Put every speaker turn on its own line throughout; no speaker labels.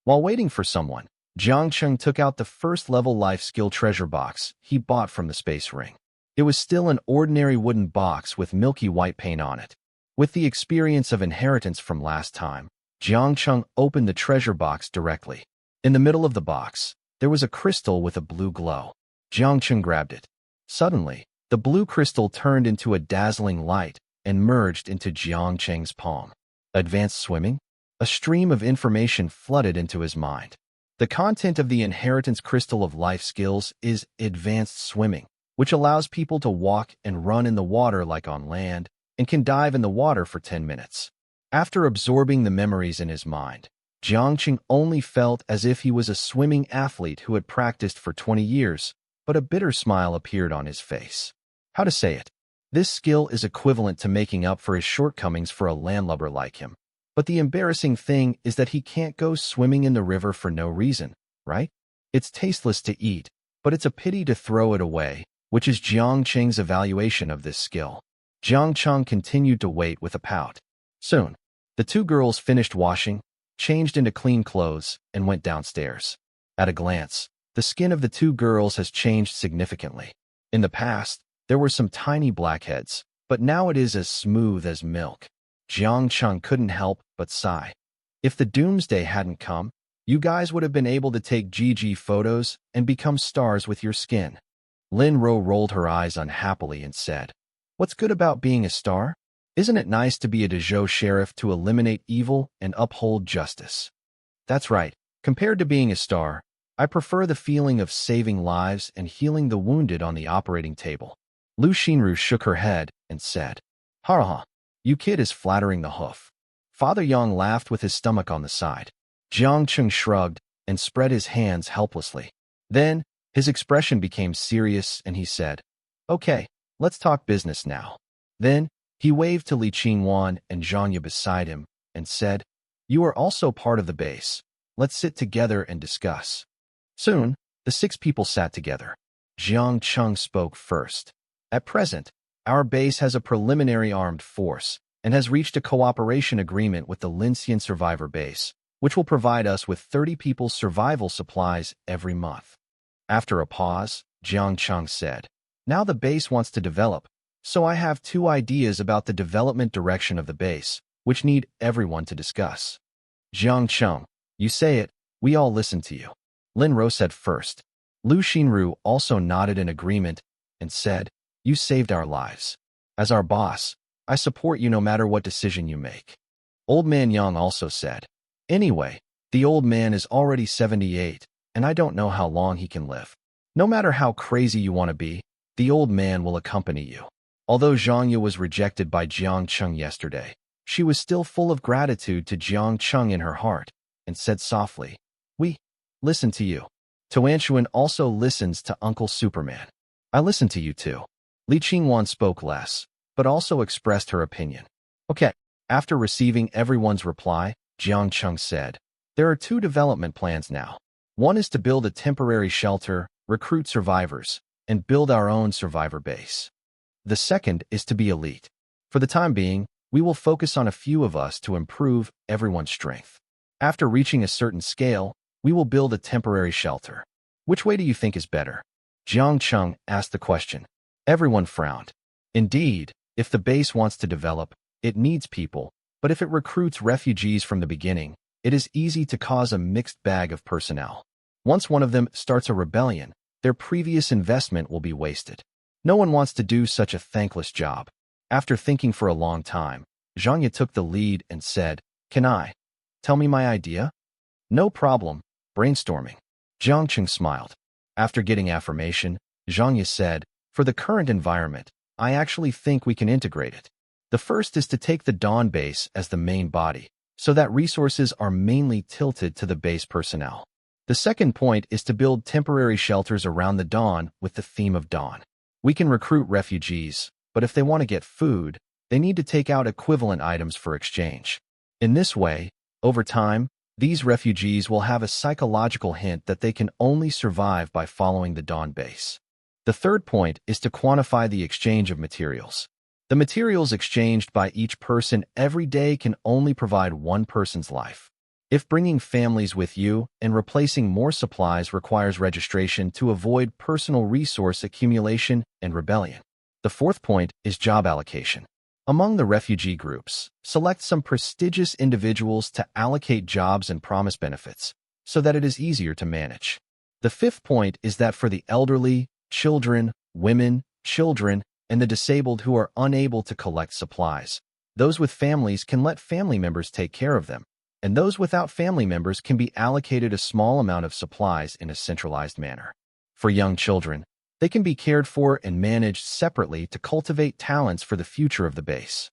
While waiting for someone, Jiang Cheng took out the first-level life skill treasure box he bought from the space ring. It was still an ordinary wooden box with milky white paint on it. With the experience of inheritance from last time, Jiang Cheng opened the treasure box directly. In the middle of the box, there was a crystal with a blue glow. Jiang Cheng grabbed it. Suddenly, the blue crystal turned into a dazzling light and merged into Jiang Cheng's palm. Advanced swimming? A stream of information flooded into his mind. The content of the inheritance crystal of life skills is advanced swimming, which allows people to walk and run in the water like on land, and can dive in the water for 10 minutes. After absorbing the memories in his mind, Jiang Cheng only felt as if he was a swimming athlete who had practiced for 20 years, but a bitter smile appeared on his face. How to say it? This skill is equivalent to making up for his shortcomings for a landlubber like him. But the embarrassing thing is that he can't go swimming in the river for no reason, right? It's tasteless to eat, but it's a pity to throw it away, which is Jiang Cheng's evaluation of this skill. Jiang Cheng continued to wait with a pout. Soon, the two girls finished washing, changed into clean clothes, and went downstairs. At a glance, the skin of the two girls has changed significantly. In the past, there were some tiny blackheads, but now it is as smooth as milk. Jiang Cheng couldn't help but sigh. If the doomsday hadn't come, you guys would have been able to take GG photos and become stars with your skin. Lin Ro rolled her eyes unhappily and said, "What's good about being a star? Isn't it nice to be a Dezhou sheriff to eliminate evil and uphold justice?" That's right. Compared to being a star, I prefer the feeling of saving lives and healing the wounded on the operating table. Lu Xinru shook her head and said, "Ha ha, you kid is flattering the hoof." Father Yang laughed with his stomach on the side. Jiang Cheng shrugged and spread his hands helplessly. Then, his expression became serious and he said, "Okay, let's talk business now." Then, he waved to Li Qingwan and Zhang Ye beside him and said, "You are also part of the base. Let's sit together and discuss." Soon, the 6 people sat together. Jiang Cheng spoke first. "At present, our base has a preliminary armed force and has reached a cooperation agreement with the Lincian Survivor Base, which will provide us with 30 people's survival supplies every month." After a pause, Jiang Cheng said, "Now the base wants to develop, so I have 2 ideas about the development direction of the base, which need everyone to discuss." "Jiang Cheng, you say it, we all listen to you." Lin Ro said first. Lu Xinru also nodded in agreement and said, "You saved our lives. As our boss, I support you no matter what decision you make." Old Man Yang also said, "Anyway, the old man is already 78, and I don't know how long he can live. No matter how crazy you want to be, the old man will accompany you." Although Zhang Ye was rejected by Jiang Cheng yesterday, she was still full of gratitude to Jiang Cheng in her heart, and said softly, "We listen to you." Tuanshuan also listens to Uncle Superman. "I listen to you too." Li Qingwan spoke less, but also expressed her opinion. "Okay." After receiving everyone's reply, Jiang Cheng said, "There are 2 development plans now. One is to build a temporary shelter, recruit survivors, and build our own survivor base. The second is to be elite. For the time being, we will focus on a few of us to improve everyone's strength. After reaching a certain scale, we will build a temporary shelter. Which way do you think is better?" Jiang Cheng asked the question. Everyone frowned. Indeed, if the base wants to develop, it needs people, but if it recruits refugees from the beginning, it is easy to cause a mixed bag of personnel. Once one of them starts a rebellion, their previous investment will be wasted. No one wants to do such a thankless job. After thinking for a long time, Zhang Ye took the lead and said, "Can I tell me my idea?" "No problem, brainstorming." Jiang Cheng smiled. After getting affirmation, Zhang Ye said, "For the current environment, I actually think we can integrate it. The first is to take the Dawn base as the main body, so that resources are mainly tilted to the base personnel. The second point is to build temporary shelters around the Dawn with the theme of Dawn. We can recruit refugees, but if they want to get food, they need to take out equivalent items for exchange. In this way, over time, these refugees will have a psychological hint that they can only survive by following the Dawn base. The third point is to quantify the exchange of materials. The materials exchanged by each person every day can only provide one person's life. If bringing families with you and replacing more supplies requires registration to avoid personal resource accumulation and rebellion. The fourth point is job allocation. Among the refugee groups, select some prestigious individuals to allocate jobs and promise benefits so that it is easier to manage. The fifth point is that for the elderly, children, women, children, and the disabled who are unable to collect supplies, those with families can let family members take care of them, and those without family members can be allocated a small amount of supplies in a centralized manner. For young children, they can be cared for and managed separately to cultivate talents for the future of the base.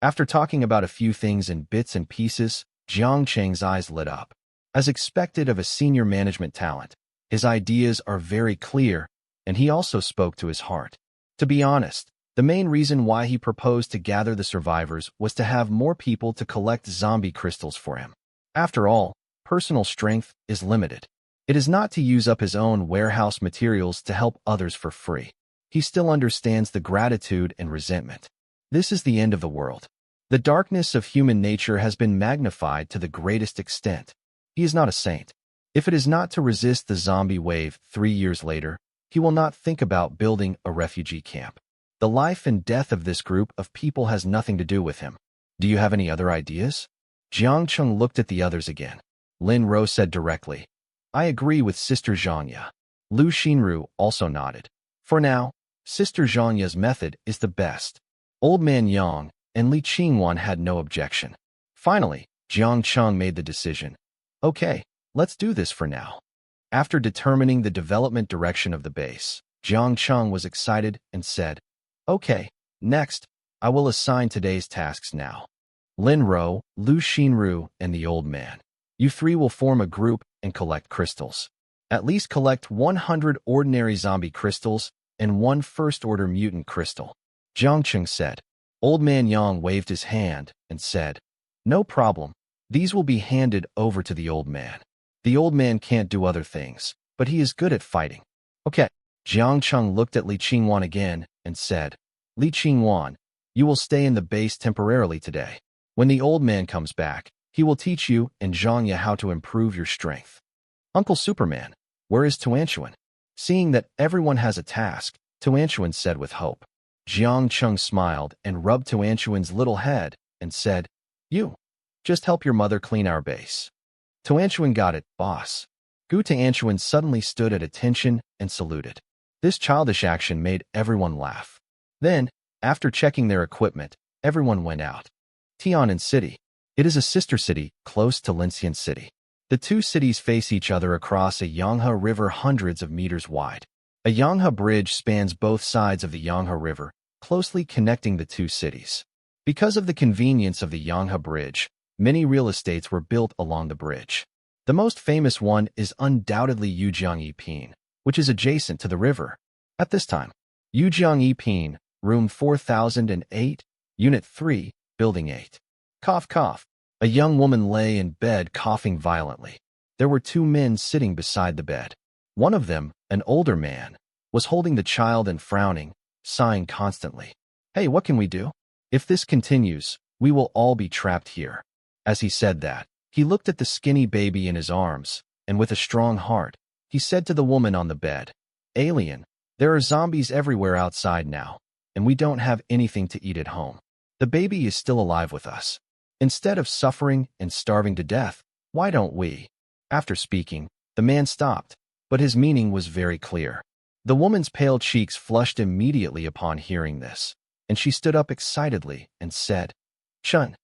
After talking about a few things in bits and pieces, Jiang Cheng's eyes lit up. As expected of a senior management talent, his ideas are very clear, and he also spoke to his heart. To be honest, the main reason why he proposed to gather the survivors was to have more people to collect zombie crystals for him. After all, personal strength is limited. It is not to use up his own warehouse materials to help others for free. He still understands the gratitude and resentment. This is the end of the world. The darkness of human nature has been magnified to the greatest extent. He is not a saint. If it is not to resist the zombie wave 3 years later, he will not think about building a refugee camp. The life and death of this group of people has nothing to do with him. Do you have any other ideas? Jiang Cheng looked at the others again. Lin Ro said directly, I agree with Sister Zhangya. Lu Xinru also nodded. For now, Sister Zhangya's method is the best. Old Man Yang and Li Qingwan had no objection. Finally, Jiang Cheng made the decision. Okay, let's do this for now. After determining the development direction of the base, Jiang Cheng was excited and said, Okay, next, I will assign today's tasks now. Lin Ro, Lu Xinru, and the old man. You three will form a group and collect crystals. At least collect 100 ordinary zombie crystals and 1 first-order mutant crystal. Jiang Cheng said. Old Man Yang waved his hand and said, No problem. These will be handed over to the old man. The old man can't do other things, but he is good at fighting. Okay. Jiang Cheng looked at Li Qingwan again and said, Li Qingwan, you will stay in the base temporarily today. When the old man comes back, he will teach you and Zhangya how to improve your strength. Uncle Superman, where is Tuanchuan? Seeing that everyone has a task, Tuanchuan said with hope. Jiang Cheng smiled and rubbed Tuanchuan's little head and said, You, just help your mother clean our base. Tuanchuan got it, boss. Gu Tuanchuan suddenly stood at attention and saluted. This childish action made everyone laugh. Then, after checking their equipment, everyone went out. Tianan City. It is a sister city close to Lincian City. The two cities face each other across a Yanghe River hundreds of meters wide. A Yanghe bridge spans both sides of the Yanghe River, closely connecting the two cities. Because of the convenience of the Yanghe Bridge, many real estates were built along the bridge. The most famous one is undoubtedly Yujiang Yipin, which is adjacent to the river. At this time, Yujiang Yipin, room 4008, Unit 3, Building 8. Cough, cough. A young woman lay in bed coughing violently. There were 2 men sitting beside the bed. One of them, an older man, was holding the child and frowning, sighing constantly. Hey, what can we do? If this continues, we will all be trapped here. As he said that, he looked at the skinny baby in his arms, and with a strong heart, he said to the woman on the bed, Alien, there are zombies everywhere outside now, and we don't have anything to eat at home. The baby is still alive with us. Instead of suffering and starving to death, why don't we? After speaking, the man stopped, but his meaning was very clear. The woman's pale cheeks flushed immediately upon hearing this, and she stood up excitedly and said, Chun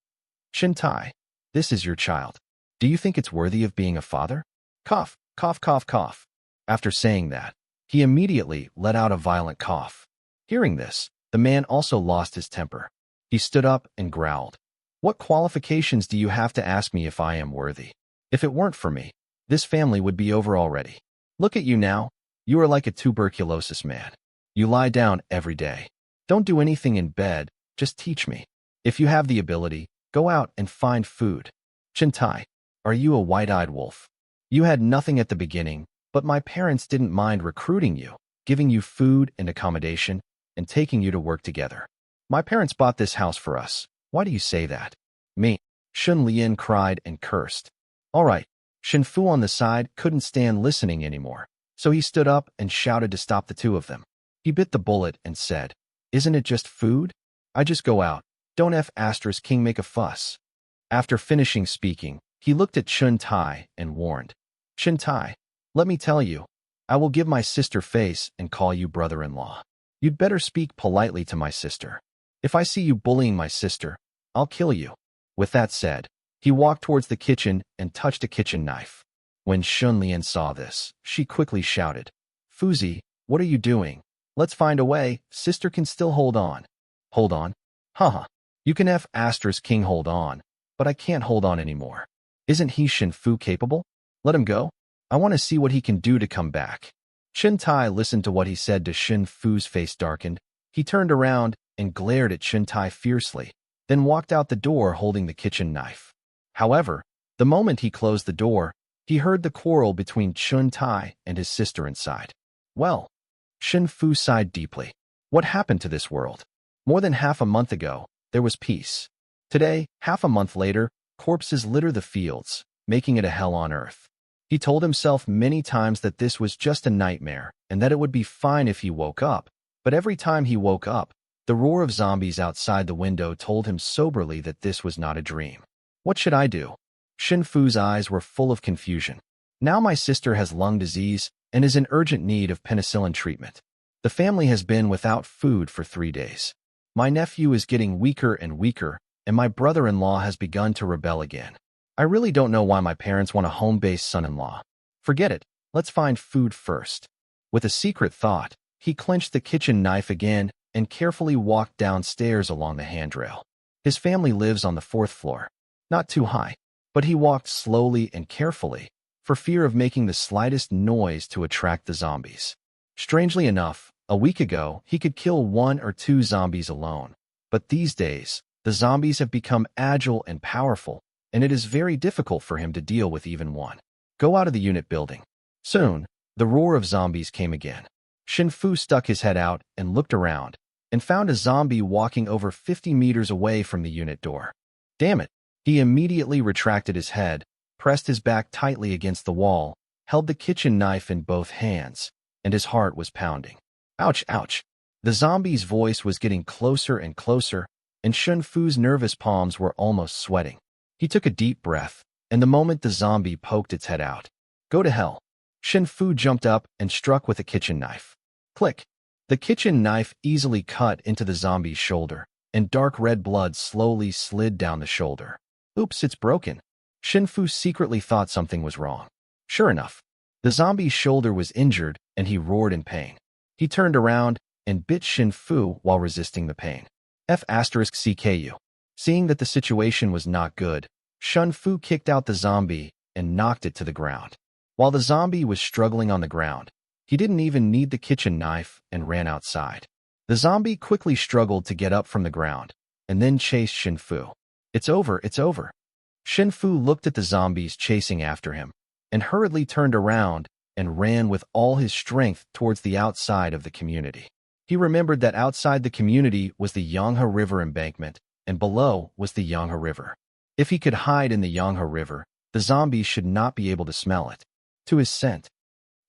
Tai, this is your child. Do you think it's worthy of being a father? Cough, cough, cough, cough. After saying that, he immediately let out a violent cough. Hearing this, the man also lost his temper. He stood up and growled. What qualifications do you have to ask me if I am worthy? If it weren't for me, this family would be over already. Look at you now. You are like a tuberculosis man. You lie down every day. Don't do anything in bed, just teach me. If you have the ability, go out and find food. Chintai, are you a white-eyed wolf? You had nothing at the beginning, but my parents didn't mind recruiting you, giving you food and accommodation, and taking you to work together. My parents bought this house for us. Why do you say that? Me. Shun Lian cried and cursed. All right. Shen Fu on the side couldn't stand listening anymore, so he stood up and shouted to stop the two of them. He bit the bullet and said, "Isn't it just food? I just go out. Don't King make a fuss." After finishing speaking, he looked at Chun Tai and warned, "Chun Tai, let me tell you, I will give my sister face and call you brother-in-law. You'd better speak politely to my sister. If I see you bullying my sister, I'll kill you." With that said, he walked towards the kitchen and touched a kitchen knife. When Shun Lian saw this, she quickly shouted, "Fuzi, what are you doing? Let's find a way. Sister can still hold on." "Hold on? Haha. You can King hold on, but I can't hold on anymore. Isn't he Shen Fu capable? Let him go. I want to see what he can do to come back." Chen Tai listened to what he said to Shen Fu's face darkened. He turned around and glared at Chen Tai fiercely, then walked out the door holding the kitchen knife. However, the moment he closed the door, he heard the quarrel between Chun Tai and his sister inside. Well, Shen Fu sighed deeply. What happened to this world? More than half a month ago, there was peace. Today, half a month later, corpses litter the fields, making it a hell on earth. He told himself many times that this was just a nightmare and that it would be fine if he woke up, but every time he woke up, the roar of zombies outside the window told him soberly that this was not a dream. What should I do? Shen Fu's eyes were full of confusion. Now my sister has lung disease and is in urgent need of penicillin treatment. The family has been without food for 3 days. My nephew is getting weaker and weaker, and my brother-in-law has begun to rebel again. I really don't know why my parents want a home-based son-in-law. Forget it, let's find food first. With a secret thought, he clenched the kitchen knife again and carefully walked downstairs along the handrail. His family lives on the 4th floor. Not too high, but he walked slowly and carefully, for fear of making the slightest noise to attract the zombies. Strangely enough, a week ago, he could kill 1 or 2 zombies alone. But these days, the zombies have become agile and powerful, and it is very difficult for him to deal with even one. Go out of the unit building. Soon, the roar of zombies came again. Shen Fu stuck his head out and looked around, and found a zombie walking over 50 meters away from the unit door. Damn it! He immediately retracted his head, pressed his back tightly against the wall, held the kitchen knife in both hands, and his heart was pounding. Ouch, ouch. The zombie's voice was getting closer and closer, and Shen Fu's nervous palms were almost sweating. He took a deep breath, and the moment the zombie poked its head out, "Go to hell." Shen Fu jumped up and struck with a kitchen knife. Click. The kitchen knife easily cut into the zombie's shoulder, and dark red blood slowly slid down the shoulder. Oops, it's broken. Shen Fu secretly thought something was wrong. Sure enough, the zombie's shoulder was injured, and he roared in pain. He turned around and bit Shen Fu while resisting the pain. CKU. Seeing that the situation was not good, Shen Fu kicked out the zombie and knocked it to the ground. While the zombie was struggling on the ground, he didn't even need the kitchen knife and ran outside. The zombie quickly struggled to get up from the ground, and then chased Shen Fu. It's over, it's over. Shen Fu looked at the zombies chasing after him, and hurriedly turned around and ran with all his strength towards the outside of the community. He remembered that outside the community was the Yanghe River embankment, and below was the Yanghe River. If he could hide in the Yanghe River, the zombies should not be able to smell it. To his scent.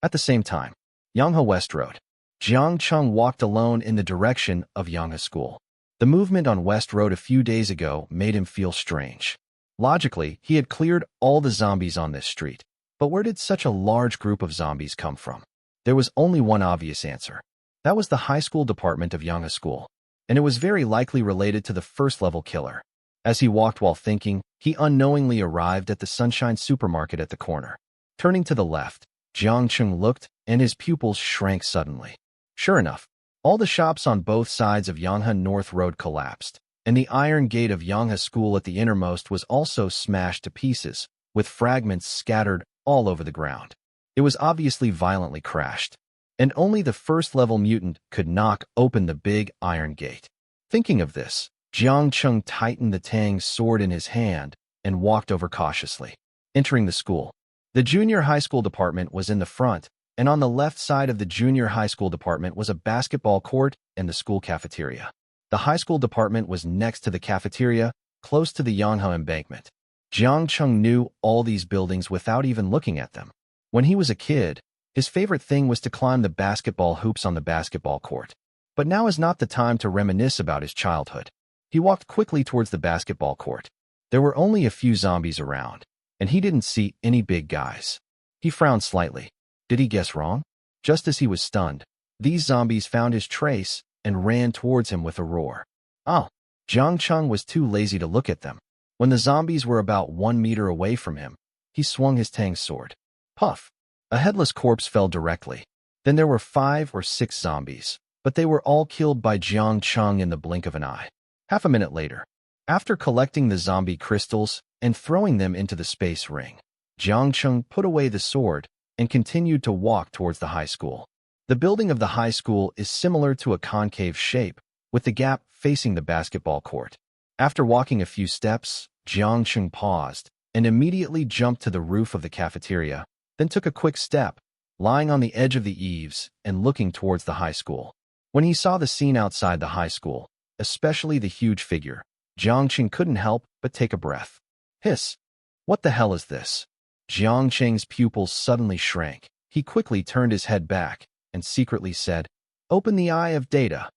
At the same time, Yanghe West Road. Jiang Cheng walked alone in the direction of Yanghe School. The movement on West Road a few days ago made him feel strange. Logically, he had cleared all the zombies on this street. But where did such a large group of zombies come from? There was only one obvious answer. That was the high school department of Yanghe School, and it was very likely related to the first-level killer. As he walked while thinking, he unknowingly arrived at the Sunshine Supermarket at the corner. Turning to the left, Jiang Cheng looked, and his pupils shrank suddenly. Sure enough, all the shops on both sides of Yanghe North Road collapsed, and the iron gate of Yanghe School at the innermost was also smashed to pieces, with fragments scattered all over the ground. It was obviously violently crashed, and only the first-level mutant could knock open the big iron gate. Thinking of this, Jiang Cheng tightened the Tang's sword in his hand and walked over cautiously. Entering the school, the junior high school department was in the front, and on the left side of the junior high school department was a basketball court and the school cafeteria. The high school department was next to the cafeteria, close to the Yanghe embankment. Jiang Cheng knew all these buildings without even looking at them. When he was a kid, his favorite thing was to climb the basketball hoops on the basketball court. But now is not the time to reminisce about his childhood. He walked quickly towards the basketball court. There were only a few zombies around, and he didn't see any big guys. He frowned slightly. Did he guess wrong? Just as he was stunned, these zombies found his trace and ran towards him with a roar. Oh! Jiang Cheng was too lazy to look at them. When the zombies were about 1 meter away from him, he swung his Tang sword. Puff! A headless corpse fell directly. Then there were 5 or 6 zombies, but they were all killed by Jiang Cheng in the blink of an eye. Half a minute later, after collecting the zombie crystals and throwing them into the space ring, Jiang Cheng put away the sword and continued to walk towards the high school. The building of the high school is similar to a concave shape, with the gap facing the basketball court. After walking a few steps, Jiang Cheng paused and immediately jumped to the roof of the cafeteria, then took a quick step, lying on the edge of the eaves and looking towards the high school. When he saw the scene outside the high school, especially the huge figure, Jiang Cheng couldn't help but take a breath. Hiss! What the hell is this? Jiang Cheng's pupils suddenly shrank. He quickly turned his head back and secretly said, "Open the eye of data.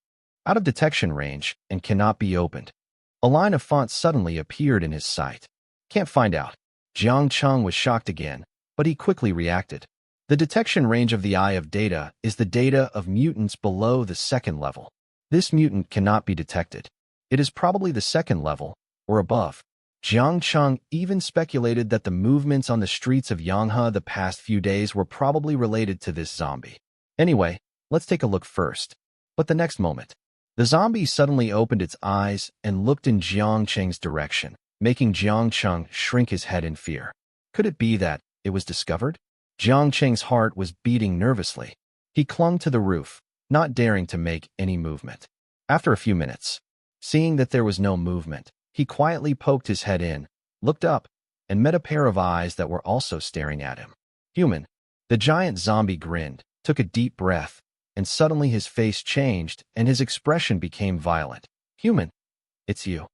Out of detection range and cannot be opened." A line of font suddenly appeared in his sight. Can't find out. Jiang Cheng was shocked again, but he quickly reacted. The detection range of the eye of data is the data of mutants below the 2nd level. This mutant cannot be detected. It is probably the 2nd level, or above. Jiang Cheng even speculated that the movements on the streets of Yanghe the past few days were probably related to this zombie. Anyway, let's take a look first. But the next moment, the zombie suddenly opened its eyes and looked in Jiang Cheng's direction, making Jiang Cheng shrink his head in fear. Could it be that it was discovered? Jiang Cheng's heart was beating nervously. He clung to the roof, not daring to make any movement. After a few minutes, seeing that there was no movement, he quietly poked his head in, looked up, and met a pair of eyes that were also staring at him. Human. The giant zombie grinned, took a deep breath, and suddenly his face changed and his expression became violent. Human. It's you.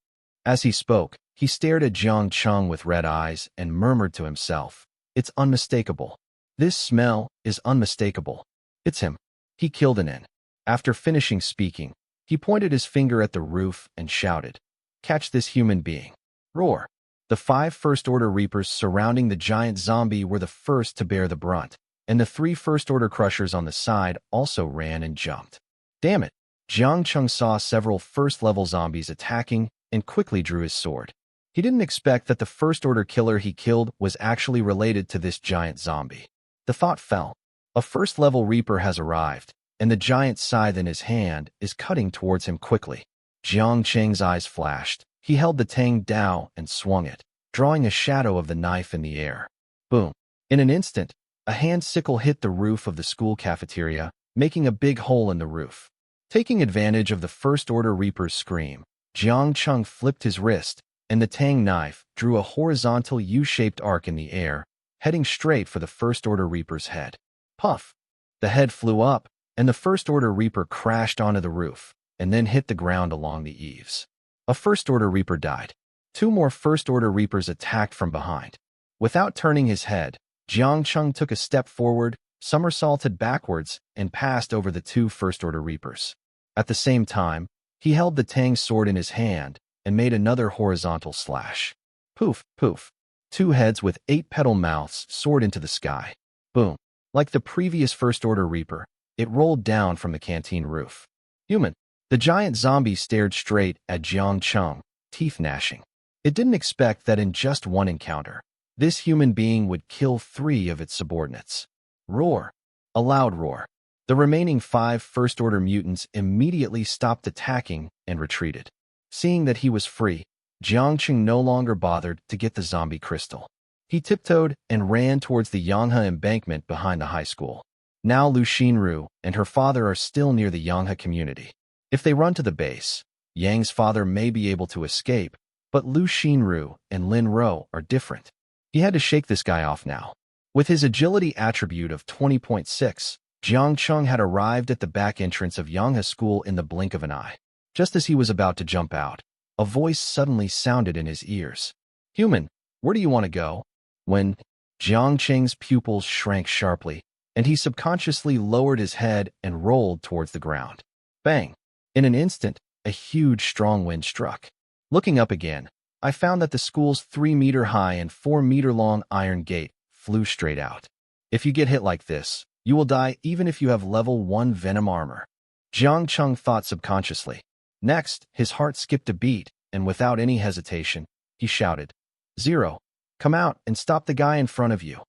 As he spoke, he stared at Jiang Cheng with red eyes and murmured to himself, "It's unmistakable. This smell is unmistakable. It's him. He killed an N." After finishing speaking, he pointed his finger at the roof and shouted, "Catch this human being." Roar. The 5 first-order Reapers surrounding the giant zombie were the first to bear the brunt, and the 3 first-order Crushers on the side also ran and jumped. Damn it! Jiang Cheng saw several first-level zombies attacking and quickly drew his sword. He didn't expect that the first-order killer he killed was actually related to this giant zombie. The thought fell. A first-level Reaper has arrived, and the giant scythe in his hand is cutting towards him quickly. Jiang Cheng's eyes flashed. He held the Tang Dao and swung it, drawing a shadow of the knife in the air. Boom! In an instant, a hand sickle hit the roof of the school cafeteria, making a big hole in the roof. Taking advantage of the first-order Reaper's scream, Jiang Cheng flipped his wrist, and the Tang knife drew a horizontal U-shaped arc in the air, heading straight for the first-order Reaper's head. Puff! The head flew up, and the first-order Reaper crashed onto the roof, and then hit the ground along the eaves. A first-order Reaper died. 2 more first-order Reapers attacked from behind. Without turning his head, Jiang Cheng took a step forward, somersaulted backwards, and passed over the 2 first-order Reapers. At the same time, he held the Tang sword in his hand and made another horizontal slash. Poof, poof. 2 heads with 8-petal mouths soared into the sky. Boom. Like the previous first-order Reaper, it rolled down from the canteen roof. Human. The giant zombie stared straight at Jiang Cheng, teeth gnashing. It didn't expect that in just one encounter, this human being would kill 3 of its subordinates. Roar. A loud roar. The remaining 5 first-order mutants immediately stopped attacking and retreated. Seeing that he was free, Jiang Cheng no longer bothered to get the zombie crystal. He tiptoed and ran towards the Yanghe embankment behind the high school. Now Lu Xinru and her father are still near the Yanghe community. If they run to the base, Yang's father may be able to escape, but Lu Xinru and Lin Ro are different. He had to shake this guy off now. With his agility attribute of 20.6, Jiang Cheng had arrived at the back entrance of Yanghe School in the blink of an eye. Just as he was about to jump out, a voice suddenly sounded in his ears. Human. Where do you want to go? When Jiang Cheng's pupils shrank sharply, and he subconsciously lowered his head and rolled towards the ground. Bang! In an instant, a huge strong wind struck. Looking up again, I found that the school's 3-meter-high and 4-meter-long iron gate flew straight out. If you get hit like this, you will die even if you have level 1 venom armor. Jiang Cheng thought subconsciously. Next, his heart skipped a beat, and without any hesitation, he shouted, "Zero, come out and stop the guy in front of you."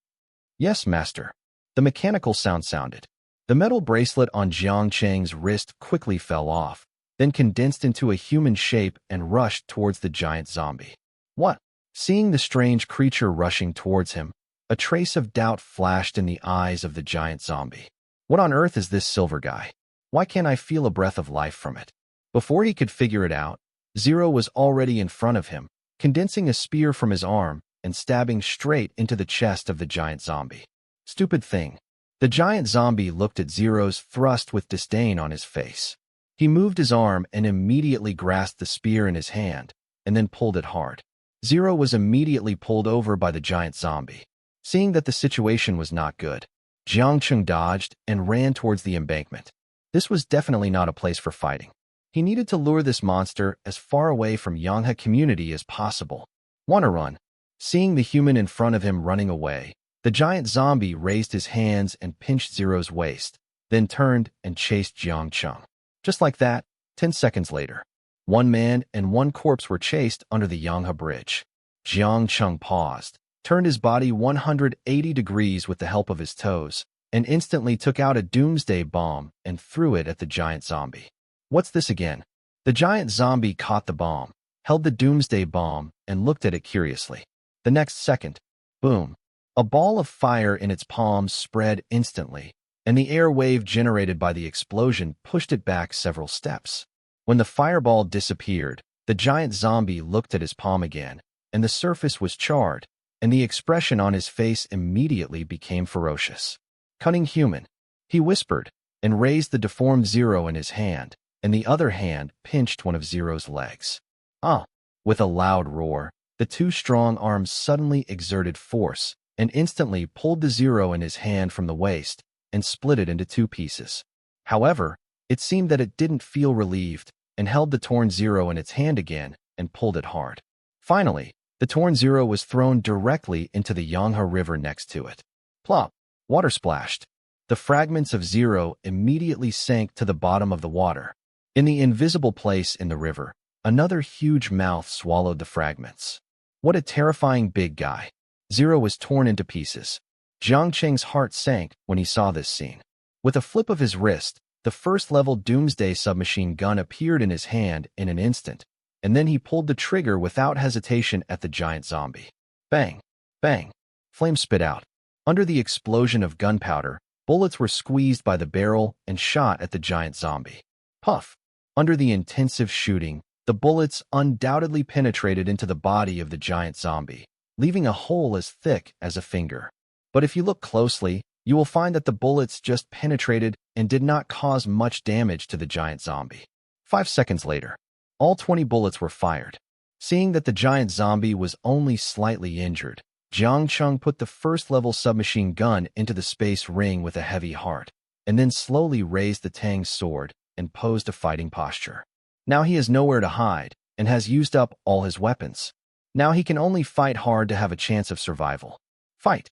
"Yes, master." The mechanical sound sounded. The metal bracelet on Jiang Cheng's wrist quickly fell off, then condensed into a human shape and rushed towards the giant zombie. What? Seeing the strange creature rushing towards him, a trace of doubt flashed in the eyes of the giant zombie. What on earth is this silver guy? Why can't I feel a breath of life from it? Before he could figure it out, Zero was already in front of him, condensing a spear from his arm and stabbing straight into the chest of the giant zombie. Stupid thing. The giant zombie looked at Zero's thrust with disdain on his face. He moved his arm and immediately grasped the spear in his hand, and then pulled it hard. Zero was immediately pulled over by the giant zombie. Seeing that the situation was not good, Jiang Cheng dodged and ran towards the embankment. This was definitely not a place for fighting. He needed to lure this monster as far away from Yanghe community as possible. Wanna run? Seeing the human in front of him running away, the giant zombie raised his hands and pinched Zero's waist, then turned and chased Jiang Cheng. Just like that, 10 seconds later, one man and one corpse were chased under the Yanghe bridge. Jiang Cheng paused, turned his body 180 degrees with the help of his toes, and instantly took out a doomsday bomb and threw it at the giant zombie. What's this again? The giant zombie caught the bomb, held the doomsday bomb, and looked at it curiously. The next second, boom, a ball of fire in its palms spread instantly, and the air wave generated by the explosion pushed it back several steps. When the fireball disappeared, the giant zombie looked at his palm again, and the surface was charred, and the expression on his face immediately became ferocious. "Cunning human," he whispered, and raised the deformed Zero in his hand, and the other hand pinched one of Zero's legs. Ah! With a loud roar, the two strong arms suddenly exerted force, and instantly pulled the Zero in his hand from the waist, and split it into 2 pieces. However, it seemed that it didn't feel relieved, and held the torn Zero in its hand again, and pulled it hard. Finally, the torn Zero was thrown directly into the Yanghe River next to it. Plop! Water splashed. The fragments of Zero immediately sank to the bottom of the water. In the invisible place in the river, another huge mouth swallowed the fragments. What a terrifying big guy. Zero was torn into pieces. Jiang Cheng's heart sank when he saw this scene. With a flip of his wrist, the first-level Doomsday submachine gun appeared in his hand in an instant, and then he pulled the trigger without hesitation at the giant zombie. Bang! Bang! Flames spit out. Under the explosion of gunpowder, bullets were squeezed by the barrel and shot at the giant zombie. Puff! Under the intensive shooting, the bullets undoubtedly penetrated into the body of the giant zombie, leaving a hole as thick as a finger. But if you look closely, you will find that the bullets just penetrated and did not cause much damage to the giant zombie. 5 seconds later, all 20 bullets were fired. Seeing that the giant zombie was only slightly injured, Jiang Cheng put the first-level submachine gun into the space ring with a heavy heart, and then slowly raised the Tang's sword and posed a fighting posture. Now he has nowhere to hide and has used up all his weapons. Now he can only fight hard to have a chance of survival. Fight!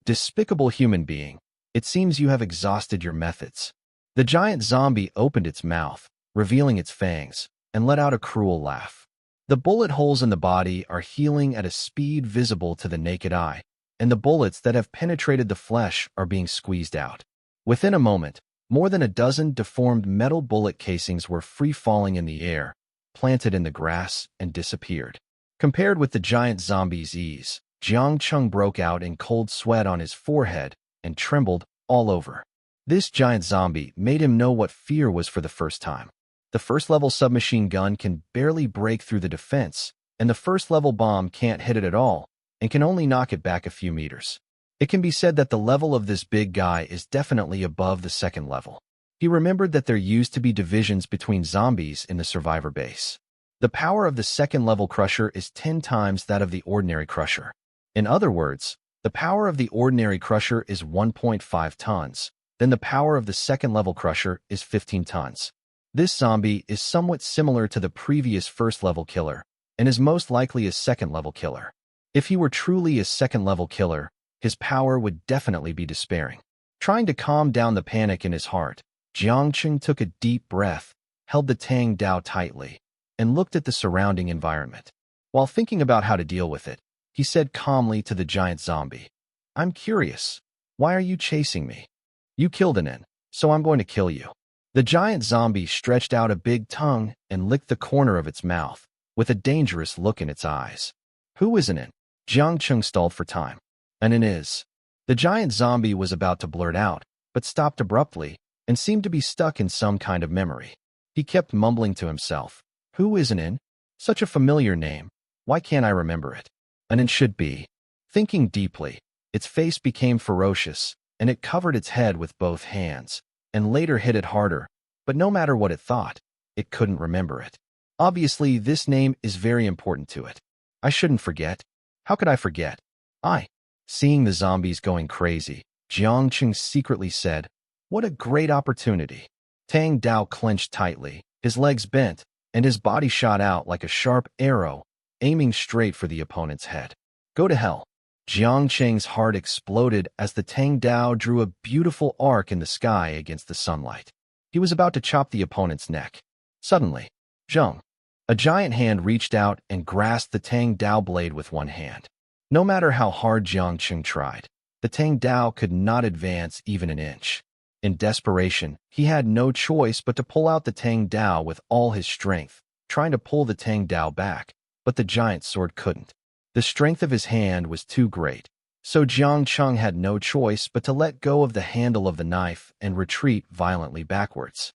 Despicable human being, it seems you have exhausted your methods. The giant zombie opened its mouth, revealing its fangs, and let out a cruel laugh. The bullet holes in the body are healing at a speed visible to the naked eye, and the bullets that have penetrated the flesh are being squeezed out. Within a moment, more than a dozen deformed metal bullet casings were free-falling in the air, planted in the grass, and disappeared. Compared with the giant zombie's ease, Jiang Cheng broke out in cold sweat on his forehead and trembled all over. This giant zombie made him know what fear was for the first time. The first-level submachine gun can barely break through the defense, and the first-level bomb can't hit it at all and can only knock it back a few meters. It can be said that the level of this big guy is definitely above the second level. He remembered that there used to be divisions between zombies in the survivor base. The power of the second-level crusher is 10 times that of the ordinary crusher. In other words, the power of the ordinary crusher is 1.5 tons, then the power of the second-level crusher is 15 tons. This zombie is somewhat similar to the previous first-level killer, and is most likely a second-level killer. If he were truly a second-level killer, his power would definitely be despairing. Trying to calm down the panic in his heart, Jiang Cheng took a deep breath, held the Tang Dao tightly, and looked at the surrounding environment. While thinking about how to deal with it, he said calmly to the giant zombie, "I'm curious. Why are you chasing me? You killed an N, so I'm going to kill you." The giant zombie stretched out a big tongue and licked the corner of its mouth, with a dangerous look in its eyes. "Who is an N?" Jiang Cheng stalled for time. "An N is." The giant zombie was about to blurt out, but stopped abruptly and seemed to be stuck in some kind of memory. He kept mumbling to himself, "Who is an N? Such a familiar name. Why can't I remember it? An N should be." Thinking deeply, its face became ferocious, and it covered its head with both hands, and later hit it harder, but no matter what it thought, it couldn't remember it. Obviously, this name is very important to it. I shouldn't forget. How could I forget? Seeing the zombies going crazy, Jiang Cheng secretly said, "What a great opportunity." Tang Dao clenched tightly, his legs bent, and his body shot out like a sharp arrow, aiming straight for the opponent's head. "Go to hell." Jiang Cheng's heart exploded as the Tang Dao drew a beautiful arc in the sky against the sunlight. He was about to chop the opponent's neck. Suddenly, Zheng, a giant hand reached out and grasped the Tang Dao blade with one hand. No matter how hard Jiang Cheng tried, the Tang Dao could not advance even an inch. In desperation, he had no choice but to pull out the Tang Dao with all his strength, trying to pull the Tang Dao back, but the giant sword couldn't. The strength of his hand was too great, so Jiang Cheng had no choice but to let go of the handle of the knife and retreat violently backwards.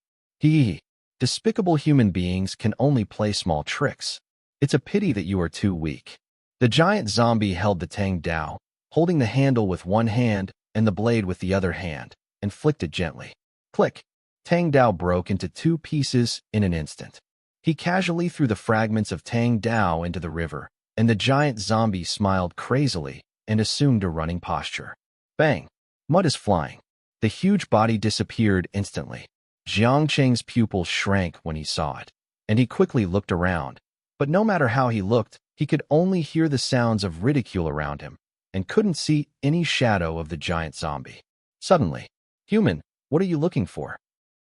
Despicable human beings can only play small tricks. It's a pity that you are too weak. The giant zombie held the Tang Dao, holding the handle with one hand and the blade with the other hand, and flicked it gently. Click! Tang Dao broke into two pieces in an instant. He casually threw the fragments of Tang Dao into the river, and the giant zombie smiled crazily and assumed a running posture. Bang! Mud is flying. The huge body disappeared instantly. Jiang Cheng's pupils shrank when he saw it, and he quickly looked around. But no matter how he looked, he could only hear the sounds of ridicule around him, and couldn't see any shadow of the giant zombie. Suddenly, "Human, what are you looking for?"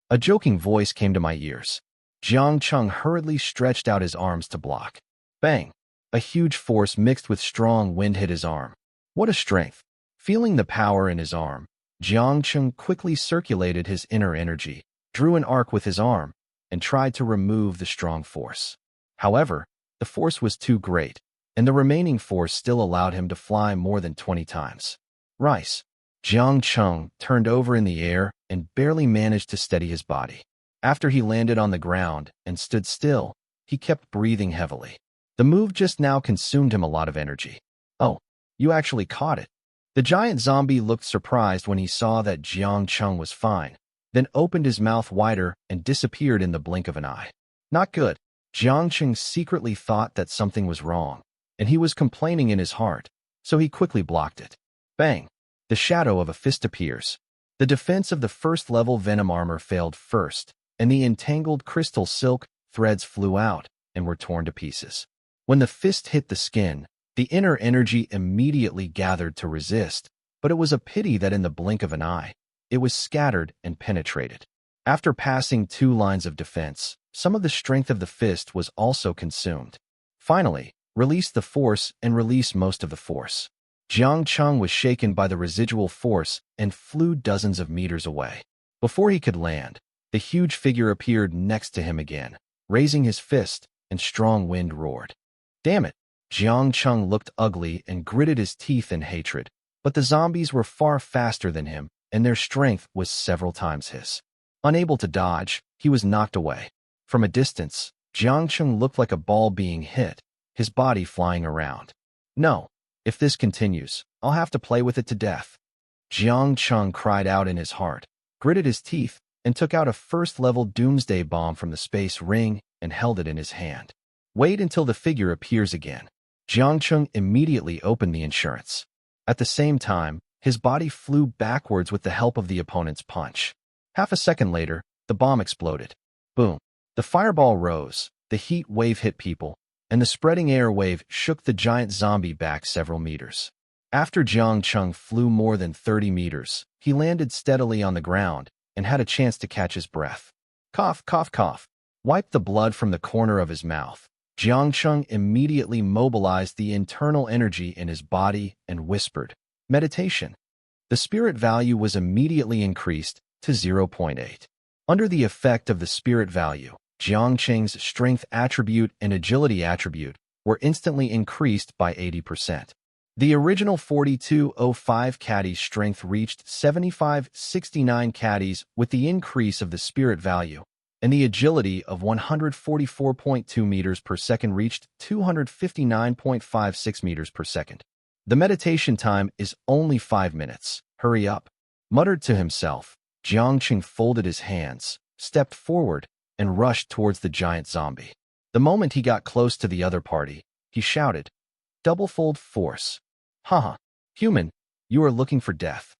A joking voice came to my ears. Jiang Cheng hurriedly stretched out his arms to block. Bang! A huge force mixed with strong wind hit his arm. What a strength! Feeling the power in his arm, Jiang Cheng quickly circulated his inner energy, drew an arc with his arm, and tried to remove the strong force. However, the force was too great, and the remaining force still allowed him to fly more than 20 times. Rice. Jiang Cheng turned over in the air and barely managed to steady his body. After he landed on the ground and stood still, he kept breathing heavily. The move just now consumed him a lot of energy. "Oh, you actually caught it." The giant zombie looked surprised when he saw that Jiang Cheng was fine, then opened his mouth wider and disappeared in the blink of an eye. Not good. Jiang Cheng secretly thought that something was wrong, and he was complaining in his heart, so he quickly blocked it. Bang! The shadow of a fist appears. The defense of the first-level venom armor failed first, and the entangled crystal silk threads flew out and were torn to pieces. When the fist hit the skin, the inner energy immediately gathered to resist, but it was a pity that in the blink of an eye, it was scattered and penetrated. After passing 2 lines of defense, some of the strength of the fist was also consumed. Finally, release the force and release most of the force. Jiang Cheng was shaken by the residual force and flew dozens of meters away. Before he could land, the huge figure appeared next to him again, raising his fist, and strong wind roared. Damn it! Jiang Cheng looked ugly and gritted his teeth in hatred, but the zombies were far faster than him, and their strength was several times his. Unable to dodge, he was knocked away. From a distance, Jiang Cheng looked like a ball being hit, his body flying around. No, if this continues, I'll have to play with it to death. Jiang Cheng cried out in his heart, gritted his teeth, and took out a first-level doomsday bomb from the space ring and held it in his hand. Wait until the figure appears again. Jiang Cheng immediately opened the insurance. At the same time, his body flew backwards with the help of the opponent's punch. Half a second later, the bomb exploded. Boom. The fireball rose, the heat wave hit people, and the spreading air wave shook the giant zombie back several meters. After Jiang Cheng flew more than 30 meters, he landed steadily on the ground and had a chance to catch his breath. Cough, cough, cough. Wiped the blood from the corner of his mouth. Jiang Cheng immediately mobilized the internal energy in his body and whispered, "Meditation." The spirit value was immediately increased to 0.8. Under the effect of the spirit value, Jiang Cheng's strength attribute and agility attribute were instantly increased by 80%. The original 4205 caddy's strength reached 7569 caddies with the increase of the spirit value, and the agility of 144.2 meters per second reached 259.56 meters per second. The meditation time is only 5 minutes. Hurry up. Muttered to himself, Jiang Cheng folded his hands, stepped forward, and rushed towards the giant zombie. The moment he got close to the other party, he shouted, "Double-fold force. Haha, human, you are looking for death."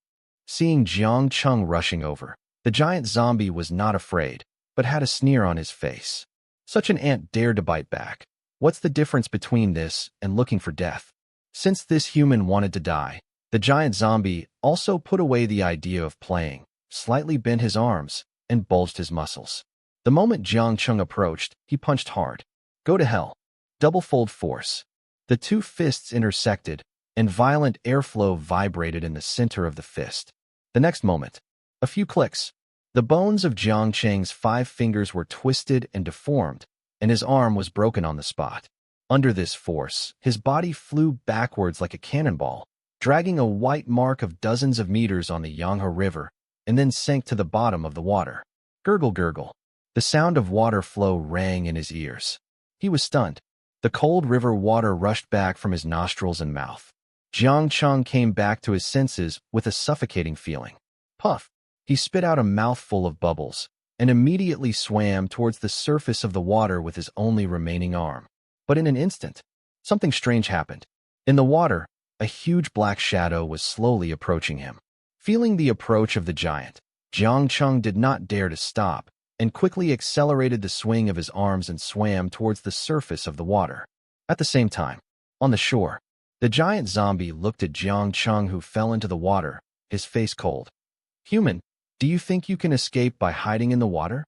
Seeing Jiang Cheng rushing over, the giant zombie was not afraid, but had a sneer on his face. Such an ant dared to bite back. What's the difference between this and looking for death? Since this human wanted to die, the giant zombie also put away the idea of playing, slightly bent his arms, and bulged his muscles. The moment Jiang Cheng approached, he punched hard. Go to hell. Double-fold force. The two fists intersected, and violent airflow vibrated in the center of the fist. The next moment, a few clicks. The bones of Jiang Cheng's 5 fingers were twisted and deformed, and his arm was broken on the spot. Under this force, his body flew backwards like a cannonball, dragging a white mark of dozens of meters on the Yanghe River, and then sank to the bottom of the water. Gurgle, gurgle. The sound of water flow rang in his ears. He was stunned. The cold river water rushed back from his nostrils and mouth. Jiang Cheng came back to his senses with a suffocating feeling. Puff. He spit out a mouthful of bubbles and immediately swam towards the surface of the water with his only remaining arm. But in an instant, something strange happened. In the water, a huge black shadow was slowly approaching him. Feeling the approach of the giant, Jiang Cheng did not dare to stop and quickly accelerated the swing of his arms and swam towards the surface of the water. At the same time, on the shore, the giant zombie looked at Jiang Cheng, who fell into the water, his face cold. "Human, do you think you can escape by hiding in the water?"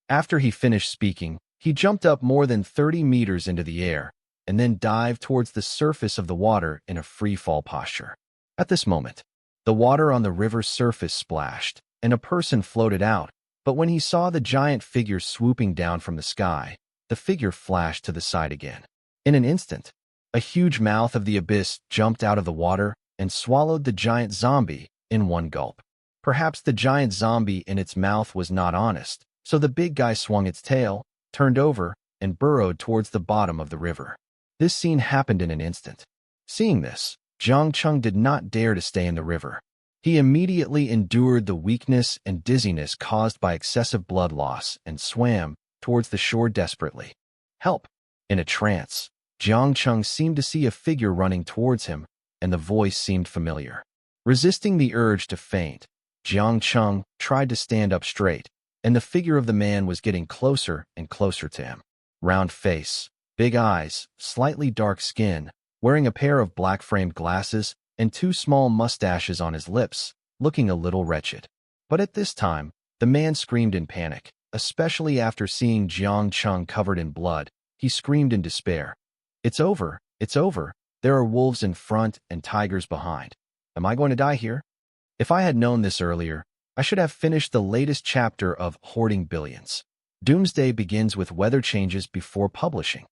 After he finished speaking, he jumped up more than 30 meters into the air and then dived towards the surface of the water in a free-fall posture. At this moment, the water on the river's surface splashed, and a person floated out, but when he saw the giant figure swooping down from the sky, the figure flashed to the side again. In an instant, a huge mouth of the abyss jumped out of the water and swallowed the giant zombie in one gulp. Perhaps the giant zombie in its mouth was not honest, so the big guy swung its tail, turned over, and burrowed towards the bottom of the river. This scene happened in an instant. Seeing this, Jiang Cheng did not dare to stay in the river. He immediately endured the weakness and dizziness caused by excessive blood loss and swam towards the shore desperately. Help! In a trance, Jiang Cheng seemed to see a figure running towards him, and the voice seemed familiar. Resisting the urge to faint, Jiang Cheng tried to stand up straight, and the figure of the man was getting closer and closer to him. Round face, big eyes, slightly dark skin, wearing a pair of black-framed glasses, and 2 small mustaches on his lips, looking a little wretched. But at this time, the man screamed in panic, especially after seeing Jiang Cheng covered in blood. He screamed in despair. "It's over, it's over. There are wolves in front and tigers behind. Am I going to die here? If I had known this earlier, I should have finished the latest chapter of Hoarding Billions. Doomsday begins with weather changes before publishing."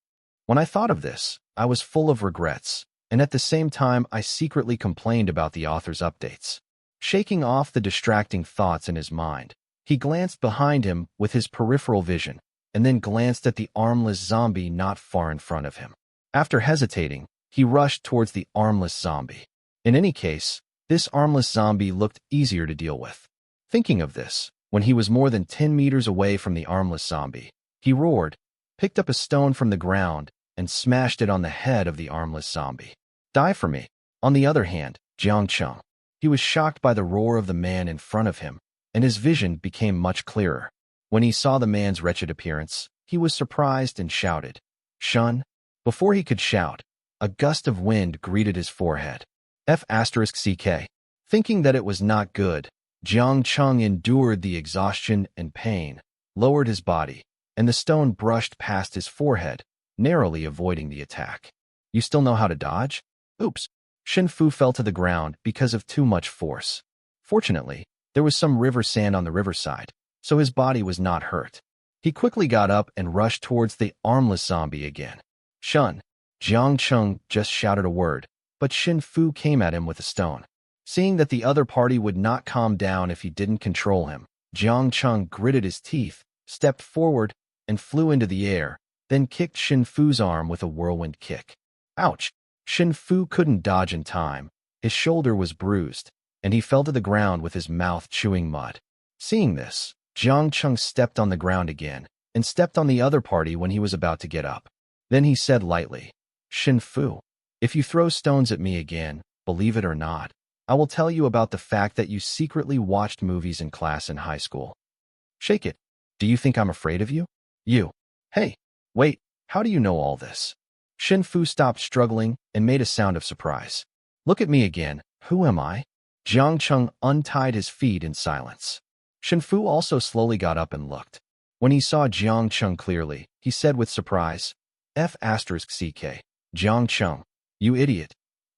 When I thought of this, I was full of regrets, and at the same time I secretly complained about the author's updates. Shaking off the distracting thoughts in his mind, he glanced behind him with his peripheral vision, and then glanced at the armless zombie not far in front of him. After hesitating, he rushed towards the armless zombie. In any case, this armless zombie looked easier to deal with. Thinking of this, when he was more than 10 meters away from the armless zombie, he roared, picked up a stone from the ground, and smashed it on the head of the armless zombie. Die for me. On the other hand, Jiang Cheng. He was shocked by the roar of the man in front of him, and his vision became much clearer. When he saw the man's wretched appearance, he was surprised and shouted, "Shun!" Before he could shout, a gust of wind greeted his forehead. F***ck. Thinking that it was not good, Jiang Cheng endured the exhaustion and pain, lowered his body, and the stone brushed past his forehead, narrowly avoiding the attack. You still know how to dodge? Oops. Shen Fu fell to the ground because of too much force. Fortunately, there was some river sand on the riverside, so his body was not hurt. He quickly got up and rushed towards the armless zombie again. Shun! Jiang Cheng just shouted a word, but Shen Fu came at him with a stone. Seeing that the other party would not calm down if he didn't control him, Jiang Cheng gritted his teeth, stepped forward, and flew into the air, then kicked Shen Fu's arm with a whirlwind kick. Ouch! Shen Fu couldn't dodge in time. His shoulder was bruised, and he fell to the ground with his mouth chewing mud. Seeing this, Jiang Cheng stepped on the ground again, and stepped on the other party when he was about to get up. Then he said lightly, "Shen Fu, if you throw stones at me again, believe it or not, I will tell you about the fact that you secretly watched movies in class in high school. Shake it. Do you think I'm afraid of you? You. Hey, wait, how do you know all this?" Shen Fu stopped struggling and made a sound of surprise. "Look at me again. Who am I?" Jiang Cheng untied his feet in silence. Shen Fu also slowly got up and looked. When he saw Jiang Cheng clearly, he said with surprise, F***ck. Jiang Cheng, you idiot.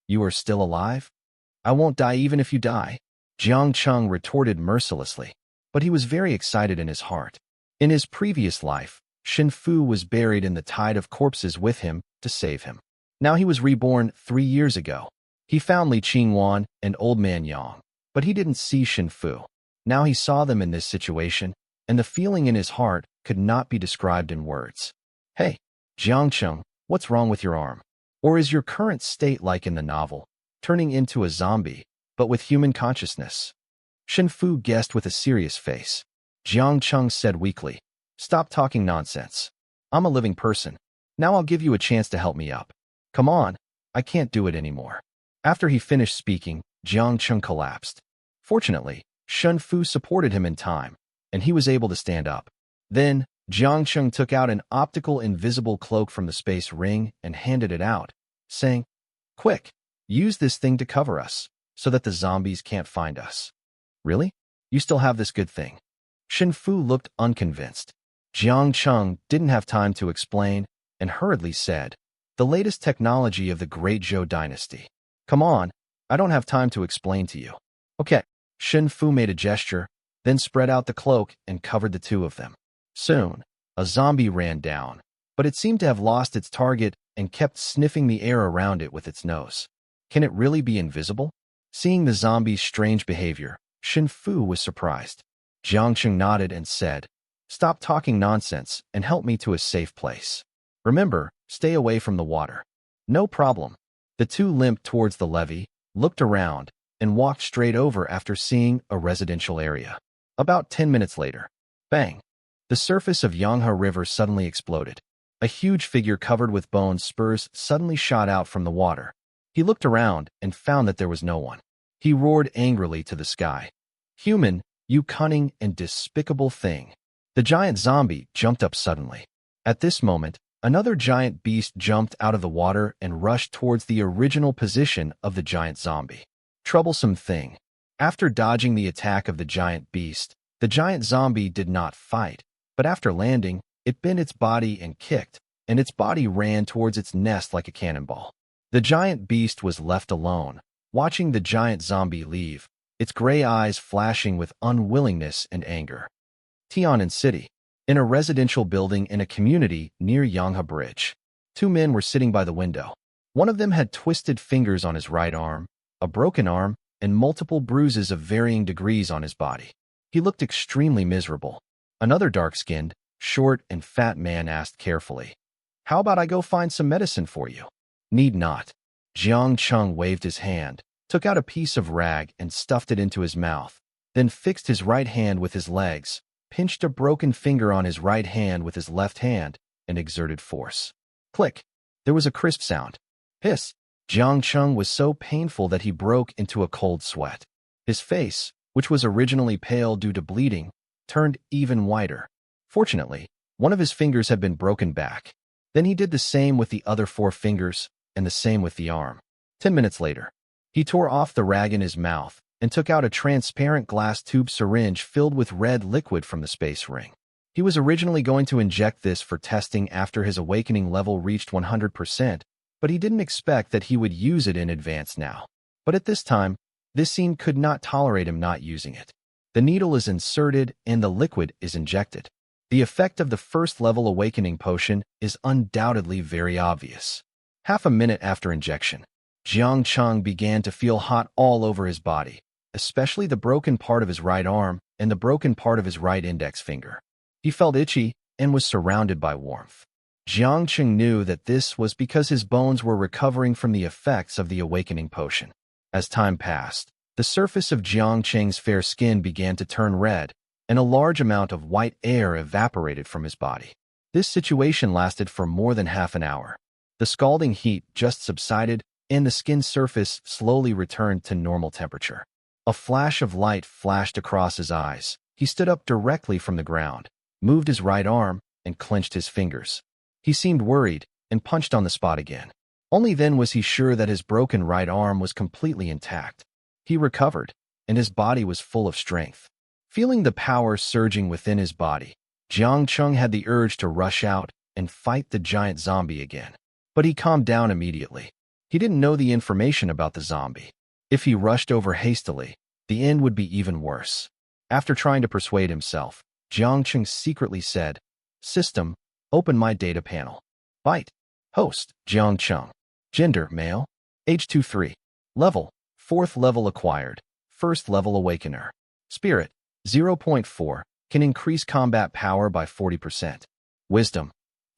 You are still alive? I won't die even if you die. Jiang Cheng retorted mercilessly, but he was very excited in his heart. In his previous life, Shen Fu was buried in the tide of corpses with him to save him. Now he was reborn 3 years ago. He found Li Qingwan and Old Man Yang, but he didn't see Shen Fu. Now he saw them in this situation, and the feeling in his heart could not be described in words. Hey, Jiang Cheng, what's wrong with your arm? Or is your current state like in the novel, turning into a zombie, but with human consciousness? Shen Fu guessed with a serious face. Jiang Cheng said weakly, "Stop talking nonsense. I'm a living person. Now I'll give you a chance to help me up. Come on, I can't do it anymore." After he finished speaking, Jiang Cheng collapsed. Fortunately, Shen Fu supported him in time, and he was able to stand up. Then, Jiang Cheng took out an optical invisible cloak from the space ring and handed it out, saying, "Quick, use this thing to cover us, so that the zombies can't find us." "Really? You still have this good thing?" Shen Fu looked unconvinced. Jiang Cheng didn't have time to explain and hurriedly said, "The latest technology of the Great Zhou dynasty. Come on, I don't have time to explain to you." "Okay." Shen Fu made a gesture, then spread out the cloak and covered the two of them. Soon, a zombie ran down, but it seemed to have lost its target and kept sniffing the air around it with its nose. Can it really be invisible? Seeing the zombie's strange behavior, Shen Fu was surprised. Jiang Cheng nodded and said, "Stop talking nonsense and help me to a safe place. Remember, stay away from the water." "No problem." The two limped towards the levee, looked around, and walked straight over after seeing a residential area. About 10 minutes later, bang! The surface of Yanghe River suddenly exploded. A huge figure covered with bone spurs suddenly shot out from the water. He looked around and found that there was no one. He roared angrily to the sky, "Human, you cunning and despicable thing." The giant zombie jumped up suddenly. At this moment, another giant beast jumped out of the water and rushed towards the original position of the giant zombie. Troublesome thing. After dodging the attack of the giant beast, the giant zombie did not fight, but after landing, it bent its body and kicked, and its body ran towards its nest like a cannonball. The giant beast was left alone, watching the giant zombie leave, its gray eyes flashing with unwillingness and anger. Tianan City. In a residential building in a community near Yanghe Bridge, two men were sitting by the window. One of them had twisted fingers on his right arm, a broken arm, and multiple bruises of varying degrees on his body. He looked extremely miserable. Another dark-skinned, short, and fat man asked carefully, "How about I go find some medicine for you?" "Need not." Jiang Cheng waved his hand, took out a piece of rag and stuffed it into his mouth, then fixed his right hand with his legs, pinched a broken finger on his right hand with his left hand, and exerted force. Click! There was a crisp sound. Hiss! Jiang Cheng was so painful that he broke into a cold sweat. His face, which was originally pale due to bleeding, turned even whiter. Fortunately, one of his fingers had been broken back. Then he did the same with the other 4 fingers, and the same with the arm. 10 minutes later, he tore off the rag in his mouth and took out a transparent glass tube syringe filled with red liquid from the space ring. He was originally going to inject this for testing after his awakening level reached 100%, but he didn't expect that he would use it in advance now. But at this time, this scene could not tolerate him not using it. The needle is inserted and the liquid is injected. The effect of the first-level awakening potion is undoubtedly very obvious. Half a minute after injection, Jiang Cheng began to feel hot all over his body, especially the broken part of his right arm and the broken part of his right index finger. He felt itchy and was surrounded by warmth. Jiang Cheng knew that this was because his bones were recovering from the effects of the awakening potion. As time passed, the surface of Jiang Cheng's fair skin began to turn red, and a large amount of white air evaporated from his body. This situation lasted for more than half an hour. The scalding heat just subsided, and the skin surface slowly returned to normal temperature. A flash of light flashed across his eyes. He stood up directly from the ground, moved his right arm, and clenched his fingers. He seemed worried and punched on the spot again. Only then was he sure that his broken right arm was completely intact. He recovered, and his body was full of strength. Feeling the power surging within his body, Jiang Cheng had the urge to rush out and fight the giant zombie again. But he calmed down immediately. He didn't know the information about the zombie. If he rushed over hastily, the end would be even worse. After trying to persuade himself, Jiang Cheng secretly said, "System, open my data panel." Byte. Host, Jiang Cheng. Gender, male. Age 23. Level, 4th level acquired. 1st level awakener. Spirit, 0.4, can increase combat power by 40%. Wisdom,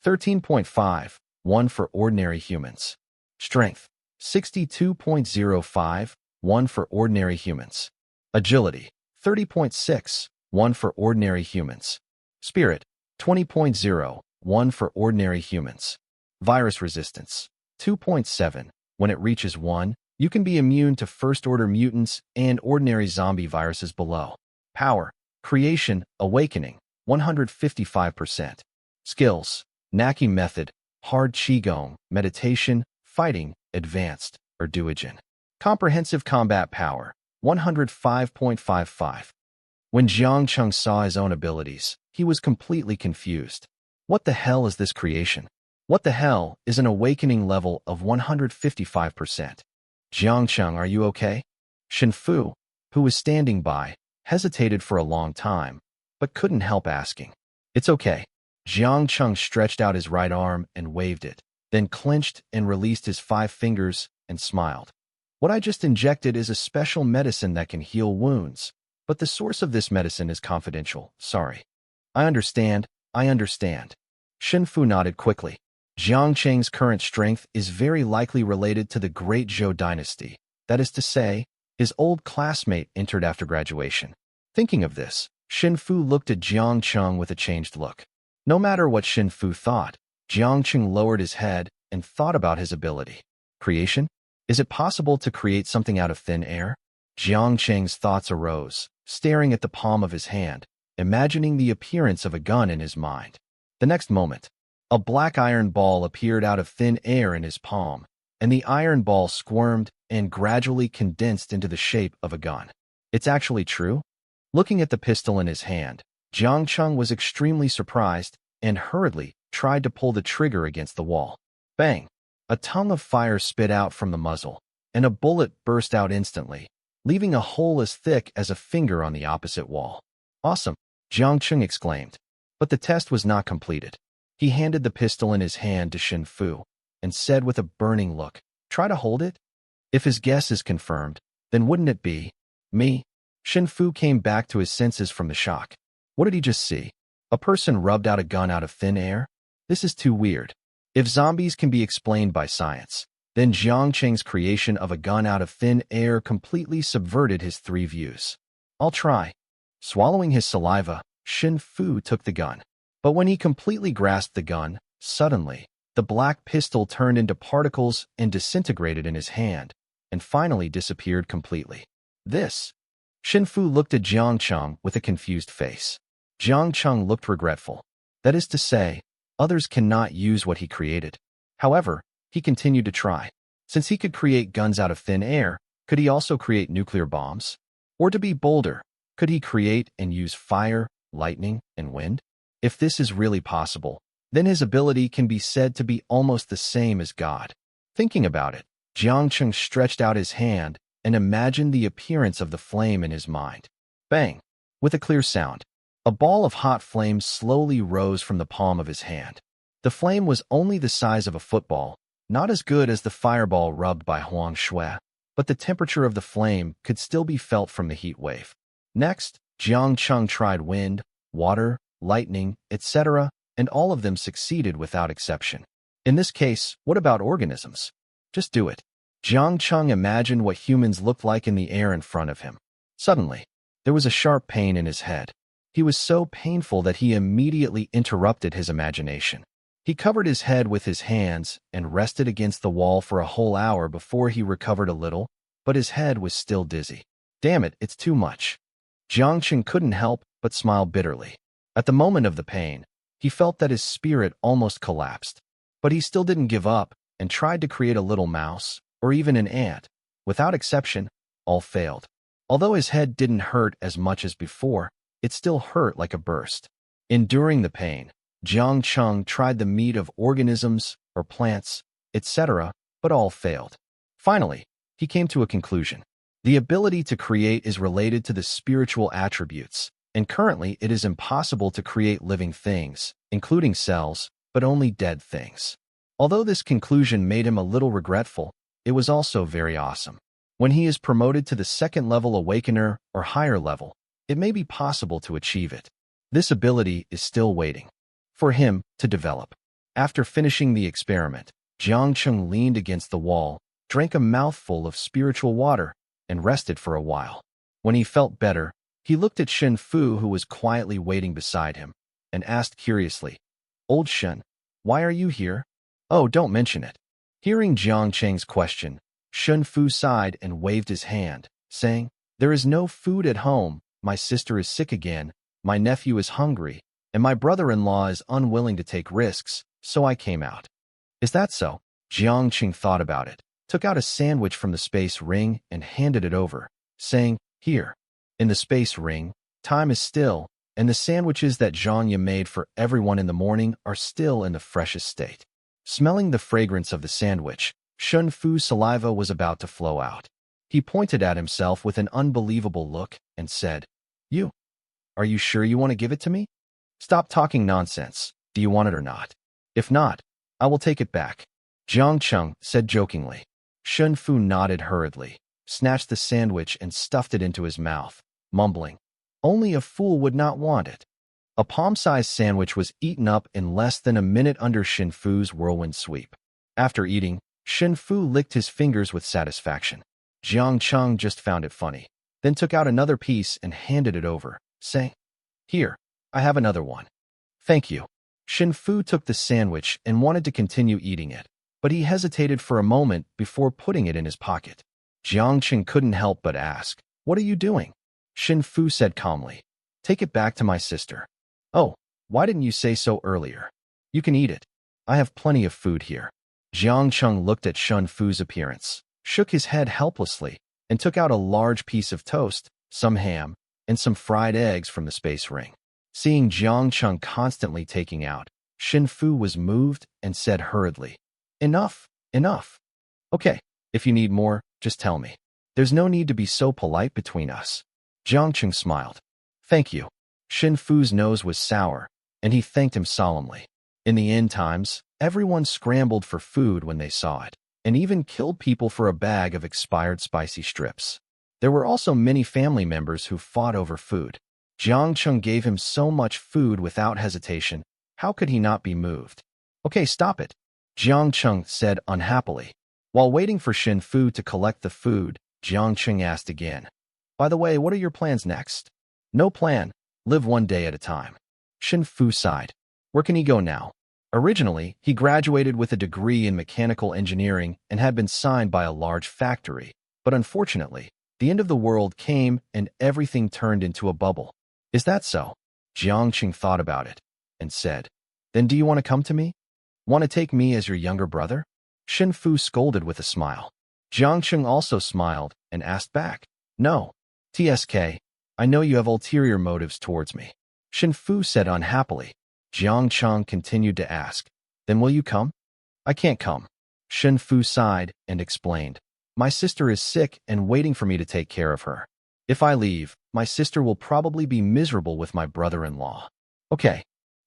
13.5, 1 for ordinary humans. Strength, 62.05, 1 for ordinary humans. Agility, 30.6, 1 for ordinary humans. Spirit, 20.0, 1 for ordinary humans. Virus resistance, 2.7. When it reaches 1, you can be immune to first-order mutants and ordinary zombie viruses below. Power, creation, awakening, 155%. Skills, Naki method, hard qigong, meditation, fighting, advanced, or duogen. Comprehensive combat power, 105.55. When Jiang Cheng saw his own abilities, he was completely confused. What the hell is this creation? What the hell is an awakening level of 155%? Jiang Cheng, are you okay? Shen Fu, who was standing by, hesitated for a long time, but couldn't help asking. It's okay. Jiang Cheng stretched out his right arm and waved it, then clenched and released his 5 fingers and smiled. What I just injected is a special medicine that can heal wounds, but the source of this medicine is confidential. Sorry. I understand. Shen Fu nodded quickly. Jiang Cheng's current strength is very likely related to the Great Zhou dynasty. That is to say, his old classmate entered after graduation. Thinking of this, Shen Fu looked at Jiang Cheng with a changed look. No matter what Shen Fu thought, Jiang Cheng lowered his head and thought about his ability. Creation? Is it possible to create something out of thin air? Jiang Cheng's thoughts arose, staring at the palm of his hand, imagining the appearance of a gun in his mind. The next moment, a black iron ball appeared out of thin air in his palm, and the iron ball squirmed and gradually condensed into the shape of a gun. It's actually true? Looking at the pistol in his hand, Jiang Cheng was extremely surprised and hurriedly tried to pull the trigger against the wall. Bang! A tongue of fire spit out from the muzzle, and a bullet burst out instantly, leaving a hole as thick as a finger on the opposite wall. Awesome! Jiang Cheng exclaimed. But the test was not completed. He handed the pistol in his hand to Shen Fu and said with a burning look, "Try to hold it?" If his guess is confirmed, then wouldn't it be me? Shen Fu came back to his senses from the shock. What did he just see? A person rubbed out a gun out of thin air? This is too weird. If zombies can be explained by science, then Jiang Cheng's creation of a gun out of thin air completely subverted his 3 views. I'll try. Swallowing his saliva, Shen Fu took the gun. But when he completely grasped the gun, suddenly, The black pistol turned into particles and disintegrated in his hand, and finally disappeared completely. This. Shen Fu looked at Jiang Cheng with a confused face. Jiang Cheng looked regretful. That is to say, others cannot use what he created. However, he continued to try. Since he could create guns out of thin air, could he also create nuclear bombs? Or to be bolder, could he create and use fire, lightning, and wind? If this is really possible, then his ability can be said to be almost the same as God. Thinking about it, Jiang Cheng stretched out his hand and imagined the appearance of the flame in his mind. Bang! With a clear sound, a ball of hot flame slowly rose from the palm of his hand. The flame was only the size of a football, not as good as the fireball rubbed by Huang Shui, but the temperature of the flame could still be felt from the heat wave. Next, Jiang Cheng tried wind, water, lightning, etc., and all of them succeeded without exception. In this case, what about organisms? Just do it. Jiang Cheng imagined what humans looked like in the air in front of him. Suddenly, there was a sharp pain in his head. He was so painful that he immediately interrupted his imagination. He covered his head with his hands and rested against the wall for a whole hour before he recovered a little, but his head was still dizzy. Damn it, it's too much. Jiang Cheng couldn't help but smile bitterly. At the moment of the pain, he felt that his spirit almost collapsed. But he still didn't give up and tried to create a little mouse, or even an ant. Without exception, all failed. Although his head didn't hurt as much as before, it still hurt like a burst. Enduring the pain, Jiang Cheng tried the meat of organisms or plants, etc., but all failed. Finally, he came to a conclusion. The ability to create is related to the spiritual attributes, and currently it is impossible to create living things, including cells, but only dead things. Although this conclusion made him a little regretful, it was also very awesome. When he is promoted to the second-level awakener or higher level, it may be possible to achieve it. This ability is still waiting for him to develop. After finishing the experiment, Jiang Cheng leaned against the wall, drank a mouthful of spiritual water, and rested for a while. When he felt better, he looked at Shen Fu, who was quietly waiting beside him, and asked curiously, "Old Shen, why are you here?" "Oh, don't mention it." Hearing Jiang Cheng's question, Shen Fu sighed and waved his hand, saying, "There is no food at home, my sister is sick again, my nephew is hungry, and my brother-in-law is unwilling to take risks, so I came out." "Is that so?" Jiang Cheng thought about it, took out a sandwich from the space ring and handed it over, saying, "Here." In the space ring, time is still, and the sandwiches that Zhanya made for everyone in the morning are still in the freshest state. Smelling the fragrance of the sandwich, Shen Fu's saliva was about to flow out. He pointed at himself with an unbelievable look and said, Are you sure you want to give it to me? Stop talking nonsense. Do you want it or not? If not, I will take it back." Jiang Cheng said jokingly. Shen Fu nodded hurriedly, snatched the sandwich and stuffed it into his mouth, mumbling, "Only a fool would not want it." A palm-sized sandwich was eaten up in less than a minute under Shen Fu's whirlwind sweep. After eating, Shen Fu licked his fingers with satisfaction. Jiang Cheng just found it funny, then took out another piece and handed it over, saying, "Here, I have another one." "Thank you." Shen Fu took the sandwich and wanted to continue eating it, but he hesitated for a moment before putting it in his pocket. Jiang Cheng couldn't help but ask, "What are you doing?" Shen Fu said calmly, "Take it back to my sister." "Oh, why didn't you say so earlier? You can eat it. I have plenty of food here." Jiang Cheng looked at Shen Fu's appearance, shook his head helplessly, and took out a large piece of toast, some ham, and some fried eggs from the space ring. Seeing Jiang Cheng constantly taking out, Shen Fu was moved and said hurriedly, "Enough, enough. Okay, if you need more, just tell me. There's no need to be so polite between us." Jiang Cheng smiled. "Thank you." Shen Fu's nose was sour, and he thanked him solemnly. In the end times, everyone scrambled for food when they saw it, and even killed people for a bag of expired spicy strips. There were also many family members who fought over food. Jiang Cheng gave him so much food without hesitation. How could he not be moved? "Okay, stop it," Jiang Cheng said unhappily. While waiting for Shen Fu to collect the food, Jiang Cheng asked again, "By the way, what are your plans next?" "No plan. Live one day at a time." Shen Fu sighed. "Where can he go now?" Originally, he graduated with a degree in mechanical engineering and had been signed by a large factory. But unfortunately, the end of the world came and everything turned into a bubble. Is that so? Jiang Cheng thought about it and said, Then do you want to come to me? Want to take me as your younger brother? Shen Fu scolded with a smile. Jiang Cheng also smiled and asked back, No. TSK, I know you have ulterior motives towards me. Shen Fu said unhappily. Jiang Cheng continued to ask, Then will you come? I can't come. Shen Fu sighed and explained, My sister is sick and waiting for me to take care of her. If I leave, my sister will probably be miserable with my brother-in-law. Okay.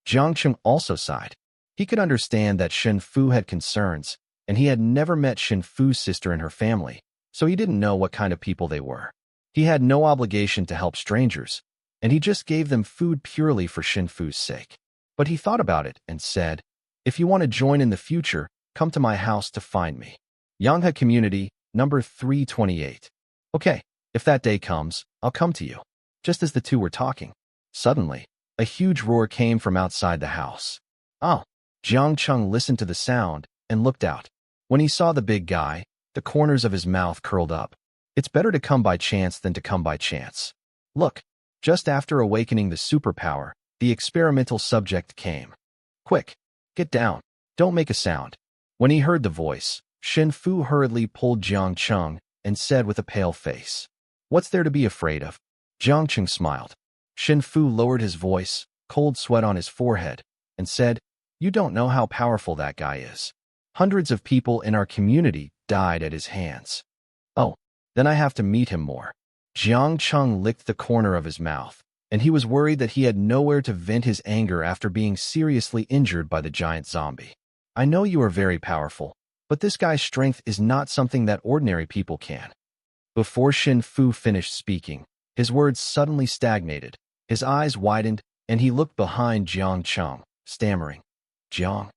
Jiang Cheng also sighed. He could understand that Shen Fu had concerns, and he had never met Shen Fu's sister and her family, so he didn't know what kind of people they were. He had no obligation to help strangers, and he just gave them food purely for Shen Fu's sake. But he thought about it and said, If you want to join in the future, come to my house to find me. Yanghe Community, number 328. Okay, if that day comes, I'll come to you. Just as the two were talking, suddenly, a huge roar came from outside the house. Oh, Jiang Cheng listened to the sound and looked out. When he saw the big guy, the corners of his mouth curled up. It's better to come by chance than to come by chance. Look, just after awakening the superpower, the experimental subject came. Quick, get down. Don't make a sound. When he heard the voice, Shen Fu hurriedly pulled Jiang Cheng and said with a pale face, What's there to be afraid of? Jiang Cheng smiled. Shen Fu lowered his voice, cold sweat on his forehead, and said, You don't know how powerful that guy is. Hundreds of people in our community died at his hands. Oh, then I have to meet him more. Jiang Cheng licked the corner of his mouth, and he was worried that he had nowhere to vent his anger after being seriously injured by the giant zombie. I know you are very powerful, but this guy's strength is not something that ordinary people can. Before Shen Fu finished speaking, his words suddenly stagnated. His eyes widened, and he looked behind Jiang Cheng, stammering, Jiang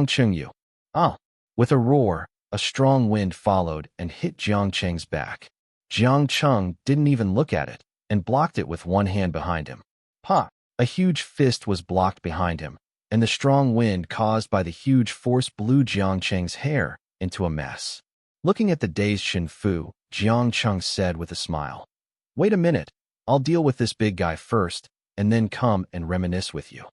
Cheng you. Ah! With a roar, a strong wind followed and hit Jiang Cheng's back. Jiang Cheng didn't even look at it, and blocked it with one hand behind him. Pa! A huge fist was blocked behind him, and the strong wind caused by the huge force blew Jiang Cheng's hair into a mess. Looking at the dazed Shen Fu, Jiang Cheng said with a smile, Wait a minute, I'll deal with this big guy first, and then come and reminisce with you.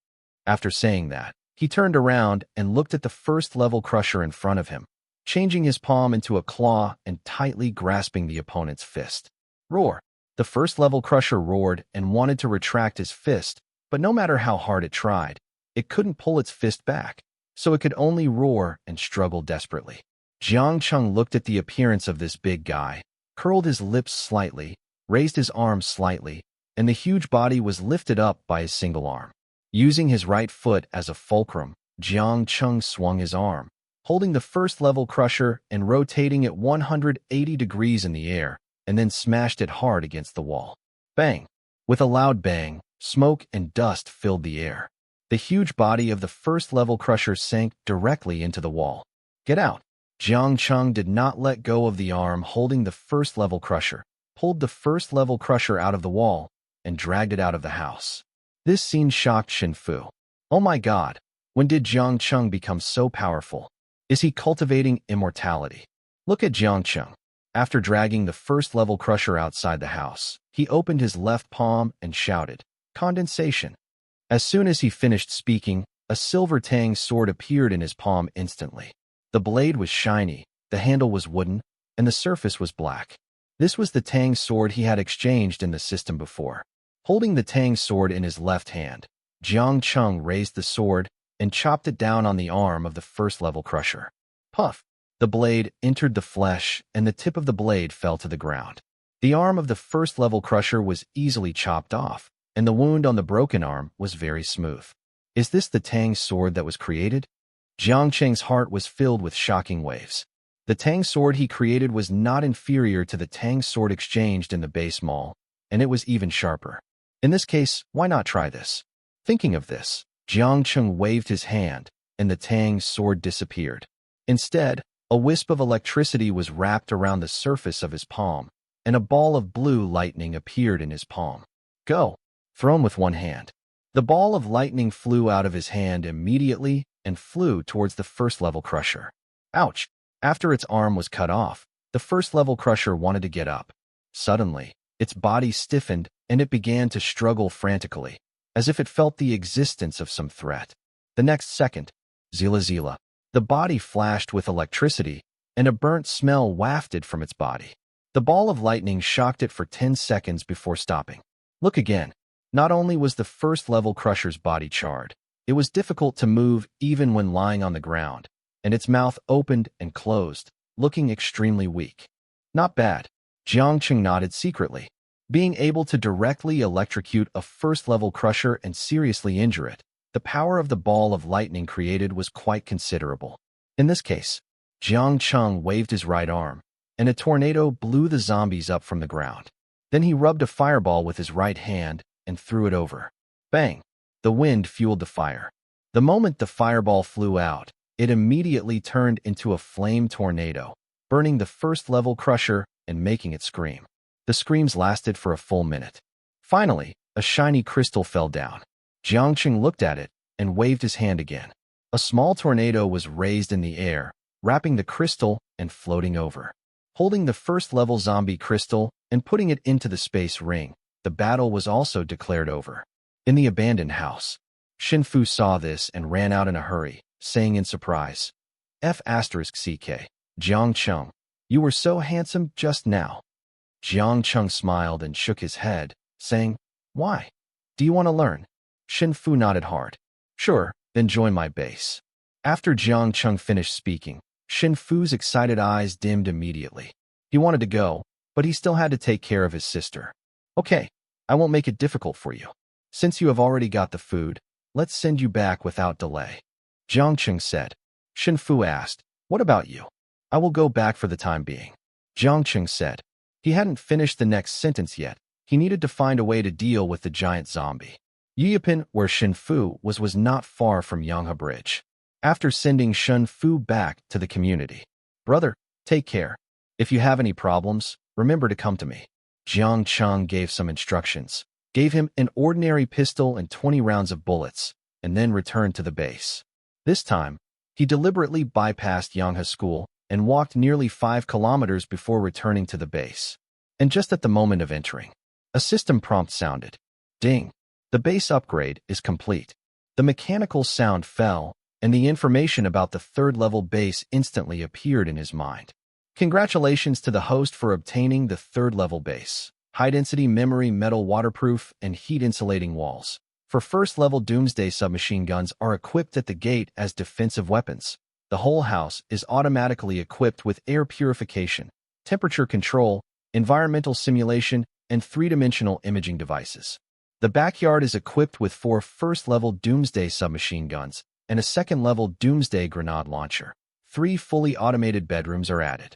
After saying that, he turned around and looked at the first-level crusher in front of him, changing his palm into a claw and tightly grasping the opponent's fist. Roar! The first-level crusher roared and wanted to retract his fist, but no matter how hard it tried, it couldn't pull its fist back, so it could only roar and struggle desperately. Jiang Cheng looked at the appearance of this big guy, curled his lips slightly, raised his arms slightly, and the huge body was lifted up by his single arm. Using his right foot as a fulcrum, Jiang Cheng swung his arm, holding the first-level crusher and rotating it 180 degrees in the air, and then smashed it hard against the wall. Bang! With a loud bang, smoke and dust filled the air. The huge body of the first-level crusher sank directly into the wall. Get out! Jiang Cheng did not let go of the arm holding the first-level crusher, pulled the first-level crusher out of the wall, and dragged it out of the house. This scene shocked Shen Fu. Oh my God! When did Jiang Cheng become so powerful? Is he cultivating immortality? Look at Jiang Cheng. After dragging the first-level crusher outside the house, he opened his left palm and shouted, Condensation! As soon as he finished speaking, a silver tang sword appeared in his palm instantly. The blade was shiny, the handle was wooden, and the surface was black. This was the tang sword he had exchanged in the system before. Holding the tang sword in his left hand, Jiang Cheng raised the sword and chopped it down on the arm of the first-level crusher. Puff! The blade entered the flesh, and the tip of the blade fell to the ground. The arm of the first-level crusher was easily chopped off, and the wound on the broken arm was very smooth. Is this the tang sword that was created? Jiang Cheng's heart was filled with shocking waves. The tang sword he created was not inferior to the tang sword exchanged in the base mall, and it was even sharper. In this case, why not try this? Thinking of this, Jiang Cheng waved his hand, and the tang sword disappeared. Instead, a wisp of electricity was wrapped around the surface of his palm, and a ball of blue lightning appeared in his palm. Go! Thrown with one hand. The ball of lightning flew out of his hand immediately and flew towards the first-level crusher. Ouch! After its arm was cut off, the first-level crusher wanted to get up. Suddenly, its body stiffened and it began to struggle frantically, as if it felt the existence of some threat. The next second, Zila Zila, the body flashed with electricity, and a burnt smell wafted from its body. The ball of lightning shocked it for 10 seconds before stopping. Look again. Not only was the first-level crusher's body charred, it was difficult to move even when lying on the ground, and its mouth opened and closed, looking extremely weak. Not bad. Jiang Cheng nodded secretly. Being able to directly electrocute a first-level crusher and seriously injure it, the power of the ball of lightning created was quite considerable. In this case, Jiang Cheng waved his right arm, and a tornado blew the zombies up from the ground. Then he rubbed a fireball with his right hand and threw it over. Bang! The wind fueled the fire. The moment the fireball flew out, it immediately turned into a flame tornado, burning the first-level crusher and making it scream. The screams lasted for a full minute. Finally, a shiny crystal fell down. Jiang Cheng looked at it and waved his hand again. A small tornado was raised in the air, wrapping the crystal and floating over. Holding the first-level zombie crystal and putting it into the space ring, the battle was also declared over. In the abandoned house, Shen Fu saw this and ran out in a hurry, saying in surprise, F***CK, Jiang Cheng, you were so handsome just now. Jiang Cheng smiled and shook his head, saying, Why? Do you want to learn? Shen Fu nodded hard. Sure, then join my base. After Jiang Cheng finished speaking, Shen Fu's excited eyes dimmed immediately. He wanted to go, but he still had to take care of his sister. Okay, I won't make it difficult for you. Since you have already got the food, let's send you back without delay. Jiang Cheng said. Shen Fu asked, What about you? I will go back for the time being. Jiang Cheng said. He hadn't finished the next sentence yet. He needed to find a way to deal with the giant zombie. Yuyapin, where Shen Fu was not far from Yanghe Bridge. After sending Shen Fu back to the community, Brother, take care. If you have any problems, remember to come to me. Jiang Cheng gave some instructions, gave him an ordinary pistol and 20 rounds of bullets, and then returned to the base. This time, he deliberately bypassed Yanghe School and walked nearly 5 kilometers before returning to the base. And just at the moment of entering, a system prompt sounded. Ding! The base upgrade is complete. The mechanical sound fell, and the information about the third-level base instantly appeared in his mind. Congratulations to the host for obtaining the third-level base. High-density memory, metal waterproof, and heat-insulating walls. For first-level Doomsday submachine guns are equipped at the gate as defensive weapons. The whole house is automatically equipped with air purification, temperature control, environmental simulation, and 3-dimensional imaging devices. The backyard is equipped with 4 first-level Doomsday submachine guns and a second-level Doomsday grenade launcher. 3 fully automated bedrooms are added.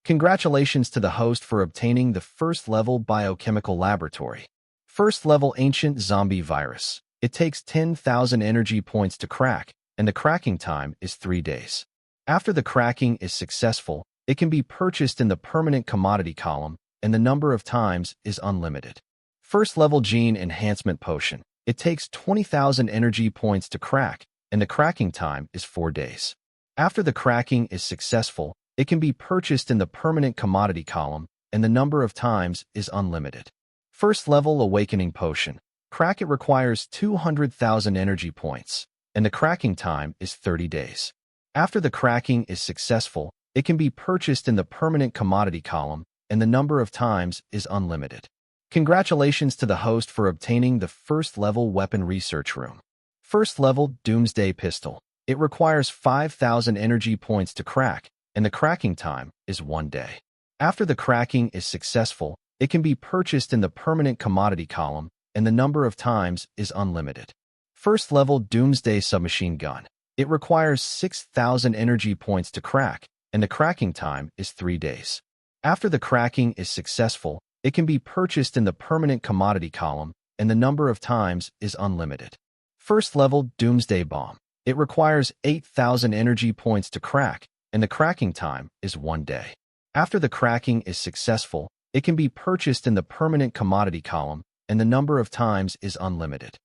Congratulations to the host for obtaining the first-level biochemical laboratory. First-level ancient zombie virus. It takes 10,000 energy points to crack, and the cracking time is 3 days. After the cracking is successful, it can be purchased in the permanent commodity column, and the number of times is unlimited. First-level gene enhancement potion. It takes 20,000 energy points to crack, and the cracking time is 4 days. After the cracking is successful, it can be purchased in the permanent commodity column, and the number of times is unlimited. First-level awakening potion. Crack it requires 200,000 energy points, and the cracking time is 30 days. After the cracking is successful, it can be purchased in the permanent commodity column, and the number of times is unlimited. Congratulations to the host for obtaining the first-level weapon research room. First-level Doomsday pistol. It requires 5,000 energy points to crack, and the cracking time is 1 day. After the cracking is successful, it can be purchased in the permanent commodity column, and the number of times is unlimited. First-level Doomsday submachine gun. It requires 6,000 energy points to crack, and the cracking time is 3 days. After the cracking is successful, it can be purchased in the permanent commodity column, and the number of times is unlimited. First-level Doomsday bomb. It requires 8,000 energy points to crack, and the cracking time is 1 day. After the cracking is successful, it can be purchased in the permanent commodity column, and the number of times is unlimited.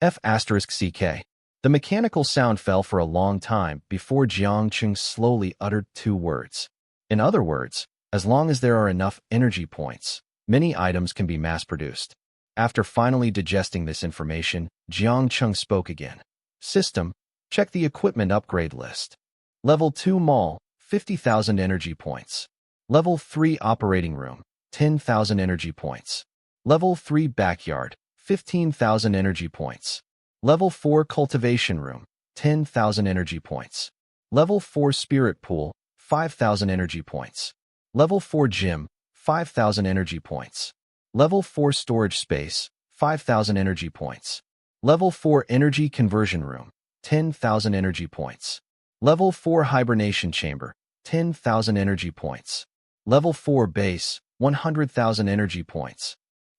F***CK. The mechanical sound fell for a long time before Jiang Cheng slowly uttered 2 words. In other words, as long as there are enough energy points, many items can be mass-produced. After finally digesting this information, Jiang Cheng spoke again. System, check the equipment upgrade list. Level 2 mall, 50,000 energy points. Level 3 operating room, 10,000 energy points. Level 3 backyard, 15,000 energy points. Level 4 cultivation room, 10,000 energy points. Level 4 spirit pool, 5,000 energy points. Level 4 gym, 5,000 energy points. Level 4 storage space, 5,000 energy points. Level 4 energy conversion room, 10,000 energy points. Level 4 hibernation chamber, 10,000 energy points. Level 4 base, 100,000 energy points.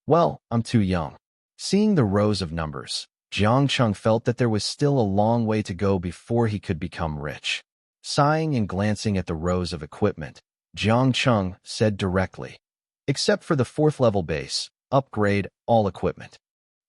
Well, I'm too young. Seeing the rows of numbers, Jiang Cheng felt that there was still a long way to go before he could become rich. Sighing and glancing at the rows of equipment, Jiang Cheng said directly, "Except for the 4th level base, upgrade all equipment."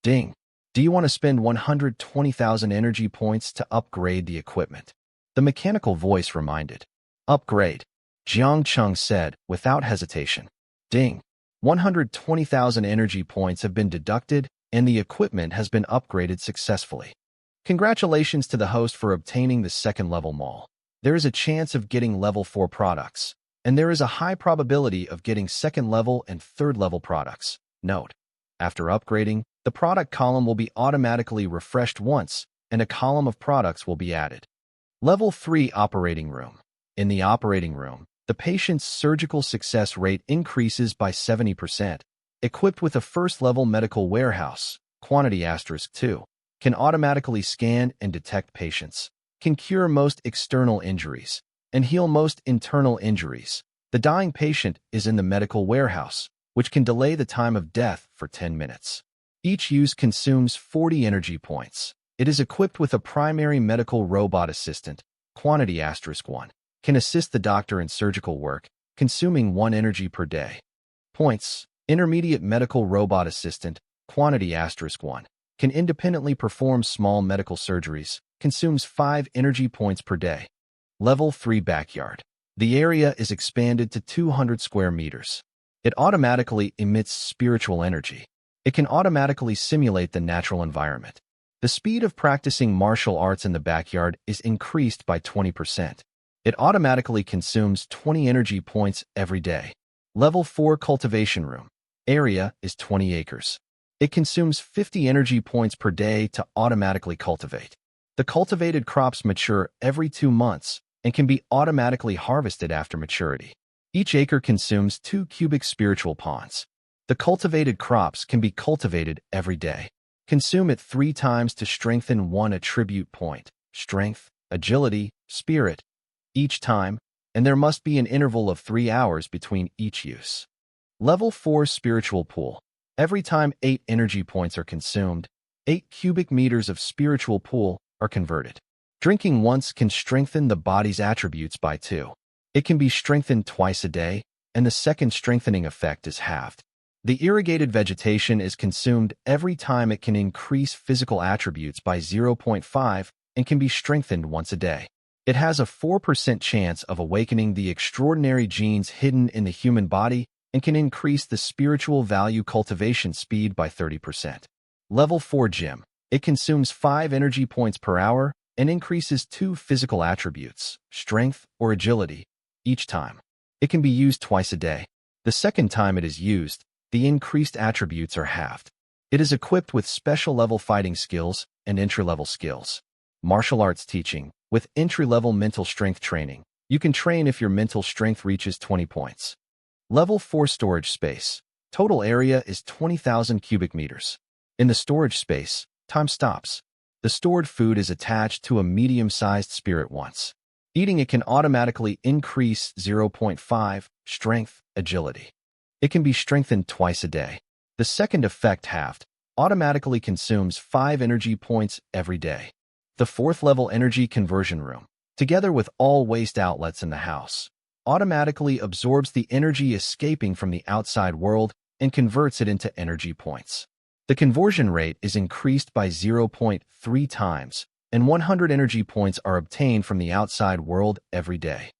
Ding. Do you want to spend 120,000 energy points to upgrade the equipment? The mechanical voice reminded. Upgrade. Jiang Cheng said without hesitation. Ding. 120,000 energy points have been deducted and the equipment has been upgraded successfully. Congratulations to the host for obtaining the 2nd level mall. There is a chance of getting level 4 products, and there is a high probability of getting 2nd level and 3rd level products. Note: after upgrading, the product column will be automatically refreshed once, and a column of products will be added. Level 3 operating room. In the operating room, the patient's surgical success rate increases by 70%. Equipped with a 1st level medical warehouse, quantity *2, can automatically scan and detect patients, can cure most external injuries, and heal most internal injuries. The dying patient is in the medical warehouse, which can delay the time of death for 10 minutes. Each use consumes 40 energy points. It is equipped with a primary medical robot assistant, quantity *1, can assist the doctor in surgical work, consuming 1 energy per day. Points. Intermediate medical robot assistant, quantity *1, can independently perform small medical surgeries, consumes 5 energy points per day. Level 3 backyard. The area is expanded to 200 square meters. It automatically emits spiritual energy. It can automatically simulate the natural environment. The speed of practicing martial arts in the backyard is increased by 20%. It automatically consumes 20 energy points every day. Level 4 cultivation room. Area is 20 acres. It consumes 50 energy points per day to automatically cultivate. The cultivated crops mature every 2 months and can be automatically harvested after maturity. Each acre consumes 2 cubic spiritual ponds. The cultivated crops can be cultivated every day. Consume it 3 times to strengthen 1 attribute point, strength, agility, spirit, each time, and there must be an interval of 3 hours between each use. Level 4 spiritual pool. Every time 8 energy points are consumed, 8 cubic meters of spiritual pool are converted. Drinking once can strengthen the body's attributes by 2. It can be strengthened twice a day, and the second strengthening effect is halved. The irrigated vegetation is consumed every time. It can increase physical attributes by 0.5 and can be strengthened once a day. It has a 4% chance of awakening the extraordinary genes hidden in the human body and can increase the spiritual value cultivation speed by 30%. Level 4 gym. It consumes 5 energy points per hour and increases 2 physical attributes, strength or agility, each time. It can be used twice a day. The second time it is used, the increased attributes are halved. It is equipped with special level fighting skills and entry-level skills. Martial arts teaching. With entry-level mental strength training, you can train if your mental strength reaches 20 points. Level 4 storage space. Total area is 20,000 cubic meters. In the storage space, time stops. The stored food is attached to a medium-sized spirit once. Eating it can automatically increase 0.5 strength, agility. It can be strengthened twice a day. The second effect halved automatically consumes 5 energy points every day. The 4th level energy conversion room, together with all waste outlets in the house, automatically absorbs the energy escaping from the outside world and converts it into energy points. The conversion rate is increased by 0.3 times, and 100 energy points are obtained from the outside world every day.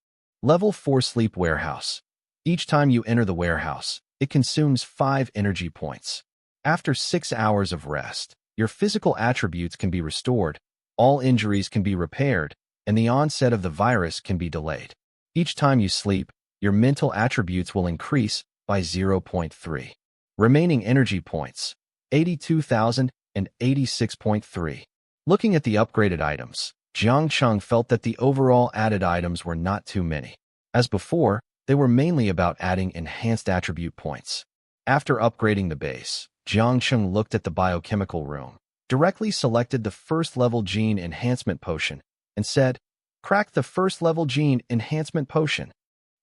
Level 4 Sleep Warehouse. Each time you enter the warehouse, it consumes 5 energy points. After 6 hours of rest, your physical attributes can be restored, all injuries can be repaired, and the onset of the virus can be delayed. Each time you sleep, your mental attributes will increase by 0.3. Remaining energy points, 82,086.3. Looking at the upgraded items, Jiang Cheng felt that the overall added items were not too many. As before, they were mainly about adding enhanced attribute points. After upgrading the base, Jiang Cheng looked at the biochemical room, directly selected the first-level gene enhancement potion, and said, "Crack the first-level gene enhancement potion."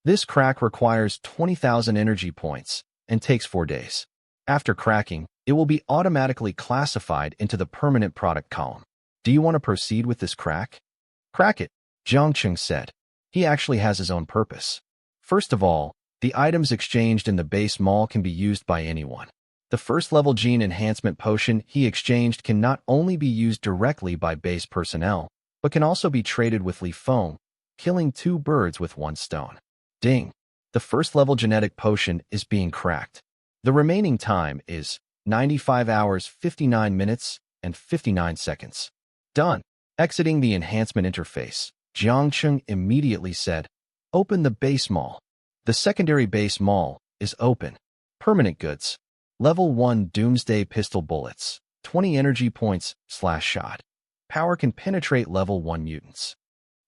This crack requires 20,000 energy points and takes 4 days. After cracking, it will be automatically classified into the permanent product column. Do you want to proceed with this crack? Crack it, Jiang Cheng said. He actually has his own purpose. First of all, the items exchanged in the base mall can be used by anyone. The first-level gene enhancement potion he exchanged can not only be used directly by base personnel, but can also be traded with Li Feng, killing 2 birds with 1 stone. Ding! The first-level genetic potion is being cracked. The remaining time is 95 hours, 59 minutes, and 59 seconds. Done. Exiting the enhancement interface, Jiang Cheng immediately said, "Open the base mall." The secondary base mall is open. Permanent goods. Level 1 Doomsday Pistol Bullets, 20 energy points / shot. Power can penetrate level 1 mutants.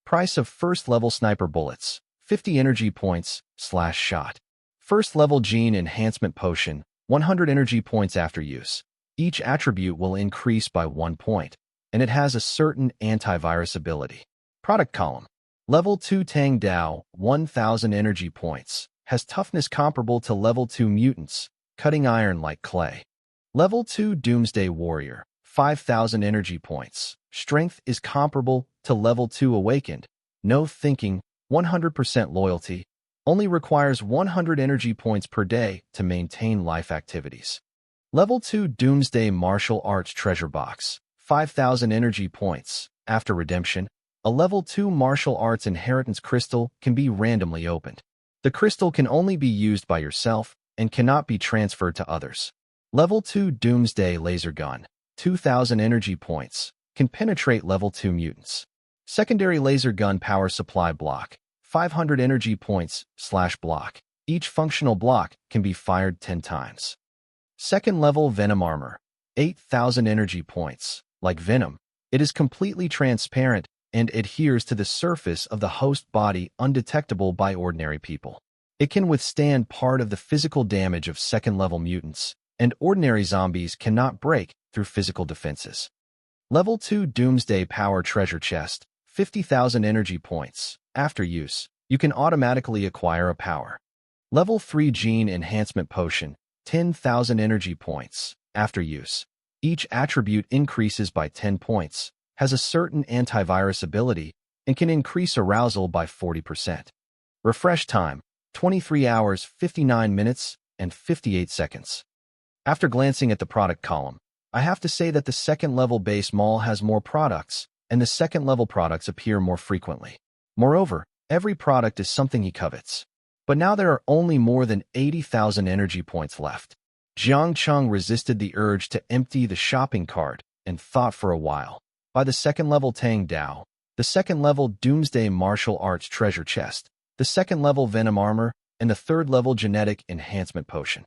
Price of first-level sniper bullets, 50 energy points / shot. First-level gene enhancement potion, 100 energy points after use. Each attribute will increase by 1 point, and it has a certain antivirus ability. Product column. Level 2 Tang Dao, 1000 energy points, has toughness comparable to level 2 mutants, cutting iron like clay. Level 2 Doomsday Warrior, 5000 energy points. Strength is comparable to level 2 Awakened. No thinking, 100% loyalty. Only requires 100 energy points per day to maintain life activities. Level 2 Doomsday Martial Arts Treasure Box, 5000 energy points. After redemption, a level 2 martial arts inheritance crystal can be randomly opened. The crystal can only be used by yourself and cannot be transferred to others. Level 2 Doomsday Laser Gun, 2000 energy points, can penetrate level 2 mutants. Secondary Laser Gun Power Supply Block, 500 energy points / block. Each functional block can be fired 10 times. Second level Venom Armor, 8000 energy points. Like Venom, it is completely transparent and adheres to the surface of the host body undetectable by ordinary people. It can withstand part of the physical damage of second-level mutants, and ordinary zombies cannot break through physical defenses. Level 2 Doomsday Power Treasure Chest, 50,000 energy points. After use, you can automatically acquire a power. Level 3 Gene Enhancement Potion, 10,000 energy points. After use, each attribute increases by 10 points, has a certain antivirus ability, and can increase arousal by 40%. Refresh time, 23 hours, 59 minutes, and 58 seconds. After glancing at the product column, I have to say that the second-level base mall has more products, and the second-level products appear more frequently. Moreover, every product is something he covets. But now there are only more than 80,000 energy points left. Jiang Cheng resisted the urge to empty the shopping cart and thought for a while. By the second-level Tang Dao, the second-level Doomsday Martial Arts Treasure Chest, the second-level Venom Armor, and the third-level Genetic Enhancement Potion.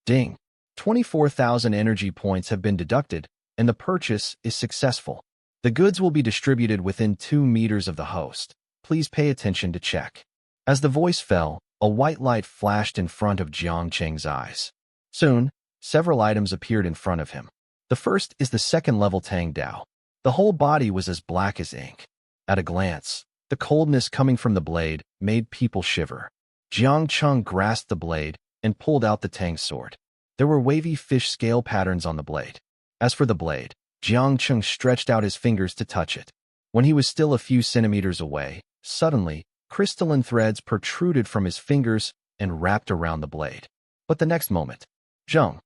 Ding! 24,000 energy points have been deducted, and the purchase is successful. The goods will be distributed within 2 meters of the host. Please pay attention to check. As the voice fell, a white light flashed in front of Jiang Cheng's eyes. Soon, several items appeared in front of him. The first is the second-level Tang Dao. The whole body was as black as ink. At a glance, the coldness coming from the blade made people shiver. Jiang Cheng grasped the blade and pulled out the Tang sword. There were wavy fish scale patterns on the blade. As for the blade, Jiang Cheng stretched out his fingers to touch it. When he was still a few centimeters away, suddenly, crystalline threads protruded from his fingers and wrapped around the blade. But the next moment, Zheng!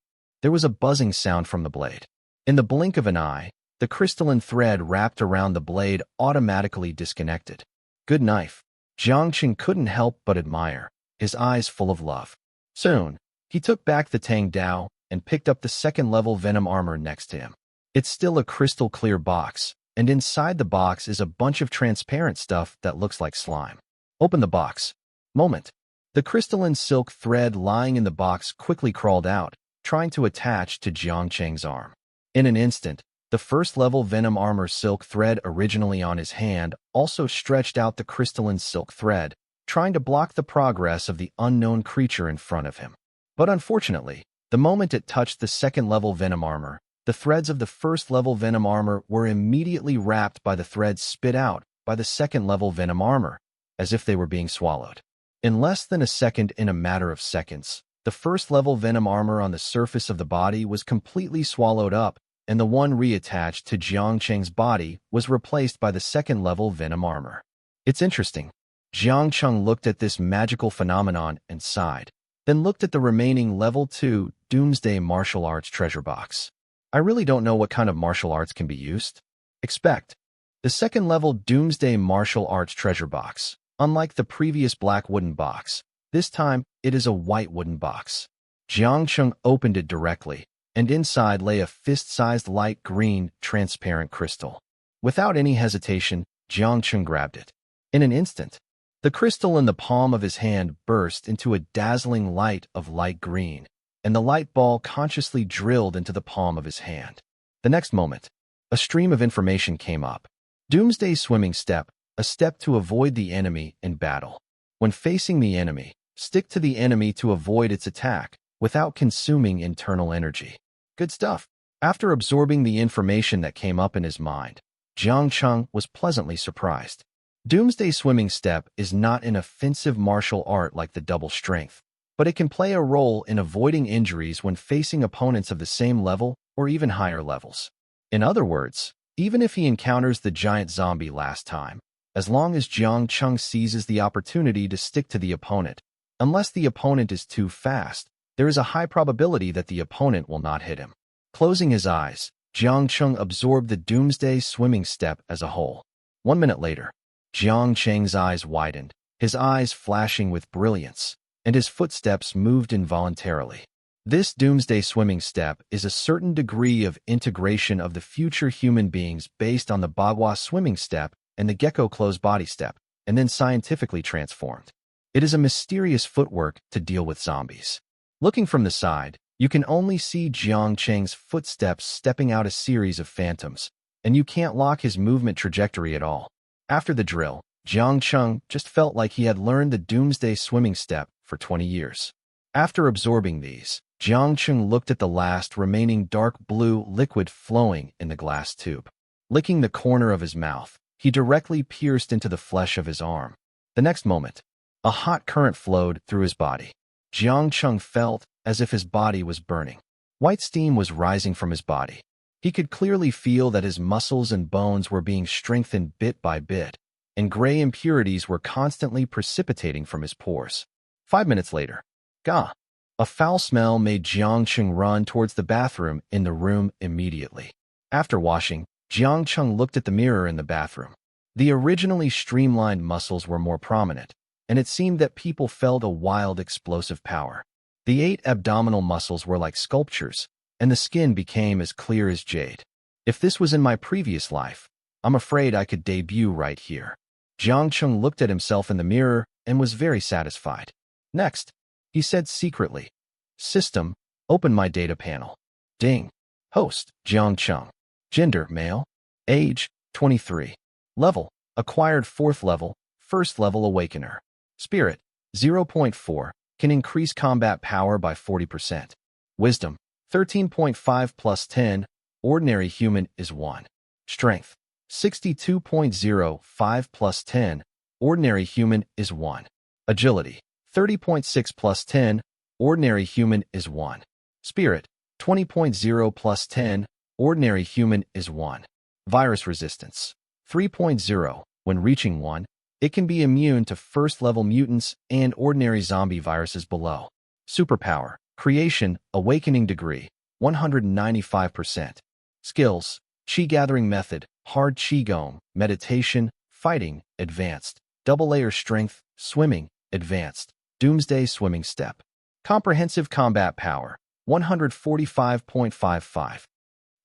There was a buzzing sound from the blade. In the blink of an eye, the crystalline thread wrapped around the blade automatically disconnected. Good knife. Jiang Cheng couldn't help but admire, his eyes full of love. Soon, he took back the Tang Dao and picked up the second-level venom armor next to him. It's still a crystal-clear box, and inside the box is a bunch of transparent stuff that looks like slime. Open the box. Moment. The crystalline silk thread lying in the box quickly crawled out, trying to attach to Jiang Cheng's arm. In an instant, the first-level venom armor silk thread originally on his hand also stretched out the crystalline silk thread, trying to block the progress of the unknown creature in front of him. But unfortunately, the moment it touched the second-level venom armor, the threads of the first-level venom armor were immediately wrapped by the threads spit out by the second-level venom armor, as if they were being swallowed. In less than a second, in a matter of seconds, the first-level venom armor on the surface of the body was completely swallowed up, and the one reattached to Jiang Cheng's body was replaced by the second-level venom armor. It's interesting. Jiang Cheng looked at this magical phenomenon and sighed, then looked at the remaining Level 2 Doomsday Martial Arts treasure box. I really don't know what kind of martial arts can be used. Expect. The second-level Doomsday Martial Arts treasure box. Unlike the previous black wooden box, this time it is a white wooden box. Jiang Cheng opened it directly, and inside lay a fist-sized light green, transparent crystal. Without any hesitation, Jiang Cheng grabbed it. In an instant, the crystal in the palm of his hand burst into a dazzling light of light green, and the light ball consciously drilled into the palm of his hand. The next moment, a stream of information came up. Doomsday Swimming Step, a step to avoid the enemy in battle. When facing the enemy, stick to the enemy to avoid its attack, without consuming internal energy. Good stuff. After absorbing the information that came up in his mind, Jiang Cheng was pleasantly surprised. Doomsday Swimming Step is not an offensive martial art like the double strength, but it can play a role in avoiding injuries when facing opponents of the same level or even higher levels. In other words, even if he encounters the giant zombie last time, as long as Jiang Cheng seizes the opportunity to stick to the opponent, unless the opponent is too fast, there is a high probability that the opponent will not hit him. Closing his eyes, Jiang Cheng absorbed the Doomsday Swimming Step as a whole. 1 minute later, Jiang Cheng's eyes widened, his eyes flashing with brilliance, and his footsteps moved involuntarily. This Doomsday Swimming Step is a certain degree of integration of the future human beings based on the Bagua Swimming Step and the Gecko Closed Body Step, and then scientifically transformed. It is a mysterious footwork to deal with zombies. Looking from the side, you can only see Jiang Cheng's footsteps stepping out a series of phantoms, and you can't lock his movement trajectory at all. After the drill, Jiang Cheng just felt like he had learned the Doomsday Swimming Step for 20 years. After absorbing these, Jiang Cheng looked at the last remaining dark blue liquid flowing in the glass tube. Licking the corner of his mouth, he directly pierced into the flesh of his arm. The next moment, a hot current flowed through his body. Jiang Cheng felt as if his body was burning. White steam was rising from his body. He could clearly feel that his muscles and bones were being strengthened bit by bit, and gray impurities were constantly precipitating from his pores. 5 minutes later, gah! A foul smell made Jiang Cheng run towards the bathroom in the room immediately. After washing, Jiang Cheng looked at the mirror in the bathroom. The originally streamlined muscles were more prominent, and it seemed that people felt a wild explosive power. The 8 abdominal muscles were like sculptures, and the skin became as clear as jade. If this was in my previous life, I'm afraid I could debut right here. Jiang Cheng looked at himself in the mirror and was very satisfied. Next, he said secretly, "System, open my data panel." Ding. Host, Jiang Cheng. Gender, male. Age, 23. Level, acquired 4th level, 1st level awakener. Spirit, 0.4, can increase combat power by 40%. Wisdom, 13.5 plus 10, ordinary human is 1. Strength, 62.05 plus 10, ordinary human is 1. Agility, 30.6 plus 10, ordinary human is 1. Spirit, 20.0 plus 10, ordinary human is 1. Virus resistance, 3.0. When reaching 1, it can be immune to 1st-level mutants and ordinary zombie viruses below. Superpower, creation, awakening degree, 195%. Skills: Qi gathering method, hard Qigong, meditation, fighting, advanced. Double layer strength, swimming, advanced. Doomsday swimming step. Comprehensive combat power, 145.55.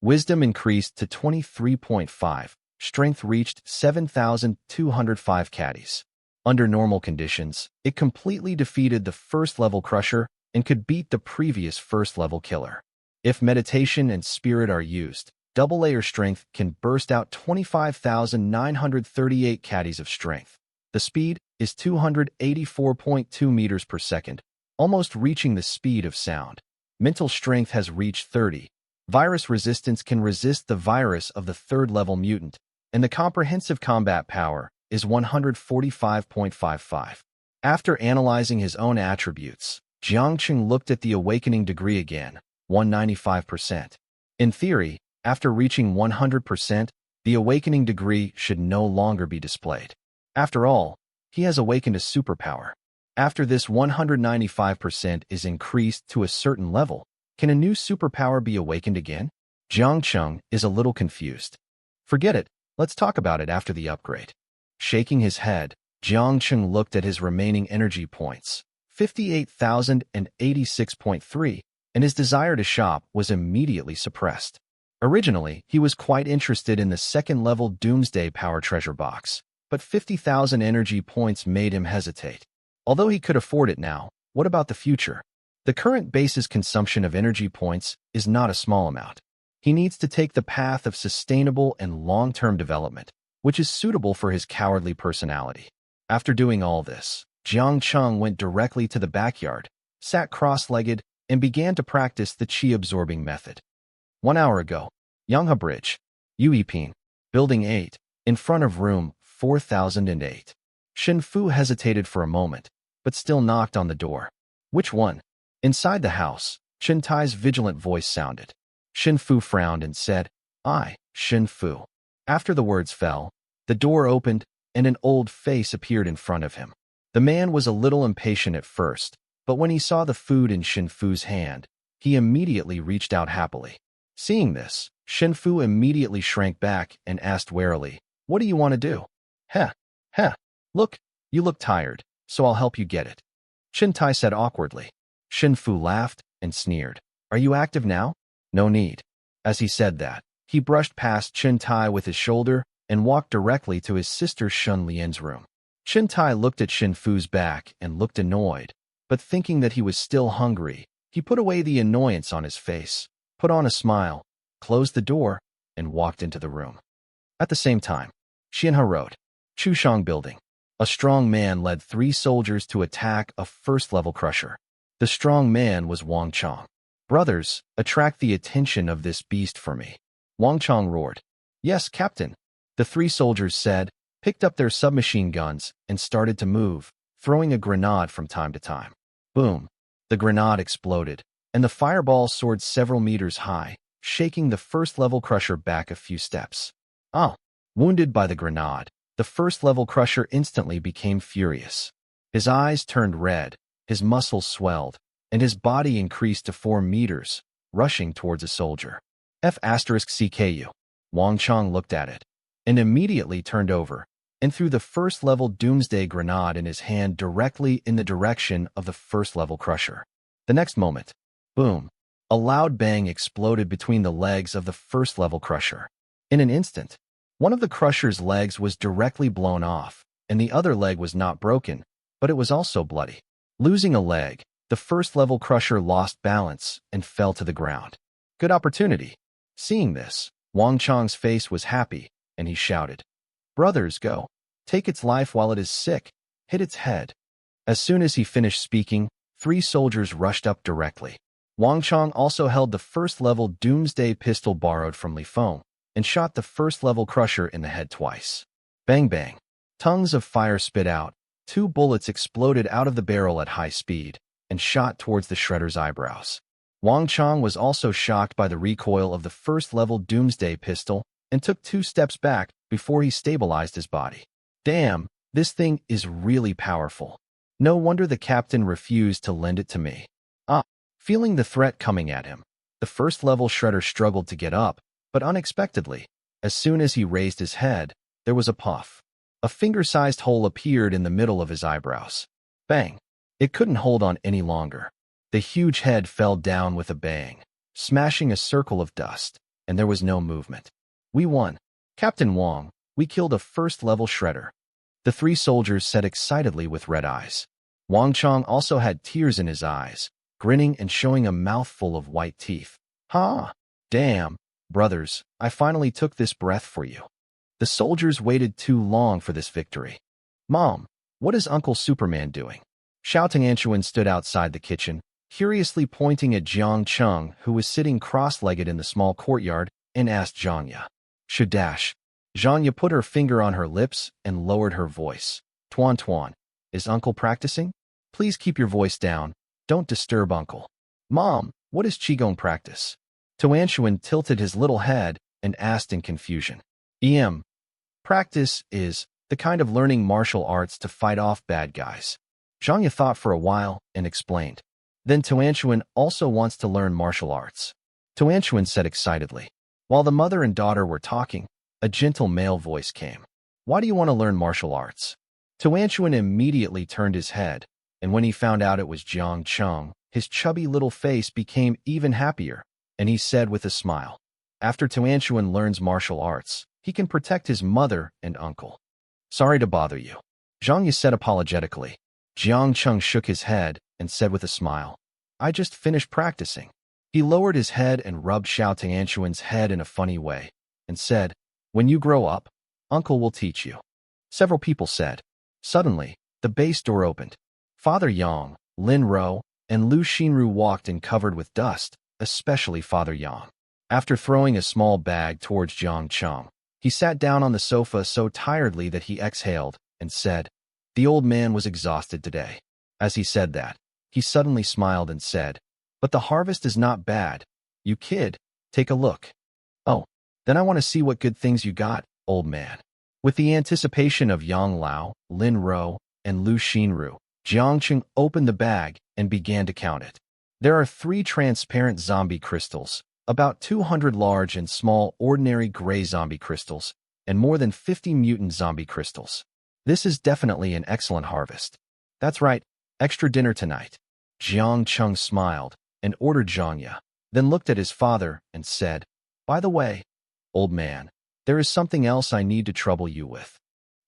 Wisdom increased to 23.5. Strength reached 7,205 caddies. Under normal conditions, it completely defeated the first-level crusher and could beat the previous first-level killer. If meditation and spirit are used, double-layer strength can burst out 25,938 caddies of strength. The speed is 284.2 meters per second, almost reaching the speed of sound. Mental strength has reached 30. Virus resistance can resist the virus of the third-level mutant, and the comprehensive combat power is 145.55. After analyzing his own attributes, Jiang Cheng looked at the awakening degree again, 195%. In theory, after reaching 100%, the awakening degree should no longer be displayed. After all, he has awakened a superpower. After this 195% is increased to a certain level, can a new superpower be awakened again? Jiang Cheng is a little confused. Forget it, let's talk about it after the upgrade. Shaking his head, Jiang Cheng looked at his remaining energy points, 58,086.3, and his desire to shop was immediately suppressed. Originally, he was quite interested in the second-level Doomsday Power Treasure Box, but 50,000 energy points made him hesitate. Although he could afford it now, what about the future? The current base's consumption of energy points is not a small amount. He needs to take the path of sustainable and long-term development, which is suitable for his cowardly personality. After doing all this, Jiang Cheng went directly to the backyard, sat cross-legged, and began to practice the qi-absorbing method. 1 hour ago, Yanghe Bridge, Yueping, Building 8, in front of room 4008. Shen Fu hesitated for a moment, but still knocked on the door. Which one? Inside the house, Shen Tai's vigilant voice sounded. Shen Fu frowned and said, I, Shen Fu. After the words fell, the door opened and an old face appeared in front of him. The man was a little impatient at first, but when he saw the food in Shen Fu's hand, he immediately reached out happily. Seeing this, Shen Fu immediately shrank back and asked warily, What do you want to do? Heh, heh, look, you look tired, so I'll help you get it. Shen Tai said awkwardly. Shen Fu laughed and sneered. Are you active now? No need. As he said that, he brushed past Shen Tai with his shoulder and walked directly to his sister Shun Lian's room. Shen Tai looked at Shen Fu's back and looked annoyed, but thinking that he was still hungry, he put away the annoyance on his face, put on a smile, closed the door, and walked into the room. At the same time, Xianhe Road, Chushang Building. A strong man led 3 soldiers to attack a first-level crusher. The strong man was Wang Chong. Brothers, attract the attention of this beast for me. Wang Chong roared. Yes, Captain. The 3 soldiers said, picked up their submachine guns, and started to move, throwing a grenade from time to time. Boom! The grenade exploded, and the fireball soared several meters high, shaking the first-level crusher back a few steps. Ah! Wounded by the grenade, the first-level crusher instantly became furious. His eyes turned red, his muscles swelled, and his body increased to 4 meters, rushing towards a soldier. F*CKU. Wang Chong looked at it, and immediately turned over, and threw the first-level Doomsday grenade in his hand directly in the direction of the first-level crusher. The next moment, boom, a loud bang exploded between the legs of the first-level crusher. In an instant, one of the crusher's legs was directly blown off, and the other leg was not broken, but it was also bloody. Losing a leg, the first-level crusher lost balance and fell to the ground. Good opportunity. Seeing this, Wang Chong's face was happy, and he shouted, Brothers, go. Take its life while it is sick. Hit its head. As soon as he finished speaking, 3 soldiers rushed up directly. Wang Chong also held the first-level Doomsday pistol borrowed from Li Feng, and shot the first-level crusher in the head twice. Bang bang. Tongues of fire spit out. 2 bullets exploded out of the barrel at high speed, and shot towards the shredder's eyebrows. Wang Chong was also shocked by the recoil of the first-level Doomsday pistol, and took 2 steps back before he stabilized his body. Damn, this thing is really powerful. No wonder the captain refused to lend it to me. Ah, feeling the threat coming at him, The first-level shredder struggled to get up, but unexpectedly, as soon as he raised his head, there was a puff. A finger-sized hole appeared in the middle of his eyebrows. Bang! It couldn't hold on any longer. The huge head fell down with a bang, smashing a circle of dust, and there was no movement. We won. Captain Wong, we killed a first-level shredder. The three soldiers said excitedly with red eyes. Wang Chong also had tears in his eyes, grinning and showing a mouthful of white teeth. Ha! Damn, brothers, I finally took this breath for you. The soldiers waited too long for this victory. Mom, what is Uncle Superman doing? Xiao Tianchuan stood outside the kitchen, curiously pointing at Jiang Cheng, who was sitting cross-legged in the small courtyard, and asked Zhangya. Shadash. Zhangya put her finger on her lips and lowered her voice. Tuan Tuan, is Uncle practicing? Please keep your voice down. Don't disturb Uncle. Mom, what is Qigong practice? Tianchuan tilted his little head and asked in confusion. Practice is the kind of learning martial arts to fight off bad guys. Zhangya thought for a while and explained. Then Tianchuan also wants to learn martial arts. Tianchuan said excitedly. While the mother and daughter were talking, a gentle male voice came. Why do you want to learn martial arts? Tianchuan immediately turned his head, and when he found out it was Jiang Cheng, his chubby little face became even happier, and he said with a smile. After Tianchuan learns martial arts, he can protect his mother and uncle. Sorry to bother you. Zhangya said apologetically. Jiang Cheng shook his head and said with a smile. I just finished practicing. He lowered his head and rubbed Xiao Tianchuan's head in a funny way, and said, When you grow up, Uncle will teach you. Several people said. Suddenly, the base door opened. Father Yang, Lin Ro, and Lu Xinru walked in covered with dust, especially Father Yang. After throwing a small bag towards Jiang Cheng, he sat down on the sofa so tiredly that he exhaled and said, The old man was exhausted today. As he said that, he suddenly smiled and said, But the harvest is not bad. You kid, take a look. Oh, then I want to see what good things you got, old man. With the anticipation of Yang Lao, Lin Ro, and Lu Xinru, Jiang Cheng opened the bag and began to count it. There are 3 transparent zombie crystals, about 200 large and small ordinary gray zombie crystals, and more than 50 mutant zombie crystals. This is definitely an excellent harvest. That's right, extra dinner tonight. Jiang Cheng smiled and ordered Zhangya, then looked at his father and said, By the way, old man, there is something else I need to trouble you with.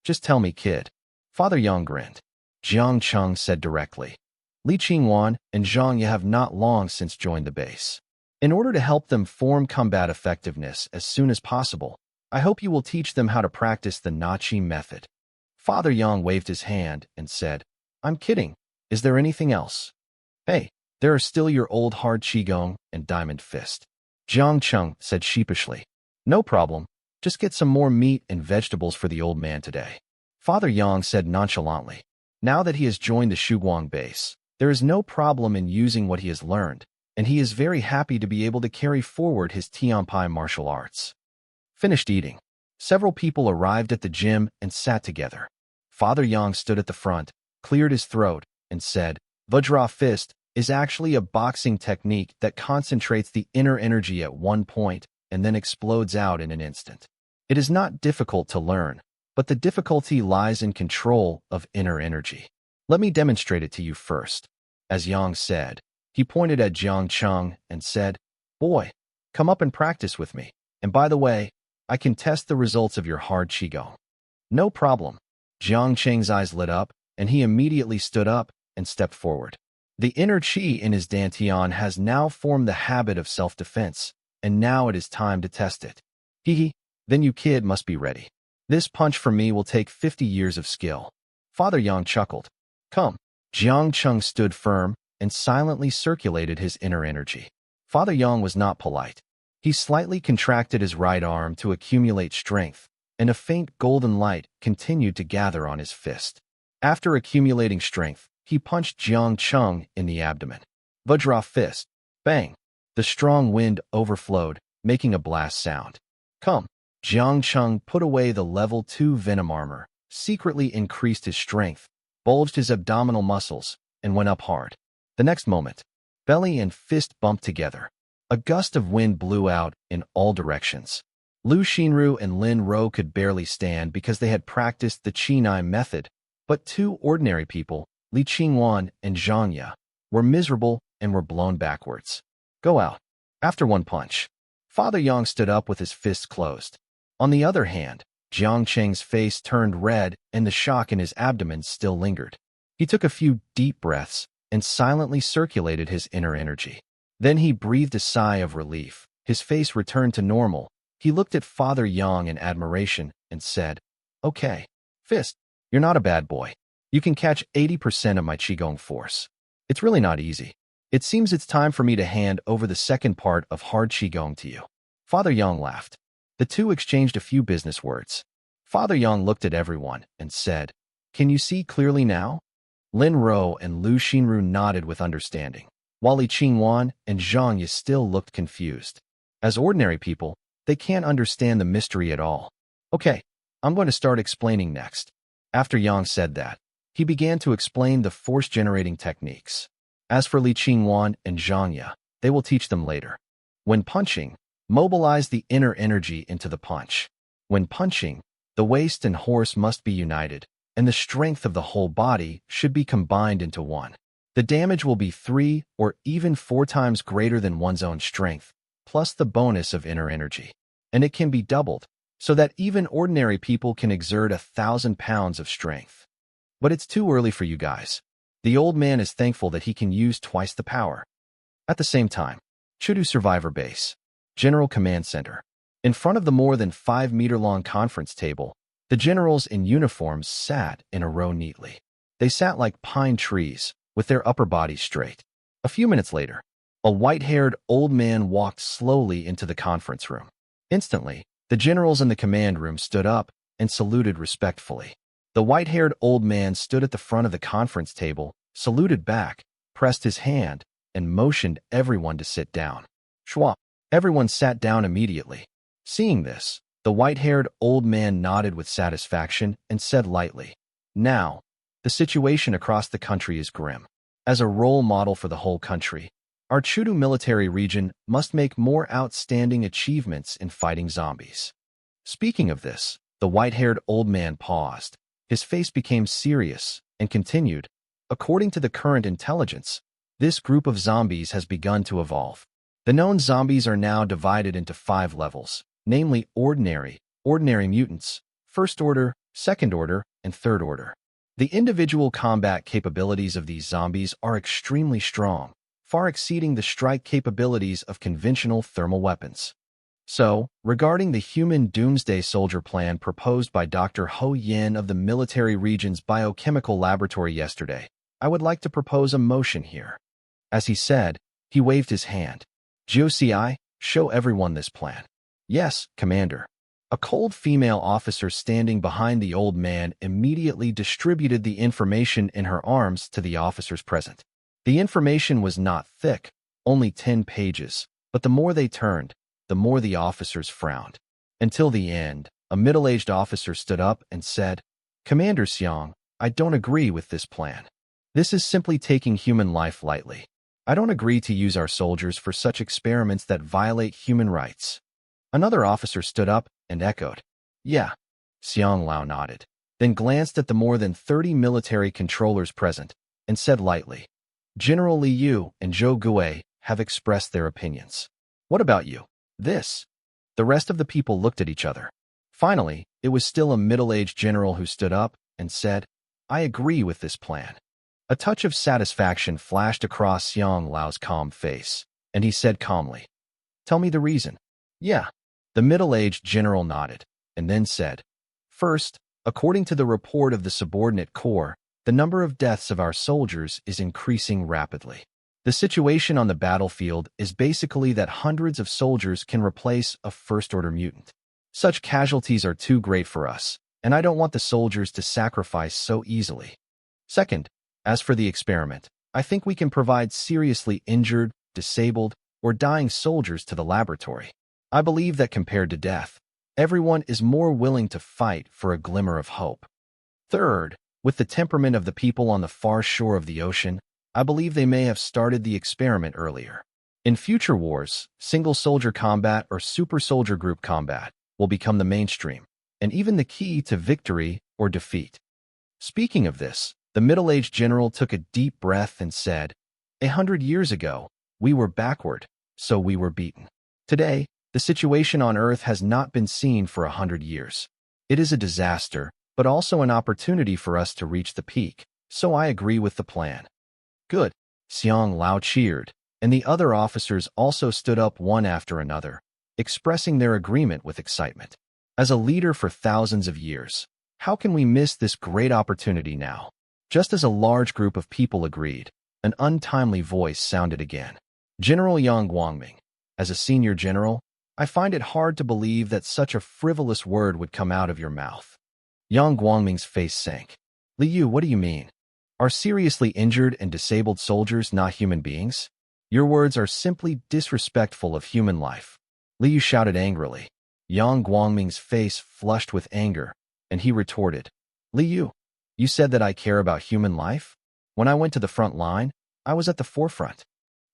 Just tell me, kid. Father Yang grinned. Jiang Cheng said directly. Li Qingwan and Zhangya have not long since joined the base. In order to help them form combat effectiveness as soon as possible, I hope you will teach them how to practice the Nachi method. Father Yang waved his hand and said, I'm kidding. Is there anything else? Hey, there are still your old hard Qigong and diamond fist. Jiang Cheng said sheepishly. No problem. Just get some more meat and vegetables for the old man today. Father Yang said nonchalantly. Now that he has joined the Shuguang base, there is no problem in using what he has learned, and he is very happy to be able to carry forward his Tianpai martial arts. Finished eating. Several people arrived at the gym and sat together. Father Yang stood at the front, cleared his throat, and said, Vajra fist is actually a boxing technique that concentrates the inner energy at one point and then explodes out in an instant. It is not difficult to learn, but the difficulty lies in control of inner energy. Let me demonstrate it to you first. As Yang said, he pointed at Jiang Cheng and said, Boy, come up and practice with me. And by the way, I can test the results of your hard Qigong. No problem. Jiang Cheng's eyes lit up, and he immediately stood up and stepped forward. The inner Qi in his Dantian has now formed the habit of self-defense, and now it is time to test it. Hee, then you kid must be ready. This punch for me will take 50 years of skill. Father Yang chuckled. Come. Jiang Cheng stood firm and silently circulated his inner energy. Father Yang was not polite. He slightly contracted his right arm to accumulate strength, and a faint golden light continued to gather on his fist. After accumulating strength, he punched Jiang Cheng in the abdomen. Vajra fist. Bang. The strong wind overflowed, making a blast sound. Come. Jiang Cheng put away the level 2 venom armor, secretly increased his strength, bulged his abdominal muscles, and went up hard. The next moment, belly and fist bumped together. A gust of wind blew out in all directions. Lu Xinru and Lin Ro could barely stand because they had practiced the Qinai method, but two ordinary people, Li Qingwan and Zhang Ye, were miserable and were blown backwards. Go out. After one punch. Father Yang stood up with his fists closed. On the other hand, Jiang Cheng's face turned red and the shock in his abdomen still lingered. He took a few deep breaths and silently circulated his inner energy. Then he breathed a sigh of relief. His face returned to normal. He looked at Father Yang in admiration and said, "Okay, Fist, you're not a bad boy. You can catch 80% of my Qigong force. It's really not easy. It seems it's time for me to hand over the second part of hard Qigong to you." Father Yang laughed. The two exchanged a few business words. Father Yang looked at everyone and said, "Can you see clearly now?" Lin Ro and Lu Xinru nodded with understanding, while Li Qingwan and Zhang Ye still looked confused. As ordinary people, they can't understand the mystery at all. "Okay, I'm going to start explaining next." After Yang said that, he began to explain the force-generating techniques. As for Li Qingwan and Zhang Ye, they will teach them later. When punching, mobilize the inner energy into the punch. When punching, the waist and horse must be united, and the strength of the whole body should be combined into one. The damage will be 3 or even 4 times greater than one's own strength, plus the bonus of inner energy. And it can be doubled, so that even ordinary people can exert 1,000 pounds of strength. But it's too early for you guys. The old man is thankful that he can use twice the power. At the same time, Chudu Survivor Base, General Command Center. In front of the more than 5-meter-long conference table, the generals in uniforms sat in a row neatly. They sat like pine trees, with their upper bodies straight. A few minutes later, a white-haired old man walked slowly into the conference room. Instantly, the generals in the command room stood up and saluted respectfully. The white-haired old man stood at the front of the conference table, saluted back, pressed his hand, and motioned everyone to sit down. Schwab. Everyone sat down immediately. Seeing this, the white-haired old man nodded with satisfaction and said lightly, "Now, the situation across the country is grim. As a role model for the whole country, our Chudu military region must make more outstanding achievements in fighting zombies." Speaking of this, the white-haired old man paused. His face became serious and continued, "According to the current intelligence, this group of zombies has begun to evolve. The known zombies are now divided into 5 levels, namely ordinary mutants, first order, second order, and third order. The individual combat capabilities of these zombies are extremely strong, far exceeding the strike capabilities of conventional thermal weapons. So, regarding the human doomsday soldier plan proposed by Dr. Ho Yin of the Military Region's Biochemical Laboratory yesterday, I would like to propose a motion here." As he said, he waved his hand. "Jiu-ci, show everyone this plan." "Yes, Commander." A cold female officer standing behind the old man immediately distributed the information in her arms to the officers present. The information was not thick, only 10 pages, but the more they turned, the more the officers frowned. Until the end, a middle-aged officer stood up and said, "Commander Xiang, I don't agree with this plan. This is simply taking human life lightly. I don't agree to use our soldiers for such experiments that violate human rights." Another officer stood up and echoed, "Yeah." Xiang Lao nodded, then glanced at the more than 30 military controllers present and said lightly, "General Li Yu and Zhou Gui have expressed their opinions. What about you?" "This." The rest of the people looked at each other. Finally, it was still a middle-aged general who stood up and said, "I agree with this plan." A touch of satisfaction flashed across Xiang Lao's calm face, and he said calmly, "Tell me the reason." "Yeah." The middle-aged general nodded, and then said, "First, according to the report of the subordinate corps, the number of deaths of our soldiers is increasing rapidly. The situation on the battlefield is basically that hundreds of soldiers can replace a first-order mutant. Such casualties are too great for us, and I don't want the soldiers to sacrifice so easily. Second, as for the experiment, I think we can provide seriously injured, disabled, or dying soldiers to the laboratory. I believe that compared to death, everyone is more willing to fight for a glimmer of hope. Third, with the temperament of the people on the far shore of the ocean, I believe they may have started the experiment earlier. In future wars, single-soldier combat or super-soldier group combat will become the mainstream, and even the key to victory or defeat. Speaking of this, the middle-aged general took a deep breath and said, 100 years ago, we were backward, so we were beaten. Today, the situation on Earth has not been seen for 100 years. It is a disaster, but also an opportunity for us to reach the peak, so I agree with the plan. Good, Xiang Lao cheered, and the other officers also stood up one after another, expressing their agreement with excitement. As a leader for thousands of years, how can we miss this great opportunity now? Just as a large group of people agreed, an untimely voice sounded again. General Yang Guangming, as a senior general, I find it hard to believe that such a frivolous word would come out of your mouth. Yang Guangming's face sank. Li Yu, what do you mean? Are seriously injured and disabled soldiers not human beings? Your words are simply disrespectful of human life. Li Yu shouted angrily. Yang Guangming's face flushed with anger, and he retorted, Li Yu, you said that I care about human life? When I went to the front line, I was at the forefront.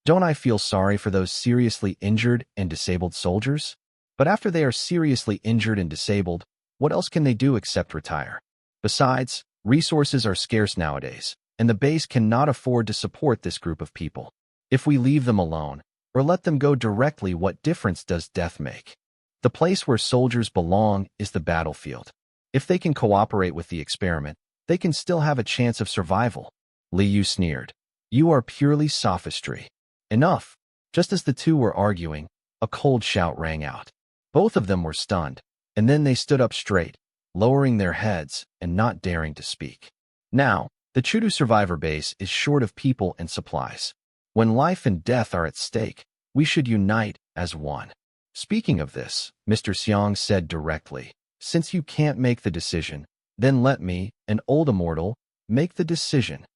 Don't I feel sorry for those seriously injured and disabled soldiers? But after they are seriously injured and disabled, what else can they do except retire? Besides, resources are scarce nowadays, and the base cannot afford to support this group of people. If we leave them alone, or let them go directly, what difference does death make? The place where soldiers belong is the battlefield. If they can cooperate with the experiment, they can still have a chance of survival. Li Yu sneered. You are purely sophistry. Enough. Just as the two were arguing, a cold shout rang out. Both of them were stunned, and then they stood up straight, lowering their heads and not daring to speak. Now, the Chudu survivor base is short of people and supplies. When life and death are at stake, we should unite as one. Speaking of this, Mr. Xiang said directly, since you can't make the decision, then let me, an old immortal, make the decision.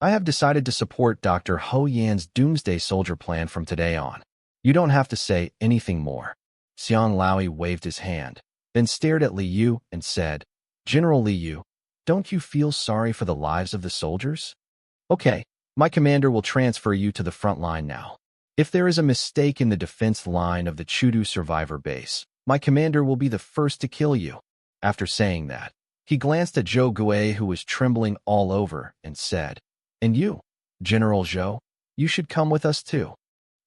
I have decided to support Dr. Ho Yan's doomsday soldier plan from today on. You don't have to say anything more. Xiang Laoi waved his hand, then stared at Li Yu and said, General Li Yu, don't you feel sorry for the lives of the soldiers? Okay, my commander will transfer you to the front line now. If there is a mistake in the defense line of the Chudu survivor base, my commander will be the first to kill you. After saying that, he glanced at Zhou Gui, who was trembling all over, and said, And you, General Zhou, you should come with us too.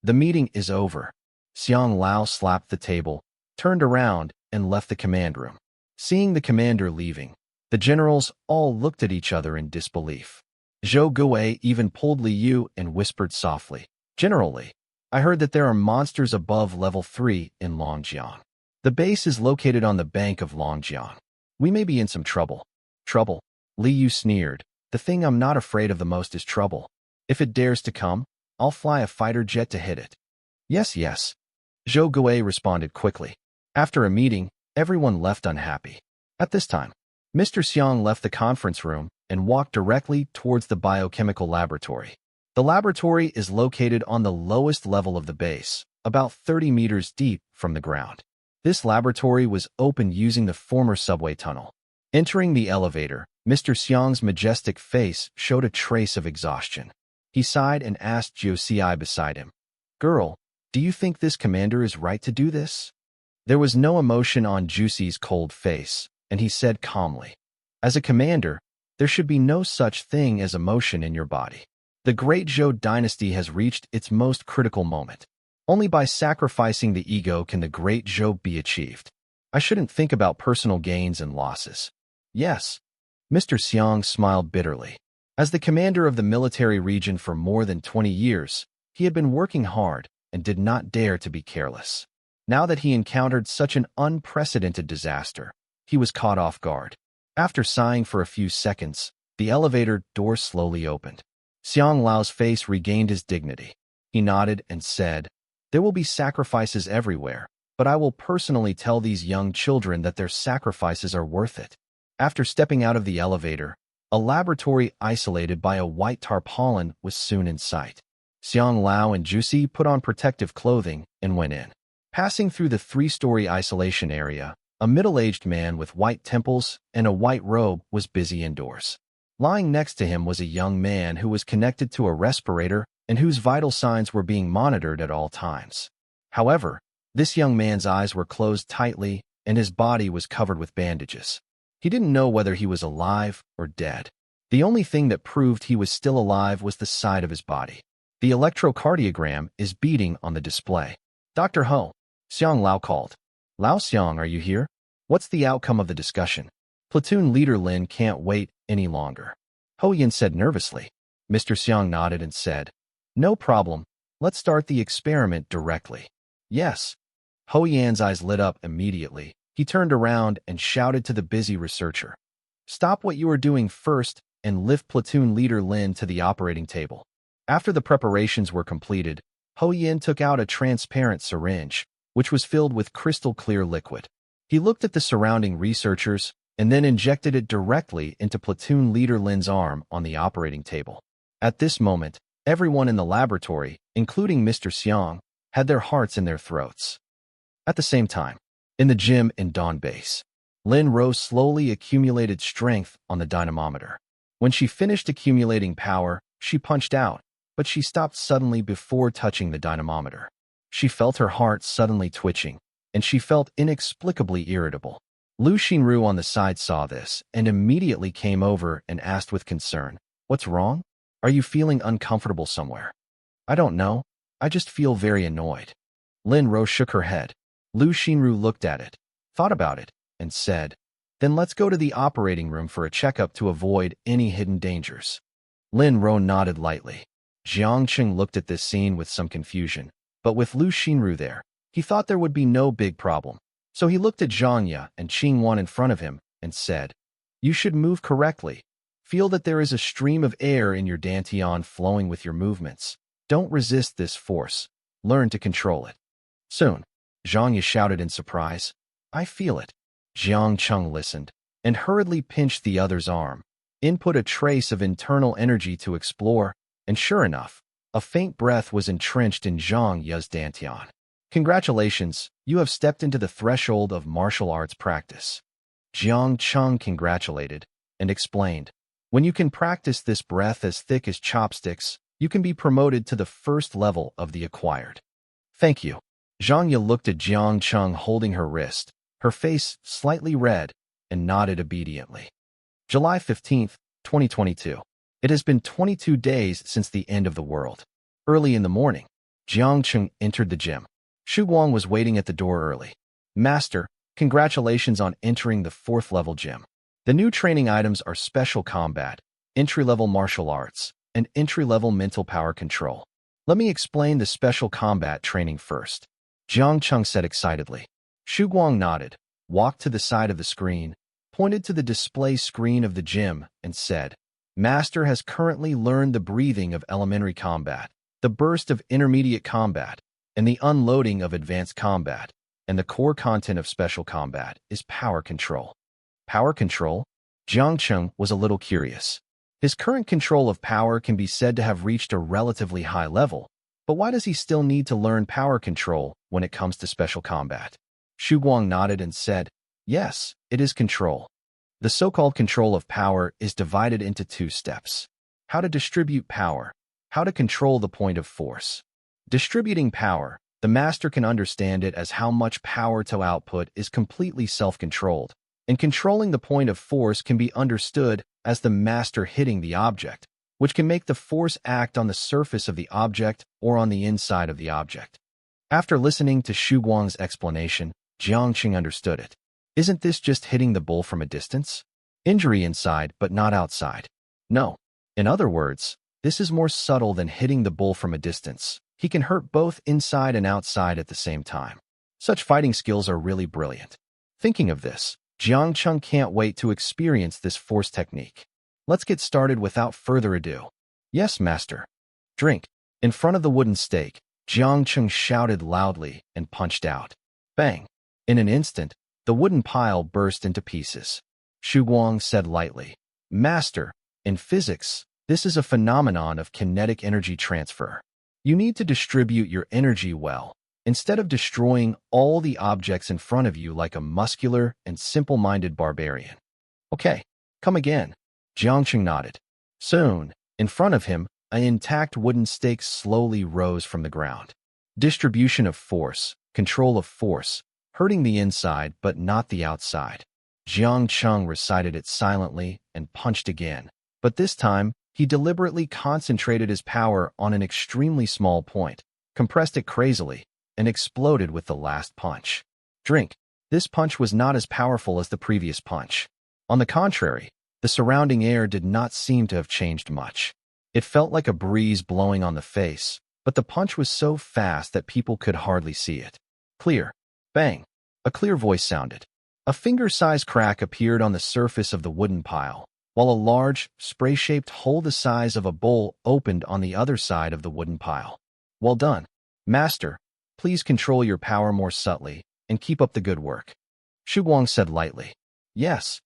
The meeting is over. Xiang Lao slapped the table, turned around, and left the command room. Seeing the commander leaving, the generals all looked at each other in disbelief. Zhou Gui even pulled Li Yu and whispered softly, General Li, I heard that there are monsters above level 3 in Longjiang. The base is located on the bank of Longjiang. We may be in some trouble. Trouble? Li Yu sneered. The thing I'm not afraid of the most is trouble. If it dares to come, I'll fly a fighter jet to hit it. Yes, yes. Zhou Gui responded quickly. After a meeting, everyone left unhappy. At this time, Mr. Xiang left the conference room and walked directly towards the biochemical laboratory. The laboratory is located on the lowest level of the base, about 30 meters deep from the ground. This laboratory was opened using the former subway tunnel. Entering the elevator, Mr. Xiang's majestic face showed a trace of exhaustion. He sighed and asked Jiu Xi beside him, Girl, do you think this commander is right to do this? There was no emotion on Jiu Xi's cold face, and he said calmly, As a commander, there should be no such thing as emotion in your body. The great Zhou dynasty has reached its most critical moment. Only by sacrificing the ego can the great Zhou be achieved. I shouldn't think about personal gains and losses. Yes. Mr. Xiang smiled bitterly. As the commander of the military region for more than 20 years, he had been working hard and did not dare to be careless. Now that he encountered such an unprecedented disaster, he was caught off guard. After sighing for a few seconds, the elevator door slowly opened. Xiang Lao's face regained his dignity. He nodded and said, There will be sacrifices everywhere, but I will personally tell these young children that their sacrifices are worth it. After stepping out of the elevator, a laboratory isolated by a white tarpaulin was soon in sight. Xiang Lao and Juicy put on protective clothing and went in. Passing through the 3-story isolation area, a middle-aged man with white temples and a white robe was busy indoors. Lying next to him was a young man who was connected to a respirator and whose vital signs were being monitored at all times. However, this young man's eyes were closed tightly, and his body was covered with bandages. He didn't know whether he was alive or dead. The only thing that proved he was still alive was the side of his body. The electrocardiogram is beating on the display. Dr. Ho, Xiang Lao called. Lao Xiang, are you here? What's the outcome of the discussion? Platoon leader Lin can't wait any longer. Ho Yin said nervously. Mr. Xiang nodded and said, no problem. Let's start the experiment directly. Yes. Ho Yan's eyes lit up immediately. He turned around and shouted to the busy researcher. Stop what you are doing first and lift platoon leader Lin to the operating table. After the preparations were completed, Ho Yin took out a transparent syringe, which was filled with crystal-clear liquid. He looked at the surrounding researchers and then injected it directly into platoon leader Lin's arm on the operating table. At this moment, everyone in the laboratory, including Mr. Xiang, had their hearts in their throats. At the same time, in the gym in Dawn Base, Lin Rose slowly accumulated strength on the dynamometer. When she finished accumulating power, she punched out, but she stopped suddenly before touching the dynamometer. She felt her heart suddenly twitching, and she felt inexplicably irritable. Lu Xinru on the side saw this and immediately came over and asked with concern, What's wrong? Are you feeling uncomfortable somewhere? I don't know. I just feel very annoyed. Lin Rose shook her head. Lu Xinru looked at it, thought about it, and said, Then let's go to the operating room for a checkup to avoid any hidden dangers. Lin Rose nodded lightly. Jiang Cheng looked at this scene with some confusion, but with Lu Xinru there, he thought there would be no big problem. So he looked at Zhang Ya and Qing Wan in front of him and said, You should move correctly. Feel that there is a stream of air in your dantian flowing with your movements. Don't resist this force. Learn to control it. Soon, Zhang Ya shouted in surprise, I feel it. Jiang Cheng listened and hurriedly pinched the other's arm, input a trace of internal energy to explore, and sure enough, a faint breath was entrenched in Zhang Ya's dantian. Congratulations, you have stepped into the threshold of martial arts practice. Jiang Cheng congratulated and explained, When you can practice this breath as thick as chopsticks, you can be promoted to the first level of the acquired. Thank you. Zhang Ya looked at Jiang Cheng holding her wrist, her face slightly red, and nodded obediently. July 15th, 2022. It has been 22 days since the end of the world. Early in the morning, Jiang Cheng entered the gym. Xu Guang was waiting at the door early. Master, congratulations on entering the 4th level gym. The new training items are special combat, entry-level martial arts, and entry-level mental power control. Let me explain the special combat training first. Jiang Cheng said excitedly. Xu Guang nodded, walked to the side of the screen, pointed to the display screen of the gym, and said, Master has currently learned the breathing of elementary combat, the burst of intermediate combat, and the unloading of advanced combat, and the core content of special combat is power control. Power control? Jiang Cheng was a little curious. His current control of power can be said to have reached a relatively high level, but why does he still need to learn power control when it comes to special combat? Xu Guang nodded and said, Yes, it is control. The so-called control of power is divided into 2 steps. How to distribute power, how to control the point of force. Distributing power, the master can understand it as how much power to output is completely self-controlled, and controlling the point of force can be understood as the master hitting the object, which can make the force act on the surface of the object or on the inside of the object. After listening to Xu Guang's explanation, Jiang Cheng understood it. Isn't this just hitting the bull from a distance? Injury inside but not outside. No. In other words, this is more subtle than hitting the bull from a distance. He can hurt both inside and outside at the same time. Such fighting skills are really brilliant. Thinking of this, Jiang Cheng can't wait to experience this force technique. Let's get started without further ado. Yes, master. Drink. In front of the wooden stake, Jiang Cheng shouted loudly and punched out. Bang. In an instant, the wooden pile burst into pieces. Xu Guang said lightly, Master, in physics, this is a phenomenon of kinetic energy transfer. You need to distribute your energy well, instead of destroying all the objects in front of you like a muscular and simple-minded barbarian. Okay, come again. Jiang Cheng nodded. Soon, in front of him, an intact wooden stake slowly rose from the ground. Distribution of force, control of force, hurting the inside but not the outside. Jiang Cheng recited it silently and punched again, but this time he deliberately concentrated his power on an extremely small point, compressed it crazily, and exploded with the last punch. Drink. This punch was not as powerful as the previous punch. On the contrary, the surrounding air did not seem to have changed much. It felt like a breeze blowing on the face, but the punch was so fast that people could hardly see it. Clear. Bang. A clear voice sounded. A finger-sized crack appeared on the surface of the wooden pile, while a large, spray-shaped hole the size of a bowl opened on the other side of the wooden pile. Well done. Master, please control your power more subtly and keep up the good work. Xu Guang said lightly. Yes,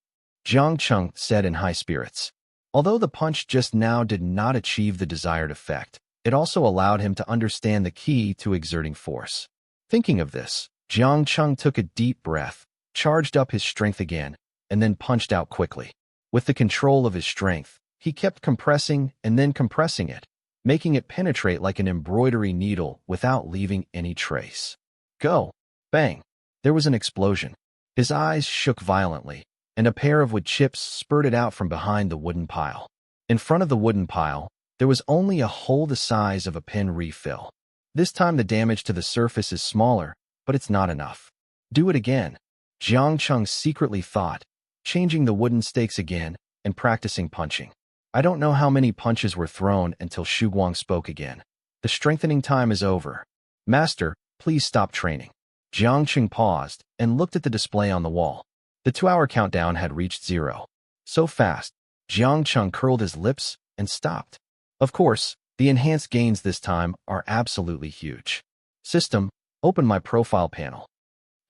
Jiang Cheng said in high spirits. Although the punch just now did not achieve the desired effect, it also allowed him to understand the key to exerting force. Thinking of this, Jiang Cheng took a deep breath, charged up his strength again, and then punched out quickly. With the control of his strength, he kept compressing and then compressing it, making it penetrate like an embroidery needle without leaving any trace. Go! Bang! There was an explosion. His eyes shook violently, and a pair of wood chips spurted out from behind the wooden pile. In front of the wooden pile, there was only a hole the size of a pen refill. This time the damage to the surface is smaller, but it's not enough. Do it again, Jiang Cheng secretly thought, changing the wooden stakes again and practicing punching. I don't know how many punches were thrown until Xu Guang spoke again. The strengthening time is over. Master, please stop training. Jiang Cheng paused and looked at the display on the wall. The 2-hour countdown had reached 0. So fast, Jiang Cheng curled his lips and stopped. Of course, the enhanced gains this time are absolutely huge. System, open my profile panel.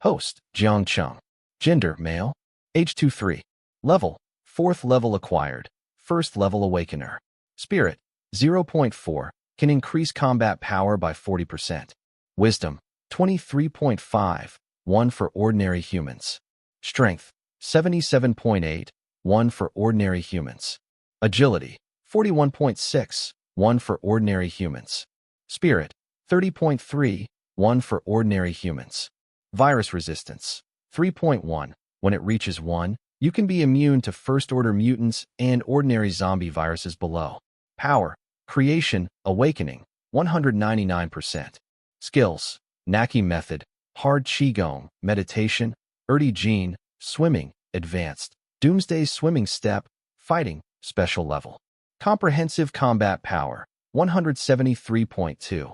Host, Jiang Cheng. Gender, male. Age 23. Level, 4th level acquired. 1st level awakener. Spirit, 0.4, can increase combat power by 40%. Wisdom, 23.5, 1 for ordinary humans. Strength, 77.8, 1 for ordinary humans. Agility, 41.6, 1 for ordinary humans. Spirit, 30.3, 1 for ordinary humans. Virus resistance, 3.1. When it reaches 1, you can be immune to first-order mutants and ordinary zombie viruses below. Power, creation, awakening, 199%. Skills, Naki method, hard qigong, meditation, Erdi Jin, swimming, advanced, doomsday swimming step, fighting, special level. Comprehensive combat power, 173.2.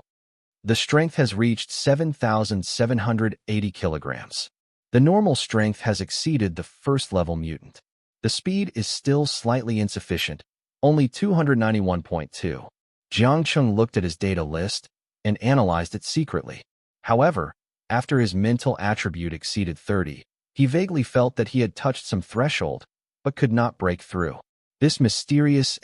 The strength has reached 7,780 kilograms. The normal strength has exceeded the 1st level mutant. The speed is still slightly insufficient, only 291.2. Jiang Cheng looked at his data list and analyzed it secretly. However, after his mental attribute exceeded 30, he vaguely felt that he had touched some threshold, but could not break through. This mysterious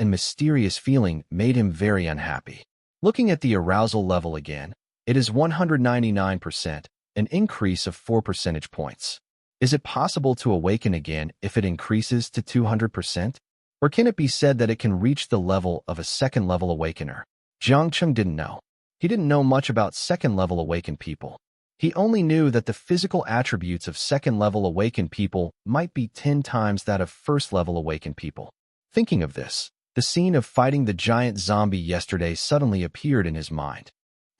feeling made him very unhappy. Looking at the arousal level again, it is 199%, an increase of 4 percentage points. Is it possible to awaken again if it increases to 200%? Or can it be said that it can reach the level of a 2nd level awakener? Jiang Cheng didn't know. He didn't know much about 2nd level awakened people. He only knew that the physical attributes of 2nd level awakened people might be 10 times that of 1st level awakened people. Thinking of this, the scene of fighting the giant zombie yesterday suddenly appeared in his mind.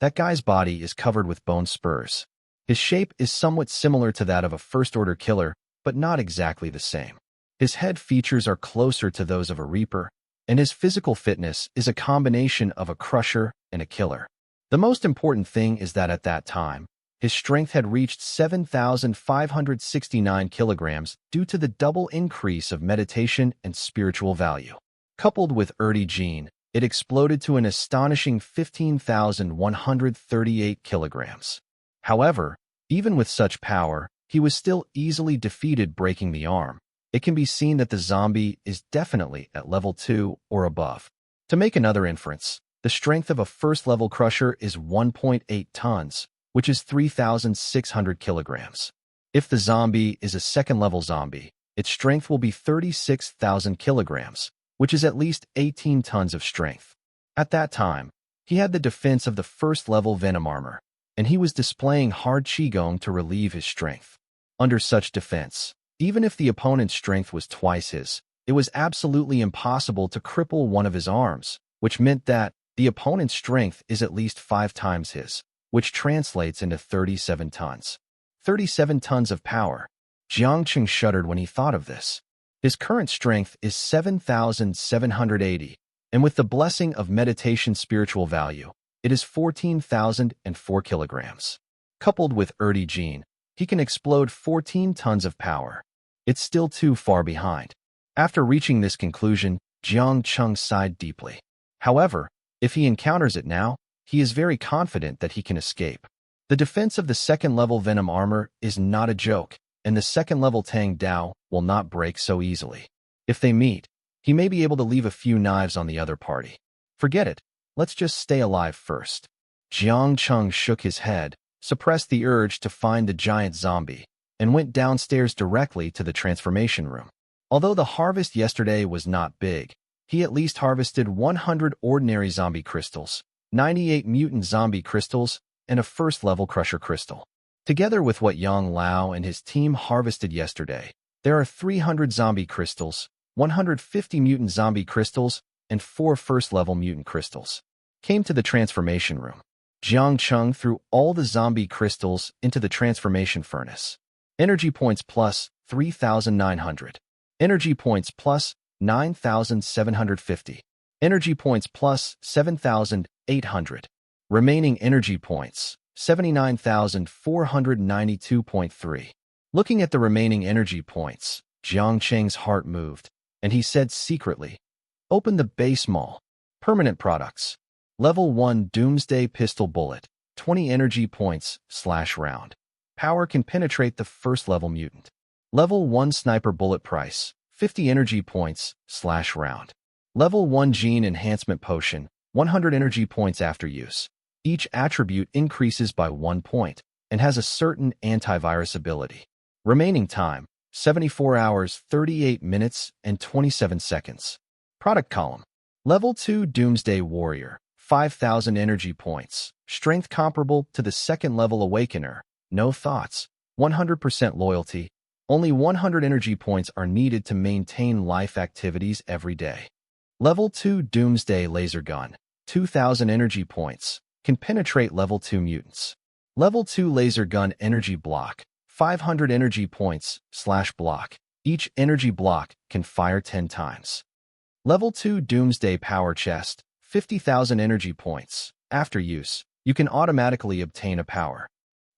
That guy's body is covered with bone spurs. His shape is somewhat similar to that of a first-order killer, but not exactly the same. His head features are closer to those of a reaper, and his physical fitness is a combination of a crusher and a killer. The most important thing is that at that time, his strength had reached 7,569 kilograms due to the double increase of meditation and spiritual value. Coupled with Erdi Jin, it exploded to an astonishing 15,138 kilograms. However, even with such power, he was still easily defeated breaking the arm. It can be seen that the zombie is definitely at level 2 or above. To make another inference, the strength of a 1st level crusher is 1.8 tons, which is 3,600 kilograms. If the zombie is a 2nd level zombie, its strength will be 36,000 kilograms, which is at least 18 tons of strength. At that time, he had the defense of the first-level Venom armor, and he was displaying hard Qigong to relieve his strength. Under such defense, even if the opponent's strength was twice his, it was absolutely impossible to cripple one of his arms, which meant that the opponent's strength is at least 5 times his, which translates into 37 tons. 37 tons of power. Jiang Cheng shuddered when he thought of this. His current strength is 7,780, and with the blessing of meditation spiritual value, it is 14,004 kilograms. Coupled with Erdi Gene, he can explode 14 tons of power. It's still too far behind. After reaching this conclusion, Jiang Cheng sighed deeply. However, if he encounters it now, he is very confident that he can escape. The defense of the second-level Venom armor is not a joke, and the second-level Tang Dao will not break so easily. If they meet, he may be able to leave a few knives on the other party. Forget it. Let's just stay alive first. Jiang Cheng shook his head, suppressed the urge to find the giant zombie, and went downstairs directly to the transformation room. Although the harvest yesterday was not big, he at least harvested 100 ordinary zombie crystals, 98 mutant zombie crystals, and a first-level crusher crystal. Together with what Yang Lao and his team harvested yesterday, there are 300 zombie crystals, 150 mutant zombie crystals, and 4 first-level mutant crystals. Came to the transformation room. Jiang Cheng threw all the zombie crystals into the transformation furnace. Energy points plus 3,900. Energy points plus 9,750. Energy points plus 7,800. Remaining energy points, 79,492.3. Looking at the remaining energy points, Jiang Cheng's heart moved, and he said secretly, "Open the base mall. Permanent products. Level 1 Doomsday Pistol Bullet, 20 energy points / round. Power can penetrate the first-level mutant. Level 1 Sniper Bullet Price, 50 energy points / round. Level 1 Gene Enhancement Potion, 100 energy points after use. Each attribute increases by 1 point and has a certain antivirus ability. Remaining time, 74 hours, 38 minutes, and 27 seconds. Product column. Level 2 Doomsday Warrior, 5,000 energy points. Strength comparable to the second-level Awakener. No thoughts. 100% loyalty. Only 100 energy points are needed to maintain life activities every day. Level 2 Doomsday Laser Gun, 2,000 energy points. Can penetrate level 2 mutants. Level 2 Laser Gun Energy Block, 500 energy points / block. Each energy block can fire 10 times. Level 2 Doomsday Power Chest, 50,000 energy points. After use, you can automatically obtain a power.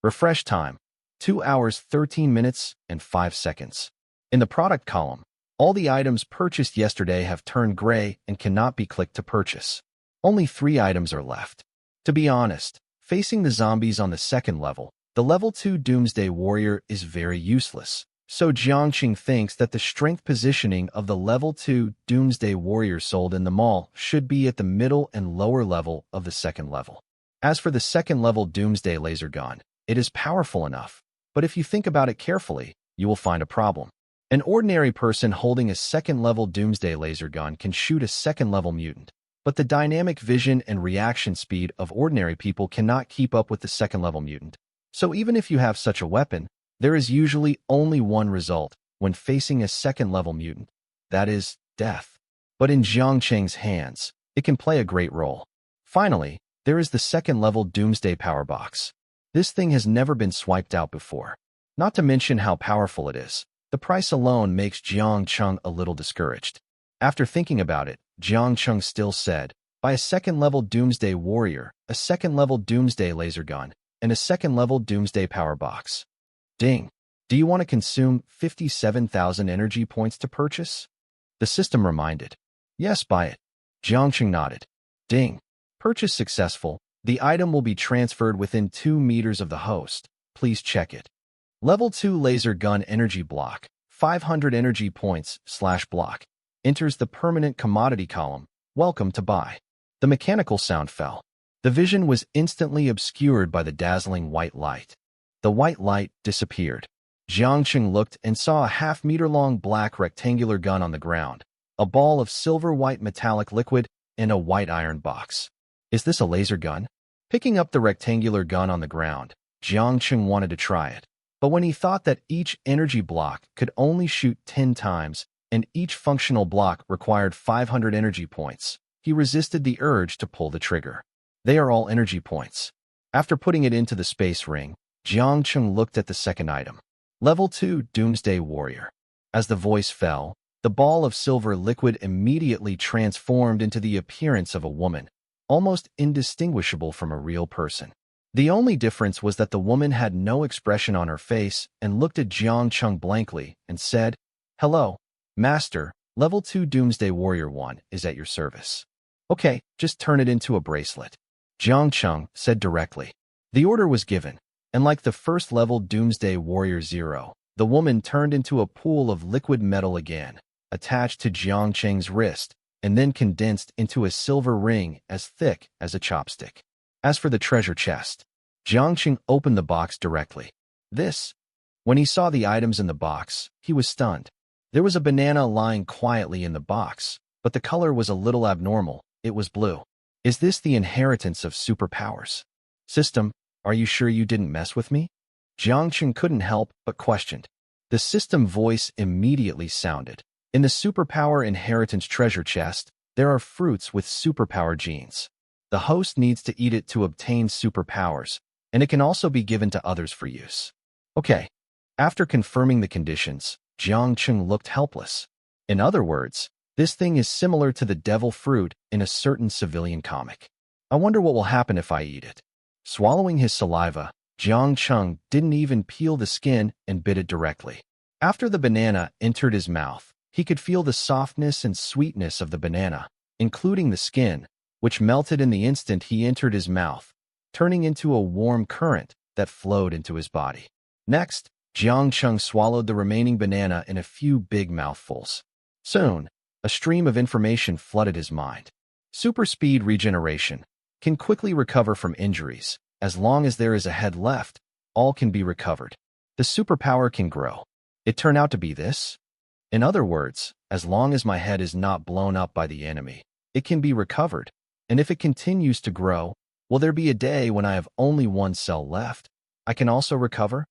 Refresh time, 2 hours 13 minutes and 5 seconds. In the product column, all the items purchased yesterday have turned gray and cannot be clicked to purchase. Only 3 items are left. To be honest, facing the zombies on the second level, the level 2 Doomsday Warrior is very useless. So Jiang Cheng thinks that the strength positioning of the level 2 Doomsday Warrior sold in the mall should be at the middle and lower level of the second level. As for the second level Doomsday Laser Gun, it is powerful enough, but if you think about it carefully, you will find a problem. An ordinary person holding a second-level Doomsday Laser Gun can shoot a second-level mutant, but the dynamic vision and reaction speed of ordinary people cannot keep up with the second-level mutant. So even if you have such a weapon, there is usually only one result when facing a second-level mutant. That is, death. But in Jiang Cheng's hands, it can play a great role. Finally, there is the second-level Doomsday Power Box. This thing has never been swiped out before. Not to mention how powerful it is. The price alone makes Jiang Cheng a little discouraged. After thinking about it, Jiang Cheng still said, buy a second-level Doomsday Warrior, a second-level Doomsday Laser Gun, and a second-level Doomsday Power Box. Ding! Do you want to consume 57,000 energy points to purchase? The system reminded. Yes, buy it. Jiang Cheng nodded. Ding! Purchase successful. The item will be transferred within 2 meters of the host. Please check it. Level 2 Laser Gun Energy Block, 500 energy points / block. Enters the permanent commodity column. Welcome to buy. The mechanical sound fell. The vision was instantly obscured by the dazzling white light. The white light disappeared. Jiang Cheng looked and saw a half-meter-long black rectangular gun on the ground, a ball of silver-white metallic liquid, and a white iron box. Is this a laser gun? Picking up the rectangular gun on the ground, Jiang Cheng wanted to try it. But when he thought that each energy block could only shoot 10 times, and each functional block required 500 energy points, he resisted the urge to pull the trigger. They are all energy points. After putting it into the space ring, Jiang Cheng looked at the second item. Level 2 Doomsday Warrior. As the voice fell, the ball of silver liquid immediately transformed into the appearance of a woman, almost indistinguishable from a real person. The only difference was that the woman had no expression on her face and looked at Jiang Cheng blankly and said, "Hello, Master, Level 2 Doomsday Warrior 1 is at your service." "Okay, just turn it into a bracelet," Jiang Cheng said directly. The order was given, and like the first level Doomsday Warrior 0, the woman turned into a pool of liquid metal again, attached to Jiang Cheng's wrist, and then condensed into a silver ring as thick as a chopstick. As for the treasure chest, Jiang Cheng opened the box directly. When he saw the items in the box, he was stunned. There was a banana lying quietly in the box, but the color was a little abnormal. It was blue. Is this the inheritance of superpowers? System, are you sure you didn't mess with me? Jiang Cheng couldn't help but questioned. The system voice immediately sounded. In the superpower inheritance treasure chest, there are fruits with superpower genes. The host needs to eat it to obtain superpowers, and it can also be given to others for use. Okay. After confirming the conditions, Jiang Cheng looked helpless. In other words, this thing is similar to the devil fruit in a certain civilian comic. I wonder what will happen if I eat it. Swallowing his saliva, Jiang Cheng didn't even peel the skin and bit it directly. After the banana entered his mouth, he could feel the softness and sweetness of the banana, including the skin, which melted in the instant he entered his mouth, turning into a warm current that flowed into his body. Next, Jiang Cheng swallowed the remaining banana in a few big mouthfuls. Soon, a stream of information flooded his mind. Super speed regeneration can quickly recover from injuries. As long as there is a head left, all can be recovered. The superpower can grow. It turned out to be this? In other words, as long as my head is not blown up by the enemy, it can be recovered. And if it continues to grow, will there be a day when I have only one cell left? I can also recover?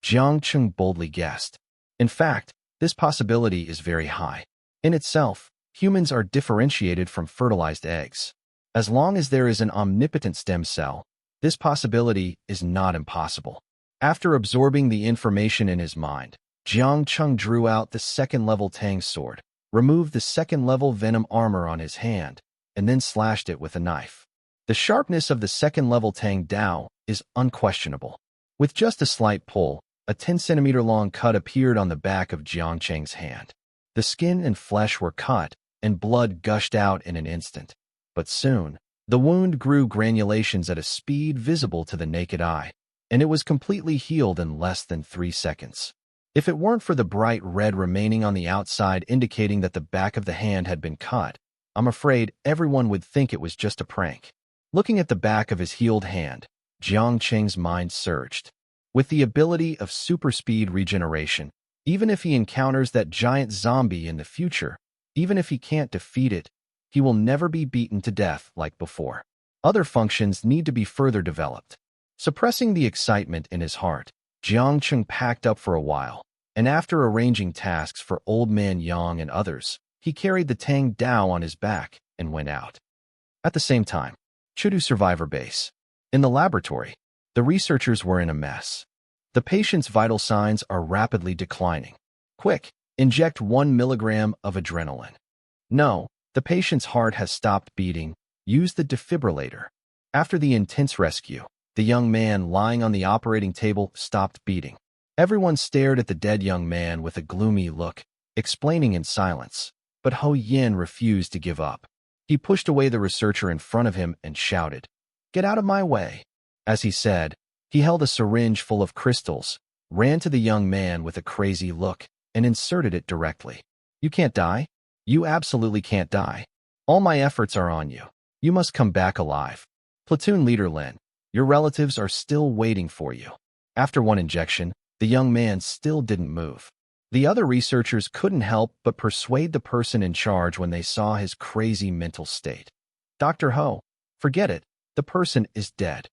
Jiang Cheng boldly guessed. In fact, this possibility is very high. In itself, humans are differentiated from fertilized eggs. As long as there is an omnipotent stem cell, this possibility is not impossible. After absorbing the information in his mind, Jiang Cheng drew out the second-level Tang sword, removed the second-level venom armor on his hand, and then slashed it with a knife. The sharpness of the second-level Tang Dao is unquestionable. With just a slight pull, a 10-centimeter-long cut appeared on the back of Jiang Cheng's hand. The skin and flesh were cut, and blood gushed out in an instant. But soon, the wound grew granulations at a speed visible to the naked eye, and it was completely healed in less than 3 seconds. If it weren't for the bright red remaining on the outside indicating that the back of the hand had been cut, I'm afraid everyone would think it was just a prank. Looking at the back of his healed hand, Jiang Cheng's mind surged. With the ability of super speed regeneration, even if he encounters that giant zombie in the future, even if he can't defeat it, he will never be beaten to death like before. Other functions need to be further developed. Suppressing the excitement in his heart, Jiang Cheng packed up for a while, and after arranging tasks for Old Man Yang and others, he carried the Tang Dao on his back and went out. At the same time, Chudu Survivor Base. In the laboratory, the researchers were in a mess. The patient's vital signs are rapidly declining. Quick, inject 1 milligram of adrenaline. No, the patient's heart has stopped beating. Use the defibrillator. After the intense rescue, the young man lying on the operating table stopped beating. Everyone stared at the dead young man with a gloomy look, explaining in silence. But Ho Yin refused to give up. He pushed away the researcher in front of him and shouted, "Get out of my way." As he said, he held a syringe full of crystals, ran to the young man with a crazy look, and inserted it directly. "You can't die. You absolutely can't die. All my efforts are on you. You must come back alive. Platoon Leader Lin, your relatives are still waiting for you." After one injection, the young man still didn't move. The other researchers couldn't help but persuade the person in charge when they saw his crazy mental state. Dr. Ho, forget it. The person is dead.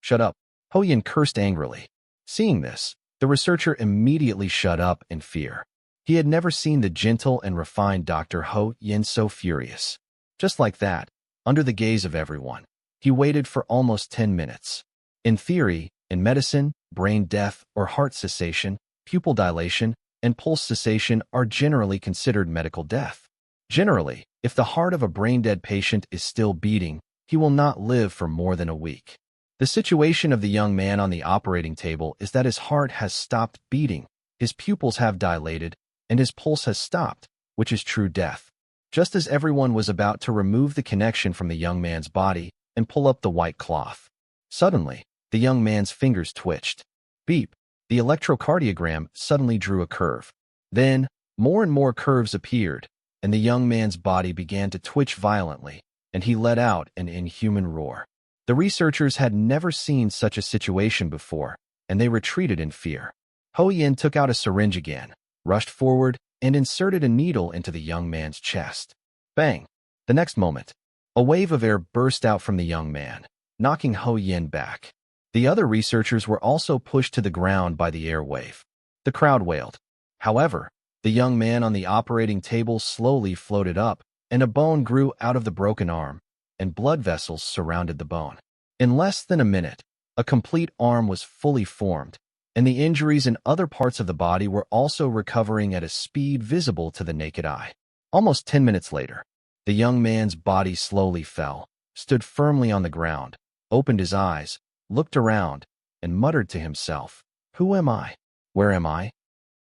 Shut up. Ho Yin cursed angrily. Seeing this, the researcher immediately shut up in fear. He had never seen the gentle and refined Dr. Ho Yin so furious. Just like that, under the gaze of everyone, he waited for almost 10 minutes. In theory, in medicine, brain death or heart cessation, pupil dilation, and pulse cessation are generally considered medical death. Generally, if the heart of a brain-dead patient is still beating, he will not live for more than a week. The situation of the young man on the operating table is that his heart has stopped beating, his pupils have dilated, and his pulse has stopped, which is true death. Just as everyone was about to remove the connection from the young man's body and pull up the white cloth. Suddenly, the young man's fingers twitched. Beep. The electrocardiogram suddenly drew a curve. Then, more and more curves appeared, and the young man's body began to twitch violently, and he let out an inhuman roar. The researchers had never seen such a situation before, and they retreated in fear. Ho Yin took out a syringe again, rushed forward, and inserted a needle into the young man's chest. Bang! The next moment, a wave of air burst out from the young man, knocking Ho Yin back. The other researchers were also pushed to the ground by the air wave. The crowd wailed. However, the young man on the operating table slowly floated up, and a bone grew out of the broken arm, and blood vessels surrounded the bone. In less than a minute, a complete arm was fully formed, and the injuries in other parts of the body were also recovering at a speed visible to the naked eye. Almost 10 minutes later, the young man's body slowly fell, stood firmly on the ground, opened his eyes, looked around, and muttered to himself, "Who am I? Where am I?"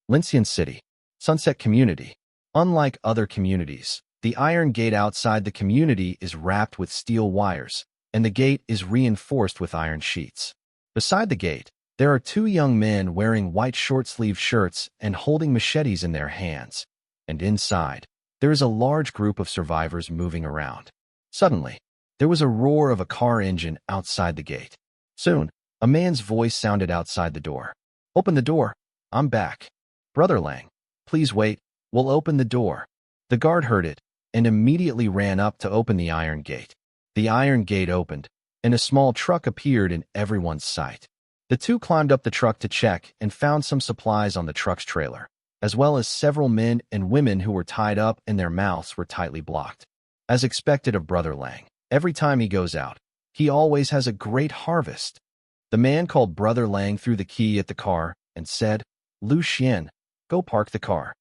Lincian City, Sunset Community. Unlike other communities, the iron gate outside the community is wrapped with steel wires, and the gate is reinforced with iron sheets. Beside the gate, there are two young men wearing white short-sleeved shirts and holding machetes in their hands, and inside, there is a large group of survivors moving around. Suddenly, there was a roar of a car engine outside the gate. Soon, a man's voice sounded outside the door. "Open the door. I'm back. Brother Lang, please wait. We'll open the door." The guard heard it and immediately ran up to open the iron gate. The iron gate opened, and a small truck appeared in everyone's sight. The two climbed up the truck to check and found some supplies on the truck's trailer, as well as several men and women who were tied up and their mouths were tightly blocked. As expected of Brother Lang, every time he goes out, he always has a great harvest. The man called Brother Lang threw the key at the car and said, "Lu Xian, go park the car."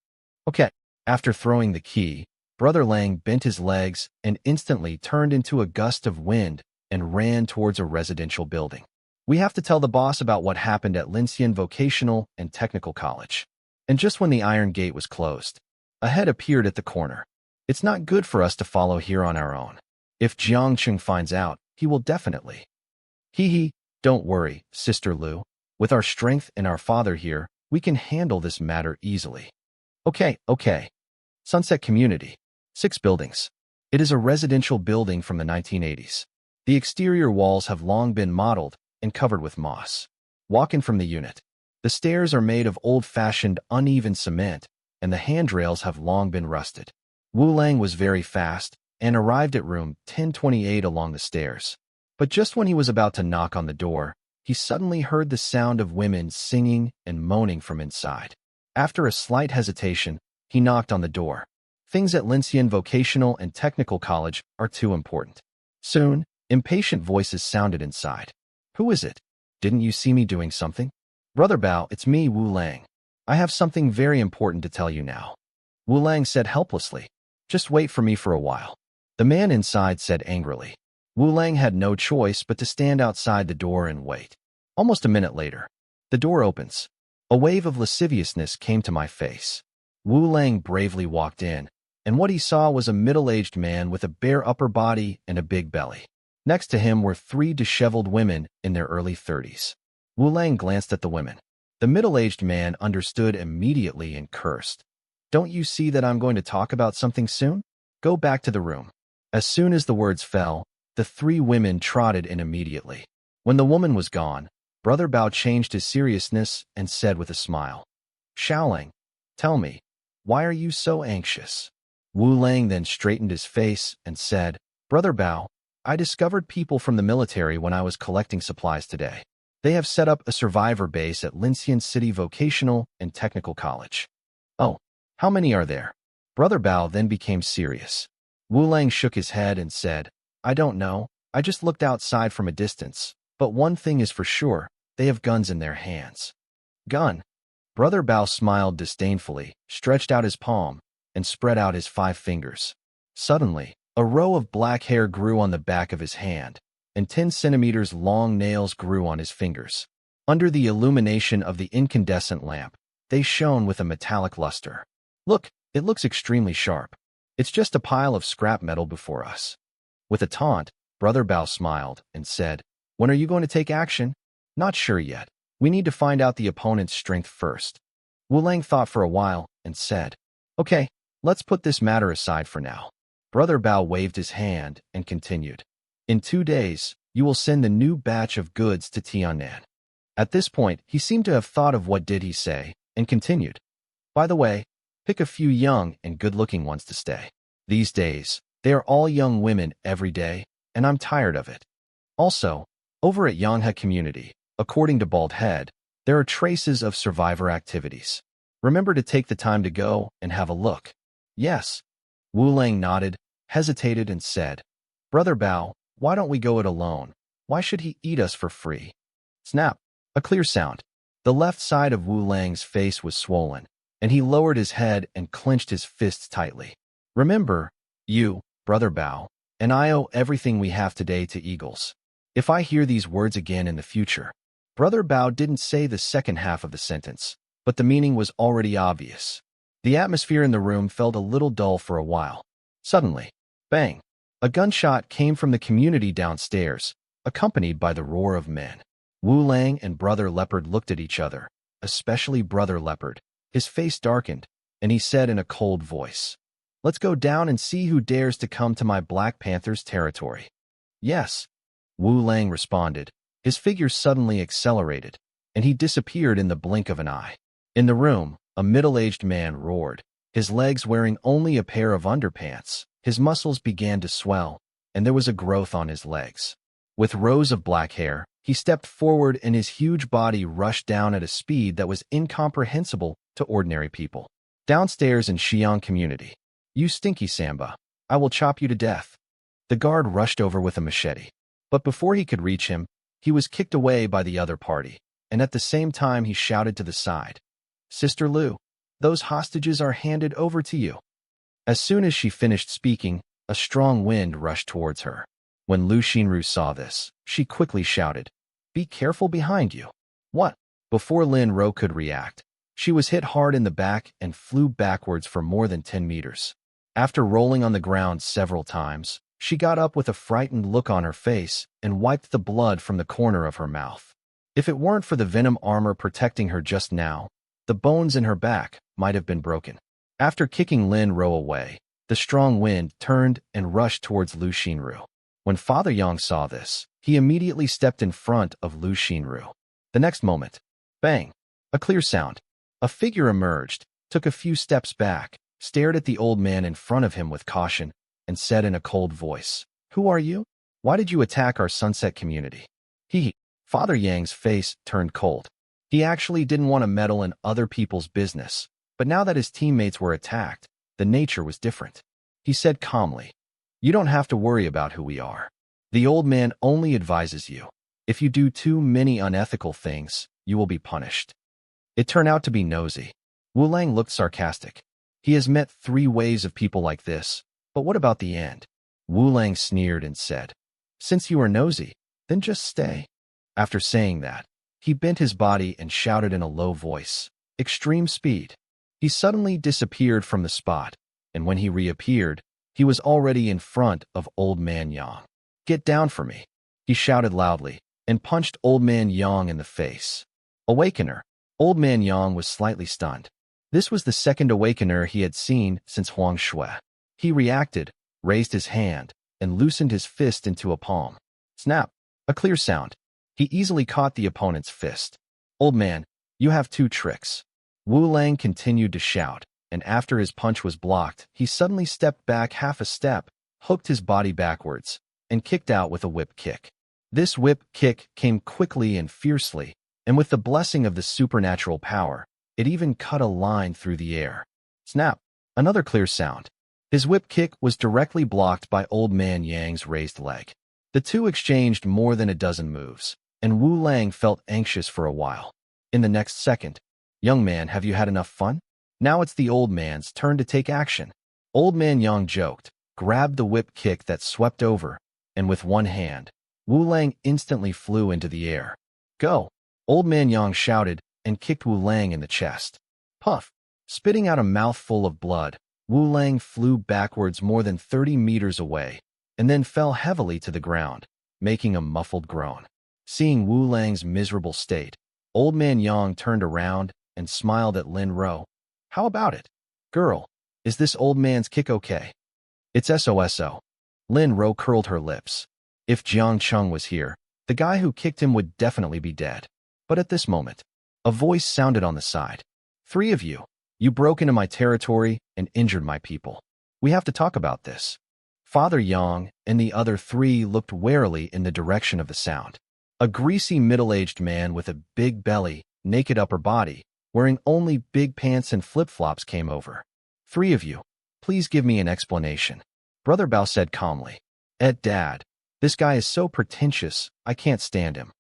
Okay. After throwing the key, Brother Lang bent his legs and instantly turned into a gust of wind and ran towards a residential building. We have to tell the boss about what happened at Lincian Vocational and Technical College. And just when the iron gate was closed, a head appeared at the corner. It's not good for us to follow here on our own. If Jiang Cheng finds out, he will definitely. Hee, don't worry, Sister Lu. With our strength and our father here, we can handle this matter easily. Okay. Sunset Community. 6 buildings. It is a residential building from the 1980s. The exterior walls have long been mottled and covered with moss. Walk in from the unit. The stairs are made of old-fashioned, uneven cement, and the handrails have long been rusted. Wu Lang was very fast and arrived at room 1028 along the stairs. But just when he was about to knock on the door, he suddenly heard the sound of women singing and moaning from inside. After a slight hesitation, he knocked on the door. Things at Lincian Vocational and Technical College are too important. Soon, impatient voices sounded inside. "Who is it? Didn't you see me doing something?" "Brother Bao, it's me, Wu Lang. I have something very important to tell you now." Wu Lang said helplessly. "Just wait for me for a while." The man inside said angrily. Wu Lang had no choice but to stand outside the door and wait. Almost a minute later, the door opens. A wave of lasciviousness came to my face. Wu Lang bravely walked in, and what he saw was a middle-aged man with a bare upper body and a big belly. Next to him were 3 disheveled women in their early 30s. Wu Lang glanced at the women. The middle-aged man understood immediately and cursed. "Don't you see that I'm going to talk about something soon? Go back to the room." As soon as the words fell, the 3 women trotted in immediately. When the woman was gone, Brother Bao changed his seriousness and said with a smile, "Xiaolang, tell me, why are you so anxious?" Wu Lang then straightened his face and said, "Brother Bao, I discovered people from the military when I was collecting supplies today. They have set up a survivor base at Lincian City Vocational and Technical College. Oh, how many are there? Brother Bao then became serious. Wu Lang shook his head and said, I don't know, I just looked outside from a distance, but one thing is for sure, they have guns in their hands. Gun? Brother Bao smiled disdainfully, stretched out his palm, and spread out his 5 fingers. Suddenly, a row of black hair grew on the back of his hand, and 10 centimeters long nails grew on his fingers. Under the illumination of the incandescent lamp, they shone with a metallic luster. Look, it looks extremely sharp. It's just a pile of scrap metal before us. With a taunt, Brother Bao smiled and said, When are you going to take action? Not sure yet. We need to find out the opponent's strength first. Wu Lang thought for a while and said, Okay, let's put this matter aside for now. Brother Bao waved his hand and continued. In 2 days, you will send the new batch of goods to Tiannan. At this point, he seemed to have thought of what did he say, and continued. By the way, pick a few young and good-looking ones to stay. These days, they are all young women every day, and I'm tired of it. Also, over at Yanghe community, according to Bald Head, there are traces of survivor activities. Remember to take the time to go and have a look. Yes. Wu Lang nodded, hesitated, and said, Brother Bao, why don't we go it alone? Why should he eat us for free? Snap. A clear sound. The left side of Wu Lang's face was swollen, and he lowered his head and clenched his fists tightly. Remember, you, Brother Bao, and I owe everything we have today to Eagles. If I hear these words again in the future. Brother Bao didn't say the second half of the sentence, but the meaning was already obvious. The atmosphere in the room felt a little dull for a while. Suddenly, bang! A gunshot came from the community downstairs, accompanied by the roar of men. Wu Lang and Brother Leopard looked at each other, especially Brother Leopard. His face darkened, and he said in a cold voice, Let's go down and see who dares to come to my Black Panther's territory. Yes, Wu Lang responded. His figure suddenly accelerated, and he disappeared in the blink of an eye. In the room, a middle-aged man roared, his legs wearing only a pair of underpants. His muscles began to swell, and there was a growth on his legs. With rows of black hair, he stepped forward and his huge body rushed down at a speed that was incomprehensible to ordinary people. Downstairs in Xi'an community. You stinky Samba. I will chop you to death. The guard rushed over with a machete. But before he could reach him, he was kicked away by the other party, and at the same time he shouted to the side, Sister Lu, those hostages are handed over to you. As soon as she finished speaking, a strong wind rushed towards her. When Lu Xinru saw this, she quickly shouted, Be careful behind you. What? Before Lin Ro could react, she was hit hard in the back and flew backwards for more than 10 meters. After rolling on the ground several times, she got up with a frightened look on her face and wiped the blood from the corner of her mouth. If it weren't for the venom armor protecting her just now, the bones in her back might have been broken. After kicking Lin Ro away, the strong wind turned and rushed towards Lu Xinru. When Father Yang saw this, he immediately stepped in front of Lu Xinru. The next moment, bang! A clear sound. A figure emerged, took a few steps back, stared at the old man in front of him with caution, and said in a cold voice, Who are you? Why did you attack our sunset community? Father Yang's face turned cold. He actually didn't want to meddle in other people's business, but now that his teammates were attacked, the nature was different. He said calmly, You don't have to worry about who we are. The old man only advises you. If you do too many unethical things, you will be punished. It turned out to be nosy. Wu Lang looked sarcastic. He has met 3 waves of people like this, but what about the end? Wu Lang sneered and said, Since you are nosy, then just stay. After saying that, he bent his body and shouted in a low voice, Extreme speed. He suddenly disappeared from the spot, and when he reappeared, he was already in front of Old Man Yang. Get down for me, he shouted loudly, and punched Old Man Yang in the face. Awakener. Old Man Yang was slightly stunned. This was the second awakener he had seen since Huang Shui. He reacted, raised his hand, and loosened his fist into a palm. Snap! A clear sound. He easily caught the opponent's fist. Old man, you have 2 tricks. Wu Lang continued to shout, and after his punch was blocked, he suddenly stepped back half a step, hooked his body backwards, and kicked out with a whip kick. This whip kick came quickly and fiercely, and with the blessing of the supernatural power, it even cut a line through the air. Snap! Another clear sound. His whip kick was directly blocked by Old Man Yang's raised leg. The two exchanged more than a dozen moves, and Wu Lang felt anxious for a while. In the next second, "Young man, have you had enough fun? Now it's the old man's turn to take action." Old Man Yang joked, grabbed the whip kick that swept over, and with one hand, Wu Lang instantly flew into the air. "Go!" Old Man Yang shouted and kicked Wu Lang in the chest. Puff! Spitting out a mouthful of blood, Wu Lang flew backwards more than 30 meters away, and then fell heavily to the ground, making a muffled groan. Seeing Wu Lang's miserable state, Old Man Yang turned around and smiled at Lin Ro. "How about it? Girl, is this old man's kick okay?" "It's SOSO. Lin Ro curled her lips. If Jiang Cheng was here, the guy who kicked him would definitely be dead. But at this moment, a voice sounded on the side. "Three of you. You broke into my territory and injured my people. We have to talk about this." Father Yang and the other three looked warily in the direction of the sound. A greasy middle-aged man with a big belly, naked upper body, wearing only big pants and flip-flops came over. "Three of you, please give me an explanation," Brother Bao said calmly. Dad, this guy is so pretentious, I can't stand him."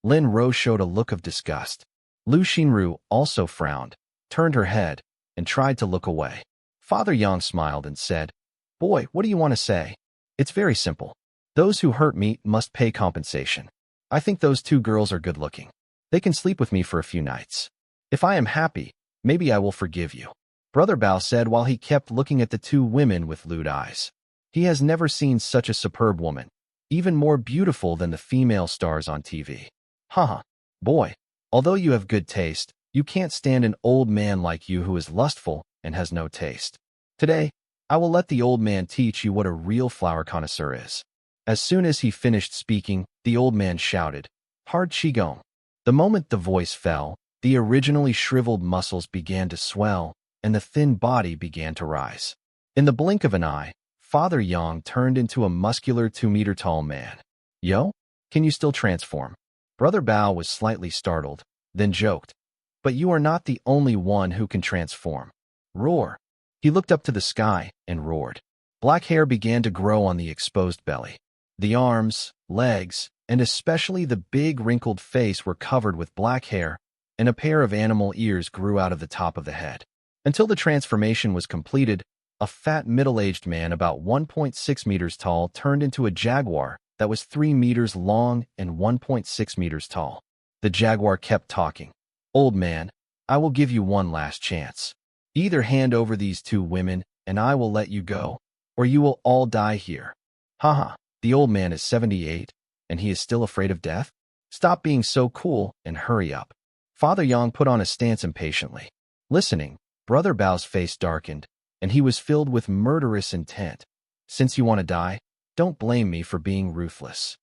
Lin Ro showed a look of disgust. Lu Xinru also frowned, turned her head, and tried to look away. Father Yang smiled and said, "Boy, what do you want to say? It's very simple. Those who hurt me must pay compensation. I think those two girls are good-looking. They can sleep with me for a few nights. If I am happy, maybe I will forgive you," Brother Bao said while he kept looking at the two women with lewd eyes. He has never seen such a superb woman, even more beautiful than the female stars on TV. Haha, boy, although you have good taste, you can't stand an old man like you who is lustful and has no taste. Today, I will let the old man teach you what a real flower connoisseur is." As soon as he finished speaking, the old man shouted, "Hard Qigong." The moment the voice fell, the originally shriveled muscles began to swell, and the thin body began to rise. In the blink of an eye, Father Yang turned into a muscular 2-meter-tall man. "Yo, can you still transform?" Brother Bao was slightly startled, then joked, "But you are not the only one who can transform. Roar." He looked up to the sky and roared. Black hair began to grow on the exposed belly. The arms, legs, and especially the big wrinkled face were covered with black hair, and a pair of animal ears grew out of the top of the head. Until the transformation was completed, a fat middle-aged man about 1.6 meters tall turned into a jaguar that was 3 meters long and 1.6 meters tall. The jaguar kept talking. "Old man, I will give you one last chance. Either hand over these two women and I will let you go, or you will all die here." Haha, the old man is 78, and he is still afraid of death? Stop being so cool and hurry up. Father Yang put on a stance impatiently. Listening, Brother Bao's face darkened, and he was filled with murderous intent. "Since you want to die, don't blame me for being ruthless."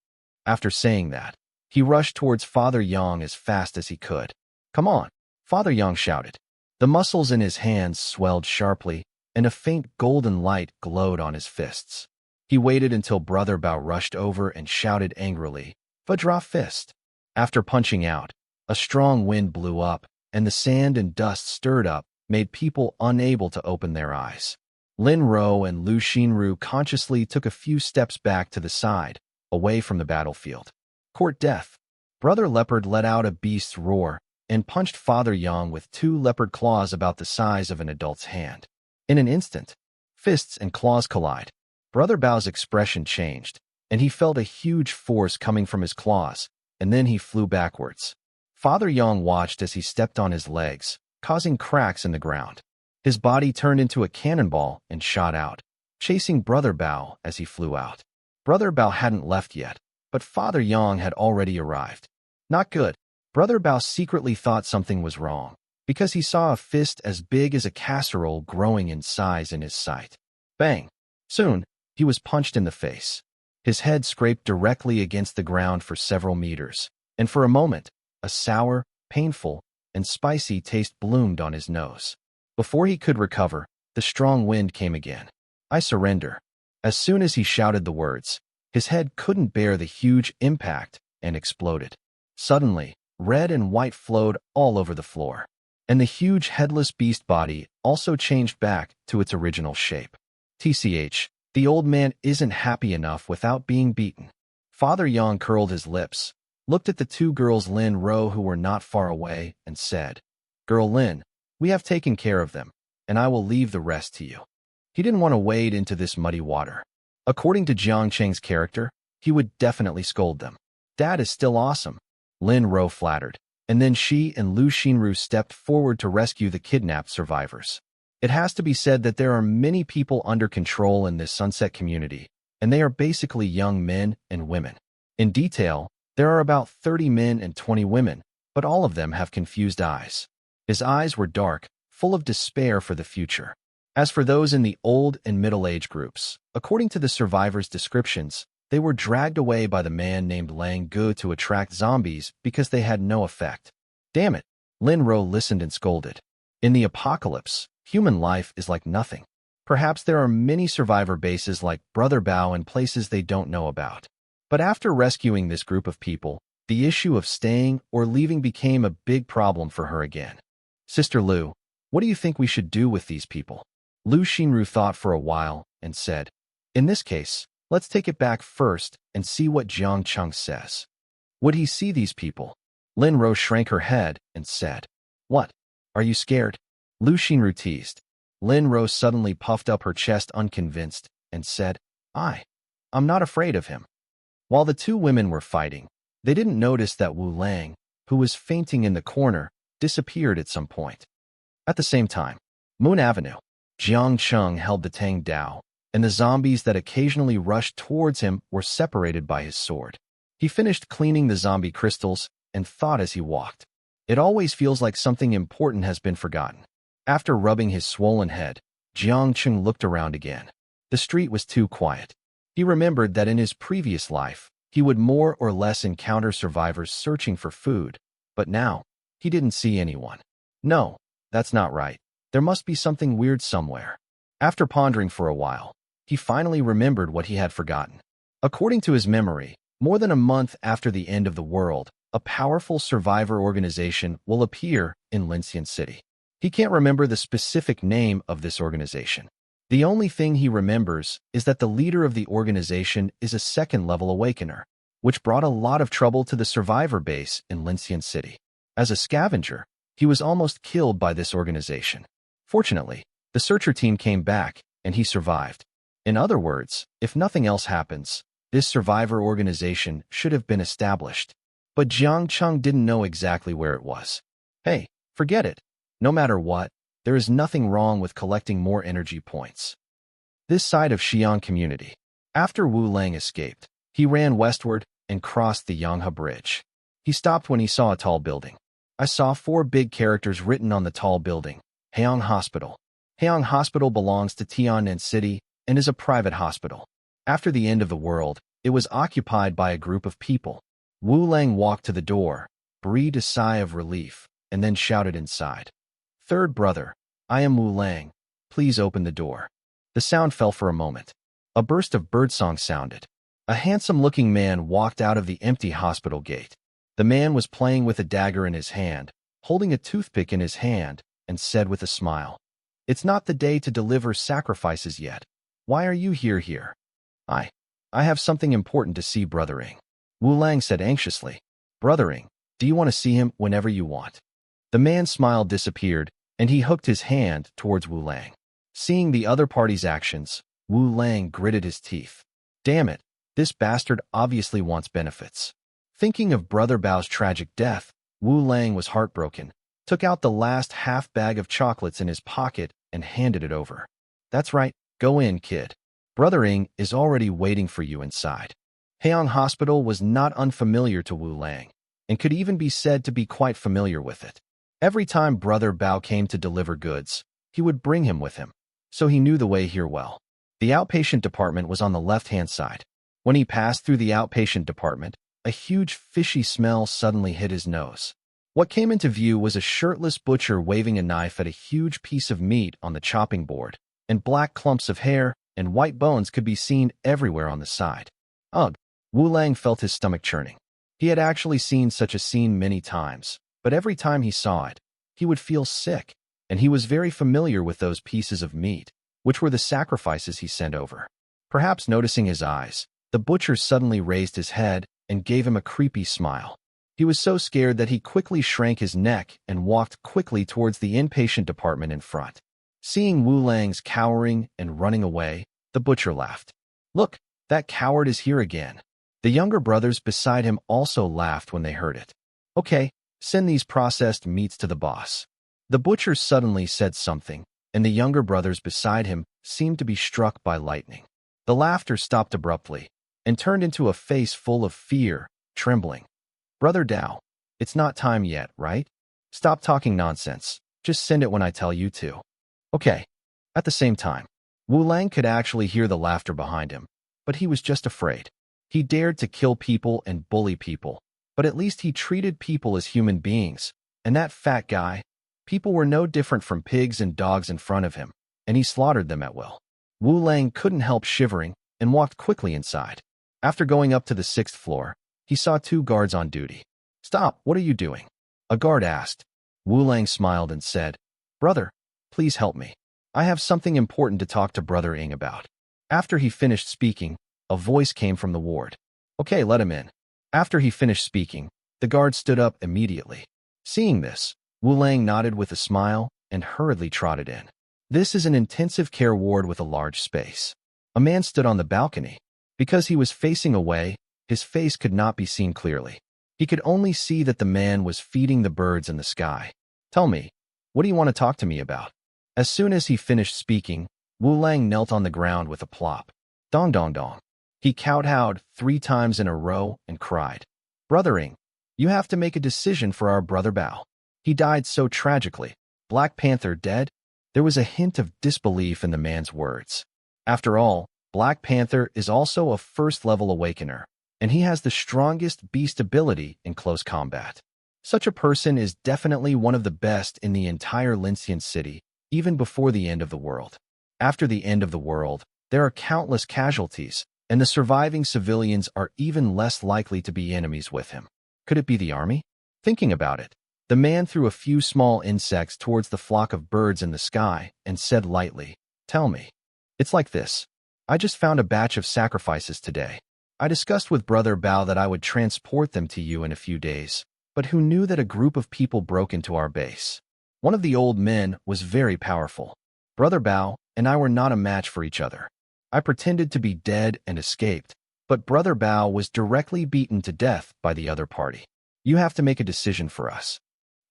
After saying that, he rushed towards Father Yang as fast as he could. "Come on," Father Yang shouted. The muscles in his hands swelled sharply, and a faint golden light glowed on his fists. He waited until Brother Bao rushed over and shouted angrily, "Vajra fist!" After punching out, a strong wind blew up, and the sand and dust stirred up made people unable to open their eyes. Lin Ro and Lu Xinru consciously took a few steps back to the side, away from the battlefield. Court death. Brother Leopard let out a beast's roar and punched Father Yang with 2 leopard claws about the size of an adult's hand. In an instant, fists and claws collide. Brother Bao's expression changed, and he felt a huge force coming from his claws, and then he flew backwards. Father Yang watched as he stepped on his legs, causing cracks in the ground. His body turned into a cannonball and shot out, chasing Brother Bao as he flew out. Brother Bao hadn't left yet, but Father Yang had already arrived. Not good. Brother Bao secretly thought something was wrong, because he saw a fist as big as a casserole growing in size in his sight. Bang! Soon, he was punched in the face. His head scraped directly against the ground for several meters, and for a moment, a sour, painful, and spicy taste bloomed on his nose. Before he could recover, the strong wind came again. "I surrender." As soon as he shouted the words, His head couldn't bear the huge impact and exploded. Suddenly, red and white flowed all over the floor, and the huge headless beast body also changed back to its original shape. TCH, the old man isn't happy enough without being beaten. Father Yang curled his lips, looked at the two girls Lin Ro who were not far away, and said, "Girl Lin, we have taken care of them, and I will leave the rest to you." He didn't want to wade into this muddy water. According to Jiang Cheng's character, he would definitely scold them. "Dad is still awesome," Lin Ro flattered, and then she and Lu Xinru stepped forward to rescue the kidnapped survivors. It has to be said that there are many people under control in this sunset community, and they are basically young men and women. In detail, there are about 30 men and 20 women, but all of them have confused eyes. His eyes were dark, full of despair for the future. As for those in the old and middle-age groups, according to the survivors' descriptions, they were dragged away by the man named Lang Gu to attract zombies because they had no effect. Damn it, Lin Ro listened and scolded. In the apocalypse, human life is like nothing. Perhaps there are many survivor bases like Brother Bao and places they don't know about. But after rescuing this group of people, the issue of staying or leaving became a big problem for her again. "Sister Lu, what do you think we should do with these people?" Lu Xinru thought for a while and said, "In this case, let's take it back first and see what Jiang Cheng says." Would he see these people? Lin Ro shrank her head and said, "What? Are you scared?" Lu Xinru teased. Lin Ro suddenly puffed up her chest unconvinced and said, I'm not afraid of him." While the two women were fighting, they didn't notice that Wu Lang, who was fainting in the corner, disappeared at some point. At the same time, Moon Avenue, Jiang Cheng held the Tang Dao, and the zombies that occasionally rushed towards him were separated by his sword. He finished cleaning the zombie crystals and thought as he walked, "It always feels like something important has been forgotten." After rubbing his swollen head, Jiang Cheng looked around again. The street was too quiet. He remembered that in his previous life, he would more or less encounter survivors searching for food, but now, he didn't see anyone. No, that's not right. There must be something weird somewhere. After pondering for a while, he finally remembered what he had forgotten. According to his memory, more than a month after the end of the world, a powerful survivor organization will appear in Lincian City. He can't remember the specific name of this organization. The only thing he remembers is that the leader of the organization is a second-level awakener, which brought a lot of trouble to the survivor base in Lincian City. As a scavenger, he was almost killed by this organization. Fortunately, the searcher team came back, and he survived. In other words, if nothing else happens, this survivor organization should have been established. But Jiang Cheng didn't know exactly where it was. Hey, forget it. No matter what, there is nothing wrong with collecting more energy points. This side of Xi'an community. After Wu Lang escaped, he ran westward and crossed the Yanghe Bridge. He stopped when he saw a tall building. I saw 4 big characters written on the tall building. Heong Hospital. Heong Hospital belongs to Tiannan City and is a private hospital. After the end of the world, it was occupied by a group of people. Wu Lang walked to the door, breathed a sigh of relief, and then shouted inside, "Third brother, I am Wu Lang. Please open the door." The sound fell for a moment. A burst of birdsong sounded. A handsome-looking man walked out of the empty hospital gate. The man was playing with a dagger in his hand, holding a toothpick in his hand, and said with a smile, "It's not the day to deliver sacrifices yet. Why are you here? I have something important to see Brother Ing." Wu Lang said anxiously, "Brother Ing, do you want to see him whenever you want?" The man's smile disappeared, and he hooked his hand towards Wu Lang. Seeing the other party's actions, Wu Lang gritted his teeth. Damn it, this bastard obviously wants benefits. Thinking of Brother Bao's tragic death, Wu Lang was heartbroken, took out the last half bag of chocolates in his pocket, and handed it over. "That's right, go in, kid. Brother Ing is already waiting for you inside." Heong Hospital was not unfamiliar to Wu Lang, and could even be said to be quite familiar with it. Every time Brother Bao came to deliver goods, he would bring him with him, so he knew the way here well. The outpatient department was on the left-hand side. When he passed through the outpatient department, a huge fishy smell suddenly hit his nose. What came into view was a shirtless butcher waving a knife at a huge piece of meat on the chopping board, and black clumps of hair and white bones could be seen everywhere on the side. Ugh! Wu Lang felt his stomach churning. He had actually seen such a scene many times, but every time he saw it, he would feel sick, and he was very familiar with those pieces of meat, which were the sacrifices he sent over. Perhaps noticing his eyes, the butcher suddenly raised his head and gave him a creepy smile. He was so scared that he quickly shrank his neck and walked quickly towards the inpatient department in front. Seeing Wu Lang's cowering and running away, the butcher laughed. "Look, that coward is here again." The younger brothers beside him also laughed when they heard it. "Okay, send these processed meats to the boss." The butcher suddenly said something, and the younger brothers beside him seemed to be struck by lightning. The laughter stopped abruptly and turned into a face full of fear, trembling. "Brother Dao, it's not time yet, right? Stop talking nonsense. Just send it when I tell you to." "Okay." At the same time, Wu Lang could actually hear the laughter behind him, but he was just afraid. He dared to kill people and bully people, but at least he treated people as human beings, and that fat guy, people were no different from pigs and dogs in front of him, and he slaughtered them at will. Wu Lang couldn't help shivering and walked quickly inside. After going up to the 6th floor, he saw 2 guards on duty. "Stop, what are you doing?" a guard asked. Wu Lang smiled and said, "Brother, please help me. I have something important to talk to Brother Ing about." After he finished speaking, a voice came from the ward. "Okay, let him in." After he finished speaking, the guard stood up immediately. Seeing this, Wu Lang nodded with a smile and hurriedly trotted in. This is an intensive care ward with a large space. A man stood on the balcony. Because he was facing away, his face could not be seen clearly. He could only see that the man was feeding the birds in the sky. "Tell me, what do you want to talk to me about?" As soon as he finished speaking, Wu Lang knelt on the ground with a plop. Dong dong dong. He kowtowed 3 times in a row and cried, "Brother Ing, you have to make a decision for our brother Bao. He died so tragically. Black Panther dead?" There was a hint of disbelief in the man's words. After all, Black Panther is also a first-level awakener, and he has the strongest beast ability in close combat. Such a person is definitely one of the best in the entire Lincian city, even before the end of the world. After the end of the world, there are countless casualties, and the surviving civilians are even less likely to be enemies with him. Could it be the army? Thinking about it, the man threw a few small insects towards the flock of birds in the sky and said lightly, "Tell me. It's like this. I just found a batch of sacrifices today. I discussed with Brother Bao that I would transport them to you in a few days, but who knew that a group of people broke into our base? One of the old men was very powerful. Brother Bao and I were not a match for each other. I pretended to be dead and escaped, but Brother Bao was directly beaten to death by the other party. You have to make a decision for us."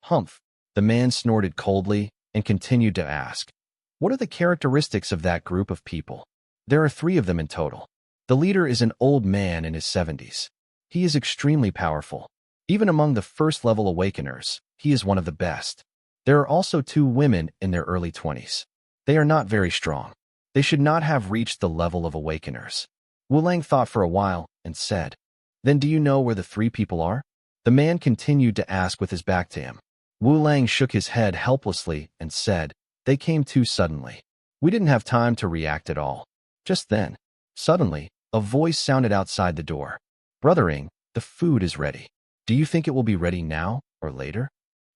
"Humph." The man snorted coldly and continued to ask, "What are the characteristics of that group of people?" "There are 3 of them in total. The leader is an old man in his 70s. He is extremely powerful. Even among the first-level awakeners, he is one of the best. There are also 2 women in their early 20s. They are not very strong. They should not have reached the level of awakeners." Wu Lang thought for a while and said, "Then do you know where the 3 people are?" The man continued to ask with his back to him. Wu Lang shook his head helplessly and said, "They came too suddenly. We didn't have time to react at all." Just then, suddenly, a voice sounded outside the door. "Brother Ing, the food is ready. Do you think it will be ready now or later?"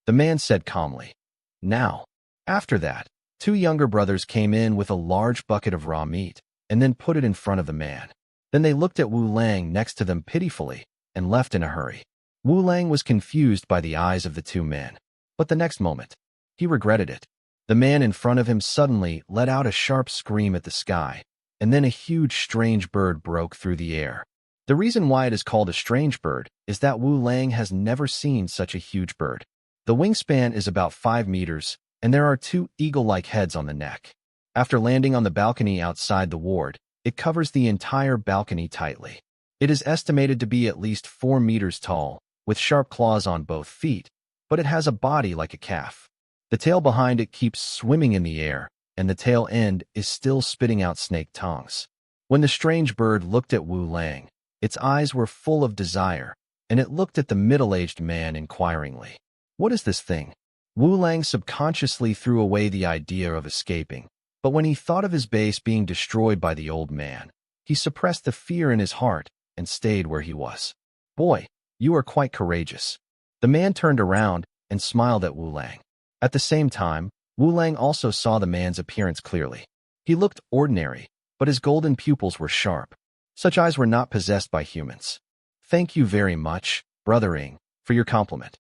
The man said calmly, "Now." After that, 2 younger brothers came in with a large bucket of raw meat and then put it in front of the man. Then they looked at Wu Lang next to them pitifully and left in a hurry. Wu Lang was confused by the eyes of the 2 men, but the next moment, he regretted it. The man in front of him suddenly let out a sharp scream at the sky, and then a huge strange bird broke through the air. The reason why it is called a strange bird is that Wu Lang has never seen such a huge bird. The wingspan is about 5 meters, and there are 2 eagle-like heads on the neck. After landing on the balcony outside the ward, it covers the entire balcony tightly. It is estimated to be at least 4 meters tall, with sharp claws on both feet, but it has a body like a calf. The tail behind it keeps swimming in the air, and the tail end is still spitting out snake tongues. When the strange bird looked at Wu Lang, its eyes were full of desire, and it looked at the middle-aged man inquiringly. "What is this thing?" Wu Lang subconsciously threw away the idea of escaping, but when he thought of his base being destroyed by the old man, he suppressed the fear in his heart and stayed where he was. Boy, you are quite courageous. The man turned around and smiled at Wu Lang. At the same time, Wu Lang also saw the man's appearance clearly. He looked ordinary, but his golden pupils were sharp. Such eyes were not possessed by humans. Thank you very much, Brother Ing, for your compliment.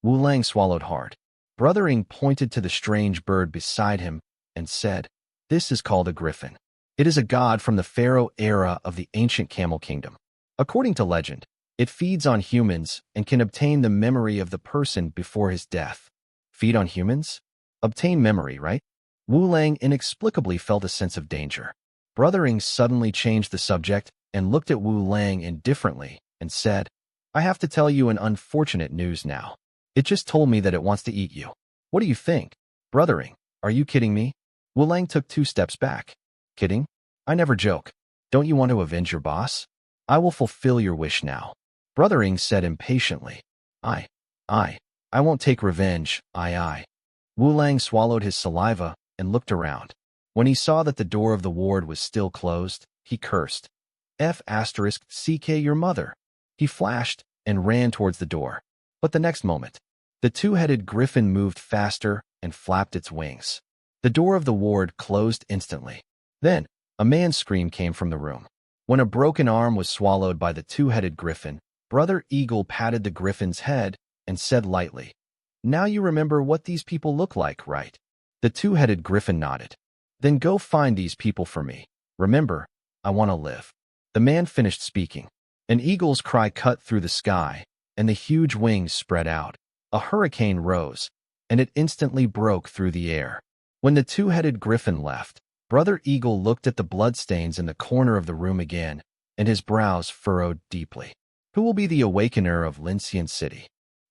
Wu Lang swallowed hard. Brother Ing pointed to the strange bird beside him and said, "This is called a griffin. It is a god from the pharaoh era of the ancient Camel Kingdom. According to legend, it feeds on humans and can obtain the memory of the person before his death." Feed on humans? Obtain memory, right? Wu Lang inexplicably felt a sense of danger. Brother Ing suddenly changed the subject and looked at Wu Lang indifferently and said, "I have to tell you an unfortunate news now. It just told me that it wants to eat you. What do you think? Brother Ing, are you kidding me?" Wu Lang took 2 steps back. Kidding? I never joke. Don't you want to avenge your boss? I will fulfill your wish now. Brother Ing said impatiently. I won't take revenge, I. Wu Lang swallowed his saliva and looked around. When he saw that the door of the ward was still closed, he cursed. F***ck your mother. He flashed and ran towards the door. But the next moment, the 2-headed griffin moved faster and flapped its wings. The door of the ward closed instantly. Then, a man's scream came from the room. When a broken arm was swallowed by the 2-headed griffin, Brother Eagle patted the griffin's head and said lightly, "Now you remember what these people look like, right?" The 2-headed griffin nodded. "Then go find these people for me. Remember, I want to live." The man finished speaking. An eagle's cry cut through the sky, and the huge wings spread out. A hurricane rose, and it instantly broke through the air. When the 2-headed griffin left, Brother Eagle looked at the bloodstains in the corner of the room again, and his brows furrowed deeply. Who will be the awakener of Linxian City?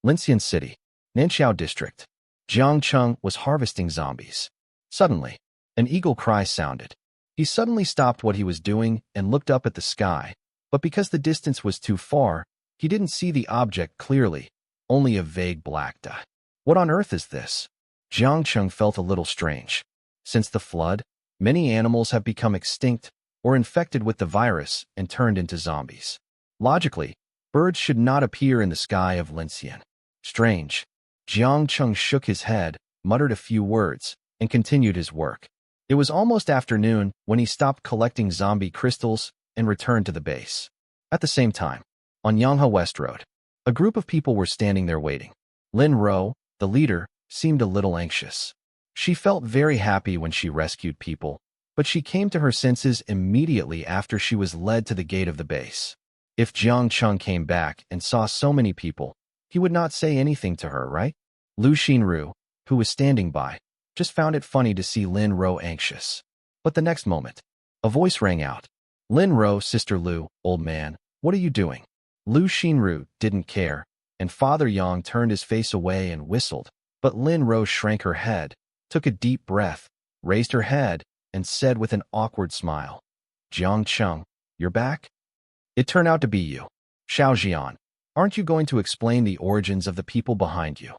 Linxian City, Nanxiao District. Jiang Cheng was harvesting zombies. Suddenly, an eagle cry sounded. He suddenly stopped what he was doing and looked up at the sky, but because the distance was too far, he didn't see the object clearly, only a vague black dot. What on earth is this? Jiang Cheng felt a little strange. Since the flood, many animals have become extinct or infected with the virus and turned into zombies. Logically, birds should not appear in the sky of Linxian. Strange. Jiang Cheng shook his head, muttered a few words, and continued his work. It was almost afternoon when he stopped collecting zombie crystals and returned to the base. At the same time, on Yanghe West Road, a group of people were standing there waiting. Lin Ro, the leader, seemed a little anxious. She felt very happy when she rescued people, but she came to her senses immediately after she was led to the gate of the base. If Jiang Cheng came back and saw so many people, he would not say anything to her, right? Lu Xinru, who was standing by, just found it funny to see Lin Ro anxious. But the next moment, a voice rang out. "Lin Ro, Sister Lu, old man, what are you doing?" Lu Xinru didn't care, and Father Yang turned his face away and whistled, but Lin Ro shrank her head, took a deep breath, raised her head, and said with an awkward smile, "Jiang Cheng, you're back? It turned out to be you. Xiao Jian, aren't you going to explain the origins of the people behind you?"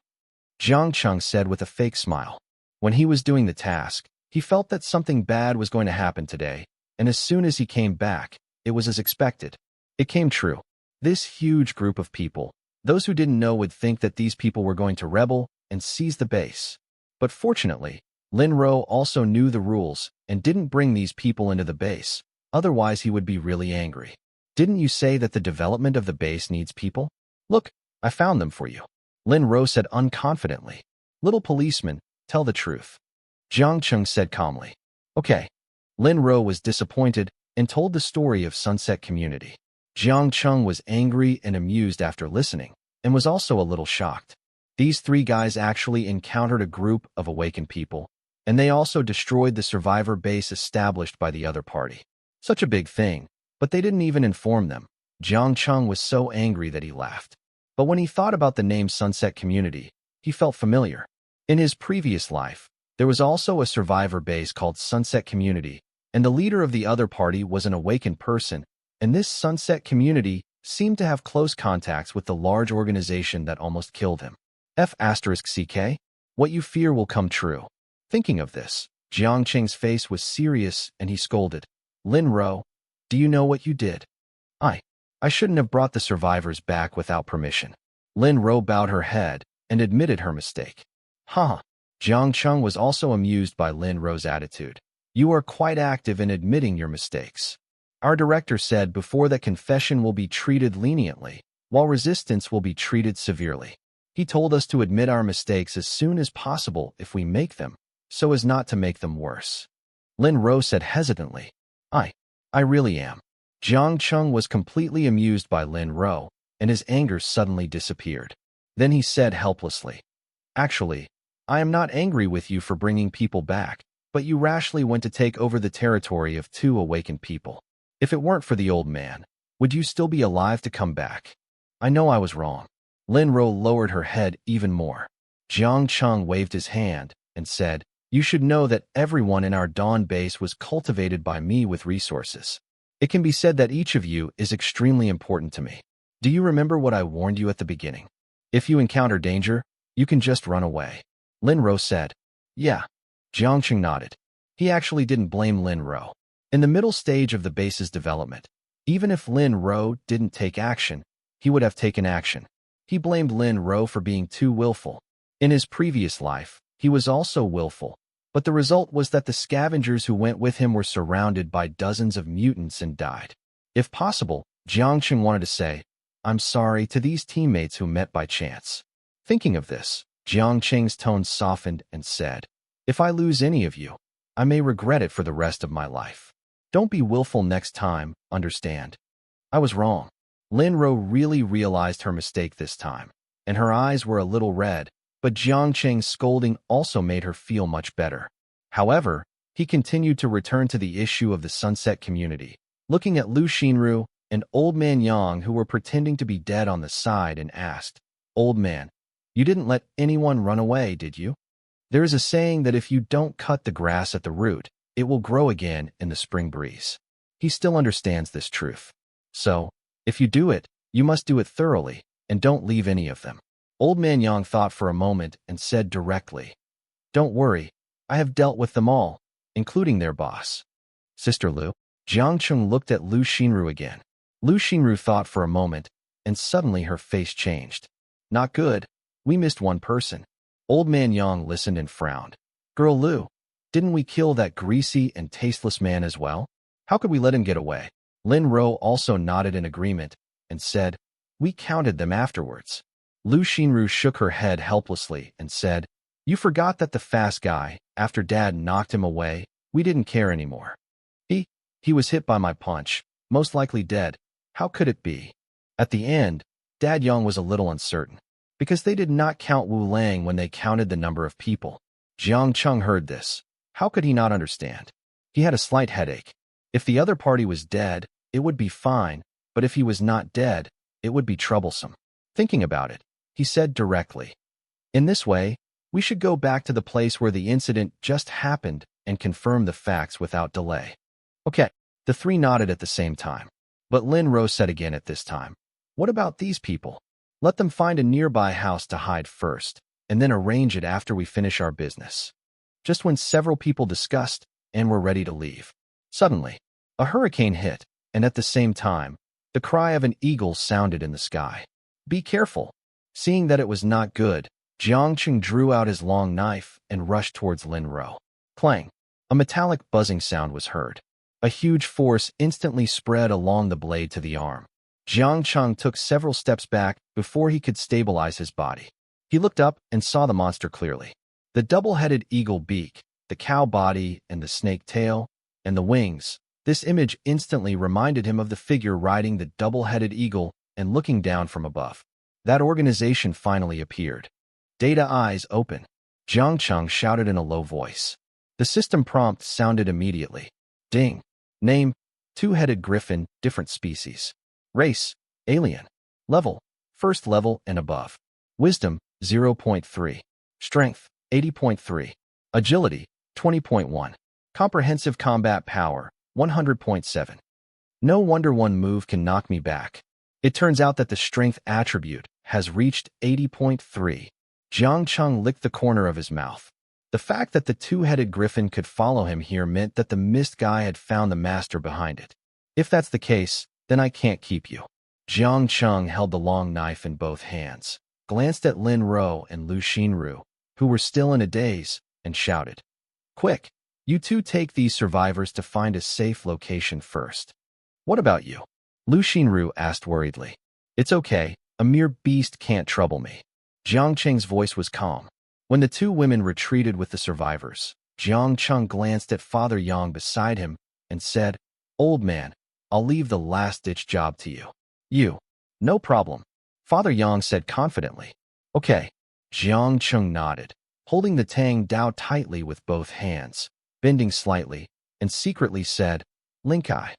Jiang Cheng said with a fake smile. When he was doing the task, he felt that something bad was going to happen today, and as soon as he came back, it was as expected. It came true. This huge group of people, those who didn't know would think that these people were going to rebel and seize the base. But fortunately, Lin Ro also knew the rules and didn't bring these people into the base, otherwise he would be really angry. "Didn't you say that the development of the base needs people? Look, I found them for you," Lin Ro said unconfidently. "Little policeman, tell the truth." Jiang Cheng said calmly. "Okay." Lin Ro was disappointed and told the story of Sunset Community. Jiang Cheng was angry and amused after listening, and was also a little shocked. These 3 guys actually encountered a group of awakened people, and they also destroyed the survivor base established by the other party. Such a big thing, but they didn't even inform them. Jiang Cheng was so angry that he laughed. But when he thought about the name Sunset Community, he felt familiar. In his previous life, there was also a survivor base called Sunset Community, and the leader of the other party was an awakened person, and this Sunset Community seemed to have close contacts with the large organization that almost killed him. F***ck, what you fear will come true. Thinking of this, Jiang Cheng's face was serious and he scolded, "Lin Ro, do you know what you did?" I shouldn't have brought the survivors back without permission. Lin Ro bowed her head and admitted her mistake. Haha. Jiang Cheng was also amused by Lin Ro's attitude. You are quite active in admitting your mistakes. Our director said before that confession will be treated leniently, while resistance will be treated severely. He told us to admit our mistakes as soon as possible if we make them, so as not to make them worse. Lin Ro said hesitantly. I really am. Jiang Cheng was completely amused by Lin Ro, and his anger suddenly disappeared. Then he said helplessly, Actually, I am not angry with you for bringing people back, but you rashly went to take over the territory of 2 awakened people. If it weren't for the old man, would you still be alive to come back? I know I was wrong. Lin Ro lowered her head even more. Jiang Cheng waved his hand and said, You should know that everyone in our Dawn base was cultivated by me with resources. It can be said that each of you is extremely important to me. Do you remember what I warned you at the beginning? If you encounter danger, you can just run away. Lin Ro said. Yeah. Jiang Cheng nodded. He actually didn't blame Lin Ro. In the middle stage of the base's development, even if Lin Ro didn't take action, he would have taken action. He blamed Lin Ro for being too willful. In his previous life, he was also willful, but the result was that the scavengers who went with him were surrounded by dozens of mutants and died. If possible, Jiang Cheng wanted to say, I'm sorry to these teammates who met by chance. Thinking of this, Jiang Cheng's tone softened and said, If I lose any of you, I may regret it for the rest of my life. Don't be willful next time, understand? I was wrong. Lin Ro really realized her mistake this time, and her eyes were a little red, but Jiang Cheng's scolding also made her feel much better. However, he continued to return to the issue of the Sunset community, looking at Lu Xinru and Old Man Yang who were pretending to be dead on the side and asked, Old Man, you didn't let anyone run away, did you? There is a saying that if you don't cut the grass at the root, it will grow again in the spring breeze. He still understands this truth. So, if you do it, you must do it thoroughly, and don't leave any of them. Old Man Yang thought for a moment and said directly, Don't worry, I have dealt with them all, including their boss. Sister Lu. Jiang Cheng looked at Lu Xinru again. Lu Xinru thought for a moment, and suddenly her face changed. Not good. We missed one person. Old Man Yang listened and frowned. Girl Lu, didn't we kill that greasy and tasteless man as well? How could we let him get away? Lin Ro also nodded in agreement and said, We counted them afterwards. Lu Xinru shook her head helplessly and said, You forgot that the fast guy, after Dad knocked him away, we didn't care anymore. He was hit by my punch, most likely dead. How could it be? At the end, Dad Yang was a little uncertain, because they did not count Wu Lang when they counted the number of people. Jiang Cheng heard this. How could he not understand? He had a slight headache. If the other party was dead, it would be fine, but if he was not dead, it would be troublesome. Thinking about it, he said directly, In this way, we should go back to the place where the incident just happened and confirm the facts without delay. Okay, the 3 nodded at the same time. But Lin Ro said again at this time, What about these people? Let them find a nearby house to hide first, and then arrange it after we finish our business. Just when several people discussed and were ready to leave, suddenly, a hurricane hit, and at the same time, the cry of an eagle sounded in the sky. Be careful. Seeing that it was not good, Jiang Cheng drew out his long knife and rushed towards Lin Ro. Clang! A metallic buzzing sound was heard. A huge force instantly spread along the blade to the arm. Jiang Cheng took several steps back before he could stabilize his body. He looked up and saw the monster clearly. The double-headed eagle beak, the cow body and the snake tail, and the wings. This image instantly reminded him of the figure riding the double-headed eagle and looking down from above. That organization finally appeared. Data eyes open. Jiang Cheng shouted in a low voice. The system prompt sounded immediately. Ding. Name, 2-headed griffin, different species. Race, alien. Level, 1st level and above. Wisdom, 0.3. Strength, 80.3. Agility, 20.1. Comprehensive combat power, 100.7. No wonder one move can knock me back. It turns out that the strength attribute has reached 80.3. Jiang Cheng licked the corner of his mouth. The fact that the 2-headed griffin could follow him here meant that the mist guy had found the master behind it. If that's the case, then I can't keep you. Jiang Cheng held the long knife in both hands, glanced at Lin Ro and Lu Xinru, who were still in a daze, and shouted, "Quick! You two take these survivors to find a safe location first." "What about you?" Lu Xinru asked worriedly. "It's okay. A mere beast can't trouble me." Jiang Cheng's voice was calm. When the two women retreated with the survivors, Jiang Cheng glanced at Father Yang beside him and said, "Old man, I'll leave the last-ditch job to you." "You." "No problem," Father Yang said confidently. "Okay." Jiang Cheng nodded, holding the Tang Dao tightly with both hands, bending slightly, and secretly said, "Linkai."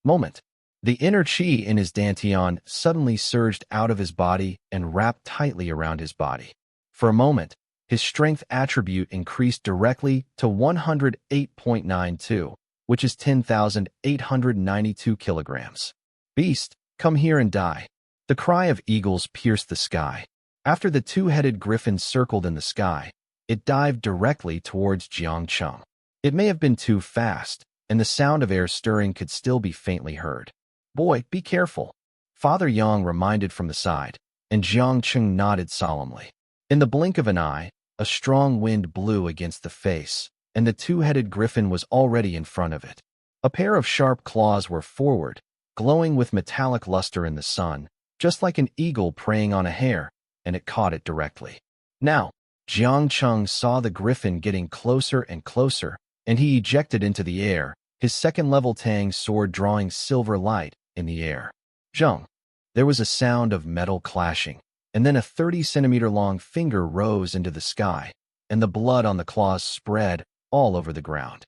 Moment. The inner qi in his dantian suddenly surged out of his body and wrapped tightly around his body. For a moment, his strength attribute increased directly to 108.92, which is 10,892 kilograms. "Beast, come here and die." The cry of eagles pierced the sky. After the two-headed griffin circled in the sky, it dived directly towards Jiang Cheng. It may have been too fast, and the sound of air stirring could still be faintly heard. "Boy, be careful," Father Yang reminded from the side, and Jiang Cheng nodded solemnly. In the blink of an eye, a strong wind blew against the face, and the two-headed griffin was already in front of it. A pair of sharp claws were forward, glowing with metallic luster in the sun, just like an eagle preying on a hare, and it caught it directly. Now, Jiang Cheng saw the griffin getting closer and closer, and he ejected into the air, his second-level Tang sword drawing silver light in the air. Zheng. There was a sound of metal clashing, and then a 30-centimeter-long finger rose into the sky, and the blood on the claws spread all over the ground.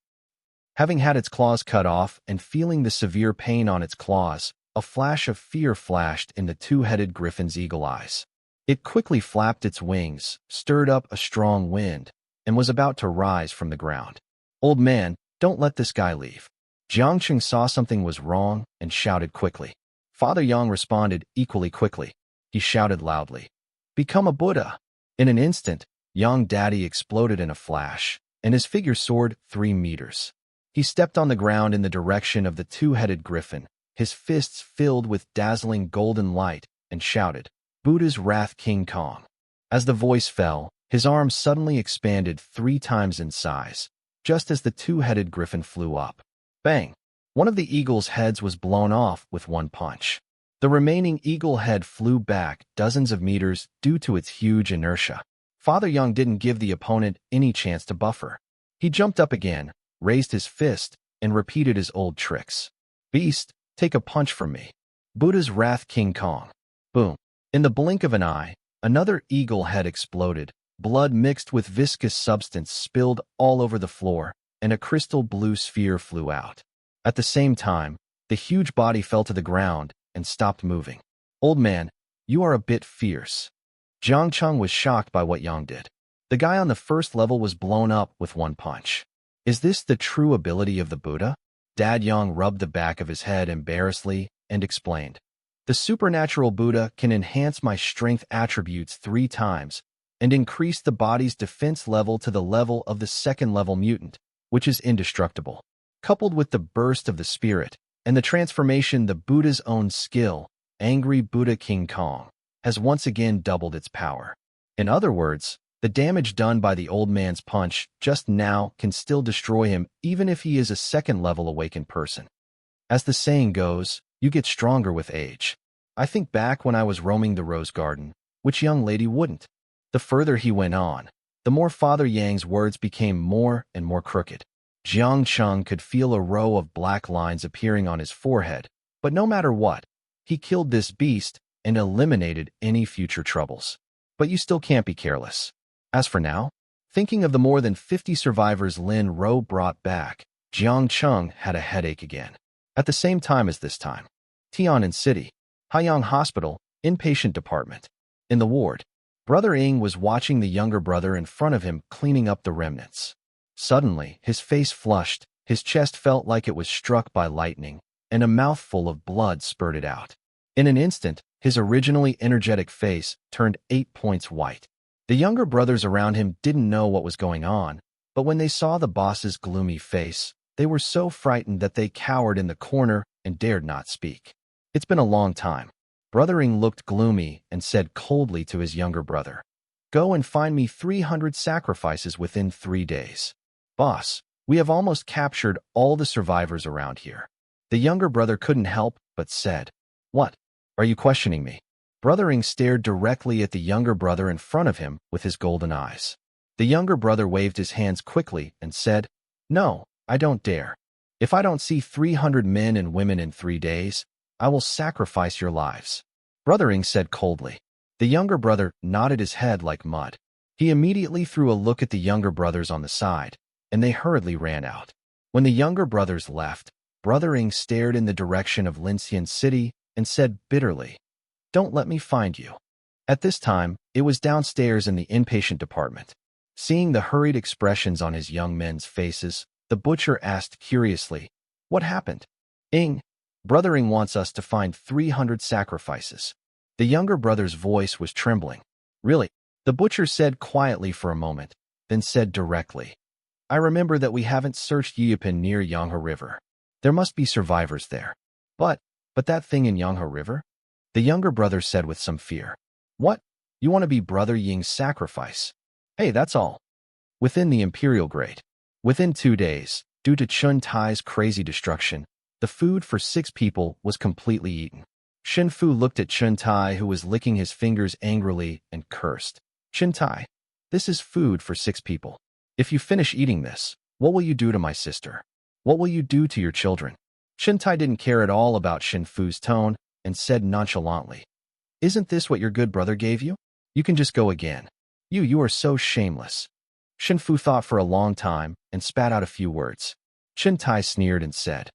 Having had its claws cut off and feeling the severe pain on its claws, a flash of fear flashed in the two-headed griffin's eagle eyes. It quickly flapped its wings, stirred up a strong wind, and was about to rise from the ground. "Old man, don't let this guy leave." Jiang Cheng saw something was wrong and shouted quickly. Father Yang responded equally quickly. He shouted loudly, "Become a Buddha!" In an instant, Yang Daddy exploded in a flash, and his figure soared 3 meters. He stepped on the ground in the direction of the two-headed griffin, his fists filled with dazzling golden light, and shouted, "Buddha's Wrath King Kong." As the voice fell, his arms suddenly expanded 3 times in size, just as the two-headed griffin flew up. Bang! One of the eagle's heads was blown off with one punch. The remaining eagle head flew back dozens of meters due to its huge inertia. Father Yang didn't give the opponent any chance to buffer. He jumped up again, raised his fist, and repeated his old tricks. "Beast, take a punch from me." Buddha's Wrath King Kong. Boom. In the blink of an eye, another eagle head exploded. Blood mixed with viscous substance spilled all over the floor, and a crystal blue sphere flew out. At the same time, the huge body fell to the ground and stopped moving. "Old man, you are a bit fierce." Jiang Cheng was shocked by what Yang did. The guy on the first level was blown up with one punch. Is this the true ability of the Buddha? Dad Yang rubbed the back of his head embarrassedly and explained, "The supernatural Buddha can enhance my strength attributes 3 times and increase the body's defense level to the level of the second-level mutant, which is indestructible. Coupled with the burst of the spirit and the transformation, the Buddha's own skill, Angry Buddha King Kong, has once again doubled its power. In other words, the damage done by the old man's punch just now can still destroy him even if he is a second-level awakened person. As the saying goes, you get stronger with age. I think back when I was roaming the rose garden, which young lady wouldn't?" The further he went on, the more Father Yang's words became more and more crooked. Jiang Cheng could feel a row of black lines appearing on his forehead, but no matter what, he killed this beast and eliminated any future troubles. But you still can't be careless. As for now, thinking of the more than 50 survivors Lin Ro brought back, Jiang Cheng had a headache again. At the same time as this time, Tian'an City, Haiyang Hospital, inpatient department. In the ward, Brother Ing was watching the younger brother in front of him cleaning up the remnants. Suddenly, his face flushed, his chest felt like it was struck by lightning, and a mouthful of blood spurted out. In an instant, his originally energetic face turned 8 points white. The younger brothers around him didn't know what was going on, but when they saw the boss's gloomy face, they were so frightened that they cowered in the corner and dared not speak. "It's been a long time." Brothering looked gloomy and said coldly to his younger brother, "Go and find me 300 sacrifices within 3 days. Boss, we have almost captured all the survivors around here." The younger brother couldn't help but said, "What? Are you questioning me?" Brothering stared directly at the younger brother in front of him with his golden eyes. The younger brother waved his hands quickly and said, "No, I don't dare. If I don't see 300 men and women in 3 days, I will sacrifice your lives." Brothering said coldly. The younger brother nodded his head like mud. He immediately threw a look at the younger brothers on the side, and they hurriedly ran out. When the younger brothers left, Brothering stared in the direction of Linxian City and said bitterly, "Don't let me find you." At this time, it was downstairs in the inpatient department. Seeing the hurried expressions on his young men's faces, the butcher asked curiously, "What happened?" Brothering wants us to find 300 sacrifices." The younger brother's voice was trembling. "Really?" The butcher said quietly for a moment, then said directly, "I remember that we haven't searched Yuyapin near Yanghe River. There must be survivors there. But that thing in Yanghe River?" The younger brother said with some fear. "What? You want to be Brother Ying's sacrifice? Hey, that's all." Within the Imperial Grate. Within 2 days, due to Chun Tai's crazy destruction, the food for 6 people was completely eaten. Shen Fu looked at Chun Tai, who was licking his fingers angrily, and cursed. "Chun Tai, this is food for 6 people. If you finish eating this, what will you do to my sister? What will you do to your children?" Chun Tai didn't care at all about Shen Fu's tone and said nonchalantly, "Isn't this what your good brother gave you? You can just go again. You are so shameless." Shen Fu thought for a long time and spat out a few words. Chun Tai sneered and said,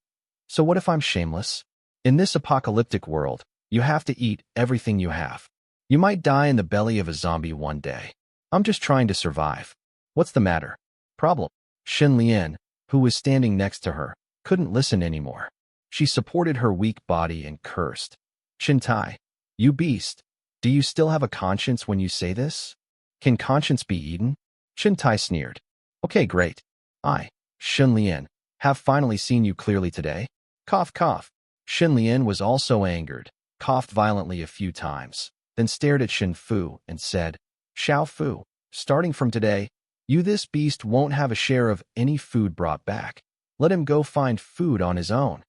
"So what if I'm shameless? In this apocalyptic world, you have to eat everything you have. You might die in the belly of a zombie one day. I'm just trying to survive. What's the matter? Problem?" Xin Lian, who was standing next to her, couldn't listen anymore. She supported her weak body and cursed. "Chun Tai, you beast. Do you still have a conscience when you say this? Can conscience be eaten?" Chun Tai sneered. "Okay, great. I, Xin Lian, have finally seen you clearly today." Cough, cough. Xin Lian was also angered, coughed violently a few times, then stared at Shen Fu and said, "Xiao Fu, starting from today, this beast won't have a share of any food brought back. Let him go find food on his own."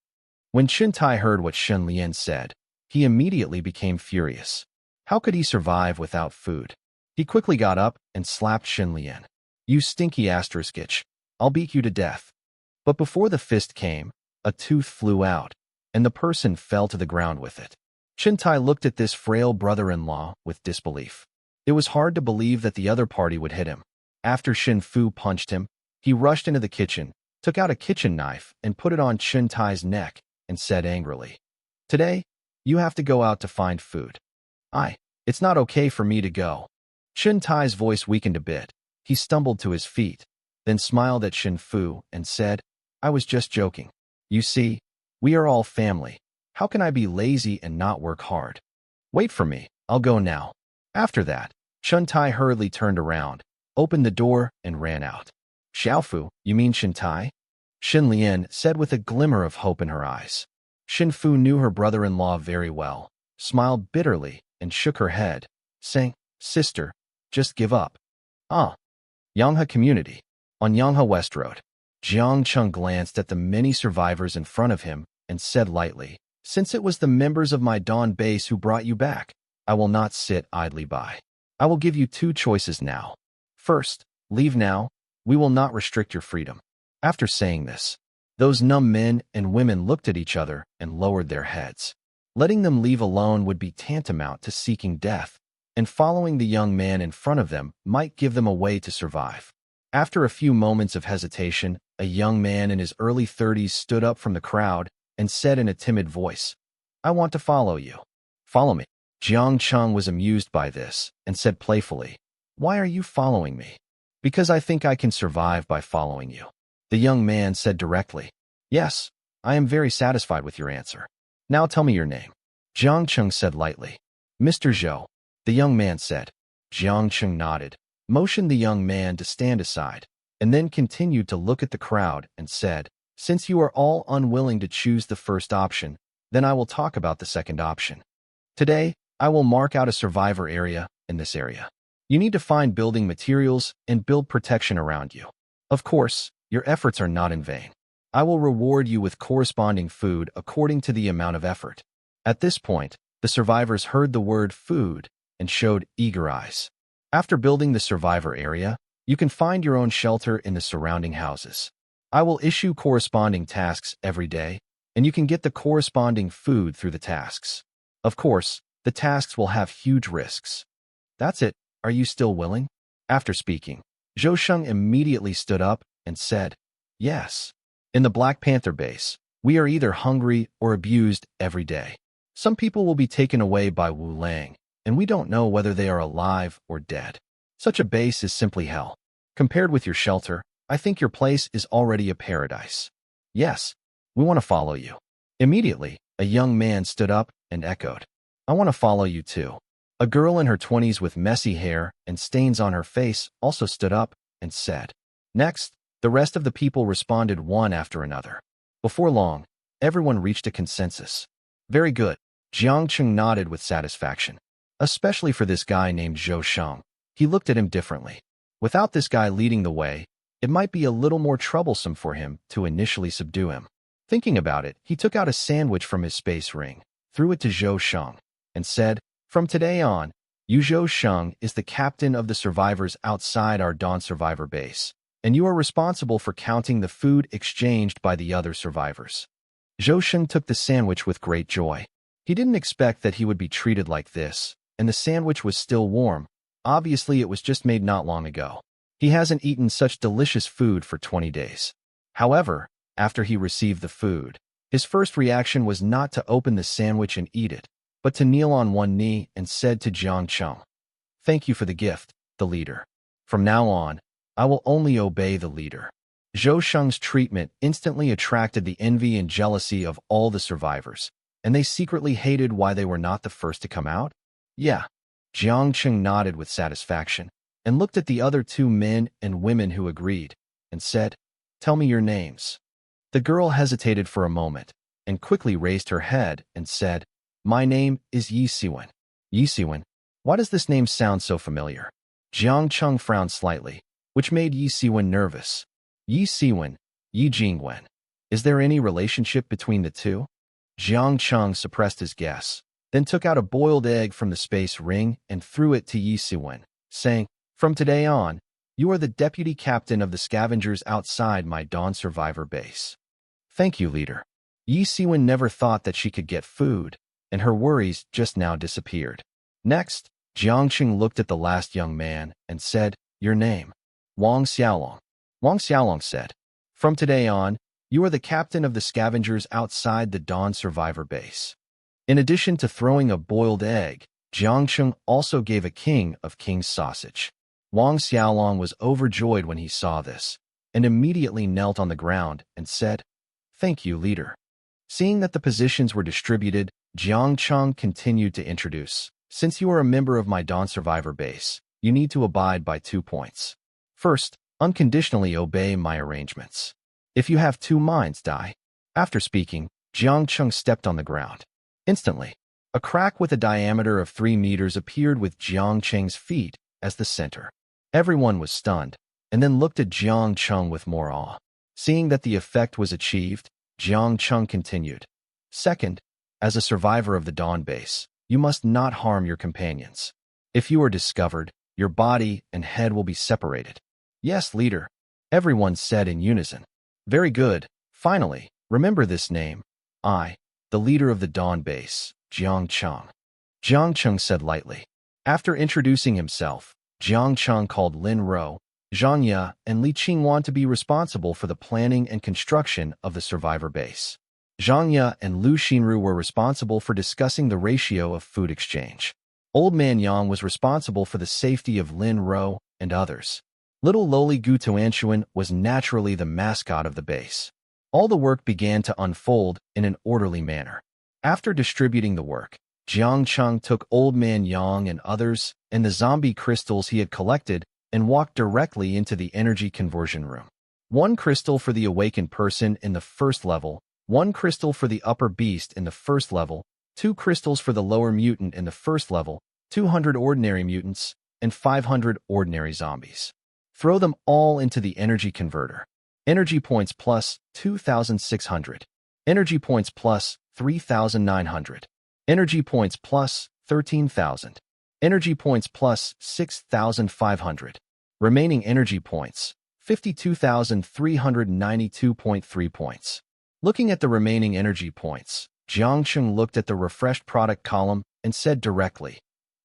When Chun Tai heard what Shen Lian said, he immediately became furious. How could he survive without food? He quickly got up and slapped Shen Lian. "You stinky asterisk itch. I'll beat you to death." But before the fist came, a tooth flew out, and the person fell to the ground with it. Chun Tai looked at this frail brother-in-law with disbelief. It was hard to believe that the other party would hit him. After Shen Fu punched him, he rushed into the kitchen, took out a kitchen knife, and put it on Chun Tai's neck, and said angrily, "Today, you have to go out to find food. It's not okay for me to go." Chun Tai's voice weakened a bit. He stumbled to his feet, then smiled at Shen Fu and said, "I was just joking. You see, we are all family. How can I be lazy and not work hard? Wait for me, I'll go now." After that, Chun Tai hurriedly turned around, opened the door, and ran out. "Xiao Fu, you mean Chun Tai?" Xin Lian said with a glimmer of hope in her eyes. Shen Fu knew her brother-in-law very well, smiled bitterly, and shook her head, saying, "Sister, just give up." Yanghe Community. On Yanghe West Road, Jiang Cheng glanced at the many survivors in front of him and said lightly, "Since it was the members of my Dawn base who brought you back, I will not sit idly by. I will give you 2 choices now. First, leave now. We will not restrict your freedom." After saying this, those numb men and women looked at each other and lowered their heads. Letting them leave alone would be tantamount to seeking death, and following the young man in front of them might give them a way to survive. After a few moments of hesitation, a young man in his early 30s stood up from the crowd and said in a timid voice, "I want to follow you." "Follow me." Jiang Cheng was amused by this and said playfully, "Why are you following me?" "Because I think I can survive by following you." The young man said directly, "Yes, I am very satisfied with your answer. Now tell me your name." Jiang Cheng said lightly, "Mr. Zhou." The young man said. Jiang Cheng nodded, motioned the young man to stand aside, and then continued to look at the crowd and said, "Since you are all unwilling to choose the first option, then I will talk about the second option. Today, I will mark out a survivor area in this area. You need to find building materials and build protection around you. Of course, your efforts are not in vain. I will reward you with corresponding food according to the amount of effort. At this point, the survivors heard the word food and showed eager eyes. After building the survivor area, you can find your own shelter in the surrounding houses. I will issue corresponding tasks every day, and you can get the corresponding food through the tasks. Of course, the tasks will have huge risks. That's it. Are you still willing? After speaking, Zhou Sheng immediately stood up and said, yes. In the Black Panther base, we are either hungry or abused every day. Some people will be taken away by Wu Lang, and we don't know whether they are alive or dead. Such a base is simply hell. Compared with your shelter, I think your place is already a paradise. Yes, we want to follow you. Immediately, a young man stood up and echoed, I want to follow you too. A girl in her 20s with messy hair and stains on her face also stood up and said. Next, the rest of the people responded one after another. Before long, everyone reached a consensus. Very good. Jiang Cheng nodded with satisfaction. Especially for this guy named Zhou Sheng. He looked at him differently. Without this guy leading the way, it might be a little more troublesome for him to initially subdue him. Thinking about it, he took out a sandwich from his space ring, threw it to Zhou Sheng, and said, from today on, you Zhou Sheng is the captain of the survivors outside our Dawn survivor base, and you are responsible for counting the food exchanged by the other survivors. Zhou Sheng took the sandwich with great joy. He didn't expect that he would be treated like this, and the sandwich was still warm. Obviously, it was just made not long ago. He hasn't eaten such delicious food for 20 days. However, after he received the food, his first reaction was not to open the sandwich and eat it, but to kneel on one knee and said to Jiang Cheng, thank you for the gift, the leader. From now on, I will only obey the leader. Zhou Sheng's treatment instantly attracted the envy and jealousy of all the survivors, and they secretly hated why they were not the first to come out. Yeah. Jiang Cheng nodded with satisfaction and looked at the other two men and women who agreed and said, tell me your names. The girl hesitated for a moment and quickly raised her head and said, my name is Yi Siwen. Yi Siwen? Why does this name sound so familiar? Jiang Cheng frowned slightly, which made Yi Siwen nervous. Yi Siwen, Yi Jingwen. Is there any relationship between the two? Jiang Cheng suppressed his guess, then took out a boiled egg from the space ring and threw it to Yi Siwen, saying, from today on, you are the deputy captain of the scavengers outside my Dawn survivor base. Thank you, leader. Yi Siwen never thought that she could get food, and her worries just now disappeared. Next, Jiang Cheng looked at the last young man and said, your name? Wang Xiaolong. Wang Xiaolong said, from today on, you are the captain of the scavengers outside the Dawn survivor base. In addition to throwing a boiled egg, Jiang Cheng also gave a king of king's sausage. Wang Xiaolong was overjoyed when he saw this, and immediately knelt on the ground and said, thank you, leader. Seeing that the positions were distributed, Jiang Cheng continued to introduce, since you are a member of my Dawn survivor base, you need to abide by 2 points. First, unconditionally obey my arrangements. If you have 2 minds, die. After speaking, Jiang Cheng stepped on the ground. Instantly, a crack with a diameter of 3 meters appeared with Jiang Cheng's feet as the center. Everyone was stunned, and then looked at Jiang Cheng with more awe. Seeing that the effect was achieved, Jiang Cheng continued. Second, as a survivor of the Dawn base, you must not harm your companions. If you are discovered, your body and head will be separated. Yes, leader. Everyone said in unison. Very good. Finally, remember this name. I, the leader of the Dawn base, Jiang Cheng. Jiang Cheng said lightly. After introducing himself, Jiang Cheng called Lin Ro, Zhang Ye, and Li Qingwan to be responsible for the planning and construction of the survivor base. Zhang Ye and Lu Xinru were responsible for discussing the ratio of food exchange. Old Man Yang was responsible for the safety of Lin Ro and others. Little Loli Gu Tuanshuan was naturally the mascot of the base. All the work began to unfold in an orderly manner. After distributing the work, Jiang Cheng took Old Man Yang and others and the zombie crystals he had collected and walked directly into the energy conversion room. 1 crystal for the awakened person in the first level, 1 crystal for the upper beast in the first level, 2 crystals for the lower mutant in the first level, 200 ordinary mutants, and 500 ordinary zombies. Throw them all into the energy converter. Energy points plus 2,600. Energy points plus 3,900. Energy points plus 13,000. Energy points plus 6,500. Remaining energy points, 52,392.3 points. Looking at the remaining energy points, Jiang Cheng looked at the refreshed product column and said directly,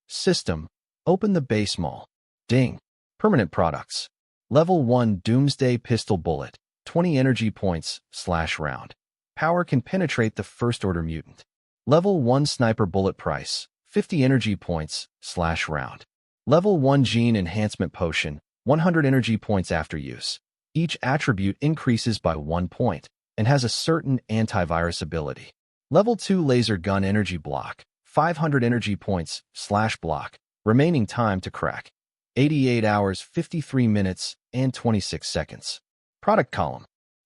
System, open the base mall. Ding. Permanent products. Level 1 Doomsday Pistol Bullet, 20 energy points / round. Power can penetrate the first order mutant. Level 1 Sniper Bullet Price, 50 energy points / round. Level 1 Gene Enhancement Potion, 100 energy points after use. Each attribute increases by 1 point and has a certain antivirus ability. Level 2 Laser Gun Energy Block, 500 energy points / block. Remaining time to crack, 88 hours, 53 minutes, and 26 seconds. Product column.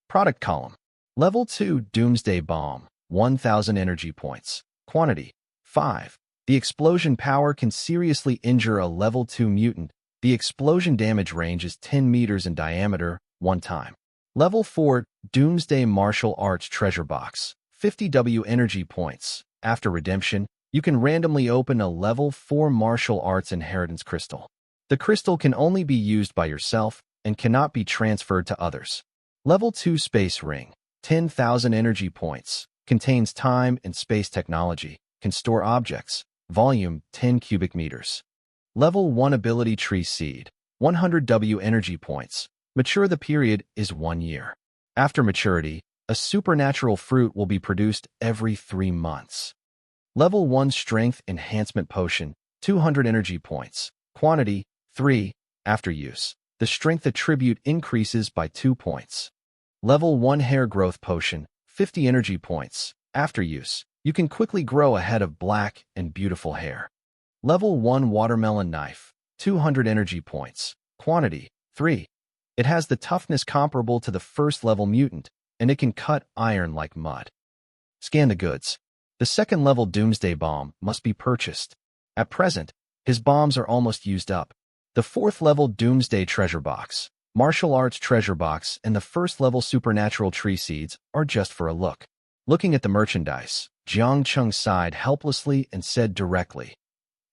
Product column. Level 2 Doomsday Bomb, 1,000 energy points. Quantity, 5. The explosion power can seriously injure a level 2 mutant. The explosion damage range is 10 meters in diameter, 1 time. Level 4 Doomsday Martial Arts Treasure Box, 50 W energy points. After redemption, you can randomly open a level 4 martial arts inheritance crystal. The crystal can only be used by yourself and cannot be transferred to others. Level 2 Space Ring, 10,000 energy points, contains time and space technology, can store objects, volume 10 cubic meters. Level 1 Ability Tree Seed, 100 W energy points, mature the period is 1 year. After maturity, a supernatural fruit will be produced every 3 months. Level 1 Strength Enhancement Potion, 200 energy points. Quantity, 3. After use, the strength attribute increases by 2 points. Level 1 Hair Growth Potion, 50 energy points. After use, you can quickly grow a head of black and beautiful hair. Level 1 Watermelon Knife, 200 energy points. Quantity, 3. It has the toughness comparable to the first level mutant, and it can cut iron like mud. Scan the goods. The second level Doomsday Bomb must be purchased. At present, his bombs are almost used up. The 4th level Doomsday Treasure Box, Martial Arts Treasure Box, and the 1st level Supernatural Tree Seeds are just for a look. Looking at the merchandise, Jiang Cheng sighed helplessly and said directly,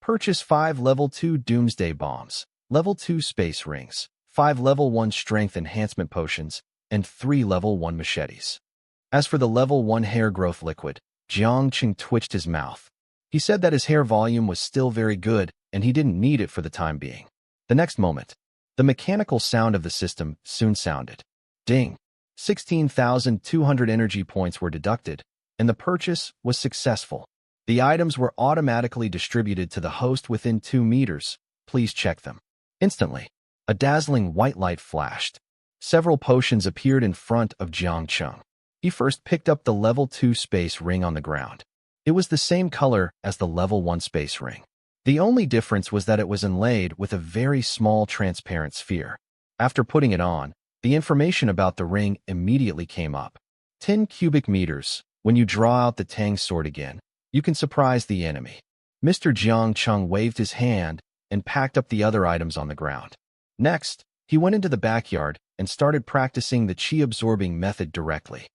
Purchase 5 level 2 Doomsday Bombs, level 2 Space Rings, 5 level 1 Strength Enhancement Potions, and 3 level 1 Machetes. As for the level 1 Hair Growth Liquid, Jiang Cheng twitched his mouth. He said that his hair volume was still very good, and he didn't need it for the time being. The next moment, the mechanical sound of the system soon sounded. Ding! 16,200 energy points were deducted, and the purchase was successful. The items were automatically distributed to the host within 2 meters. Please check them. Instantly, a dazzling white light flashed. Several potions appeared in front of Jiang Cheng. He first picked up the level 2 space ring on the ground. It was the same color as the level 1 space ring. The only difference was that it was inlaid with a very small transparent sphere. After putting it on, the information about the ring immediately came up. 10 cubic meters. When you draw out the Tang sword again, you can surprise the enemy. Mr. Jiang Cheng waved his hand and packed up the other items on the ground. Next, he went into the backyard and started practicing the chi-absorbing method directly.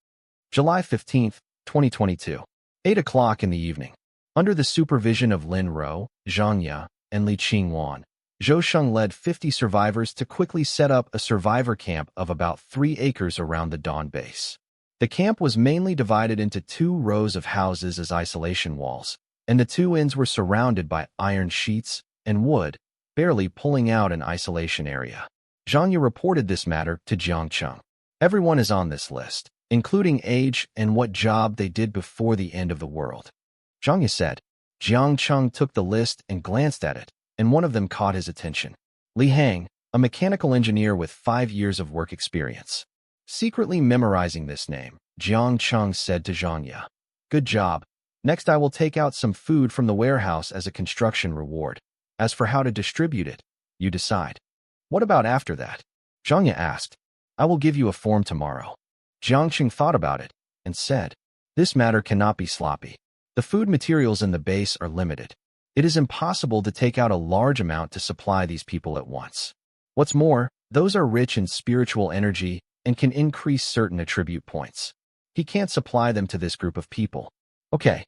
July 15, 2022. 8 o'clock in the evening. Under the supervision of Lin Ro, Zhang Ya, and Li Qingwan, Zhou Sheng led 50 survivors to quickly set up a survivor camp of about 3 acres around the Dawn base. The camp was mainly divided into 2 rows of houses as isolation walls, and the 2 ends were surrounded by iron sheets and wood, barely pulling out an isolation area. Zhang Ya reported this matter to Jiang Cheng. Everyone is on this list, including age and what job they did before the end of the world. Zhang Ya said. Jiang Cheng took the list and glanced at it, and one of them caught his attention. Li Hang, a mechanical engineer with 5 years of work experience. Secretly memorizing this name, Jiang Cheng said to Zhang Ya, Good job. Next I will take out some food from the warehouse as a construction reward. As for how to distribute it, you decide. What about after that? Zhang Ya asked. I will give you a form tomorrow. Jiang Cheng thought about it and said, This matter cannot be sloppy. The food materials in the base are limited. It is impossible to take out a large amount to supply these people at once. What's more, those are rich in spiritual energy and can increase certain attribute points. He can't supply them to this group of people. Okay.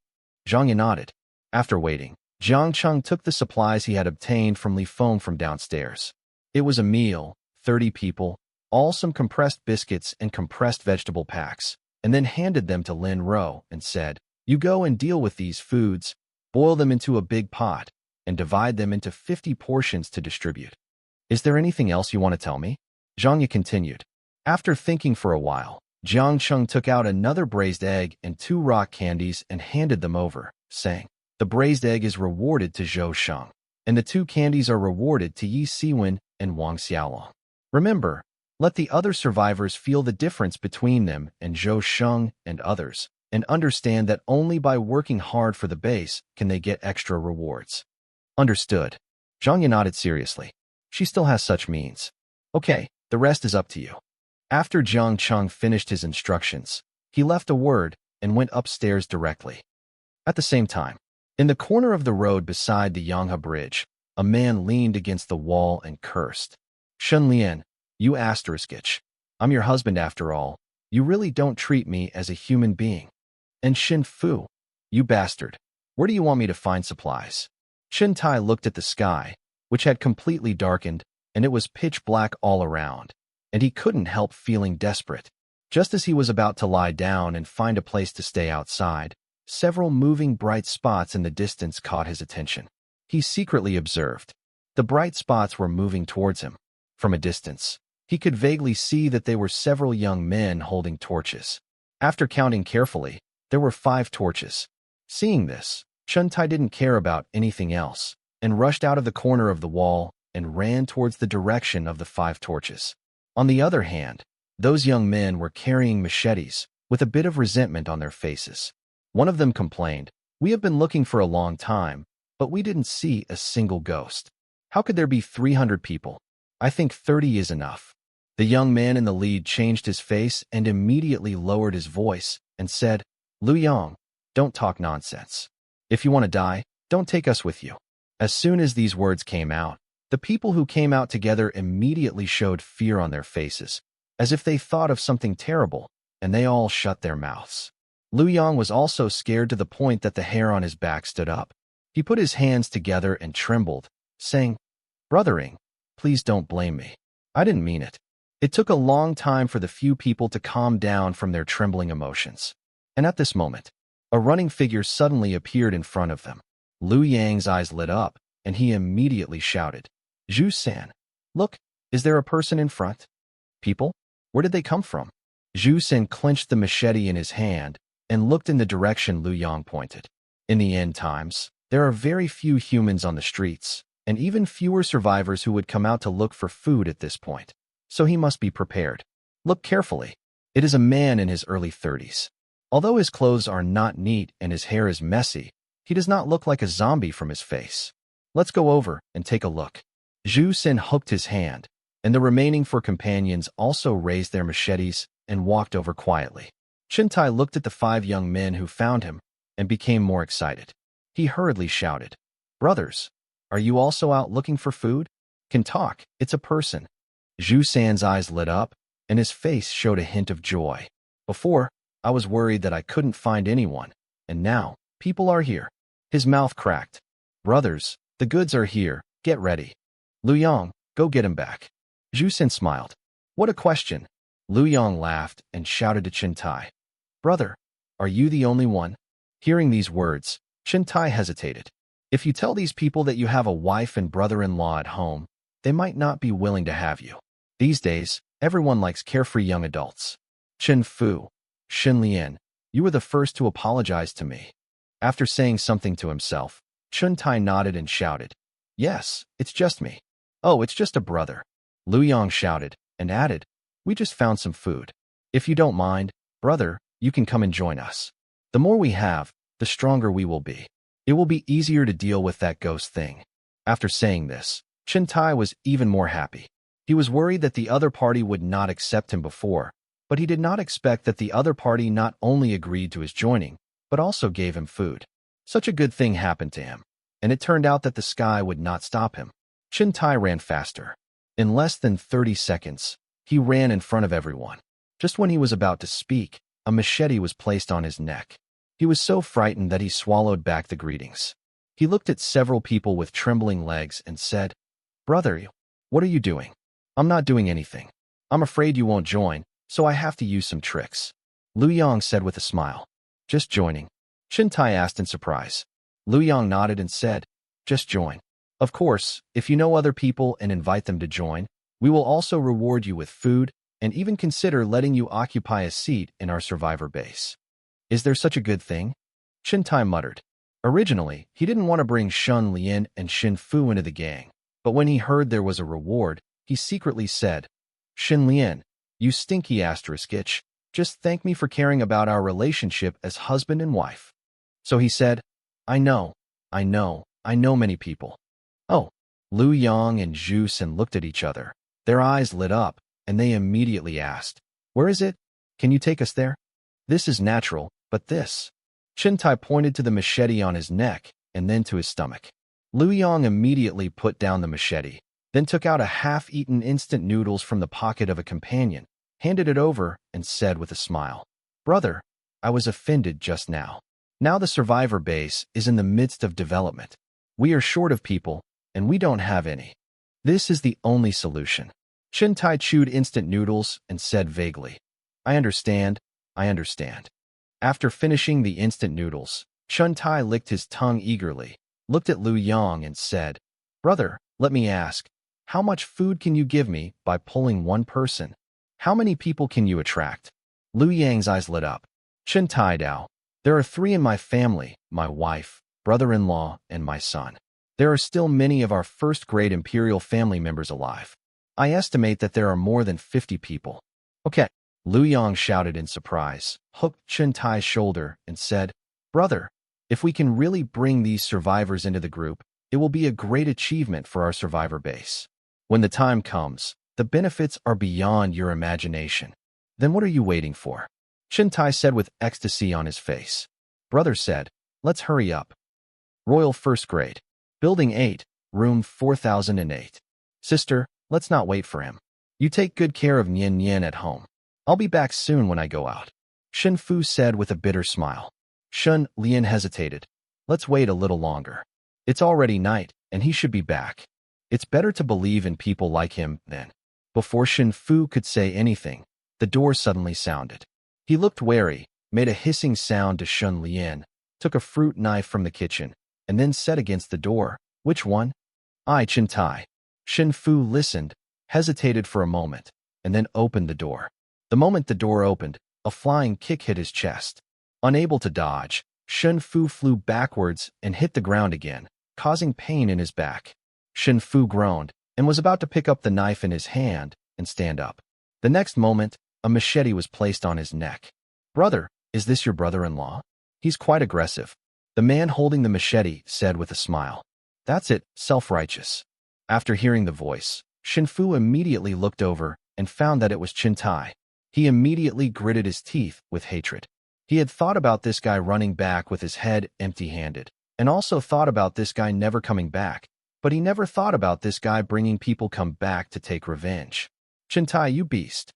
Zhang Yi nodded. After waiting, Jiang Cheng took the supplies he had obtained from Li Feng from downstairs. It was a meal, 30 people, all some compressed biscuits and compressed vegetable packs, and then handed them to Lin Ro and said, "You go and deal with these foods, boil them into a big pot, and divide them into 50 portions to distribute." "Is there anything else you want to tell me?" Zhang Yi continued. After thinking for a while, Jiang Cheng took out another braised egg and 2 rock candies and handed them over, saying, "The braised egg is rewarded to Zhou Sheng, and the 2 candies are rewarded to Yi Siwen and Wang Xiaolong. Remember, let the other survivors feel the difference between them and Zhou Sheng and others, and understand that only by working hard for the base can they get extra rewards." Understood. Zhang Yi nodded seriously. She still has such means. Okay, the rest is up to you. After Jiang Cheng finished his instructions, he left a word and went upstairs directly. At the same time, in the corner of the road beside the Yanghe Bridge, a man leaned against the wall and cursed. "Shen Lian, you asterisk. I'm your husband after all. You really don't treat me as a human being. And Shin Fu, you bastard, where do you want me to find supplies?" Shin Tai looked at the sky, which had completely darkened, and it was pitch black all around, and he couldn't help feeling desperate. Just as he was about to lie down and find a place to stay outside, several moving bright spots in the distance caught his attention. He secretly observed. The bright spots were moving towards him. From a distance, he could vaguely see that they were several young men holding torches. After counting carefully, there were 5 torches. Seeing this, Chun Tai didn't care about anything else, and rushed out of the corner of the wall and ran towards the direction of the 5 torches. On the other hand, those young men were carrying machetes, with a bit of resentment on their faces. One of them complained, "We have been looking for a long time, but we didn't see a single ghost. How could there be 300 people? I think 30 is enough." The young man in the lead changed his face and immediately lowered his voice and said, "Lu Yang, don't talk nonsense. If you want to die, don't take us with you." As soon as these words came out, the people who came out together immediately showed fear on their faces, as if they thought of something terrible, and they all shut their mouths. Lu Yang was also scared to the point that the hair on his back stood up. He put his hands together and trembled, saying, "Brothering, please don't blame me. I didn't mean it." It took a long time for the few people to calm down from their trembling emotions. And at this moment, a running figure suddenly appeared in front of them. Lu Yang's eyes lit up, and he immediately shouted, "Zhu San, look, is there a person in front?" "People? Where did they come from?" Zhu San clenched the machete in his hand and looked in the direction Lu Yang pointed. In the end times, there are very few humans on the streets, and even fewer survivors who would come out to look for food at this point. So he must be prepared. Look carefully. It is a man in his early 30s. Although his clothes are not neat and his hair is messy, he does not look like a zombie from his face. Let's go over and take a look. Zhu Sin hooked his hand, and the remaining 4 companions also raised their machetes and walked over quietly. Chin Tai looked at the 5 young men who found him and became more excited. He hurriedly shouted, "Brothers, are you also out looking for food? Can talk, it's a person." Zhu San's eyes lit up, and his face showed a hint of joy. "Before, I was worried that I couldn't find anyone, and now, people are here." His mouth cracked. "Brothers, the goods are here, get ready. Lu Yang, go get him back." Zhu San smiled. "What a question." Lu Yang laughed and shouted to Chin Tai, "Brother, are you the only one?" Hearing these words, Chin Tai hesitated. If you tell these people that you have a wife and brother-in-law at home, they might not be willing to have you. These days, everyone likes carefree young adults. "Chen Fu, Shin Lian, you were the first to apologize to me." After saying something to himself, Chun Tai nodded and shouted, "Yes, it's just me." "Oh, it's just a brother." Lu Yang shouted and added, "We just found some food. If you don't mind, brother, you can come and join us. The more we have, the stronger we will be. It will be easier to deal with that ghost thing." After saying this, Chin Tai was even more happy. He was worried that the other party would not accept him before, but he did not expect that the other party not only agreed to his joining, but also gave him food. Such a good thing happened to him, and it turned out that the sky would not stop him. Chen Tai ran faster. In less than 30 seconds, he ran in front of everyone. Just when he was about to speak, a machete was placed on his neck. He was so frightened that he swallowed back the greetings. He looked at several people with trembling legs and said, "Brother, what are you doing?" "I'm not doing anything. I'm afraid you won't join, so I have to use some tricks," Lu Yang said with a smile. "Just joining?" Chen Tai asked in surprise. Lu Yang nodded and said, "Just join. Of course, if you know other people and invite them to join, we will also reward you with food and even consider letting you occupy a seat in our survivor base." "Is there such a good thing?" Chen Tai muttered. Originally, he didn't want to bring Shun Lian and Xin Fu into the gang, but when he heard there was a reward, he secretly said, "Xin Lian, you stinky asterisk itch, just thank me for caring about our relationship as husband and wife." So he said, I know many people." "Oh." Lu Yang and Zhu Sin looked at each other. Their eyes lit up, and they immediately asked, "Where is it? Can you take us there?" "This is natural, but this..." Chen Tai pointed to the machete on his neck and then to his stomach. Lu Yang immediately put down the machete, then took out a half-eaten instant noodles from the pocket of a companion, handed it over, and said with a smile, "Brother, I was offended just now. Now the survivor base is in the midst of development. We are short of people, and we don't have any. This is the only solution." Chen Tai chewed instant noodles and said vaguely, I understand. After finishing the instant noodles, Chen Tai licked his tongue eagerly, looked at Lu Yang and said, "Brother, let me ask, how much food can you give me by pulling one person? How many people can you attract?" Lu Yang's eyes lit up. Chen Tai Dao, "There are 3 in my family, my wife, brother-in-law, and my son. There are still many of our first-grade imperial family members alive. I estimate that there are more than 50 people." "Okay," Lu Yang shouted in surprise, hooked Chen Tai's shoulder, and said, "Brother, if we can really bring these survivors into the group, it will be a great achievement for our survivor base. When the time comes, the benefits are beyond your imagination. Then what are you waiting for?" Chen Tai said with ecstasy on his face. Brother said, "Let's hurry up." Royal First Grade. Building 8, Room 4008. "Sister, let's not wait for him. You take good care of Nian Nian at home. I'll be back soon when I go out," Xin Fu said with a bitter smile. Shun Lian hesitated. "Let's wait a little longer. It's already night, and he should be back. It's better to believe in people like him then." Before Xin Fu could say anything, the door suddenly sounded. He looked wary, made a hissing sound to Shun Lian, took a fruit knife from the kitchen, and then said against the door, "Which one?" "I, Chen Tai." Xin Fu listened, hesitated for a moment, and then opened the door. The moment the door opened, a flying kick hit his chest. Unable to dodge, Xin Fu flew backwards and hit the ground again, causing pain in his back. Xin Fu groaned and was about to pick up the knife in his hand and stand up. The next moment, a machete was placed on his neck. "Brother, is this your brother-in-law? He's quite aggressive," the man holding the machete said with a smile. "That's it, self-righteous." After hearing the voice, Xin Fu immediately looked over and found that it was Chen Tai. He immediately gritted his teeth with hatred. He had thought about this guy running back with his head empty-handed, and also thought about this guy never coming back, but he never thought about this guy bringing people come back to take revenge. "Chen Tai, you beast.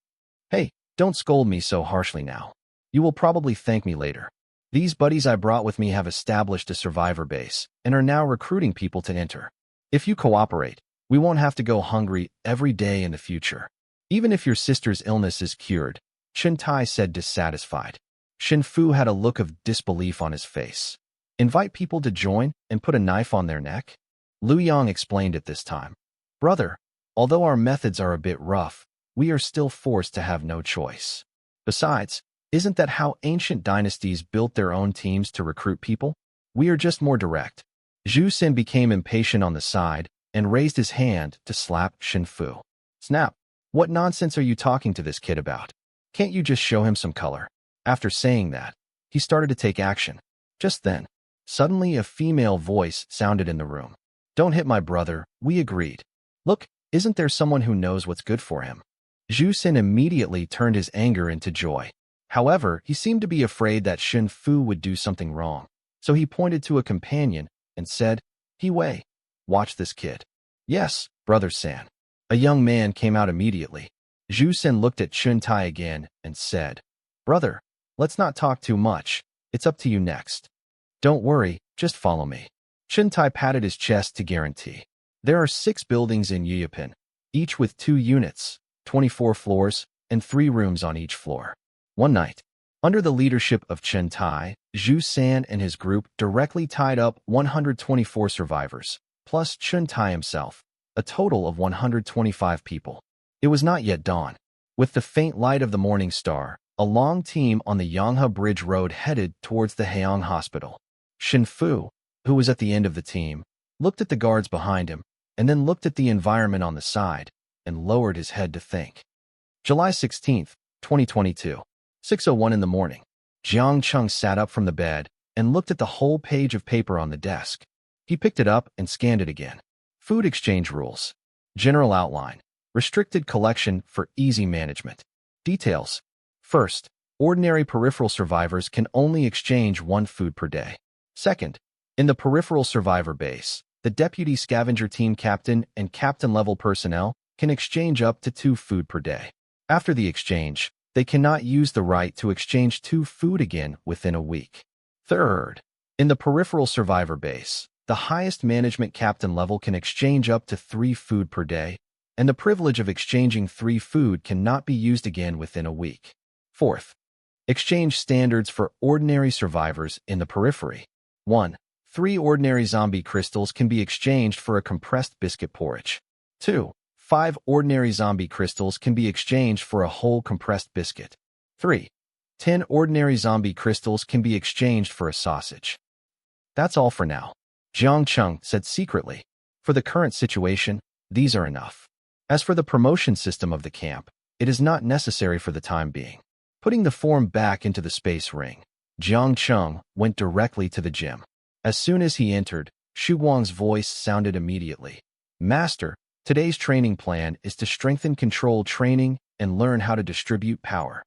Hey, don't scold me so harshly now. You will probably thank me later. These buddies I brought with me have established a survivor base and are now recruiting people to enter. If you cooperate, we won't have to go hungry every day in the future. Even if your sister's illness is cured," Chen Tai said dissatisfied. Xin Fu had a look of disbelief on his face. "Invite people to join and put a knife on their neck?" Lu Yang explained at this time. "Brother, although our methods are a bit rough, we are still forced to have no choice. Besides, isn't that how ancient dynasties built their own teams to recruit people? We are just more direct." Zhu Sin became impatient on the side and raised his hand to slap Xin Fu. "Snap! What nonsense are you talking to this kid about? Can't you just show him some color?" After saying that, he started to take action. Just then, suddenly a female voice sounded in the room. "Don't hit my brother, we agreed. Look, isn't there someone who knows what's good for him?" Zhu Sin immediately turned his anger into joy. However, he seemed to be afraid that Xin Fu would do something wrong. So he pointed to a companion and said, "He Wei, watch this kid." "Yes, Brother San." A young man came out immediately. Zhu Sen looked at Chun Tai again and said, "Brother, let's not talk too much. It's up to you next." "Don't worry, just follow me." Chun Tai patted his chest to guarantee. There are 6 buildings in Yuyapin, each with 2 units, 24 floors, and 3 rooms on each floor. One night, under the leadership of Chun Tai, Zhu San and his group directly tied up 124 survivors, plus Chun Tai himself, a total of 125 people. It was not yet dawn. With the faint light of the morning star, a long team on the Yanghe Bridge Road headed towards the Heong Hospital. Shin Fu, who was at the end of the team, looked at the guards behind him, and then looked at the environment on the side, and lowered his head to think. July 16th, 2022, 6:01 in the morning. Jiang Cheng sat up from the bed and looked at the whole page of paper on the desk. He picked it up and scanned it again. Food exchange rules. General outline. Restricted collection for easy management. Details. First, ordinary peripheral survivors can only exchange 1 food per day. Second, in the peripheral survivor base, the deputy scavenger team captain and captain-level personnel can exchange up to 2 food per day. After the exchange, they cannot use the right to exchange 2 food again within a week. Third, in the peripheral survivor base, the highest management captain level can exchange up to 3 food per day, and the privilege of exchanging 3 food cannot be used again within a week. Fourth, exchange standards for ordinary survivors in the periphery. 1. 3 ordinary zombie crystals can be exchanged for a compressed biscuit porridge. 2. 5 ordinary zombie crystals can be exchanged for a whole compressed biscuit. 3. 10 ordinary zombie crystals can be exchanged for a sausage. That's all for now, Jiang Cheng said secretly. For the current situation, these are enough. As for the promotion system of the camp, it is not necessary for the time being. Putting the form back into the space ring, Jiang Cheng went directly to the gym. As soon as he entered, Xu Guang's voice sounded immediately. "Master, today's training plan is to strengthen control training and learn how to distribute power."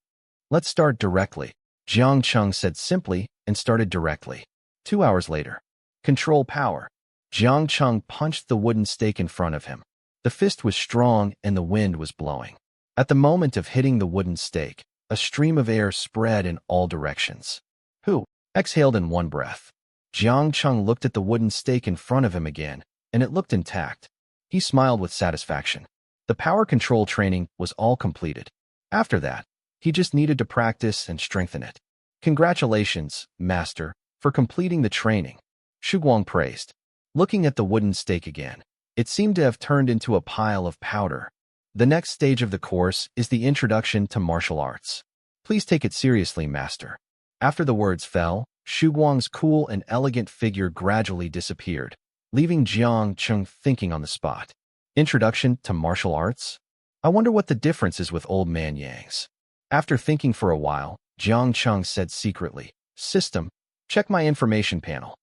"Let's start directly," Jiang Cheng said simply and started directly. 2 hours later. Control power. Jiang Cheng punched the wooden stake in front of him. The fist was strong and the wind was blowing. At the moment of hitting the wooden stake, a stream of air spread in all directions. Hu exhaled in one breath. Jiang Cheng looked at the wooden stake in front of him again, and it looked intact. He smiled with satisfaction. The power control training was all completed. After that, he just needed to practice and strengthen it. "Congratulations, Master, for completing the training," Xu Guang praised. Looking at the wooden stake again, it seemed to have turned into a pile of powder. "The next stage of the course is the introduction to martial arts. Please take it seriously, Master." After the words fell, Xu Guang's cool and elegant figure gradually disappeared, leaving Jiang Cheng thinking on the spot. Introduction to martial arts? I wonder what the difference is with old man Yang's. After thinking for a while, Jiang Cheng said secretly, "System, check my information panel."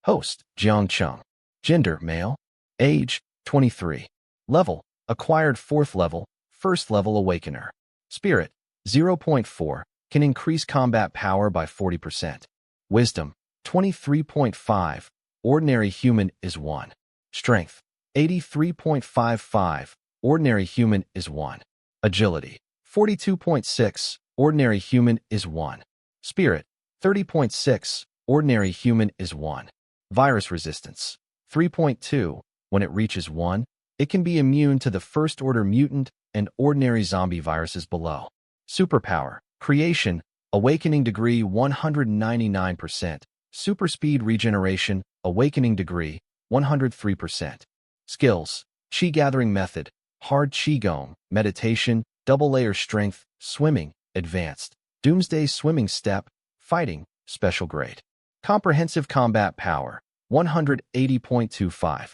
Host, Jiang Cheng. Gender, male. Age, 23. Level, acquired 4th level, 1st level awakener. Spirit, 0.4, can increase combat power by 40%. Wisdom, 23.5, ordinary human is 1. Strength, 83.55, ordinary human is 1. Agility, 42.6, ordinary human is 1. Spirit, 30.6, ordinary human is 1. Virus resistance, 3.2, when it reaches 1, it can be immune to the first-order mutant and ordinary zombie viruses below. Superpower, creation, awakening degree 199%, super speed regeneration, awakening degree 103%. Skills, Qi gathering method, hard Qigong, meditation, double layer strength, swimming, advanced, doomsday swimming step, fighting, special grade. Comprehensive combat power, 180.25.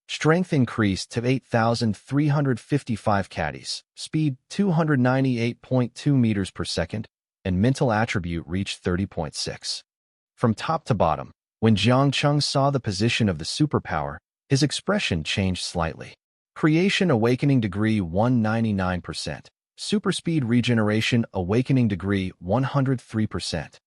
Strength increased to 8,355 caddies, speed 298.2 meters per second, and mental attribute reached 30.6. From top to bottom, when Jiang Cheng saw the position of the superpower, his expression changed slightly. Creation awakening degree 199%. Super speed regeneration awakening degree 103%.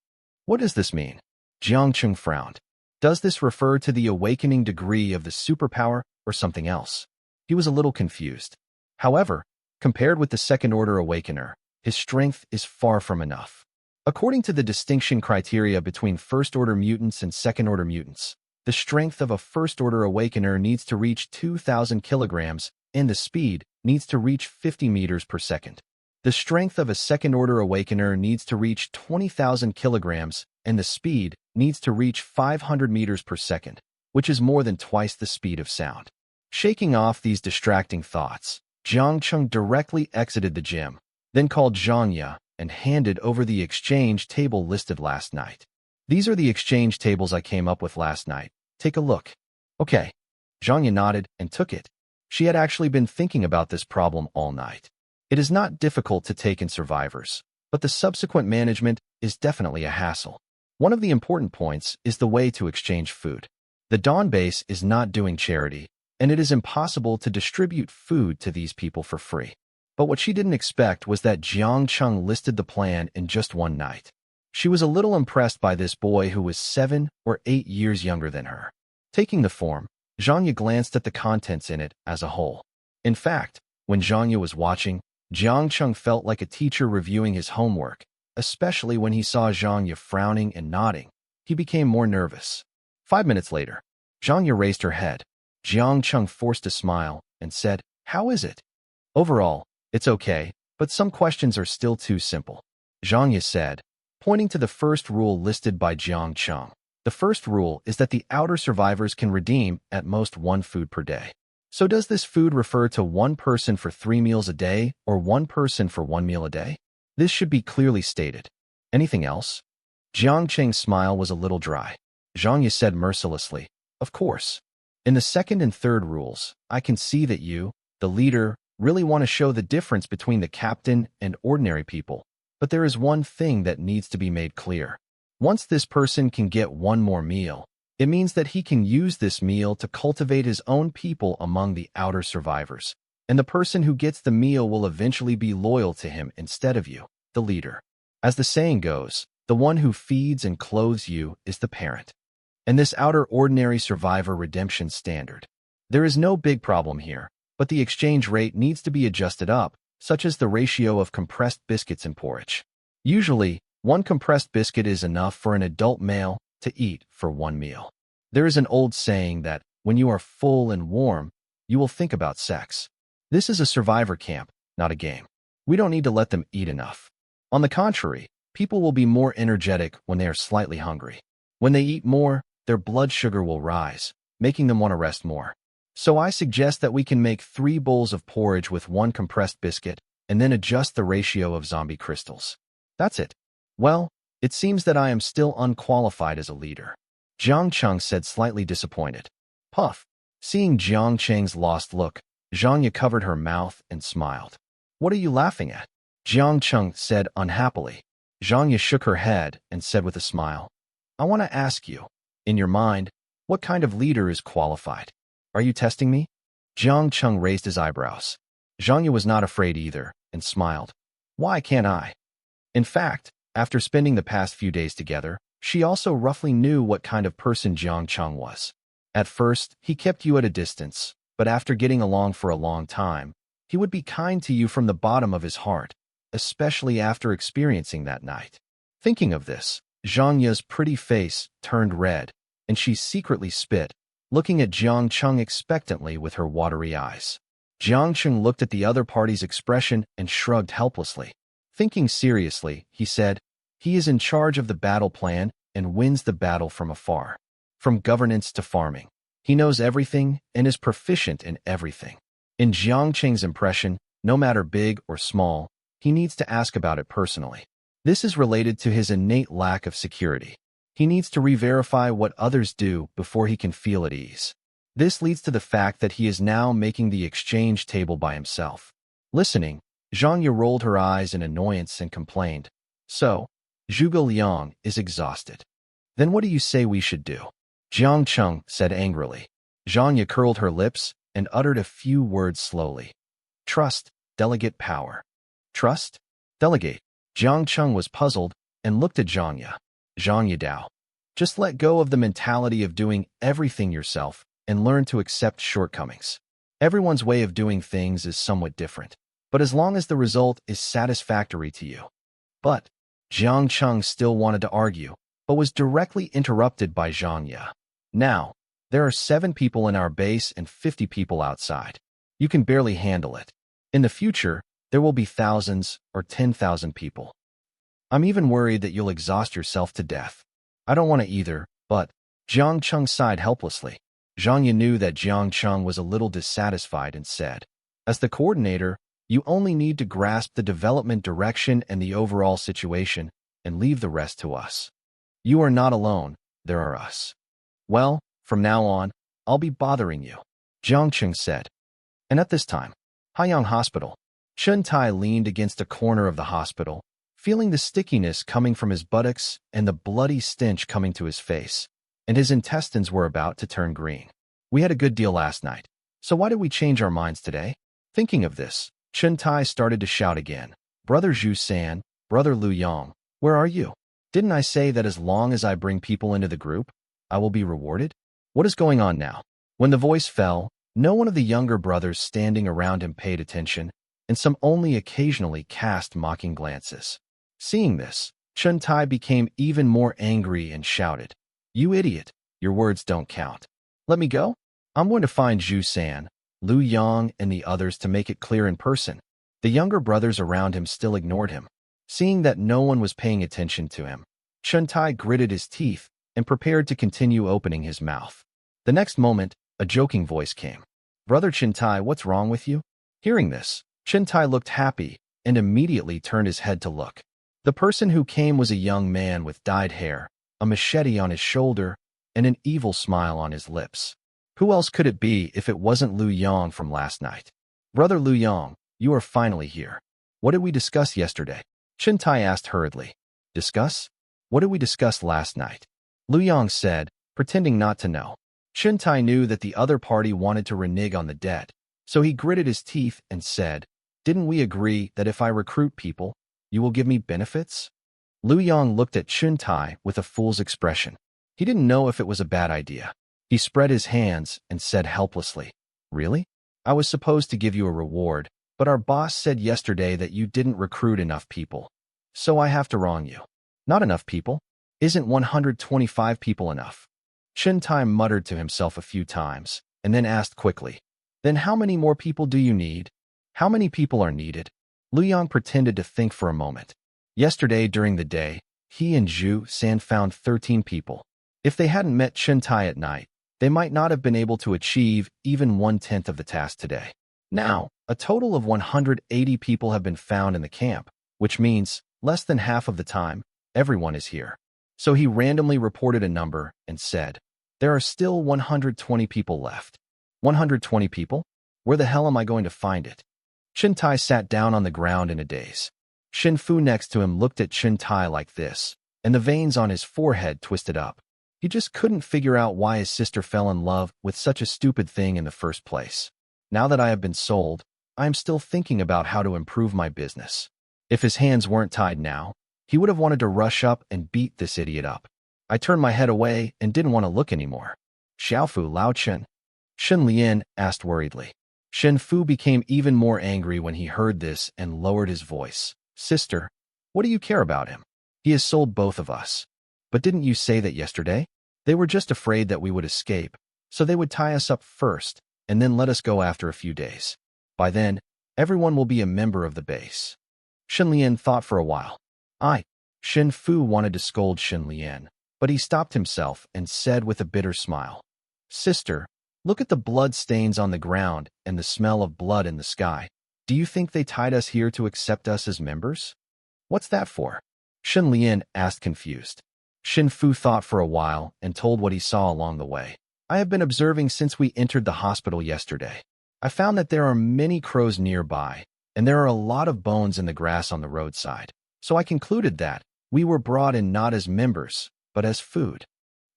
What does this mean? Jiang Cheng frowned. Does this refer to the awakening degree of the superpower or something else? He was a little confused. However, compared with the second-order awakener, his strength is far from enough. According to the distinction criteria between first-order mutants and second-order mutants, the strength of a first-order awakener needs to reach 2,000 kilograms, and the speed needs to reach 50 meters per second. The strength of a second-order awakener needs to reach 20,000 kilograms, and the speed needs to reach 500 meters per second, which is more than twice the speed of sound. Shaking off these distracting thoughts, Jiang Cheng directly exited the gym, then called Zhang Ye and handed over the exchange table listed last night. These are the exchange tables I came up with last night. Take a look. Okay. Zhang Ye nodded and took it. She had actually been thinking about this problem all night. It is not difficult to take in survivors, but the subsequent management is definitely a hassle. One of the important points is the way to exchange food. The Dawn base is not doing charity, and it is impossible to distribute food to these people for free. But what she didn't expect was that Jiang Cheng listed the plan in just one night. She was a little impressed by this boy who was 7 or 8 years younger than her. Taking the form, Zhang Ye glanced at the contents in it as a whole. In fact, when Zhang Ye was watching, Jiang Cheng felt like a teacher reviewing his homework, especially when he saw Zhang Ye frowning and nodding. He became more nervous. 5 minutes later, Zhang Ye raised her head. Jiang Cheng forced a smile and said, "How is it?" "Overall, it's okay, but some questions are still too simple," Zhang Ye said, pointing to the first rule listed by Jiang Cheng. The first rule is that the outer survivors can redeem at most 1 food per day. So does this food refer to 1 person for 3 meals a day or 1 person for 1 meal a day? This should be clearly stated. Anything else? Jiang Cheng's smile was a little dry. Zhang Ye said mercilessly, "Of course. In the second and third rules, I can see that you, the leader, really want to show the difference between the captain and ordinary people. But there is one thing that needs to be made clear. Once this person can get 1 more meal, it means that he can use this meal to cultivate his own people among the outer survivors, and the person who gets the meal will eventually be loyal to him instead of you, the leader. As the saying goes, the one who feeds and clothes you is the parent. And this outer ordinary survivor redemption standard. There is no big problem here, but the exchange rate needs to be adjusted up, such as the ratio of compressed biscuits and porridge. Usually, 1 compressed biscuit is enough for an adult male to eat for 1 meal. There is an old saying that, when you are full and warm, you will think about sex. This is a survivor camp, not a game. We don't need to let them eat enough. On the contrary, people will be more energetic when they are slightly hungry. When they eat more, their blood sugar will rise, making them want to rest more. So I suggest that we can make 3 bowls of porridge with 1 compressed biscuit, and then adjust the ratio of zombie crystals. That's it. Well, it seems that I am still unqualified as a leader, Jiang Cheng said, slightly disappointed. Puff. Seeing Jiang Cheng's lost look, Zhang Ye covered her mouth and smiled. What are you laughing at? Jiang Cheng said unhappily. Zhang Ye shook her head and said with a smile, I want to ask you, in your mind, what kind of leader is qualified? Are you testing me? Jiang Cheng raised his eyebrows. Zhang Ye was not afraid either and smiled. Why can't I? In fact, after spending the past few days together, she also roughly knew what kind of person Jiang Cheng was. At first, he kept you at a distance, but after getting along for a long time, he would be kind to you from the bottom of his heart, especially after experiencing that night. Thinking of this, Zhang Ye's pretty face turned red, and she secretly spit, looking at Jiang Cheng expectantly with her watery eyes. Jiang Cheng looked at the other party's expression and shrugged helplessly. Thinking seriously, he said, he is in charge of the battle plan and wins the battle from afar. From governance to farming. He knows everything and is proficient in everything. In Jiang Cheng's impression, no matter big or small, he needs to ask about it personally. This is related to his innate lack of security. He needs to re-verify what others do before he can feel at ease. This leads to the fact that he is now making the exchange table by himself. Listening, Zhang Ye rolled her eyes in annoyance and complained, So, Zhuge Liang is exhausted. Then what do you say we should do? Jiang Cheng said angrily. Zhang Ye curled her lips and uttered a few words slowly. Trust, delegate power. Trust? Delegate. Jiang Cheng was puzzled and looked at Zhang Ye. Zhang Ye Dao. Just let go of the mentality of doing everything yourself and learn to accept shortcomings. Everyone's way of doing things is somewhat different, but as long as the result is satisfactory to you. But Jiang Cheng still wanted to argue, but was directly interrupted by Zhang Ye. Now, there are 7 people in our base and 50 people outside. You can barely handle it. In the future, there will be thousands or 10,000 people. I'm even worried that you'll exhaust yourself to death. I don't want to either, but Jiang Cheng sighed helplessly. Zhang Ye knew that Jiang Cheng was a little dissatisfied and said, as the coordinator, you only need to grasp the development direction and the overall situation and leave the rest to us. You are not alone, there are us. Well, from now on, I'll be bothering you, Jiang Cheng said. And at this time, Haiyang Hospital, Chun Tai leaned against a corner of the hospital, feeling the stickiness coming from his buttocks and the bloody stench coming to his face, and his intestines were about to turn green. We had a good deal last night, so why did we change our minds today? Thinking of this, Chun Tai started to shout again, Brother Zhu San, Brother Lu Yang, where are you? Didn't I say that as long as I bring people into the group, I will be rewarded? What is going on now? When the voice fell, no one of the younger brothers standing around him paid attention, and some only occasionally cast mocking glances. Seeing this, Chun Tai became even more angry and shouted, You idiot, your words don't count. Let me go? I'm going to find Zhu San, Lu Yang, and the others to make it clear in person. The younger brothers around him still ignored him. Seeing that no one was paying attention to him, Chun Tai gritted his teeth and prepared to continue opening his mouth. The next moment, a joking voice came. Brother Chun Tai, what's wrong with you? Hearing this, Chun Tai looked happy and immediately turned his head to look. The person who came was a young man with dyed hair, a machete on his shoulder, and an evil smile on his lips. Who else could it be if it wasn't Lu Yang from last night? Brother Lu Yang, you are finally here. What did we discuss yesterday? Chun Tai asked hurriedly. Discuss? What did we discuss last night? Lu Yang said, pretending not to know. Chun Tai knew that the other party wanted to renege on the debt, so he gritted his teeth and said, Didn't we agree that if I recruit people, you will give me benefits? Lu Yang looked at Chun Tai with a fool's expression. He didn't know if it was a bad idea. He spread his hands and said helplessly, Really? I was supposed to give you a reward, but our boss said yesterday that you didn't recruit enough people. So I have to wrong you. Not enough people? Isn't 125 people enough? Chun Tai muttered to himself a few times, and then asked quickly, Then how many more people do you need? How many people are needed? Lu Yang pretended to think for a moment. Yesterday during the day, he and Zhu San found 13 people. If they hadn't met Chun Tai at night, they might not have been able to achieve even 1/10 of the task today. Now, a total of 180 people have been found in the camp, which means less than half of the time, everyone is here. So he randomly reported a number and said, There are still 120 people left. 120 people? Where the hell am I going to find it? Chun Tai sat down on the ground in a daze. Shin Fu next to him looked at Chun Tai like this, and the veins on his forehead twisted up. He just couldn't figure out why his sister fell in love with such a stupid thing in the first place. Now that I have been sold, I am still thinking about how to improve my business. If his hands weren't tied now, he would have wanted to rush up and beat this idiot up. I turned my head away and didn't want to look anymore. Xiaofu Lao Chen? Shin Lian asked worriedly. Shin Fu became even more angry when he heard this and lowered his voice. Sister, what do you care about him? He has sold both of us. But didn't you say that yesterday? They were just afraid that we would escape, so they would tie us up first and then let us go after a few days. By then, everyone will be a member of the base. Shin Lian thought for a while. Shin Fu wanted to scold Shin Lian, but he stopped himself and said with a bitter smile, Sister, look at the blood stains on the ground and the smell of blood in the sky. Do you think they tied us here to accept us as members? What's that for? Shin Lian asked confused. Shin Fu thought for a while and told what he saw along the way. I have been observing since we entered the hospital yesterday. I found that there are many crows nearby, and there are a lot of bones in the grass on the roadside. So I concluded that we were brought in not as members, but as food.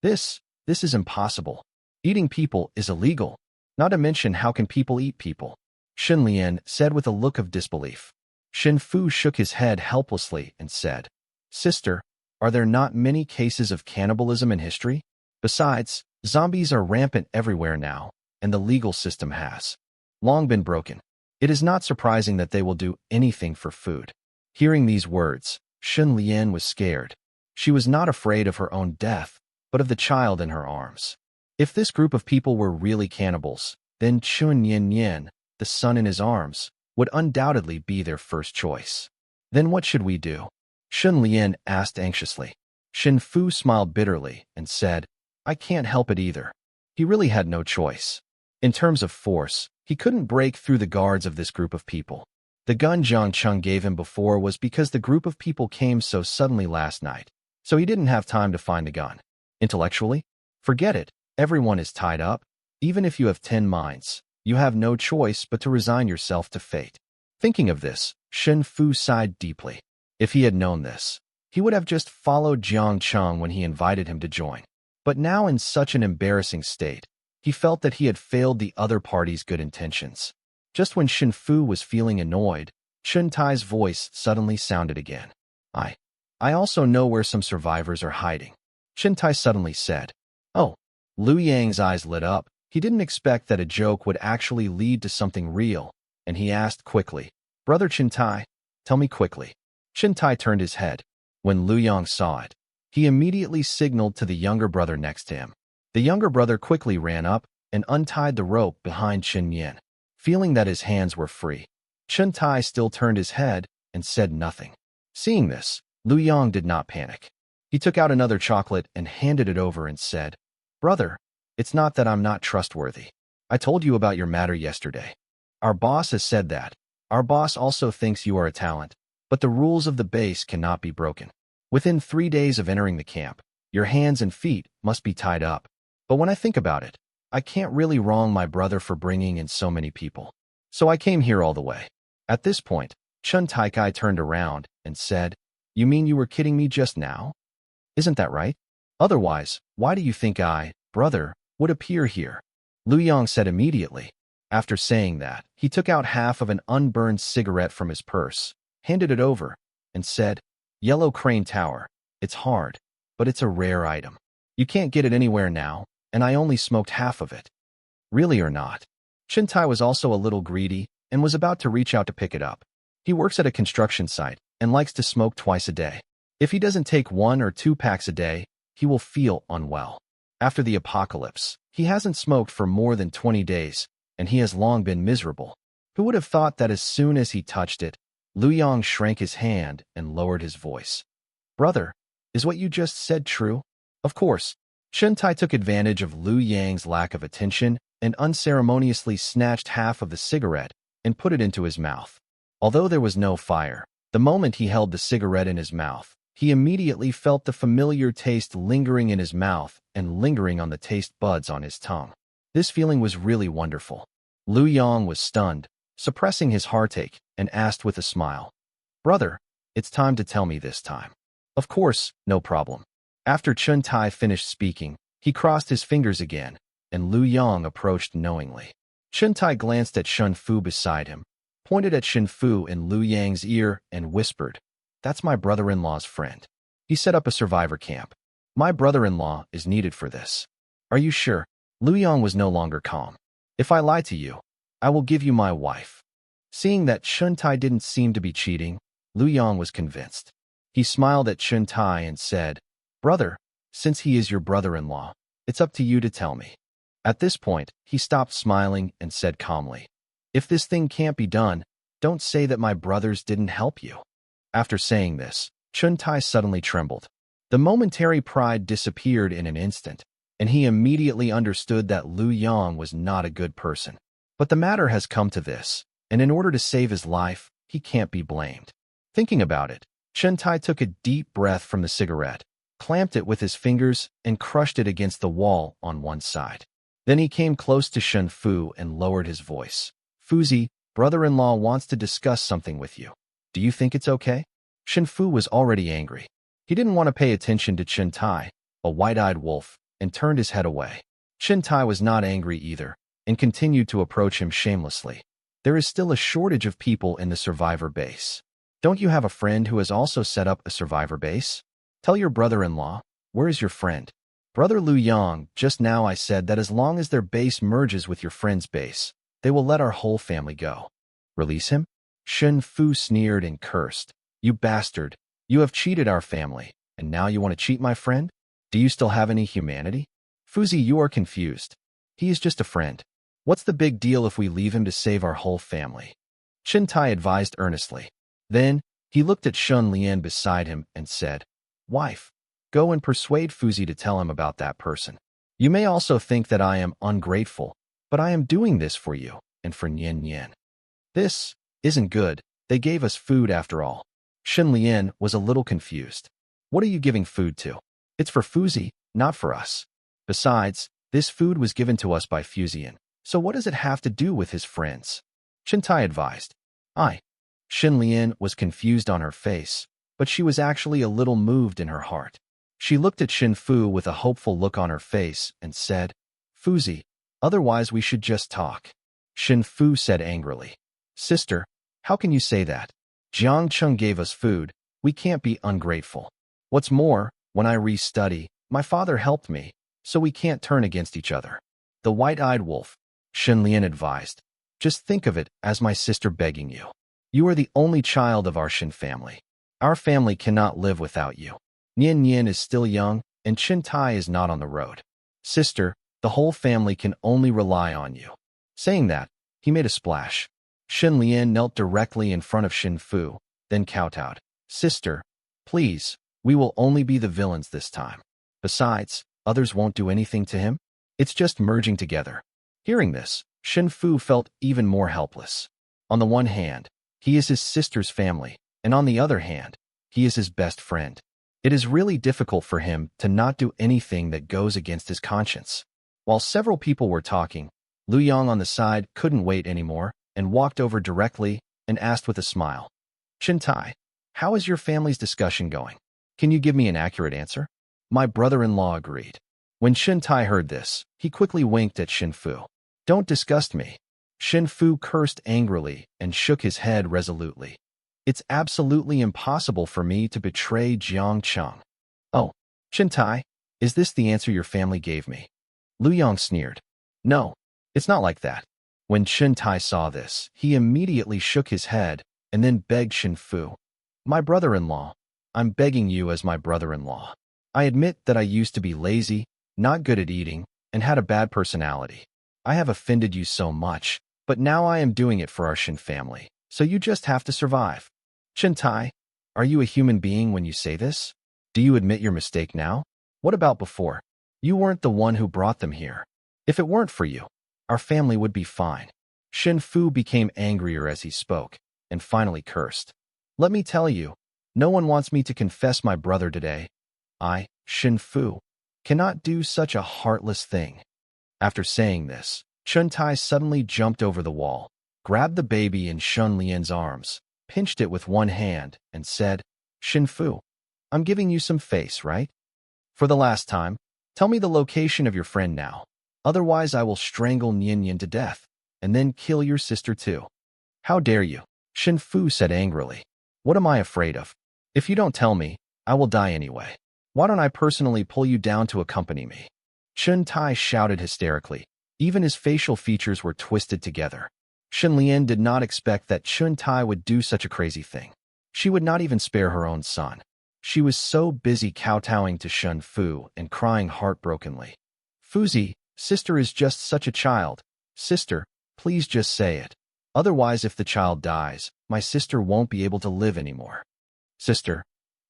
This is impossible. Eating people is illegal. Not to mention, how can people eat people? Shin Lian said with a look of disbelief. Shin Fu shook his head helplessly and said, Sister, Are there not many cases of cannibalism in history? Besides, zombies are rampant everywhere now, and the legal system has long been broken. It is not surprising that they will do anything for food. Hearing these words, Shun Lian was scared. She was not afraid of her own death, but of the child in her arms. If this group of people were really cannibals, then Chun Yin Yin, the son in his arms, would undoubtedly be their first choice. Then what should we do? Shun Lian asked anxiously. Shin Fu smiled bitterly and said, I can't help it either. He really had no choice. In terms of force, he couldn't break through the guards of this group of people. The gun Jiang Cheng gave him before was because the group of people came so suddenly last night, so he didn't have time to find the gun. Intellectually? Forget it. Everyone is tied up. Even if you have 10 minds, you have no choice but to resign yourself to fate. Thinking of this, Shin Fu sighed deeply. If he had known this, he would have just followed Jiang Cheng when he invited him to join. But now in such an embarrassing state, he felt that he had failed the other party's good intentions. Just when Shin Fu was feeling annoyed, Chun Tai's voice suddenly sounded again. I also know where some survivors are hiding. Chun Tai suddenly said. Oh. Lu Yang's eyes lit up. He didn't expect that a joke would actually lead to something real, and he asked quickly, Brother Chun Tai, tell me quickly. Chun Tai turned his head. When Lu Yang saw it, he immediately signaled to the younger brother next to him. The younger brother quickly ran up and untied the rope behind Chen Yin. Feeling that his hands were free, Chun Tai still turned his head and said nothing. Seeing this, Lu Yang did not panic. He took out another chocolate and handed it over and said, Brother, it's not that I'm not trustworthy. I told you about your matter yesterday. Our boss has said that. Our boss also thinks you are a talent, but the rules of the base cannot be broken. Within 3 days of entering the camp, your hands and feet must be tied up. But when I think about it, I can't really wrong my brother for bringing in so many people. So I came here all the way. At this point, Chun Taikai turned around and said, You mean you were kidding me just now? Isn't that right? Otherwise, why do you think I, brother, would appear here? Lu Yang said immediately. After saying that, he took out half of an unburned cigarette from his purse, handed it over, and said, Yellow Crane Tower. It's hard, but it's a rare item. You can't get it anywhere now, and I only smoked half of it. Really or not? Chun Tai was also a little greedy and was about to reach out to pick it up. He works at a construction site and likes to smoke twice a day. If he doesn't take 1 or 2 packs a day, he will feel unwell. After the apocalypse, he hasn't smoked for more than 20 days, and he has long been miserable. Who would have thought that as soon as he touched it, Lu Yang shrank his hand and lowered his voice. Brother, is what you just said true? Of course. Chun Tai took advantage of Lu Yang's lack of attention and unceremoniously snatched half of the cigarette and put it into his mouth. Although there was no fire, the moment he held the cigarette in his mouth, he immediately felt the familiar taste lingering in his mouth and lingering on the taste buds on his tongue. This feeling was really wonderful. Lu Yang was stunned, suppressing his heartache, and asked with a smile, Brother, it's time to tell me this time. Of course, no problem. After Chun Tai finished speaking, he crossed his fingers again, and Lu Yang approached knowingly. Chun Tai glanced at Shun Fu beside him, pointed at Shin Fu in Lu Yang's ear, and whispered, That's my brother-in-law's friend. He set up a survivor camp. My brother-in-law is needed for this. Are you sure? Lu Yang was no longer calm. If I lie to you, I will give you my wife. Seeing that Chun Tai didn't seem to be cheating, Lu Yang was convinced. He smiled at Chun Tai and said, Brother, since he is your brother-in-law, it's up to you to tell me. At this point, he stopped smiling and said calmly, If this thing can't be done, don't say that my brothers didn't help you. After saying this, Chun Tai suddenly trembled. The momentary pride disappeared in an instant, and he immediately understood that Lu Yang was not a good person. But the matter has come to this, and in order to save his life, he can't be blamed. Thinking about it, Chun Tai took a deep breath from the cigarette, clamped it with his fingers, and crushed it against the wall on one side. Then he came close to Shun Fu and lowered his voice. Fuzi, brother-in-law wants to discuss something with you. Do you think it's okay? Shun Fu was already angry. He didn't want to pay attention to Chun Tai, a white-eyed wolf, and turned his head away. Chun Tai was not angry either, and continued to approach him shamelessly. There is still a shortage of people in the survivor base. Don't you have a friend who has also set up a survivor base? Tell your brother-in-law, where is your friend? Brother Liu Yang, just now I said that as long as their base merges with your friend's base, they will let our whole family go. Release him? Shen Fu sneered and cursed. You bastard, you have cheated our family, and now you want to cheat my friend? Do you still have any humanity? Fuzi, you are confused. He is just a friend. What's the big deal if we leave him to save our whole family? Chen Tai advised earnestly. Then, he looked at Shun Lian beside him and said, Wife, go and persuade Fuzi to tell him about that person. You may also think that I am ungrateful, but I am doing this for you and for Nian Nian. This isn't good. They gave us food after all. Shen Lian was a little confused. What are you giving food to? It's for Fuzi, not for us. Besides, this food was given to us by Fuzian, so what does it have to do with his friends? Chen Tai advised. Shen Lian was confused on her face, but she was actually a little moved in her heart. She looked at Shen Fu with a hopeful look on her face and said, Fuzi, otherwise we should just talk. Shen Fu said angrily. Sister, how can you say that? Jiang Cheng gave us food. We can't be ungrateful. What's more, when I re-study, my father helped me, so we can't turn against each other. The white-eyed wolf, Shen Lian advised. Just think of it as my sister begging you. You are the only child of our Shen family. Our family cannot live without you. Nian Nian is still young, and Chen Tai is not on the road. Sister, the whole family can only rely on you. Saying that, he made a splash. Shen Lian knelt directly in front of Shen Fu, then kowtowed. Sister, please, we will only be the villains this time. Besides, others won't do anything to him. It's just merging together. Hearing this, Shen Fu felt even more helpless. On the one hand, he is his sister's family, and on the other hand, he is his best friend. It is really difficult for him to not do anything that goes against his conscience. While several people were talking, Liu Yang on the side couldn't wait anymore and walked over directly and asked with a smile, Chen Tai, how is your family's discussion going? Can you give me an accurate answer? My brother-in-law agreed. When Chen Tai heard this, he quickly winked at Shen Fu. Don't disgust me. Shen Fu cursed angrily and shook his head resolutely. It's absolutely impossible for me to betray Jiang Cheng. Oh, Chen Tai, is this the answer your family gave me? Liu Yang sneered. No, it's not like that. When Chen Tai saw this, he immediately shook his head and then begged Shen Fu. My brother-in-law, I'm begging you as my brother-in-law. I admit that I used to be lazy, not good at eating, and had a bad personality. I have offended you so much, but now I am doing it for our Shen family, so you just have to survive. Chen Tai, are you a human being when you say this? Do you admit your mistake now? What about before? You weren't the one who brought them here. If it weren't for you, our family would be fine. Shen Fu became angrier as he spoke, and finally cursed. Let me tell you, no one wants me to confess my brother today. I, Shen Fu, cannot do such a heartless thing. After saying this, Chen Tai suddenly jumped over the wall, grabbed the baby in Shun Lian's arms, pinched it with one hand, and said, Shen Fu, I'm giving you some face, right? For the last time, tell me the location of your friend now. Otherwise I will strangle Nian Nian to death, and then kill your sister too. How dare you? Shen Fu said angrily. What am I afraid of? If you don't tell me, I will die anyway. Why don't I personally pull you down to accompany me? Chen Tai shouted hysterically. Even his facial features were twisted together. Shen Lian did not expect that Chen Tai would do such a crazy thing. She would not even spare her own son. She was so busy kowtowing to Shen Fu and crying heartbrokenly. Fuzi, sister is just such a child. Sister, please just say it. Otherwise, if the child dies, my sister won't be able to live anymore. Sister,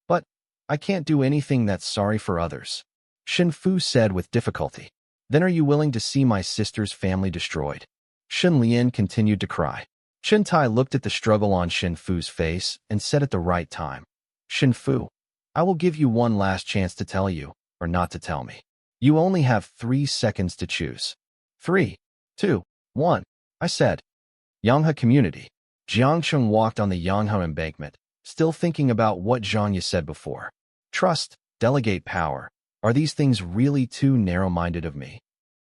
but I can't do anything that's sorry for others. Shen Fu said with difficulty. Then are you willing to see my sister's family destroyed? Shen Lian continued to cry. Chen Tai looked at the struggle on Shen Fu's face and said at the right time, Shen Fu, I will give you one last chance to tell you, or not to tell me. You only have 3 seconds to choose. 3, 2, 1, I said. Yanghe community. Jiang Cheng walked on the Yanghe embankment, still thinking about what Zhang said before. Trust, delegate power. Are these things really too narrow-minded of me?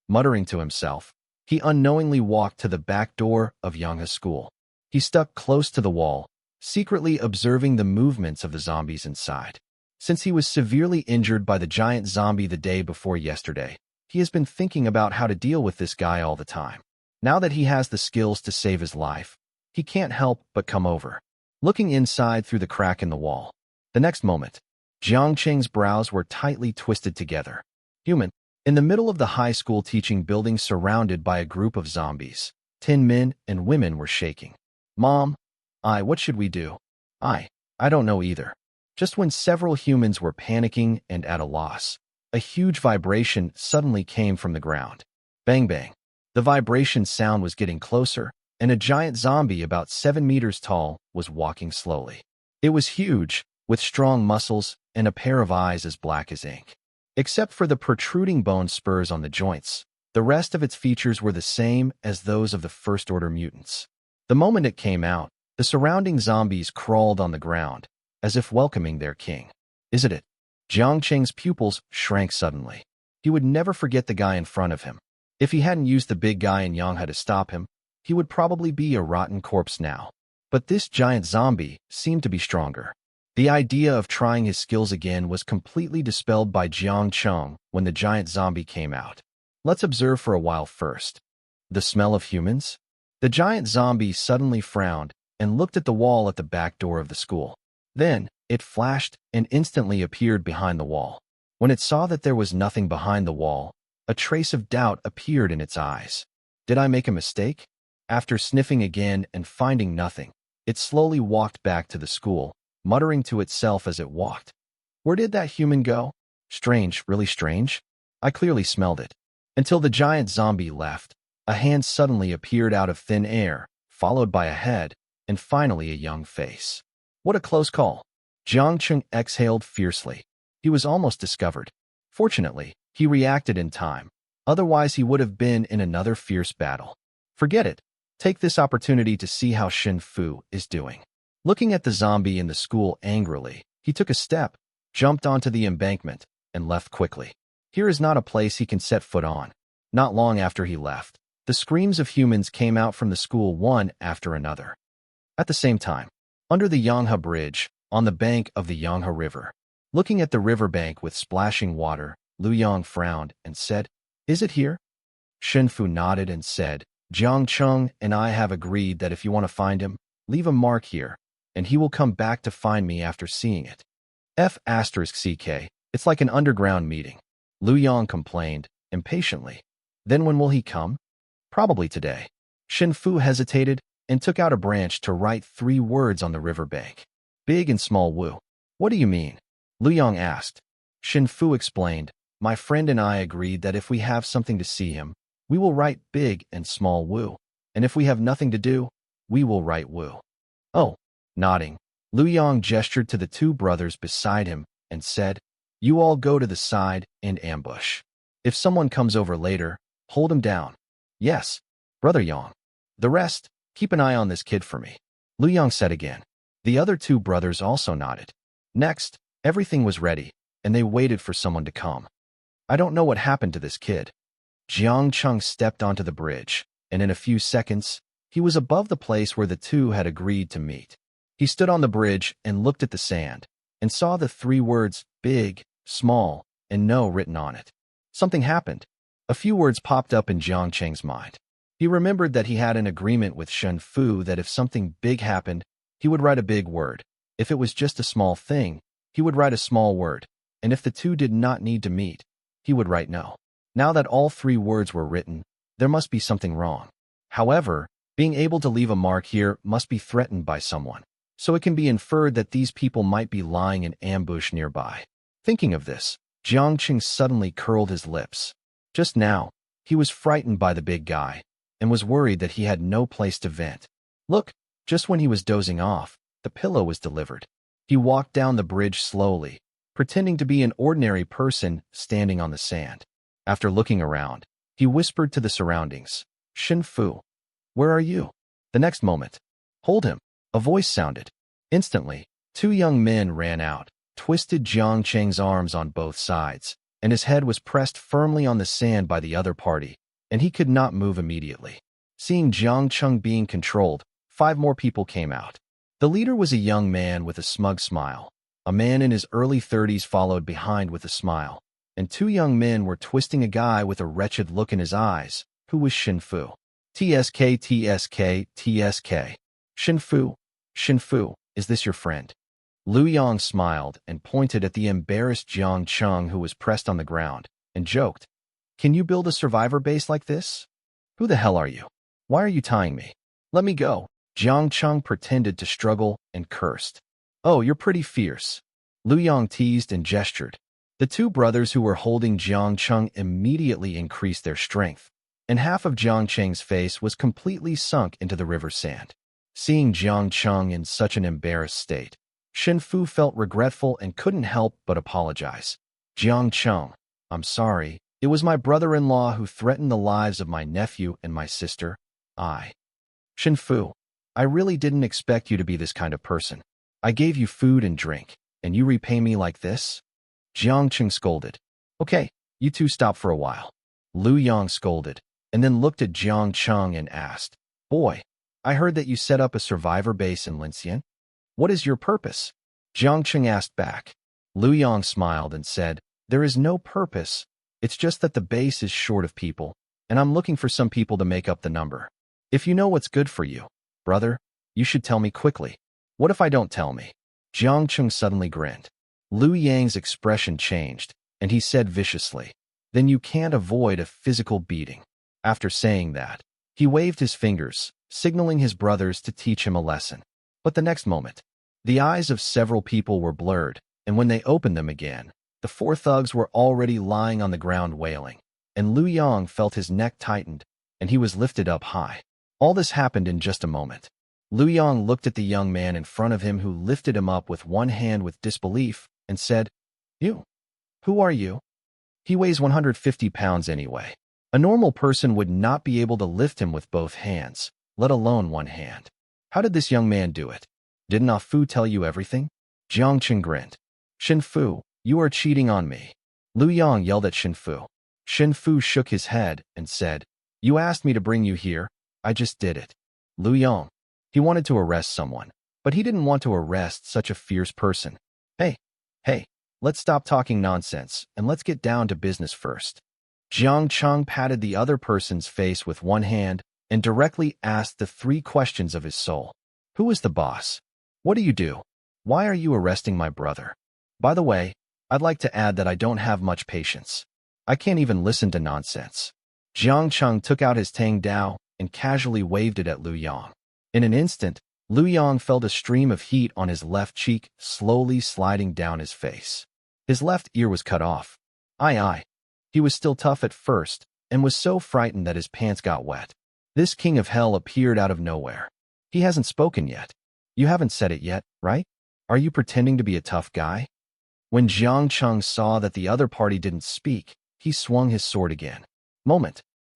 Muttering to himself, he unknowingly walked to the back door of Yanghe school. He stuck close to the wall, secretly observing the movements of the zombies inside. Since he was severely injured by the giant zombie the day before yesterday, he has been thinking about how to deal with this guy all the time. Now that he has the skills to save his life, he can't help but come over, looking inside through the crack in the wall. The next moment, Jiang Cheng's brows were tightly twisted together. Human. In the middle of the high school teaching building surrounded by a group of zombies, 10 men and women were shaking. Mom, what should we do? I don't know either. Just when several humans were panicking and at a loss, a huge vibration suddenly came from the ground. Bang bang. The vibration sound was getting closer, and a giant zombie about 7 meters tall was walking slowly. It was huge, with strong muscles and a pair of eyes as black as ink. Except for the protruding bone spurs on the joints, the rest of its features were the same as those of the first-order mutants. The moment it came out, the surrounding zombies crawled on the ground, as if welcoming their king. Isn't it? Jiang Cheng's pupils shrank suddenly. He would never forget the guy in front of him. If he hadn't used the big guy in Yanghe to stop him, he would probably be a rotten corpse now. But this giant zombie seemed to be stronger. The idea of trying his skills again was completely dispelled by Jiang Cheng when the giant zombie came out. Let's observe for a while first. The smell of humans? The giant zombie suddenly frowned and looked at the wall at the back door of the school. Then, it flashed and instantly appeared behind the wall. When it saw that there was nothing behind the wall, a trace of doubt appeared in its eyes. Did I make a mistake? After sniffing again and finding nothing, it slowly walked back to the school, muttering to itself as it walked. Where did that human go? Strange, really strange. I clearly smelled it. Until the giant zombie left, a hand suddenly appeared out of thin air, followed by a head, and finally a young face. What a close call. Jiang Cheng exhaled fiercely. He was almost discovered. Fortunately, he reacted in time. Otherwise, he would have been in another fierce battle. Forget it. Take this opportunity to see how Shen Fu is doing. Looking at the zombie in the school angrily, he took a step, jumped onto the embankment, and left quickly. Here is not a place he can set foot on. Not long after he left, the screams of humans came out from the school one after another. At the same time, under the Yanghe Bridge, on the bank of the Yanghe River, looking at the riverbank with splashing water, Lu Yang frowned and said, "Is it here?" Shen Fu nodded and said, "Jiang Cheng and I have agreed that if you want to find him, leave a mark here, and he will come back to find me after seeing it." F***CK, it's like an underground meeting. Lu Yang complained, impatiently. Then when will he come? Probably today. Shen Fu hesitated and took out a branch to write 3 words on the riverbank. Big and small Wu. What do you mean? Lu Yang asked. Shen Fu explained, my friend and I agreed that if we have something to see him, we will write big and small Wu. And if we have nothing to do, we will write Wu. Oh. Nodding, Lu Yang gestured to the 2 brothers beside him and said, you all go to the side and ambush. If someone comes over later, hold him down. Yes, Brother Yang. The rest, keep an eye on this kid for me. Lu Yang said again. The other 2 brothers also nodded. Next, everything was ready, and they waited for someone to come. I don't know what happened to this kid. Jiang Cheng stepped onto the bridge, and in a few seconds, he was above the place where the 2 had agreed to meet. He stood on the bridge and looked at the sand, and saw the 3 words, big, small, and no written on it. Something happened. A few words popped up in Jiang Cheng's mind. He remembered that he had an agreement with Shen Fu that if something big happened, he would write a big word. If it was just a small thing, he would write a small word, and if the 2 did not need to meet, he would write no. Now that all 3 words were written, there must be something wrong. However, being able to leave a mark here must be threatened by someone, so it can be inferred that these people might be lying in ambush nearby. Thinking of this, Jiang Cheng suddenly curled his lips. Just now, he was frightened by the big guy, and was worried that he had no place to vent. Look, just when he was dozing off, the pillow was delivered. He walked down the bridge slowly, pretending to be an ordinary person standing on the sand. After looking around, he whispered to the surroundings, Shen Fu, where are you? The next moment, hold him, a voice sounded. Instantly, 2 young men ran out, twisted Jiang Cheng's arms on both sides, and his head was pressed firmly on the sand by the other party, and he could not move immediately. Seeing Jiang Cheng being controlled, 5 more people came out. The leader was a young man with a smug smile. A man in his early 30s followed behind with a smile, and two young men were twisting a guy with a wretched look in his eyes, who was Shinfu. TSK, TSK, TSK. Shinfu, Shinfu, is this your friend? Liu Yang smiled and pointed at the embarrassed Jiang Cheng, who was pressed on the ground, and joked, "Can you build a survivor base like this? Who the hell are you? Why are you tying me? Let me go." Jiang Cheng pretended to struggle and cursed. "Oh, you're pretty fierce." Liu Yang teased and gestured. The two brothers who were holding Jiang Cheng immediately increased their strength, and half of Jiang Cheng's face was completely sunk into the river sand. Seeing Jiang Cheng in such an embarrassed state, Shinfu felt regretful and couldn't help but apologize. "Jiang Cheng, I'm sorry. It was my brother-in-law who threatened the lives of my nephew and my sister. Shinfu, I really didn't expect you to be this kind of person. I gave you food and drink, and you repay me like this?" Jiang Cheng scolded. "Okay, you two stop for a while." Liu Yang scolded, and then looked at Jiang Cheng and asked, "Boy, I heard that you set up a survivor base in Linxian. What is your purpose?" Jiang Cheng asked back. Liu Yang smiled and said, "There is no purpose. It's just that the base is short of people, and I'm looking for some people to make up the number. If you know what's good for you, brother, you should tell me quickly. What if I don't tell me?" Jiang Cheng suddenly grinned. Liu Yang's expression changed, and he said viciously, "Then you can't avoid a physical beating." After saying that, he waved his fingers, signaling his brothers to teach him a lesson. But the next moment, the eyes of several people were blurred, and when they opened them again, the four thugs were already lying on the ground wailing, and Liu Yang felt his neck tightened, and he was lifted up high. All this happened in just a moment. Liu Yang looked at the young man in front of him, who lifted him up with one hand with disbelief and said, "You? Who are you? He weighs 150 pounds anyway. A normal person would not be able to lift him with both hands, let alone one hand. How did this young man do it? Didn't Ah Fu tell you everything?" Jiang Cheng grinned. "Shinfu, you are cheating on me." Liu Yang yelled at Shinfu. Shinfu shook his head and said, "You asked me to bring you here. I just did it." Liu Yang. He wanted to arrest someone, but he didn't want to arrest such a fierce person. Hey, let's stop talking nonsense, and let's get down to business first." Jiang Cheng patted the other person's face with one hand and directly asked the three questions of his soul. "Who is the boss? What do you do? Why are you arresting my brother? By the way, I'd like to add that I don't have much patience. I can't even listen to nonsense." Jiang Cheng took out his Tang Dao and casually waved it at Liu Yang. In an instant, Liu Yang felt a stream of heat on his left cheek slowly sliding down his face. His left ear was cut off. He was still tough at first and was so frightened that his pants got wet. This king of hell appeared out of nowhere. "He hasn't spoken yet. You haven't said it yet, right? Are you pretending to be a tough guy?" When Jiang Cheng saw that the other party didn't speak, he swung his sword again.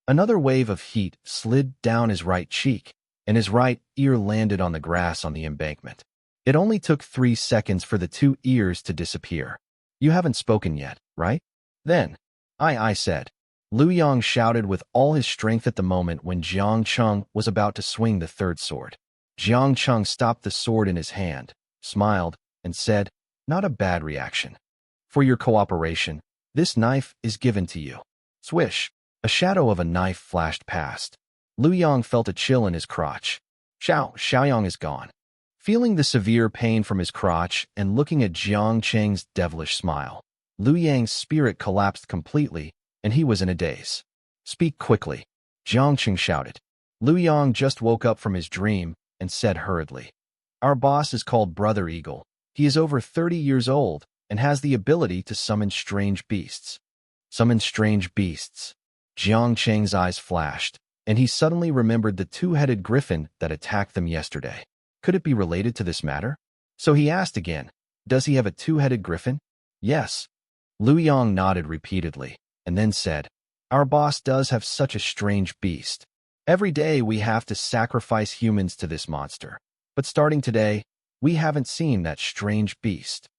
Another wave of heat slid down his right cheek, and his right ear landed on the grass on the embankment. It only took 3 seconds for the two ears to disappear. "You haven't spoken yet, right? Then, I said." Liu Yang shouted with all his strength at the moment when Jiang Cheng was about to swing the third sword. Jiang Cheng stopped the sword in his hand, smiled, and said, "Not a bad reaction. For your cooperation, this knife is given to you." Swish! A shadow of a knife flashed past. Liu Yang felt a chill in his crotch. Xiaoyang is gone. Feeling the severe pain from his crotch and looking at Jiang Cheng's devilish smile, Liu Yang's spirit collapsed completely, and he was in a daze. "Speak quickly," Jiang Cheng shouted. Liu Yang just woke up from his dream and said hurriedly, "Our boss is called Brother Eagle. He is over 30 years old and has the ability to summon strange beasts." Summon strange beasts. Jiang Cheng's eyes flashed, and he suddenly remembered the two-headed griffin that attacked them yesterday. Could it be related to this matter? So he asked again, "Does he have a two-headed griffin?" "Yes." Liu Yang nodded repeatedly, and then said, "Our boss does have such a strange beast. Every day we have to sacrifice humans to this monster. But starting today, we haven't seen that strange beast.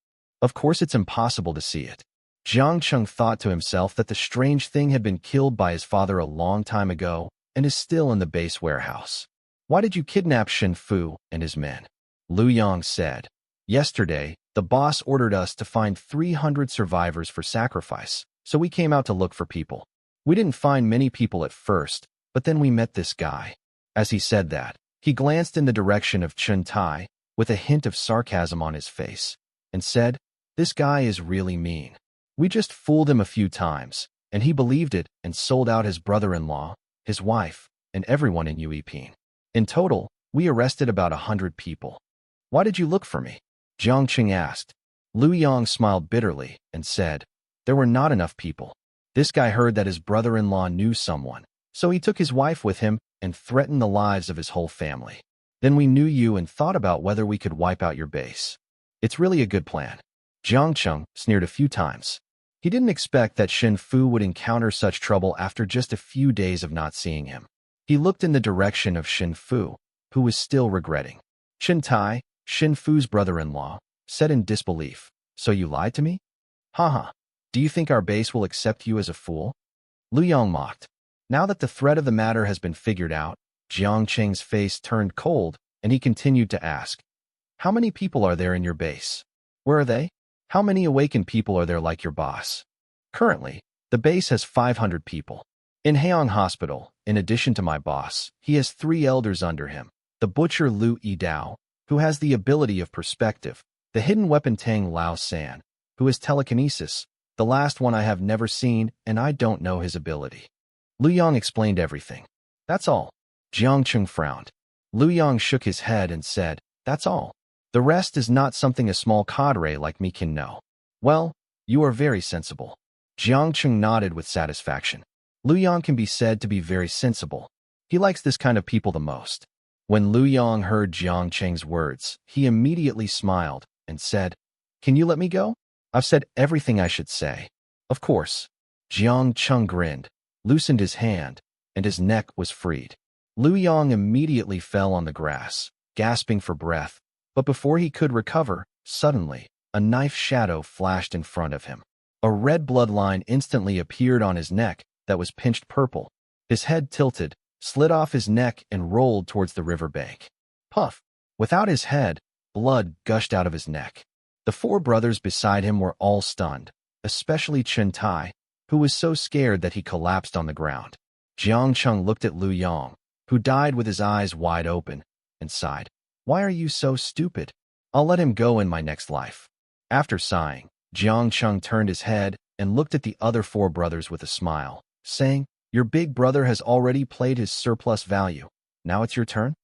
Of course it's impossible to see it." Jiang Cheng thought to himself that the strange thing had been killed by his father a long time ago and is still in the base warehouse. "Why did you kidnap Shin Fu and his men?" Liu Yang said. Yesterday, the boss ordered us to find 300 survivors for sacrifice, so we came out to look for people. We didn't find many people at first, but then we met this guy. As he said that, he glanced in the direction of Chun Tai, with a hint of sarcasm on his face, and said, "This guy is really mean. We just fooled him a few times, and he believed it and sold out his brother-in-law, his wife, and everyone in Uepine. In total, we arrested about 100 people." "Why did you look for me?" Jiang Cheng asked. Lu Yang smiled bitterly and said, "There were not enough people. This guy heard that his brother-in-law knew someone, so he took his wife with him and threatened the lives of his whole family. Then we knew you and thought about whether we could wipe out your base. It's really a good plan." Jiang Cheng sneered a few times. He didn't expect that Shen Fu would encounter such trouble after just a few days of not seeing him. He looked in the direction of Shen Fu, who was still regretting. Chun Tai, Shen Fu's brother-in-law, said in disbelief, "So you lied to me? Haha. Do you think our base will accept you as a fool?" Lu Yang mocked. Now that the thread of the matter has been figured out, Jiang Cheng's face turned cold, and he continued to ask, "How many people are there in your base? Where are they? How many awakened people are there like your boss?" "Currently, the base has 500 people. In Haiyang Hospital, in addition to my boss, he has 3 elders under him, the butcher Lu Yidao, who has the ability of perspective, the hidden weapon Tang Lao San, who has telekinesis, the last one I have never seen and I don't know his ability." Lu Yang explained everything. "That's all." Jiang Cheng frowned. Lu Yang shook his head and said, "That's all. The rest is not something a small cadre like me can know." "Well, you are very sensible." Jiang Cheng nodded with satisfaction. Lu Yang can be said to be very sensible. He likes this kind of people the most. When Lu Yang heard Jiang Cheng's words, he immediately smiled and said, "Can you let me go? I've said everything I should say." "Of course." Jiang Cheng grinned, loosened his hand, and his neck was freed. Lu Yang immediately fell on the grass, gasping for breath, but before he could recover, suddenly, a knife shadow flashed in front of him. A red bloodline instantly appeared on his neck that was pinched purple. His head tilted, slid off his neck and rolled towards the riverbank. Puff! Without his head, blood gushed out of his neck. The 4 brothers beside him were all stunned, especially Chun Tai, who was so scared that he collapsed on the ground. Jiang Cheng looked at Lu Yang, who died with his eyes wide open, and sighed. "Why are you so stupid? I'll let him go in my next life." After sighing, Jiang Cheng turned his head and looked at the other 4 brothers with a smile, saying, "Your big brother has already played his surplus value. Now it's your turn?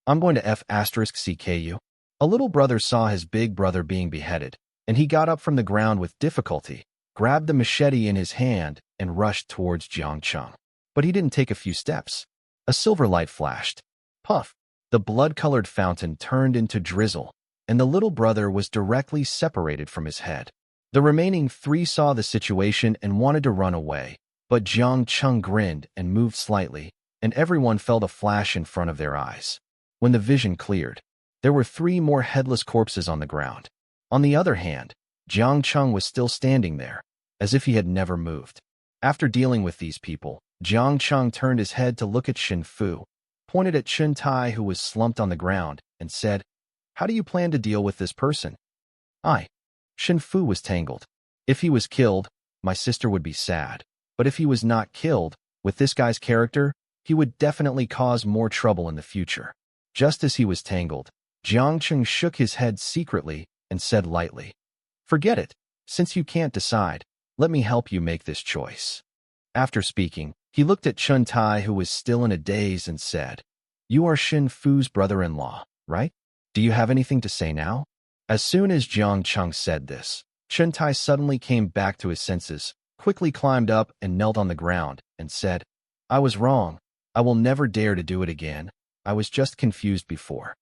I'm going to F***CKU. A little brother saw his big brother being beheaded, and he got up from the ground with difficulty, grabbed the machete in his hand, and rushed towards Jiang Cheng. But he didn't take a few steps. A silver light flashed. Puff! The blood-colored fountain turned into drizzle, and the little brother was directly separated from his head. The remaining 3 saw the situation and wanted to run away, but Jiang Cheng grinned and moved slightly, and everyone felt a flash in front of their eyes. When the vision cleared, there were 3 more headless corpses on the ground. On the other hand, Jiang Cheng was still standing there, as if he had never moved. After dealing with these people, Jiang Cheng turned his head to look at Shen Fu, pointed at Chun Tai who was slumped on the ground, and said, "How do you plan to deal with this person?" Shen Fu was tangled. "If he was killed, my sister would be sad. But if he was not killed, with this guy's character, he would definitely cause more trouble in the future." Just as he was tangled, Jiang Cheng shook his head secretly and said lightly, "Forget it. Since you can't decide, let me help you make this choice." After speaking, he looked at Chun Tai who was still in a daze and said, "You are Shen Fu's brother-in-law, right? Do you have anything to say now?" As soon as Jiang Cheng said this, Chun Tai suddenly came back to his senses, quickly climbed up and knelt on the ground, and said, "I was wrong. I will never dare to do it again. I was just confused before."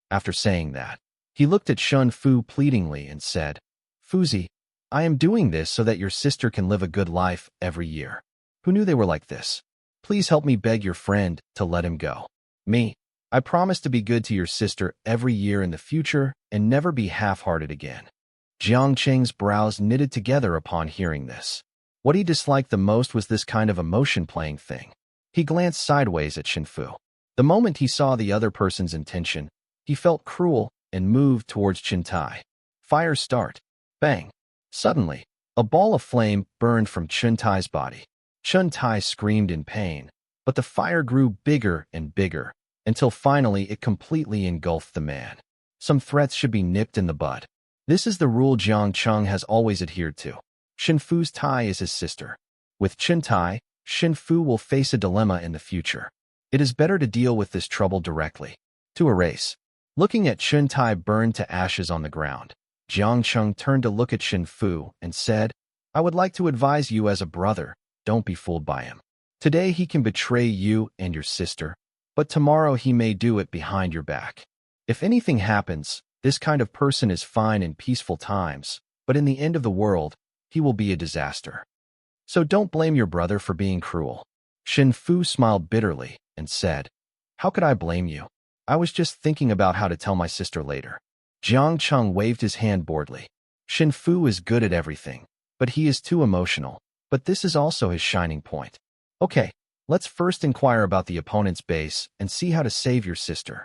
After saying that, he looked at Shen Fu pleadingly and said, "Fuzi, I am doing this so that your sister can live a good life every year. Who knew they were like this? Please help me beg your friend to let him go. Me, I promise to be good to your sister every year in the future and never be half-hearted again." Jiang Cheng's brows knitted together upon hearing this. What he disliked the most was this kind of emotion-playing thing. He glanced sideways at Shen Fu. The moment he saw the other person's intention, he felt cruel and moved towards Chintai. Fire start. Bang. Suddenly, a ball of flame burned from Chintai's body. Chintai screamed in pain, but the fire grew bigger and bigger, until finally it completely engulfed the man. Some threats should be nipped in the bud. This is the rule Jiang Cheng has always adhered to. Xinfu's Tai is his sister. With Chintai, Xinfu will face a dilemma in the future. It is better to deal with this trouble directly. To erase. Looking at Chintai burned to ashes on the ground, Jiang Cheng turned to look at Xinfu and said, I would like to advise you as a brother, don't be fooled by him. Today he can betray you and your sister, but tomorrow he may do it behind your back. If anything happens, this kind of person is fine in peaceful times, but in the end of the world, he will be a disaster. So don't blame your brother for being cruel. Xinfu smiled bitterly and said, How could I blame you? I was just thinking about how to tell my sister later. Jiang Cheng waved his hand boredly. Xinfu is good at everything, but he is too emotional. But this is also his shining point. Okay, let's first inquire about the opponent's base and see how to save your sister.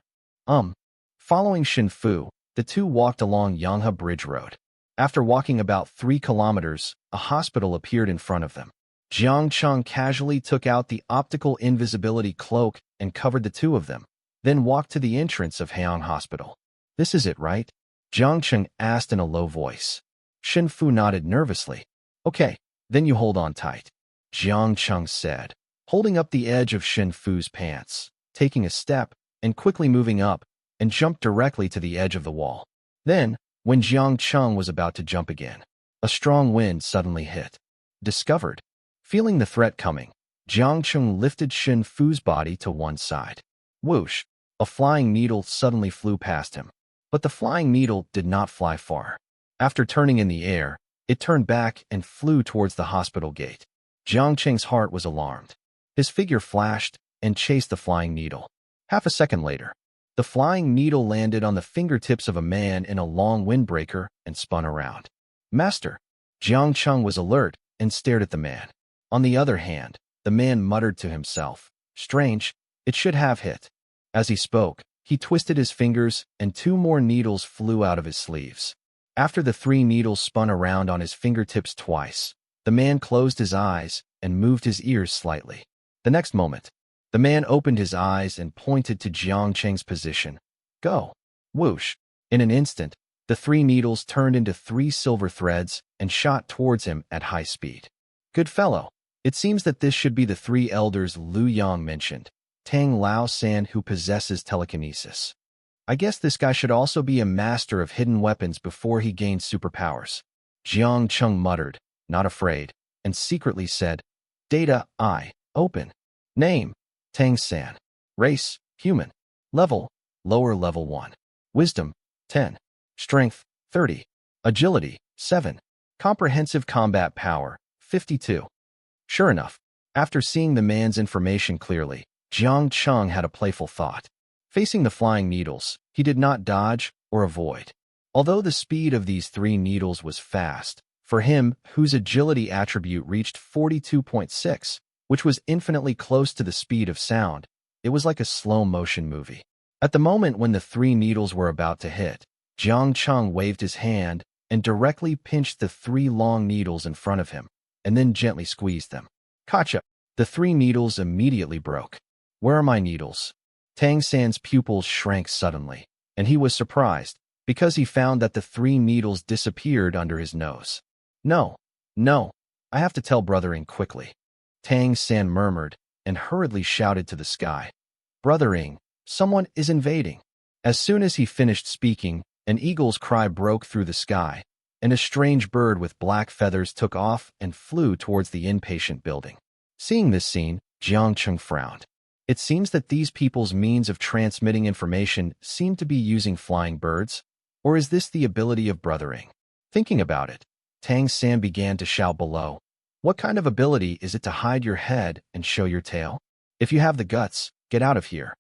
Following Xinfu, the two walked along Yanghe Bridge Road. After walking about 3 kilometers, a hospital appeared in front of them. Jiang Cheng casually took out the optical invisibility cloak and covered the two of them, then walked to the entrance of Haiyang Hospital. This is it, right? Jiang Cheng asked in a low voice. Xinfu nodded nervously. Okay, then you hold on tight, Jiang Cheng said, holding up the edge of Xinfu's pants, taking a step, and quickly moving up, and jumped directly to the edge of the wall. Then, when Jiang Cheng was about to jump again, a strong wind suddenly hit. Discovered. Feeling the threat coming, Jiang Cheng lifted Xinfu's body to one side. Whoosh! A flying needle suddenly flew past him. But the flying needle did not fly far. After turning in the air, it turned back and flew towards the hospital gate. Jiang Cheng's heart was alarmed. His figure flashed and chased the flying needle. Half a second later, the flying needle landed on the fingertips of a man in a long windbreaker and spun around. Master! Jiang Cheng was alert and stared at the man. On the other hand, the man muttered to himself, Strange, it should have hit. As he spoke, he twisted his fingers and 2 more needles flew out of his sleeves. After the 3 needles spun around on his fingertips twice, the man closed his eyes and moved his ears slightly. The next moment, the man opened his eyes and pointed to Jiang Cheng's position. Go! Whoosh! In an instant, the 3 needles turned into 3 silver threads and shot towards him at high speed. Good fellow! It seems that this should be the 3 elders Liu Yang mentioned, Tang Lao San, who possesses telekinesis. I guess this guy should also be a master of hidden weapons before he gains superpowers. Jiang Cheng muttered, not afraid, and secretly said, Data, I, open. Name, Tang San. Race, human. Level, lower level 1. Wisdom, 10. Strength, 30. Agility, 7. Comprehensive combat power, 52. Sure enough, after seeing the man's information clearly, Jiang Cheng had a playful thought. Facing the flying needles, he did not dodge or avoid. Although the speed of these 3 needles was fast, for him, whose agility attribute reached 42.6, which was infinitely close to the speed of sound, it was like a slow-motion movie. At the moment when the 3 needles were about to hit, Jiang Cheng waved his hand and directly pinched the 3 long needles in front of him, and then gently squeezed them. Gotcha! The 3 needles immediately broke. Where are my needles? Tang San's pupils shrank suddenly, and he was surprised, because he found that the 3 needles disappeared under his nose. No, I have to tell Brother Ing quickly. Tang San murmured, and hurriedly shouted to the sky. Brother Ing, someone is invading. As soon as he finished speaking, an eagle's cry broke through the sky, and a strange bird with black feathers took off and flew towards the inpatient building. Seeing this scene, Jiang Cheng frowned. It seems that these people's means of transmitting information seem to be using flying birds, or is this the ability of Brother Ing? Thinking about it, Tang San began to shout below. What kind of ability is it to hide your head and show your tail? If you have the guts, get out of here.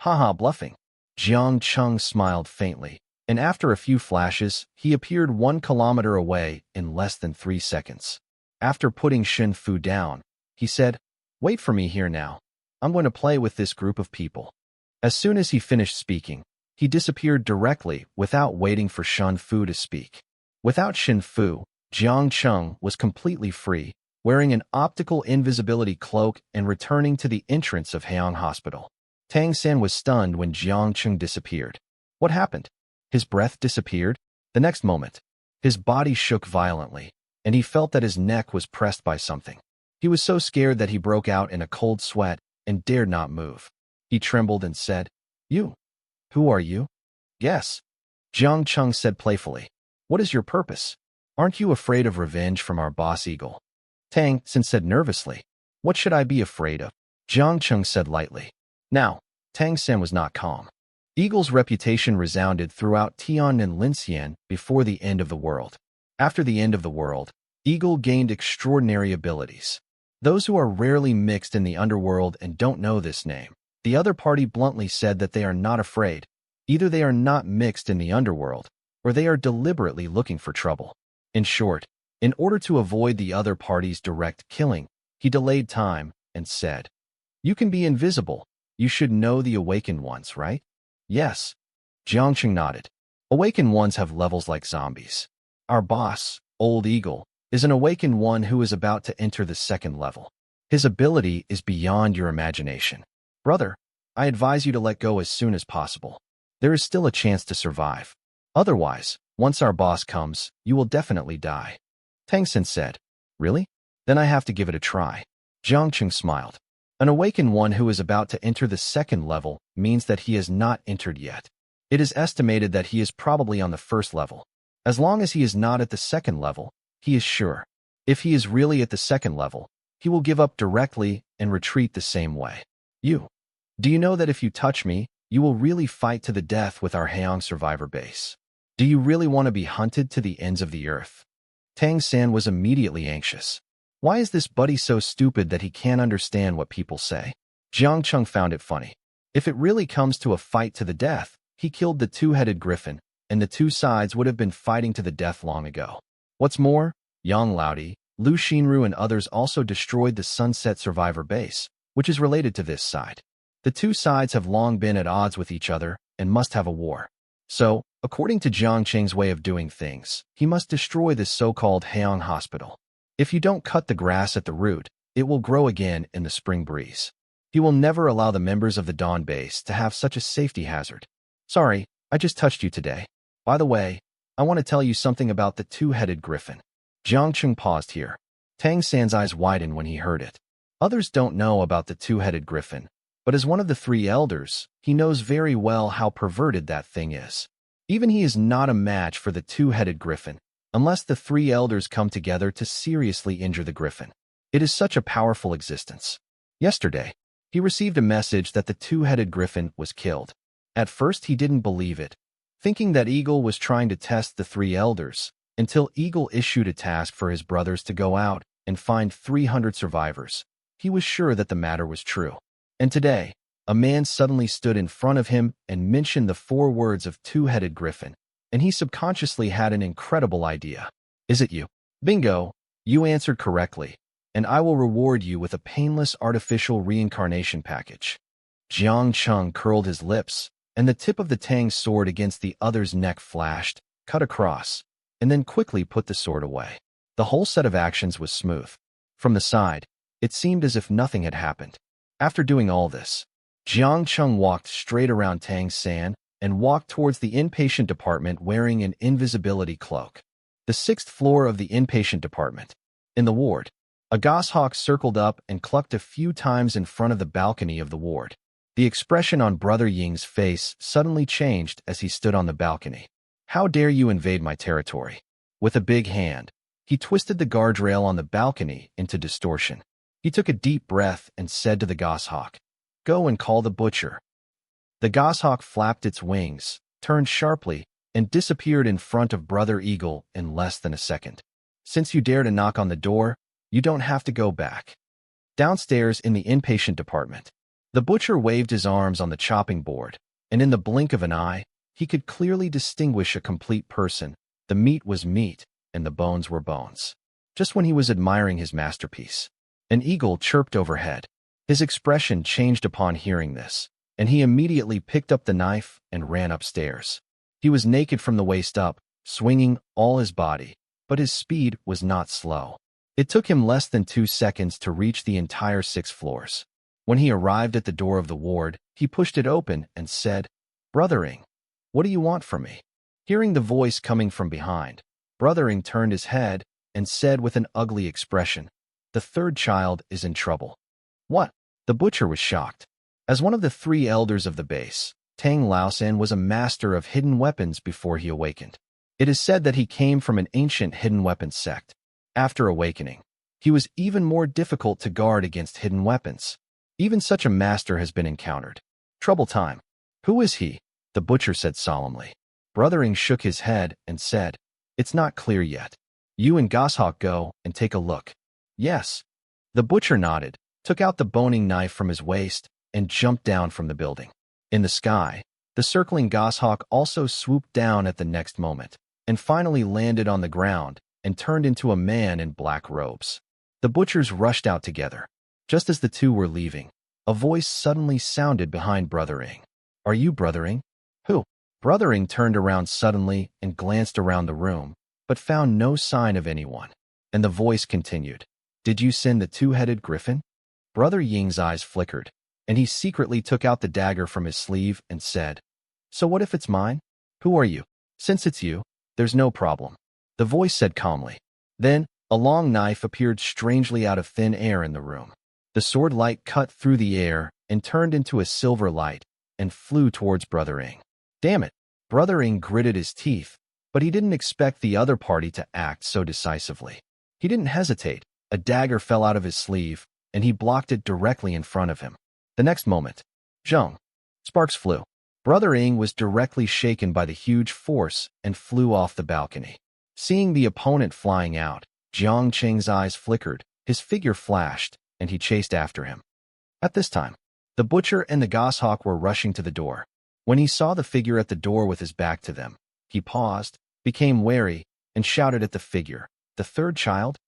Haha, bluffing. Jiang Cheng smiled faintly, and after a few flashes, he appeared 1 kilometer away in less than 3 seconds. After putting Xinfu down, he said, Wait for me here now. I'm going to play with this group of people. As soon as he finished speaking, He disappeared directly without waiting for Shen Fu to speak. Without Shen Fu, Jiang Cheng was completely free, wearing an optical invisibility cloak and returning to the entrance of Haiyang Hospital. Tang San was stunned when Jiang Cheng disappeared. What happened? His breath disappeared? The next moment, his body shook violently, and he felt that his neck was pressed by something. He was so scared that he broke out in a cold sweat and dared not move. He trembled and said, "You? Who are you?" "Yes," Jiang Cheng said playfully. "What is your purpose? Aren't you afraid of revenge from our boss Eagle?" Tang San said nervously. "What should I be afraid of?" Jiang Cheng said lightly. Now, Tang San was not calm. Eagle's reputation resounded throughout Tian and Linxian before the end of the world. After the end of the world, Eagle gained extraordinary abilities. Those who are rarely mixed in the underworld and don't know this name, the other party bluntly said that they are not afraid. Either they are not mixed in the underworld, or they are deliberately looking for trouble. In short, in order to avoid the other party's direct killing, he delayed time and said, "You can be invisible. You should know the awakened ones, right?" "Yes." Jiang Cheng nodded. "Awakened ones have levels like zombies. Our boss, Old Eagle, is an awakened one who is about to enter the second level. His ability is beyond your imagination. Brother, I advise you to let go as soon as possible. There is still a chance to survive. Otherwise, once our boss comes, you will definitely die." Tang San said, "Really? Then I have to give it a try." Jiang Cheng smiled. An awakened one who is about to enter the second level means that he has not entered yet. It is estimated that he is probably on the first level. As long as he is not at the second level, he is sure. If he is really at the second level, he will give up directly and retreat the same way. Do you know that if you touch me, you will really fight to the death with our Haiyang survivor base? Do you really want to be hunted to the ends of the earth?" Tang San was immediately anxious. Why is this buddy so stupid that he can't understand what people say? Jiang Cheng found it funny. If it really comes to a fight to the death, he killed the two-headed griffin, and the two sides would have been fighting to the death long ago. What's more, Yang Laodi, Lu Xinru and others also destroyed the Sunset Survivor base, which is related to this side. The two sides have long been at odds with each other and must have a war. So, according to Jiang Cheng's way of doing things, he must destroy this so-called Haiyang Hospital. If you don't cut the grass at the root, it will grow again in the spring breeze. He will never allow the members of the Dawn base to have such a safety hazard. Sorry, I just touched you today. By the way, I want to tell you something about the two-headed griffin. Jiang Cheng paused here. Tang San's eyes widened when he heard it. Others don't know about the two-headed griffin, but as one of the three elders, he knows very well how perverted that thing is. Even he is not a match for the two-headed griffin, unless the three elders come together to seriously injure the griffin. It is such a powerful existence. Yesterday, he received a message that the two-headed griffin was killed. At first he didn't believe it, thinking that Eagle was trying to test the three elders, until Eagle issued a task for his brothers to go out and find 300 survivors. He was sure that the matter was true. And today, a man suddenly stood in front of him and mentioned the 4 words of two-headed griffin, and he subconsciously had an incredible idea. "Is it you?" "Bingo, you answered correctly, and I will reward you with a painless artificial reincarnation package." Jiang Cheng curled his lips, and the tip of the Tang's sword against the other's neck flashed, cut across, and then quickly put the sword away. The whole set of actions was smooth. From the side, it seemed as if nothing had happened. After doing all this, Jiang Cheng walked straight around Tang San and walked towards the inpatient department wearing an invisibility cloak. The 6th floor of the inpatient department. In the ward, a goshawk circled up and clucked a few times in front of the balcony of the ward. The expression on Brother Ying's face suddenly changed as he stood on the balcony. "How dare you invade my territory?" With a big hand, he twisted the guardrail on the balcony into distortion. He took a deep breath and said to the goshawk, "Go and call the butcher." The goshawk flapped its wings, turned sharply, and disappeared in front of Brother Eagle in less than a second. "Since you dare to knock on the door, you don't have to go back." Downstairs in the inpatient department, the butcher waved his arms on the chopping board, and in the blink of an eye, he could clearly distinguish a complete person. The meat was meat, and the bones were bones. Just when he was admiring his masterpiece, an eagle chirped overhead. His expression changed upon hearing this, and he immediately picked up the knife and ran upstairs. He was naked from the waist up, swinging all his body, but his speed was not slow. It took him less than 2 seconds to reach the entire 6 floors. When he arrived at the door of the ward, he pushed it open and said, "Brother Ing, what do you want from me?" Hearing the voice coming from behind, Brother Ing turned his head and said with an ugly expression, "The third child is in trouble." "What?" The butcher was shocked. As one of the 3 elders of the base, Tang Laosan was a master of hidden weapons before he awakened. It is said that he came from an ancient hidden weapons sect. After awakening, he was even more difficult to guard against hidden weapons. Even such a master has been encountered. "Trouble time." "Who is he?" the butcher said solemnly. Brother Ing shook his head and said, "It's not clear yet. You and Goshawk go and take a look." "Yes." The butcher nodded, took out the boning knife from his waist, and jumped down from the building. In the sky, the circling goshawk also swooped down at the next moment, and finally landed on the ground and turned into a man in black robes. The butchers rushed out together. Just as the two were leaving, a voice suddenly sounded behind Brother Ing. "Are you Brother Ing?" "Who?" Brother Ing turned around suddenly and glanced around the room, but found no sign of anyone. And the voice continued, "Did you send the 2-headed griffin?" Brother Ying's eyes flickered, and he secretly took out the dagger from his sleeve and said, "So what if it's mine? Who are you?" "Since it's you, there's no problem," the voice said calmly. Then, a long knife appeared strangely out of thin air in the room. The sword light cut through the air and turned into a silver light and flew towards Brother Ing. "Damn it!" Brother Ing gritted his teeth, but he didn't expect the other party to act so decisively. He didn't hesitate. A dagger fell out of his sleeve, and he blocked it directly in front of him. The next moment, zhong, sparks flew. Brother Ing was directly shaken by the huge force and flew off the balcony. Seeing the opponent flying out, Jiang Cheng's eyes flickered, his figure flashed, and he chased after him. At this time, the butcher and the goshawk were rushing to the door. When he saw the figure at the door with his back to them, he paused, became wary, and shouted at the figure, "The third child?"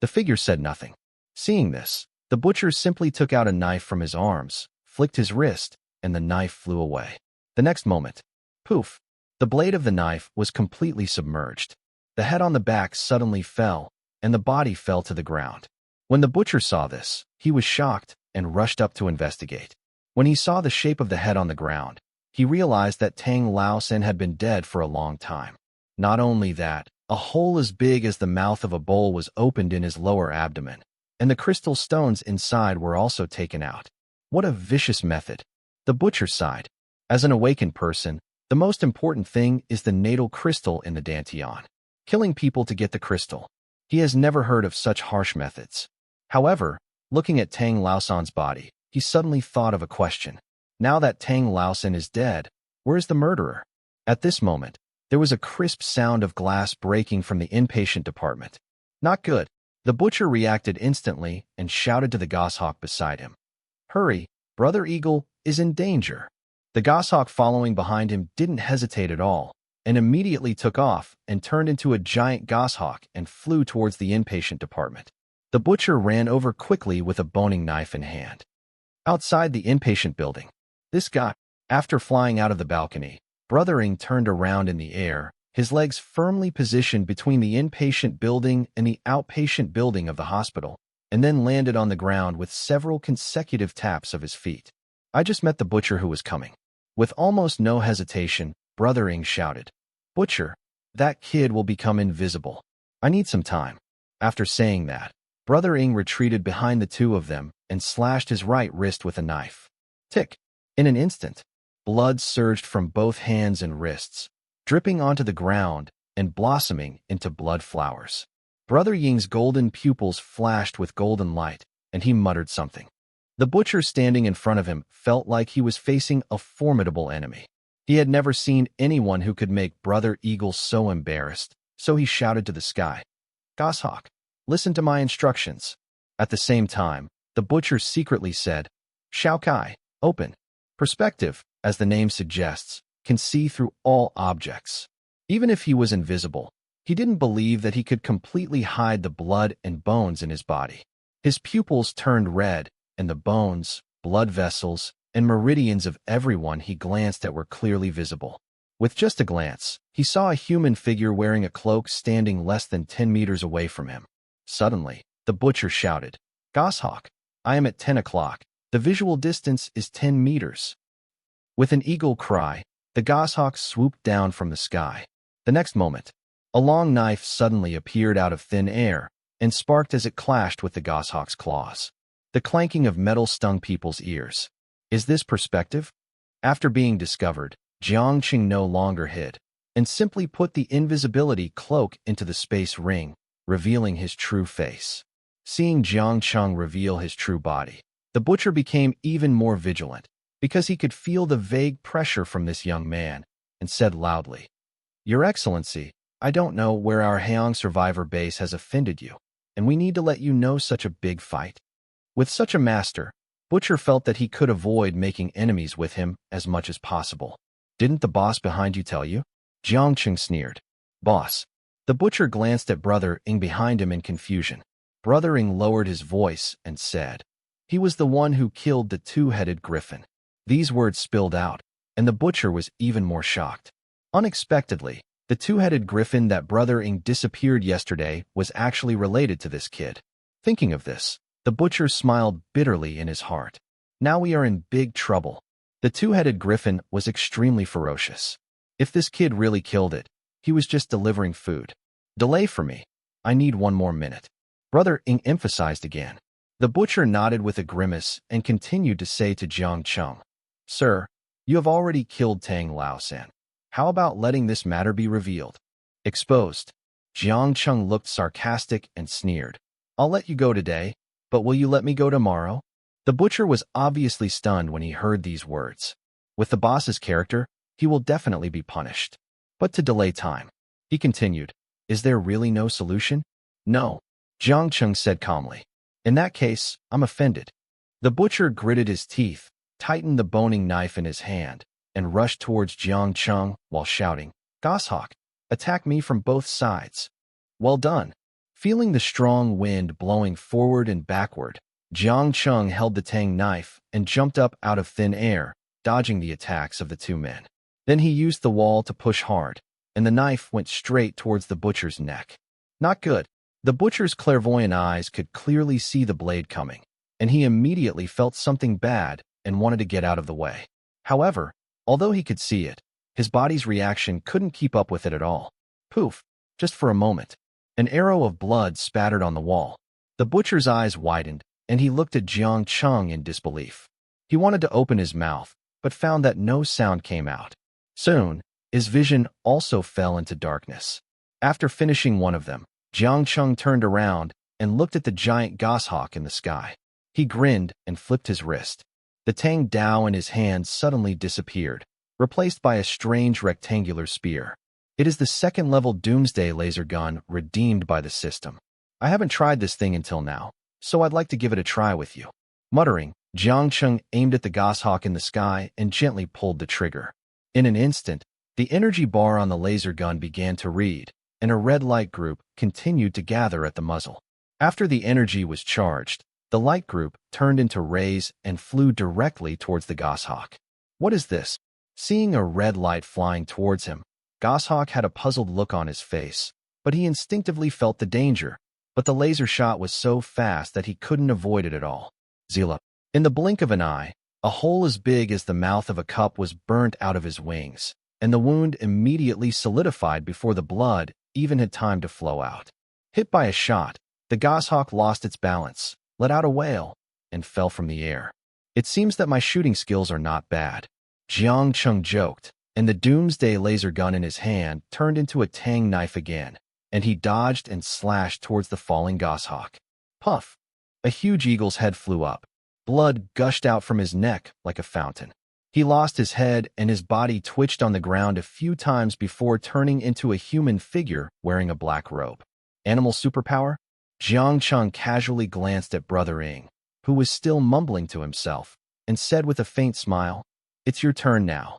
The figure said nothing. Seeing this, the butcher simply took out a knife from his arms, flicked his wrist, and the knife flew away. The next moment, poof, the blade of the knife was completely submerged. The head on the back suddenly fell, and the body fell to the ground. When the butcher saw this, he was shocked and rushed up to investigate. When he saw the shape of the head on the ground, he realized that Tang Laosan had been dead for a long time. Not only that, a hole as big as the mouth of a bowl was opened in his lower abdomen, and the crystal stones inside were also taken out. What a vicious method! The butcher sighed. As an awakened person, the most important thing is the natal crystal in the dantian. Killing people to get the crystal. He has never heard of such harsh methods. However, looking at Tang Laosan's body, he suddenly thought of a question. Now that Tang Laosan is dead, where is the murderer? At this moment, there was a crisp sound of glass breaking from the inpatient department. Not good. The butcher reacted instantly and shouted to the goshawk beside him. "Hurry, Brother Eagle is in danger." The goshawk following behind him didn't hesitate at all, and immediately took off and turned into a giant goshawk and flew towards the inpatient department. The butcher ran over quickly with a boning knife in hand. Outside the inpatient building, this guy, after flying out of the balcony, Brother Ing turned around in the air, his legs firmly positioned between the inpatient building and the outpatient building of the hospital, and then landed on the ground with several consecutive taps of his feet. I just met the butcher who was coming. With almost no hesitation, Brother Ing shouted, "Butcher, that kid will become invisible. I need some time." After saying that, Brother Ing retreated behind the two of them and slashed his right wrist with a knife. Tick! In an instant, blood surged from both hands and wrists, dripping onto the ground and blossoming into blood flowers. Brother Ying's golden pupils flashed with golden light, and he muttered something. The butcher standing in front of him felt like he was facing a formidable enemy. He had never seen anyone who could make Brother Eagle so embarrassed, so he shouted to the sky, "Goshawk, listen to my instructions." At the same time, the butcher secretly said, "Shao Kai, open." Perspective, as the name suggests, can see through all objects. Even if he was invisible, he didn't believe that he could completely hide the blood and bones in his body. His pupils turned red, and the bones, blood vessels, and meridians of everyone he glanced at were clearly visible. With just a glance, he saw a human figure wearing a cloak standing less than 10 meters away from him. Suddenly, the butcher shouted, "Goshawk, I am at 10 o'clock. The visual distance is 10 meters." With an eagle cry, the goshawk swooped down from the sky. The next moment, a long knife suddenly appeared out of thin air and sparked as it clashed with the goshawk's claws. The clanking of metal stung people's ears. Is this perspective? After being discovered, Jiang Cheng no longer hid, and simply put the invisibility cloak into the space ring, revealing his true face. Seeing Jiang Cheng reveal his true body, the butcher became even more vigilant, because he could feel the vague pressure from this young man, and said loudly, "Your Excellency, I don't know where our Haeong survivor base has offended you, and we need to let you know such a big fight." With such a master, Butcher felt that he could avoid making enemies with him as much as possible. "Didn't the boss behind you tell you?" Jiang Cheng sneered. "Boss." The butcher glanced at Brother Ing behind him in confusion. Brother Ing lowered his voice and said, "He was the one who killed the two-headed griffin." These words spilled out, and the butcher was even more shocked. Unexpectedly, the two-headed griffin that Brother Ing disappeared yesterday was actually related to this kid. Thinking of this, the butcher smiled bitterly in his heart. Now we are in big trouble. The two-headed griffin was extremely ferocious. If this kid really killed it, he was just delivering food. "Delay for me. I need 1 more minute." Brother Ing emphasized again. The butcher nodded with a grimace and continued to say to Jiang Cheng, "Sir, you have already killed Tang Lao-san. How about letting this matter be revealed?" Exposed. Jiang Cheng looked sarcastic and sneered. "I'll let you go today, but will you let me go tomorrow?" The butcher was obviously stunned when he heard these words. With the boss's character, he will definitely be punished. But to delay time, he continued, "Is there really no solution?" "No," Jiang Cheng said calmly. "In that case, I'm offended." The butcher gritted his teeth, tightened the boning knife in his hand, and rushed towards Jiang Cheng while shouting, "Goshawk, attack me from both sides." "Well done." Feeling the strong wind blowing forward and backward, Jiang Cheng held the tang knife and jumped up out of thin air, dodging the attacks of the two men. Then he used the wall to push hard, and the knife went straight towards the butcher's neck. Not good. The butcher's clairvoyant eyes could clearly see the blade coming, and he immediately felt something bad and wanted to get out of the way. However, although he could see it, his body's reaction couldn't keep up with it at all. Poof! Just for a moment. An arrow of blood spattered on the wall. The butcher's eyes widened, and he looked at Jiang Cheng in disbelief. He wanted to open his mouth, but found that no sound came out. Soon, his vision also fell into darkness. After finishing one of them, Jiang Cheng turned around and looked at the giant goshawk in the sky. He grinned and flipped his wrist. The Tang Dao in his hand suddenly disappeared, replaced by a strange rectangular spear. It is the second-level Doomsday laser gun redeemed by the system. "I haven't tried this thing until now, so I'd like to give it a try with you." Muttering, Jiang Cheng aimed at the goshawk in the sky and gently pulled the trigger. In an instant, the energy bar on the laser gun began to read, and a red light group continued to gather at the muzzle. After the energy was charged, the light group turned into rays and flew directly towards the goshawk. "What is this?" Seeing a red light flying towards him, Goshawk had a puzzled look on his face, but he instinctively felt the danger. But the laser shot was so fast that he couldn't avoid it at all. Zila. In the blink of an eye, a hole as big as the mouth of a cup was burnt out of his wings, and the wound immediately solidified before the blood even had time to flow out. Hit by a shot, the goshawk lost its balance, let out a wail, and fell from the air. "It seems that my shooting skills are not bad," Jiang Cheng joked, and the Doomsday laser gun in his hand turned into a tang knife again, and he dodged and slashed towards the falling goshawk. Puff! A huge eagle's head flew up. Blood gushed out from his neck like a fountain. He lost his head and his body twitched on the ground a few times before turning into a human figure wearing a black robe. Animal superpower? Jiang Cheng casually glanced at Brother Ing, who was still mumbling to himself, and said with a faint smile, "It's your turn now."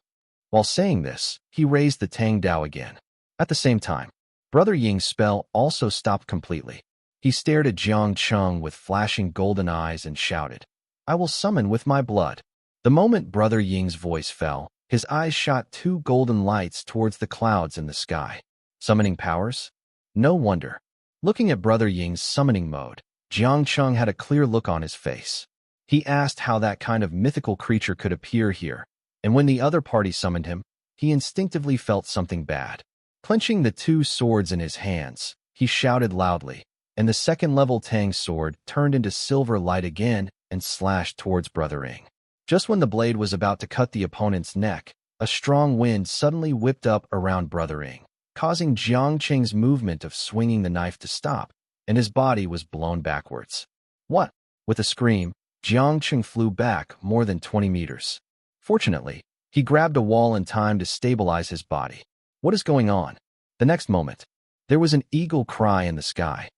While saying this, he raised the Tang Dao again. At the same time, Brother Ying's spell also stopped completely. He stared at Jiang Cheng with flashing golden eyes and shouted, "I will summon with my blood." The moment Brother Ying's voice fell, his eyes shot two golden lights towards the clouds in the sky. Summoning powers? No wonder. Looking at Brother Ying's summoning mode, Jiang Cheng had a clear look on his face. He asked how that kind of mythical creature could appear here, and when the other party summoned him, he instinctively felt something bad. Clenching the two swords in his hands, he shouted loudly, and the second-level Tang sword turned into silver light again and slashed towards Brother Ying. Just when the blade was about to cut the opponent's neck, a strong wind suddenly whipped up around Brother Ying, causing Jiang Cheng's movement of swinging the knife to stop, and his body was blown backwards. What? With a scream, Jiang Cheng flew back more than 20 meters. Fortunately, he grabbed a wall in time to stabilize his body. What is going on? The next moment, there was an eagle cry in the sky.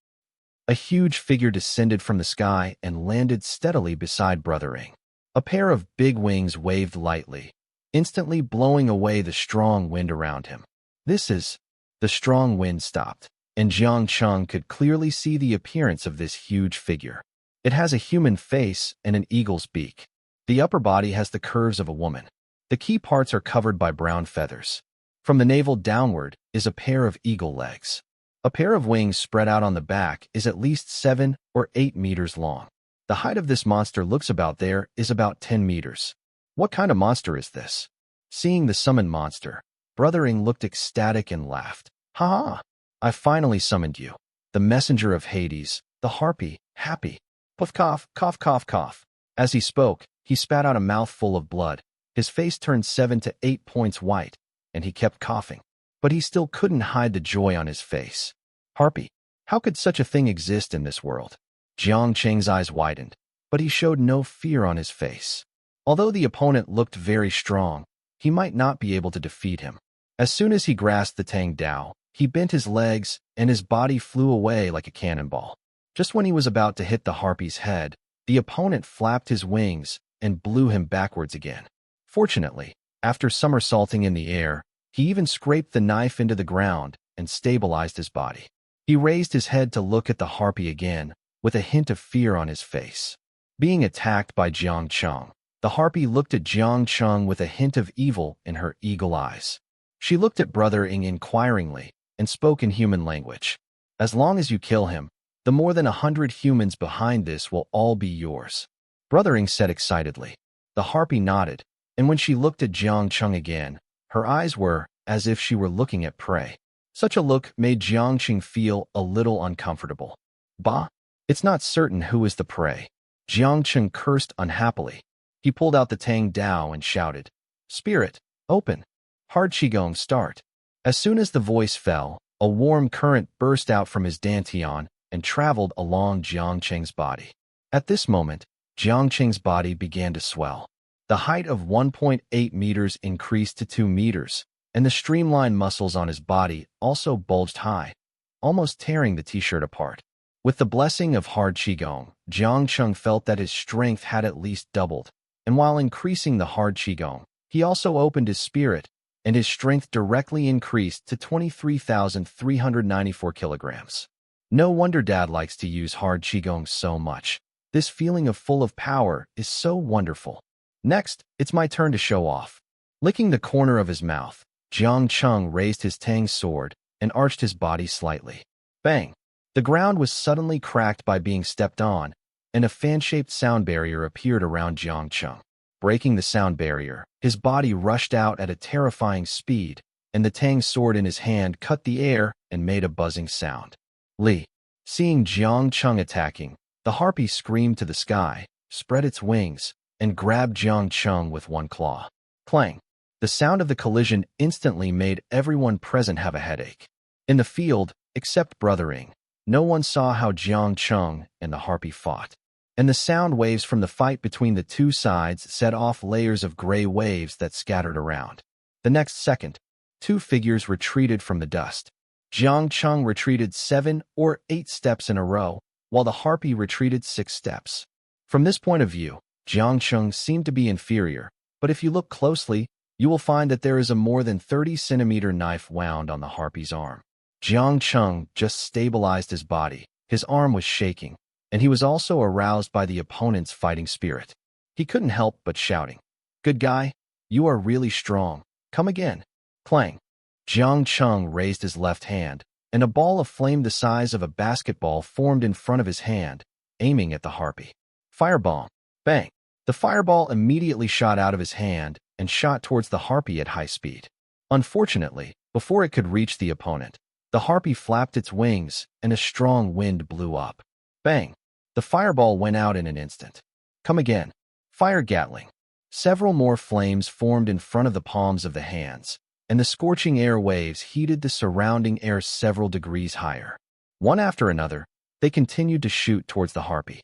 A huge figure descended from the sky and landed steadily beside Brother Ying. A pair of big wings waved lightly, instantly blowing away the strong wind around him. The strong wind stopped, and Jiang Cheng could clearly see the appearance of this huge figure. It has a human face and an eagle's beak. The upper body has the curves of a woman. The key parts are covered by brown feathers. From the navel downward is a pair of eagle legs. A pair of wings spread out on the back is at least 7 or 8 meters long. The height of this monster looks about 10 meters. What kind of monster is this? Seeing the summoned monster, Brother Ying looked ecstatic and laughed. Ha ha! I finally summoned you. The messenger of Hades, the harpy, happy. Puff cough, cough cough cough. As he spoke, he spat out a mouthful of blood. His face turned 7 to 8 points white, and he kept coughing. But he still couldn't hide the joy on his face. Harpy, how could such a thing exist in this world? Jiang Cheng's eyes widened, but he showed no fear on his face. Although the opponent looked very strong, he might not be able to defeat him. As soon as he grasped the Tang Dao, he bent his legs, and his body flew away like a cannonball. Just when he was about to hit the harpy's head, the opponent flapped his wings and blew him backwards again. Fortunately, after somersaulting in the air, he even scraped the knife into the ground and stabilized his body. He raised his head to look at the harpy again, with a hint of fear on his face. Being attacked by Jiang Cheng, the harpy looked at Jiang Cheng with a hint of evil in her eagle eyes. She looked at Brother Ying inquiringly and spoke in human language. As long as you kill him, the more than 100 humans behind this will all be yours. Brother Ying said excitedly. The harpy nodded, and when she looked at Jiang Cheng again, her eyes were as if she were looking at prey. Such a look made Jiang Cheng feel a little uncomfortable. Bah! It's not certain who is the prey. Jiang Cheng cursed unhappily. He pulled out the Tang Dao and shouted, Spirit, open. Hard Qigong start. As soon as the voice fell, a warm current burst out from his dantian and traveled along Jiang Cheng's body. At this moment, Jiang Cheng's body began to swell. The height of 1.8 meters increased to 2 meters, and the streamlined muscles on his body also bulged high, almost tearing the t-shirt apart. With the blessing of hard Qigong, Jiang Cheng felt that his strength had at least doubled, and while increasing the hard Qigong, he also opened his spirit, and his strength directly increased to 23,394 kilograms. No wonder Dad likes to use hard Qigong so much. This feeling of full of power is so wonderful. Next, it's my turn to show off. Licking the corner of his mouth, Jiang Cheng raised his Tang sword and arched his body slightly. Bang! The ground was suddenly cracked by being stepped on, and a fan-shaped sound barrier appeared around Jiang Cheng. Breaking the sound barrier, his body rushed out at a terrifying speed, and the Tang sword in his hand cut the air and made a buzzing sound. Li. Seeing Jiang Cheng attacking, the harpy screamed to the sky, spread its wings, and grabbed Jiang Cheng with one claw. Clang! The sound of the collision instantly made everyone present have a headache. In the field, except Brother Ying, no one saw how Jiang Cheng and the harpy fought, and the sound waves from the fight between the two sides set off layers of gray waves that scattered around. The next second, two figures retreated from the dust. Jiang Cheng retreated 7 or 8 steps in a row, while the harpy retreated 6 steps. From this point of view, Jiang Cheng seemed to be inferior, but if you look closely, you will find that there is a more than 30-centimeter knife wound on the harpy's arm. Jiang Cheng just stabilized his body. His arm was shaking, and he was also aroused by the opponent's fighting spirit. He couldn't help but shouting, Good guy. You are really strong. Come again. Clang. Jiang Cheng raised his left hand, and a ball of flame the size of a basketball formed in front of his hand, aiming at the harpy. Fireball. Bang. The fireball immediately shot out of his hand and shot towards the harpy at high speed. Unfortunately, before it could reach the opponent, the harpy flapped its wings and a strong wind blew up. Bang. The fireball went out in an instant. Come again. Fire Gatling. Several more flames formed in front of the palms of the hands, and the scorching air waves heated the surrounding air several degrees higher. One after another, they continued to shoot towards the harpy.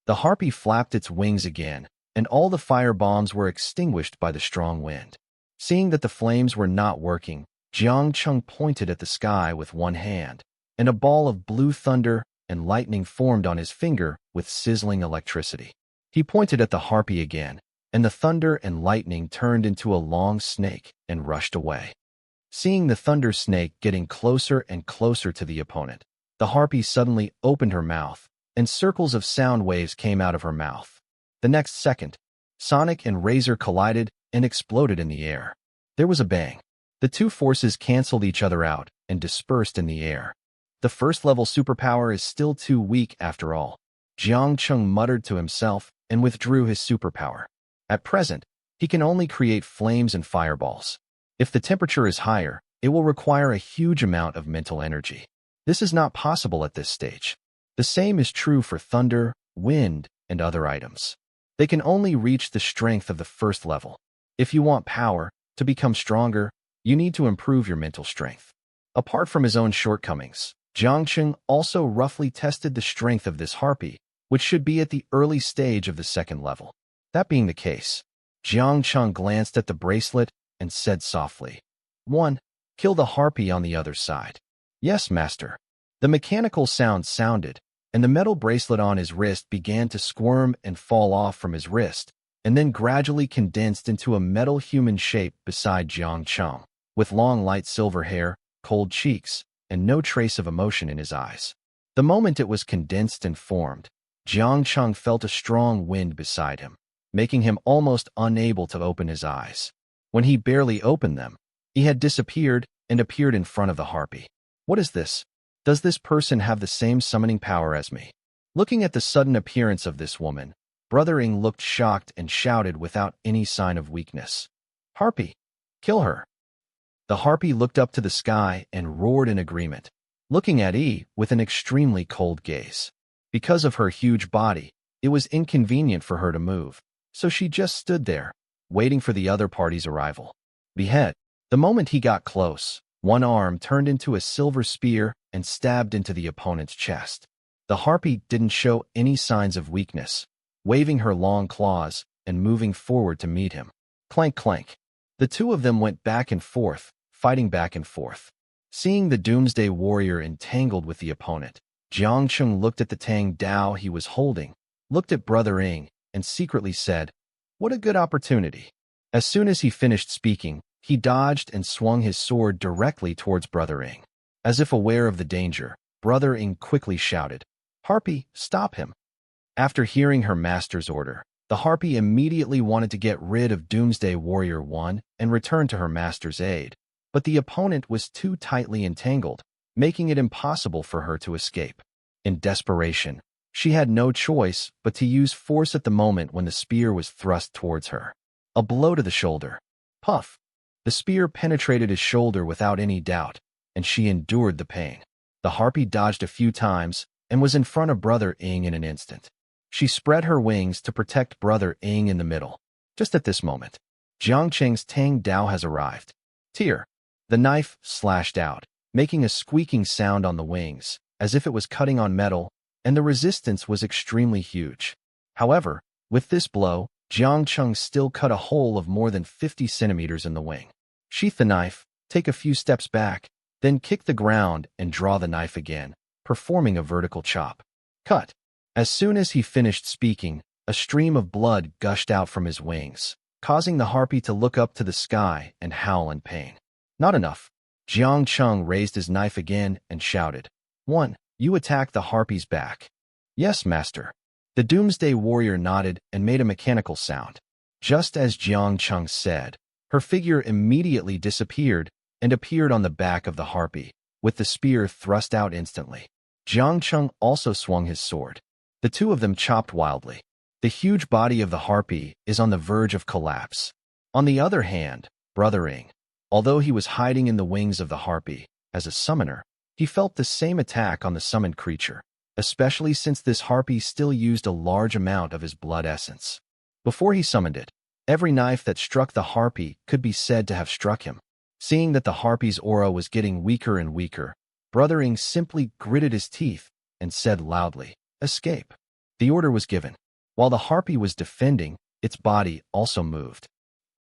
The harpy flapped its wings again, and all the fire bombs were extinguished by the strong wind. Seeing that the flames were not working, Jiang Cheng pointed at the sky with one hand, and a ball of blue thunder and lightning formed on his finger with sizzling electricity. He pointed at the harpy again, and the thunder and lightning turned into a long snake and rushed away. Seeing the thunder snake getting closer and closer to the opponent, the harpy suddenly opened her mouth, and circles of sound waves came out of her mouth. The next second, Sonic and Razor collided and exploded in the air. There was a bang. The two forces canceled each other out and dispersed in the air. The first-level superpower is still too weak after all. Jiang Cheng muttered to himself and withdrew his superpower. At present, he can only create flames and fireballs. If the temperature is higher, it will require a huge amount of mental energy. This is not possible at this stage. The same is true for thunder, wind, and other items. They can only reach the strength of the first level. If you want power to become stronger, you need to improve your mental strength. Apart from his own shortcomings, Jiang Cheng also roughly tested the strength of this harpy, which should be at the early stage of the second level. That being the case, Jiang Cheng glanced at the bracelet and said softly, 1. Kill the harpy on the other side. Yes, master. The mechanical sound sounded, and the metal bracelet on his wrist began to squirm and fall off from his wrist, and then gradually condensed into a metal human shape beside Jiang Cheng, with long light silver hair, cold cheeks, and no trace of emotion in his eyes. The moment it was condensed and formed, Jiang Cheng felt a strong wind beside him, making him almost unable to open his eyes. When he barely opened them, he had disappeared and appeared in front of the harpy. What is this? Does this person have the same summoning power as me? Looking at the sudden appearance of this woman, Brother Ing looked shocked and shouted without any sign of weakness. Harpy! Kill her! The harpy looked up to the sky and roared in agreement, looking at Yi with an extremely cold gaze. Because of her huge body, it was inconvenient for her to move, so she just stood there, waiting for the other party's arrival. Behead! The moment he got close, one arm turned into a silver spear and stabbed into the opponent's chest. The harpy didn't show any signs of weakness, waving her long claws and moving forward to meet him. Clank, clank. The two of them went back and forth, fighting back and forth. Seeing the Doomsday Warrior entangled with the opponent, Jiang Cheng looked at the Tang Dao he was holding, looked at Brother Ing, and secretly said, "What a good opportunity." As soon as he finished speaking, he dodged and swung his sword directly towards Brother Ing. As if aware of the danger, Brother Ing quickly shouted, "Harpy, stop him!" After hearing her master's order, the harpy immediately wanted to get rid of Doomsday Warrior 1 and return to her master's aid, but the opponent was too tightly entangled, making it impossible for her to escape. In desperation, she had no choice but to use force at the moment when the spear was thrust towards her. A blow to the shoulder. Puff! The spear penetrated his shoulder without any doubt, and she endured the pain. The harpy dodged a few times and was in front of Brother Ing in an instant. She spread her wings to protect Brother Ing in the middle. Just at this moment, Jiang Cheng's Tang Dao has arrived. Tear! The knife slashed out, making a squeaking sound on the wings, as if it was cutting on metal, and the resistance was extremely huge. However, with this blow, Jiang Cheng still cut a hole of more than 50 centimeters in the wing. Sheath the knife, take a few steps back, then kick the ground and draw the knife again, performing a vertical chop. Cut! As soon as he finished speaking, a stream of blood gushed out from his wings, causing the harpy to look up to the sky and howl in pain. Not enough. Jiang Cheng raised his knife again and shouted, 1. You attack the harpy's back. Yes, master. The Doomsday Warrior nodded and made a mechanical sound. Just as Jiang Cheng said, her figure immediately disappeared and appeared on the back of the harpy, with the spear thrust out instantly. Jiang Cheng also swung his sword. The two of them chopped wildly. The huge body of the harpy is on the verge of collapse. On the other hand, Brother Ing, although he was hiding in the wings of the harpy, as a summoner, he felt the same attack on the summoned creature, especially since this harpy still used a large amount of his blood essence. Before he summoned it, every knife that struck the harpy could be said to have struck him. Seeing that the harpy's aura was getting weaker and weaker, Brother Ing simply gritted his teeth and said loudly, "Escape." The order was given. While the harpy was defending, its body also moved.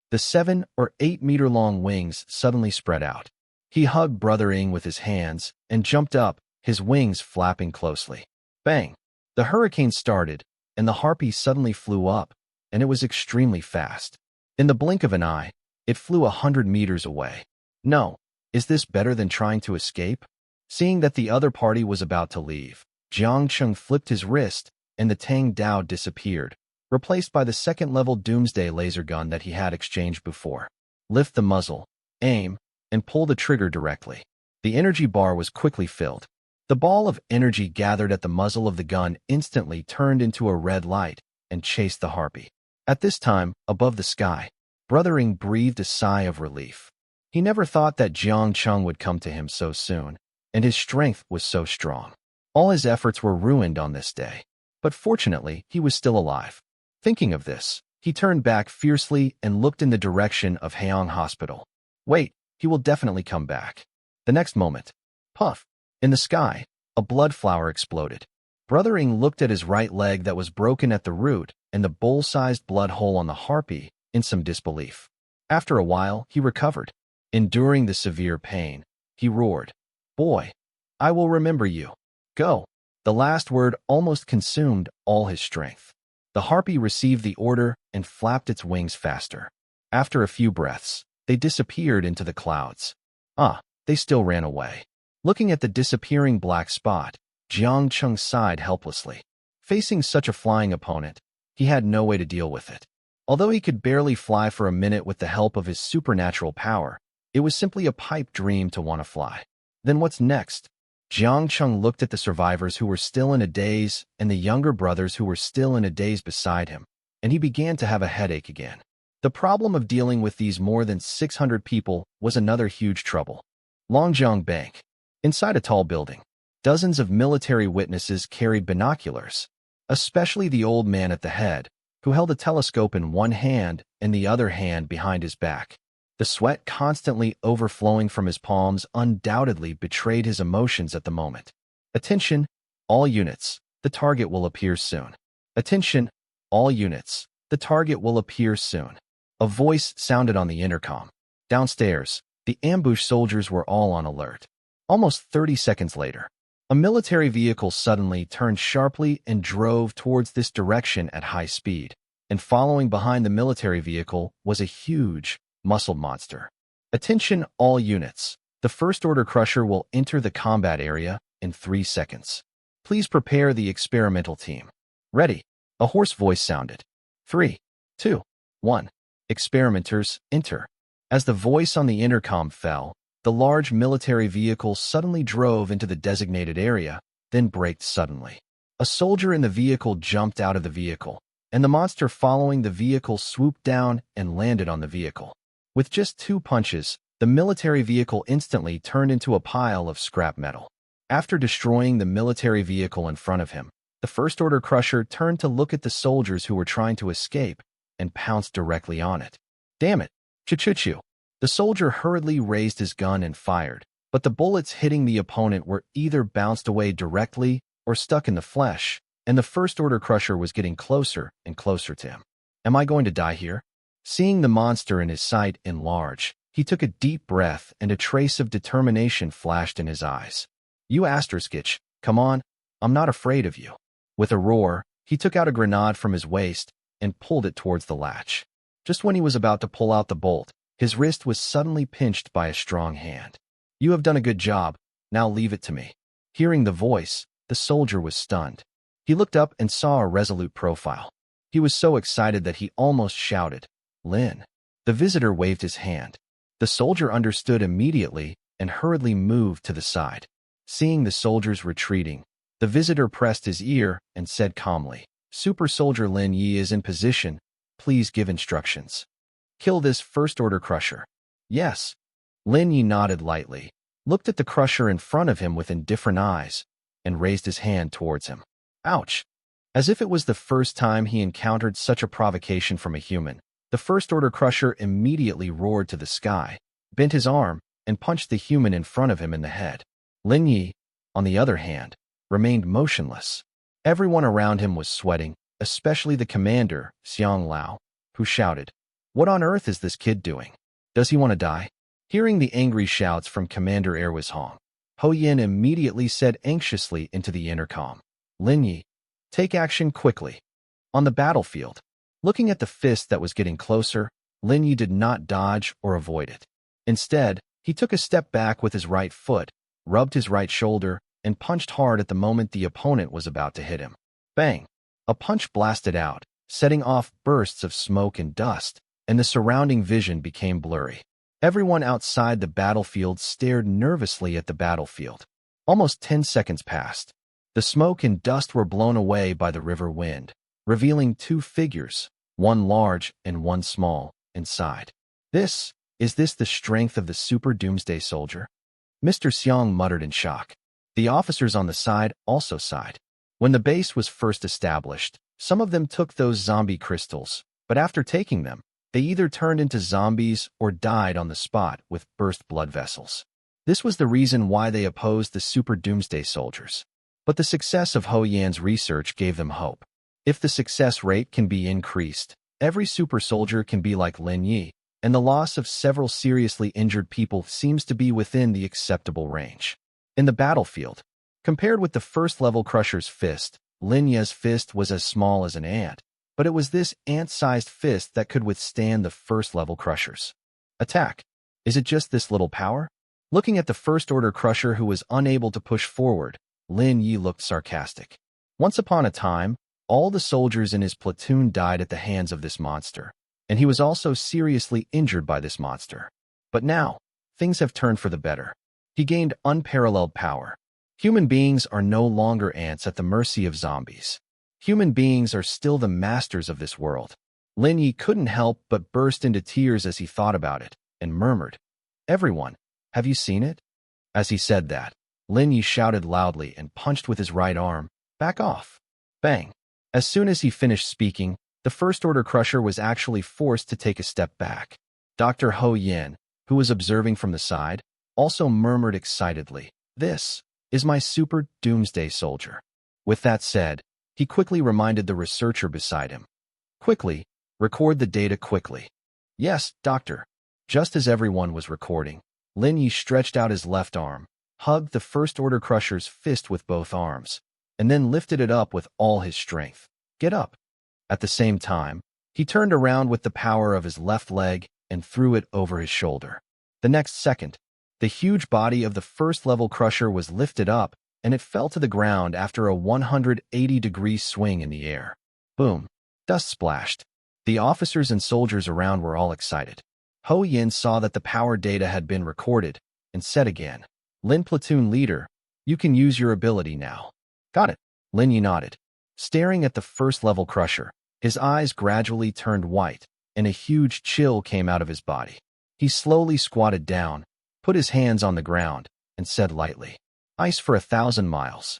The 7 or 8 meter long wings suddenly spread out. He hugged Brother Ing with his hands and jumped up, his wings flapping closely. Bang! The hurricane started, and the harpy suddenly flew up, and it was extremely fast. In the blink of an eye, it flew 100 meters away. No, is this better than trying to escape? Seeing that the other party was about to leave, Jiang Cheng flipped his wrist, and the Tang Dao disappeared, replaced by the second-level Doomsday laser gun that he had exchanged before. Lift the muzzle, aim, and pull the trigger directly. The energy bar was quickly filled. The ball of energy gathered at the muzzle of the gun instantly turned into a red light and chased the harpy. At this time, above the sky, Brother Ing breathed a sigh of relief. He never thought that Jiang Cheng would come to him so soon, and his strength was so strong. All his efforts were ruined on this day, but fortunately, he was still alive. Thinking of this, he turned back fiercely and looked in the direction of Haeong Hospital. Wait, he will definitely come back. The next moment, puff! In the sky, a blood flower exploded. Brother Ing looked at his right leg that was broken at the root and the bowl-sized blood hole on the harpy in some disbelief. After a while, he recovered. Enduring the severe pain, he roared, "Boy, I will remember you. Go." The last word almost consumed all his strength. The harpy received the order and flapped its wings faster. After a few breaths, they disappeared into the clouds. They still ran away. Looking at the disappearing black spot, Jiang Cheng sighed helplessly. Facing such a flying opponent, he had no way to deal with it. Although he could barely fly for a minute with the help of his supernatural power, it was simply a pipe dream to want to fly. Then what's next? Jiang Cheng looked at the survivors who were still in a daze and the younger brothers who were still in a daze beside him, and he began to have a headache again. The problem of dealing with these more than 600 people was another huge trouble. Longjiang Bank. Inside a tall building, dozens of military witnesses carried binoculars, especially the old man at the head, who held a telescope in one hand and the other hand behind his back. The sweat constantly overflowing from his palms undoubtedly betrayed his emotions at the moment. Attention, all units, the target will appear soon. Attention, all units, the target will appear soon. A voice sounded on the intercom. Downstairs, the ambush soldiers were all on alert. Almost 30 seconds later, a military vehicle suddenly turned sharply and drove towards this direction at high speed, and following behind the military vehicle was a huge, muscled monster. Attention all units, the first-order crusher will enter the combat area in 3 seconds. Please prepare the experimental team. Ready, a hoarse voice sounded. 3, 2, 1. Experimenters, enter. As the voice on the intercom fell, the large military vehicle suddenly drove into the designated area, then braked suddenly. A soldier in the vehicle jumped out of the vehicle, and the monster following the vehicle swooped down and landed on the vehicle. With just 2 punches, the military vehicle instantly turned into a pile of scrap metal. After destroying the military vehicle in front of him, the first-order crusher turned to look at the soldiers who were trying to escape and pounced directly on it. Damn it! Chu-chu-chu! The soldier hurriedly raised his gun and fired, but the bullets hitting the opponent were either bounced away directly or stuck in the flesh, and the first-order crusher was getting closer and closer to him. Am I going to die here? Seeing the monster in his sight enlarge, he took a deep breath and a trace of determination flashed in his eyes. You Asterskitch, come on, I'm not afraid of you. With a roar, he took out a grenade from his waist and pulled it towards the latch. Just when he was about to pull out the bolt, his wrist was suddenly pinched by a strong hand. You have done a good job, now leave it to me. Hearing the voice, the soldier was stunned. He looked up and saw a resolute profile. He was so excited that he almost shouted, "Lin!" The visitor waved his hand. The soldier understood immediately and hurriedly moved to the side. Seeing the soldiers retreating, the visitor pressed his ear and said calmly, "Super Soldier Lin Yi is in position. Please give instructions. Kill this first-order crusher." "Yes." Lin Yi nodded lightly, looked at the crusher in front of him with indifferent eyes, and raised his hand towards him. Ouch! As if it was the first time he encountered such a provocation from a human, the first-order crusher immediately roared to the sky, bent his arm, and punched the human in front of him in the head. Lin Yi, on the other hand, remained motionless. Everyone around him was sweating, especially the commander, Xiang Lao, who shouted, "What on earth is this kid doing? Does he want to die?" Hearing the angry shouts from Commander Erwishong, Ho Yin immediately said anxiously into the intercom, "Lin Yi, take action quickly." On the battlefield, looking at the fist that was getting closer, Lin Yi did not dodge or avoid it. Instead, he took a step back with his right foot, rubbed his right shoulder, and punched hard at the moment the opponent was about to hit him. Bang! A punch blasted out, setting off bursts of smoke and dust, and the surrounding vision became blurry. Everyone outside the battlefield stared nervously at the battlefield. Almost 10 seconds passed. The smoke and dust were blown away by the river wind, revealing two figures, one large and one small, inside. Is this the strength of the Super Doomsday Soldier?" Mr. Xiang muttered in shock. The officers on the side also sighed. When the base was first established, some of them took those zombie crystals, but after taking them, they either turned into zombies or died on the spot with burst blood vessels. This was the reason why they opposed the Super Doomsday Soldiers. But the success of Ho Yan's research gave them hope. If the success rate can be increased, every super soldier can be like Lin Yi, and the loss of several seriously injured people seems to be within the acceptable range. In the battlefield, compared with the first-level crusher's fist, Lin Yi's fist was as small as an ant, but it was this ant-sized fist that could withstand the first-level crushers. Attack! Is it just this little power? Looking at the first-order crusher who was unable to push forward, Lin Yi looked sarcastic. Once upon a time, all the soldiers in his platoon died at the hands of this monster, and he was also seriously injured by this monster. But now, things have turned for the better. He gained unparalleled power. Human beings are no longer ants at the mercy of zombies. Human beings are still the masters of this world. Lin Yi couldn't help but burst into tears as he thought about it, and murmured, "Everyone, have you seen it?" As he said that, Lin Yi shouted loudly and punched with his right arm, "Back off!" Bang! As soon as he finished speaking, the first-order crusher was actually forced to take a step back. Dr. Ho Yin, who was observing from the side, also murmured excitedly, "This is my Super Doomsday Soldier." With that said, he quickly reminded the researcher beside him, "Quickly, record the data quickly." "Yes, doctor." Just as everyone was recording, Lin Yi stretched out his left arm, hugged the first-order crusher's fist with both arms, and then lifted it up with all his strength. "Get up." At the same time, he turned around with the power of his left leg and threw it over his shoulder. The next second, the huge body of the first-level crusher was lifted up, and it fell to the ground after a 180-degree swing in the air. Boom! Dust splashed. The officers and soldiers around were all excited. Ho Yin saw that the power data had been recorded, and said again, "Lin Platoon Leader, you can use your ability now." "Got it." Lin Yi nodded. Staring at the first-level crusher, his eyes gradually turned white, and a huge chill came out of his body. He slowly squatted down, put his hands on the ground, and said lightly, "Ice for 1,000 miles."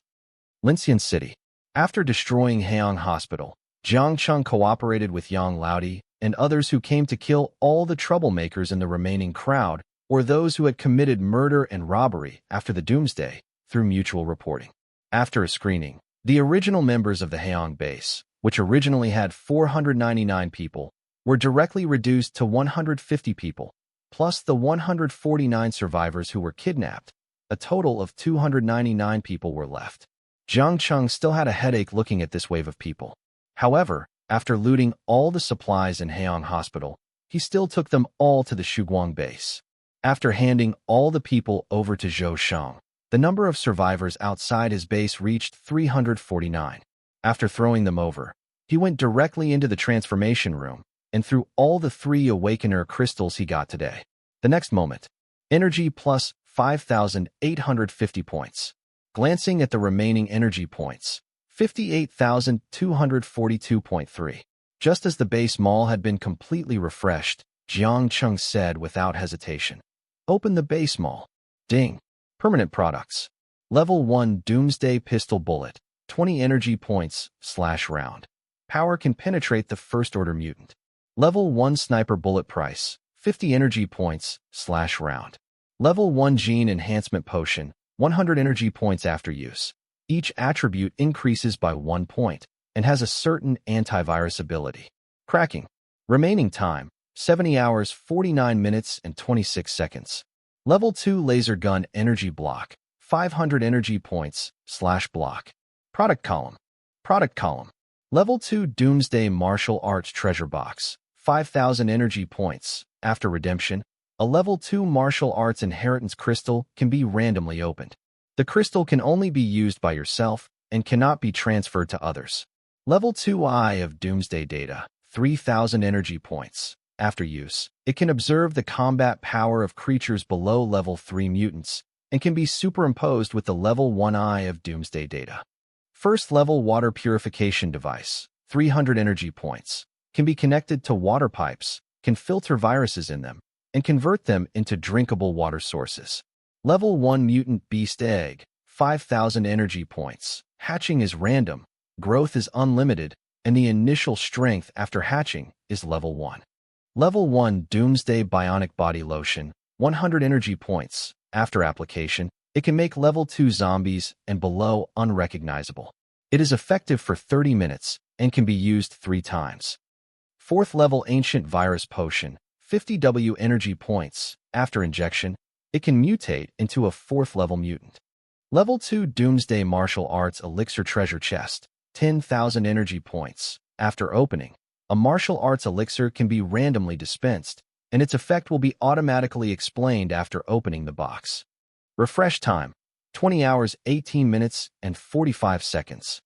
Lincian City. After destroying Haeong Hospital, Jiang Cheng cooperated with Yang Laodi and others who came to kill all the troublemakers in the remaining crowd, or those who had committed murder and robbery after the Doomsday, through mutual reporting. After a screening, the original members of the Haeong base, which originally had 499 people, were directly reduced to 150 people, plus the 149 survivors who were kidnapped. A total of 299 people were left. Jiang Cheng still had a headache looking at this wave of people. However, after looting all the supplies in Haeong Hospital, he still took them all to the Shuguang base. After handing all the people over to Zhou Shang, the number of survivors outside his base reached 349. After throwing them over, He went directly into the transformation room and threw all the 3 Awakener crystals he got today. The next moment, energy plus 5,850 points. Glancing at the remaining energy points, 58,242.3. Just as the base mall had been completely refreshed, Jiang Cheng said without hesitation. Open the base mall. Ding. Permanent products. Level 1 Doomsday Pistol Bullet, 20 energy points / round. Power can penetrate the first order mutant. Level 1 Sniper Bullet Price, 50 energy points / round. Level 1 Gene Enhancement Potion, 100 energy points after use. Each attribute increases by 1 point and has a certain antivirus ability. Cracking. Remaining time, 70 hours, 49 minutes, and 26 seconds. Level 2 Laser Gun Energy Block, 500 energy points / block. Product column. Product column. Level 2 Doomsday Martial Arts Treasure Box, 5,000 energy points. After redemption, a Level 2 Martial Arts Inheritance Crystal can be randomly opened. The crystal can only be used by yourself and cannot be transferred to others. Level 2 Eye of Doomsday Data, 3,000 energy points. After use, it can observe the combat power of creatures below Level 3 mutants and can be superimposed with the Level 1 Eye of Doomsday Data. First level Water Purification Device, 300 energy points. Can be connected to water pipes, can filter viruses in them, and convert them into drinkable water sources. Level 1 Mutant Beast Egg, 5,000 energy points. Hatching is random, growth is unlimited, and the initial strength after hatching is Level 1. Level 1 Doomsday Bionic Body Lotion, 100 energy points. After application, it can make Level 2 zombies and below unrecognizable. It is effective for 30 minutes and can be used 3 times. 4th level Ancient Virus Potion, 50 W energy points. After injection, it can mutate into a 4th level mutant. Level 2 Doomsday Martial Arts Elixir Treasure Chest, 10,000 energy points. After opening, a martial arts elixir can be randomly dispensed, and its effect will be automatically explained after opening the box. Refresh time, 20 hours, 18 minutes, and 45 seconds.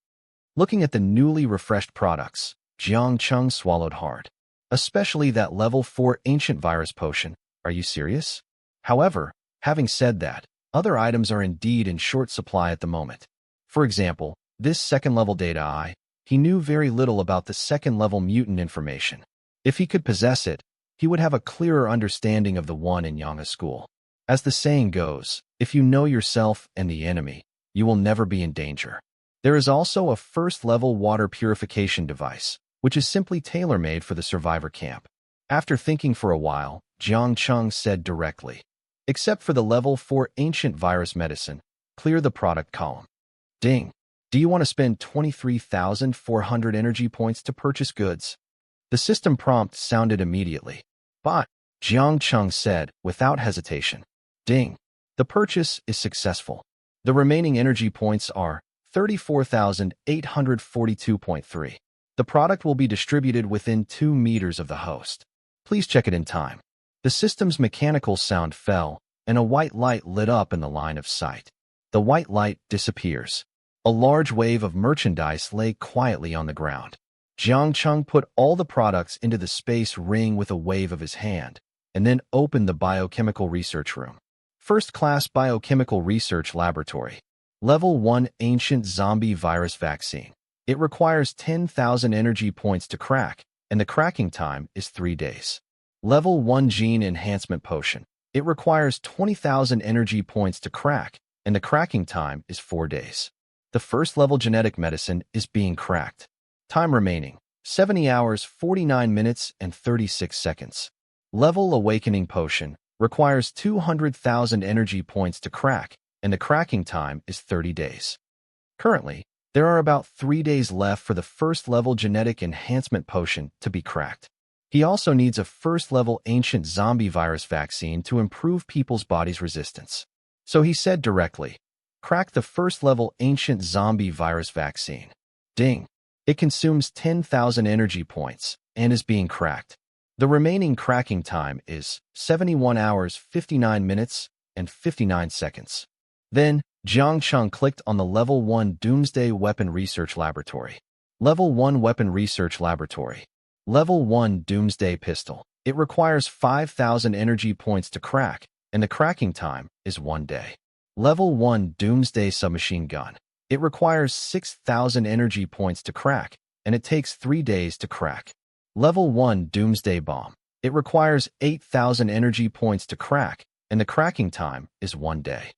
Looking at the newly refreshed products, Jiang Cheng swallowed hard. Especially that Level 4 Ancient Virus Potion. Are you serious? However, having said that, other items are indeed in short supply at the moment. For example, this second-level Data Eye, he knew very little about the second-level mutant information. If he could possess it, he would have a clearer understanding of the one in Yang's school. As the saying goes, if you know yourself and the enemy, you will never be in danger. There is also a first-level water purification device, which is simply tailor-made for the survivor camp. After thinking for a while, Jiang Cheng said directly, except for the Level 4 Ancient Virus Medicine, clear the product column. Ding. Do you want to spend 23,400 energy points to purchase goods? The system prompt sounded immediately. But, Jiang Cheng said, without hesitation. Ding. The purchase is successful. The remaining energy points are 34,842.3. The product will be distributed within 2 meters of the host. Please check it in time. The system's mechanical sound fell, and a white light lit up in the line of sight. The white light disappears. A large wave of merchandise lay quietly on the ground. Jiang Cheng put all the products into the space ring with a wave of his hand, and then opened the biochemical research room. First-class biochemical research laboratory. Level 1 Ancient Zombie Virus Vaccine. It requires 10,000 energy points to crack, and the cracking time is 3 days. Level 1 Gene Enhancement Potion. It requires 20,000 energy points to crack, and the cracking time is 4 days. The first level genetic medicine is being cracked. Time remaining, 70 hours, 49 minutes, and 36 seconds. Level Awakening Potion requires 200,000 energy points to crack, and the cracking time is 30 days. Currently, there are about 3 days left for the first level genetic enhancement potion to be cracked. He also needs a first level ancient zombie virus vaccine to improve people's body's resistance. So he said directly, crack the first level ancient zombie virus vaccine. Ding. It consumes 10,000 energy points and is being cracked. The remaining cracking time is 71 hours, 59 minutes, and 59 seconds. Then, Jiang Cheng clicked on the Level 1 Doomsday Weapon Research Laboratory. Level 1 Weapon Research Laboratory. Level 1 Doomsday Pistol. It requires 5,000 energy points to crack, and the cracking time is 1 day. Level 1 Doomsday Submachine Gun. It requires 6,000 energy points to crack, and it takes 3 days to crack. Level 1 Doomsday Bomb. It requires 8,000 energy points to crack, and the cracking time is 1 day.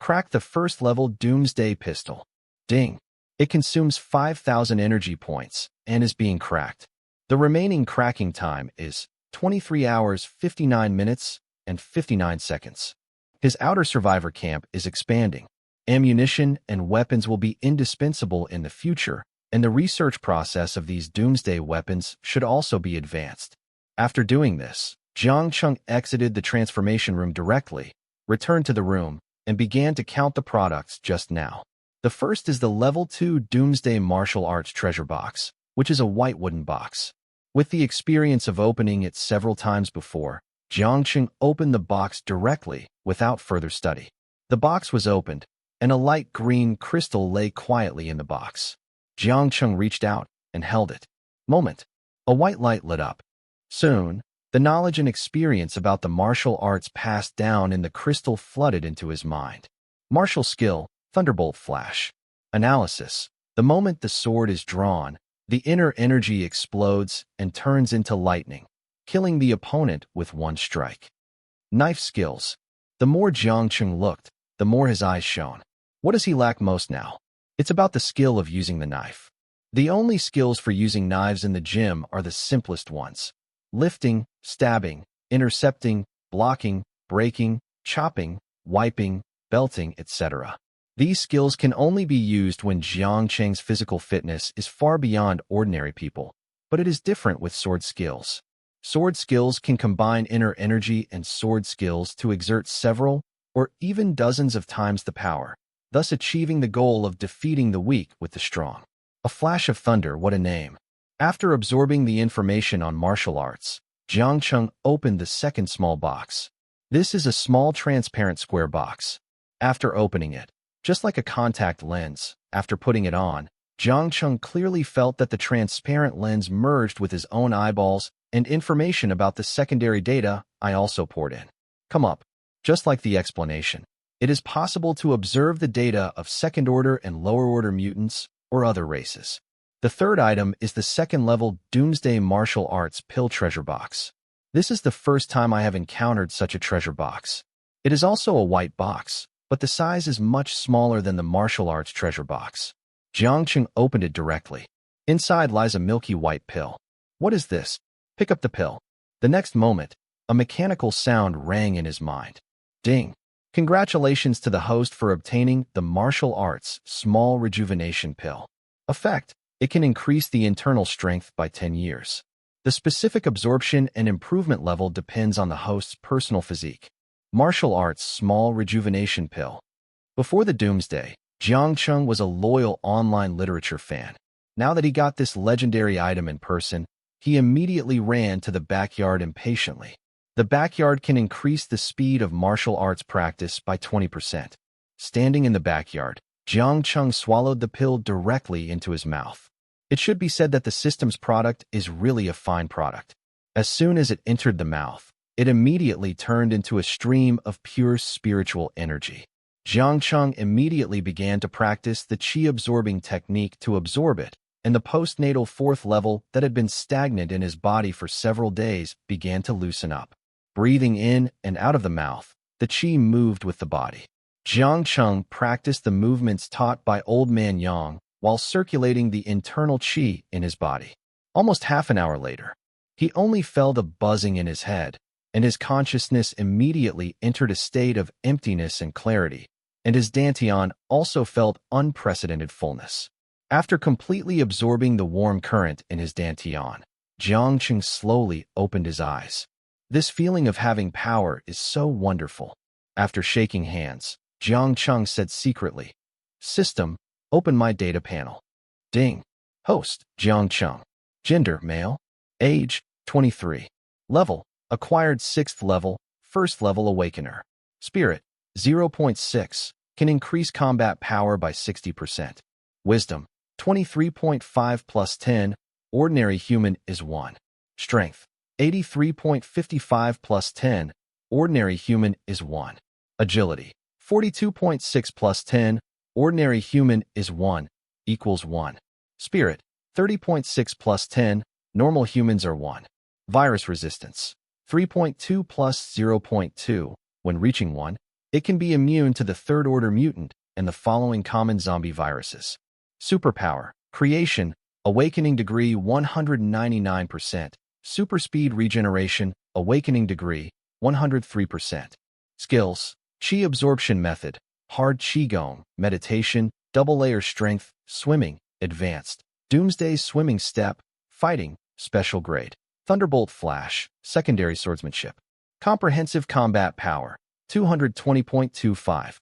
Crack the first level Doomsday Pistol. Ding. It consumes 5,000 energy points and is being cracked. The remaining cracking time is 23 hours, 59 minutes, and 59 seconds. His outer survivor camp is expanding. Ammunition and weapons will be indispensable in the future, and the research process of these doomsday weapons should also be advanced. After doing this, Jiang Cheng exited the transformation room directly, returned to the room, and began to count the products just now. The first is the Level 2 Doomsday Martial Arts Treasure Box, which is a white wooden box. With the experience of opening it several times before, Jiang Cheng opened the box directly without further study. The box was opened, and a light green crystal lay quietly in the box. Jiang Cheng reached out and held it. Moment. A white light lit up. Soon, the knowledge and experience about the martial arts passed down and the crystal flooded into his mind. Martial skill, Thunderbolt Flash. Analysis. The moment the sword is drawn, the inner energy explodes and turns into lightning, killing the opponent with one strike. Knife skills. The more Jiang Cheng looked, the more his eyes shone. What does he lack most now? It's about the skill of using the knife. The only skills for using knives in the gym are the simplest ones: lifting, stabbing, intercepting, blocking, breaking, chopping, wiping, belting, etc. These skills can only be used when Jiang Cheng's physical fitness is far beyond ordinary people, but it is different with sword skills. Sword skills can combine inner energy and sword skills to exert several or even dozens of times the power, thus achieving the goal of defeating the weak with the strong. A flash of thunder, what a name. After absorbing the information on martial arts, Jiang Cheng opened the second small box. This is a small transparent square box. After opening it, just like a contact lens, after putting it on, Jiang Cheng clearly felt that the transparent lens merged with his own eyeballs, and information about the secondary data I also poured in. Come up. Just like the explanation, it is possible to observe the data of second-order and lower-order mutants or other races. The third item is the second-level Doomsday Martial Arts Pill Treasure Box. This is the first time I have encountered such a treasure box. It is also a white box, but the size is much smaller than the martial arts treasure box. Jiang Cheng opened it directly. Inside lies a milky white pill. What is this? Pick up the pill. The next moment, a mechanical sound rang in his mind. Ding. Congratulations to the host for obtaining the martial arts small rejuvenation pill. Effect. It can increase the internal strength by 10 years. The specific absorption and improvement level depends on the host's personal physique. Martial arts small rejuvenation pill. Before the Doomsday, Jiang Cheng was a loyal online literature fan. Now that he got this legendary item in person, he immediately ran to the backyard impatiently. The backyard can increase the speed of martial arts practice by 20%. Standing in the backyard, Jiang Cheng swallowed the pill directly into his mouth. It should be said that the system's product is really a fine product. As soon as it entered the mouth, it immediately turned into a stream of pure spiritual energy. Jiang Cheng immediately began to practice the qi-absorbing technique to absorb it, and the postnatal fourth level that had been stagnant in his body for several days began to loosen up. Breathing in and out of the mouth, the qi moved with the body. Jiang Cheng practiced the movements taught by Old Man Yang while circulating the internal qi in his body. Almost half an hour later, he only felt a buzzing in his head, and his consciousness immediately entered a state of emptiness and clarity, and his dantian also felt unprecedented fullness. After completely absorbing the warm current in his dantian, Jiang Cheng slowly opened his eyes. This feeling of having power is so wonderful. After shaking hands, Jiang Cheng said secretly, "System, open my data panel." Ding. Host, Jiang Cheng. Gender, male. Age, 23. Level, acquired 6th level, 1st level awakener. Spirit, 0.6, can increase combat power by 60%. Wisdom, 23.5 plus 10, ordinary human is 1. Strength, 83.55 plus 10, ordinary human is 1. Agility, 42.6 plus 10, ordinary human is 1, equals 1. Spirit, 30.6 plus 10, normal humans are 1. Virus resistance, 3.2 plus 0.2. When reaching 1, it can be immune to the third-order mutant and the following common zombie viruses. Superpower, creation, awakening degree 199%. Super speed regeneration, awakening degree 103%. Skills, Qi absorption method, hard Qigong, meditation, double layer strength, swimming, advanced, doomsday swimming step, fighting, special grade, thunderbolt flash, secondary swordsmanship. Comprehensive combat power, 220.25.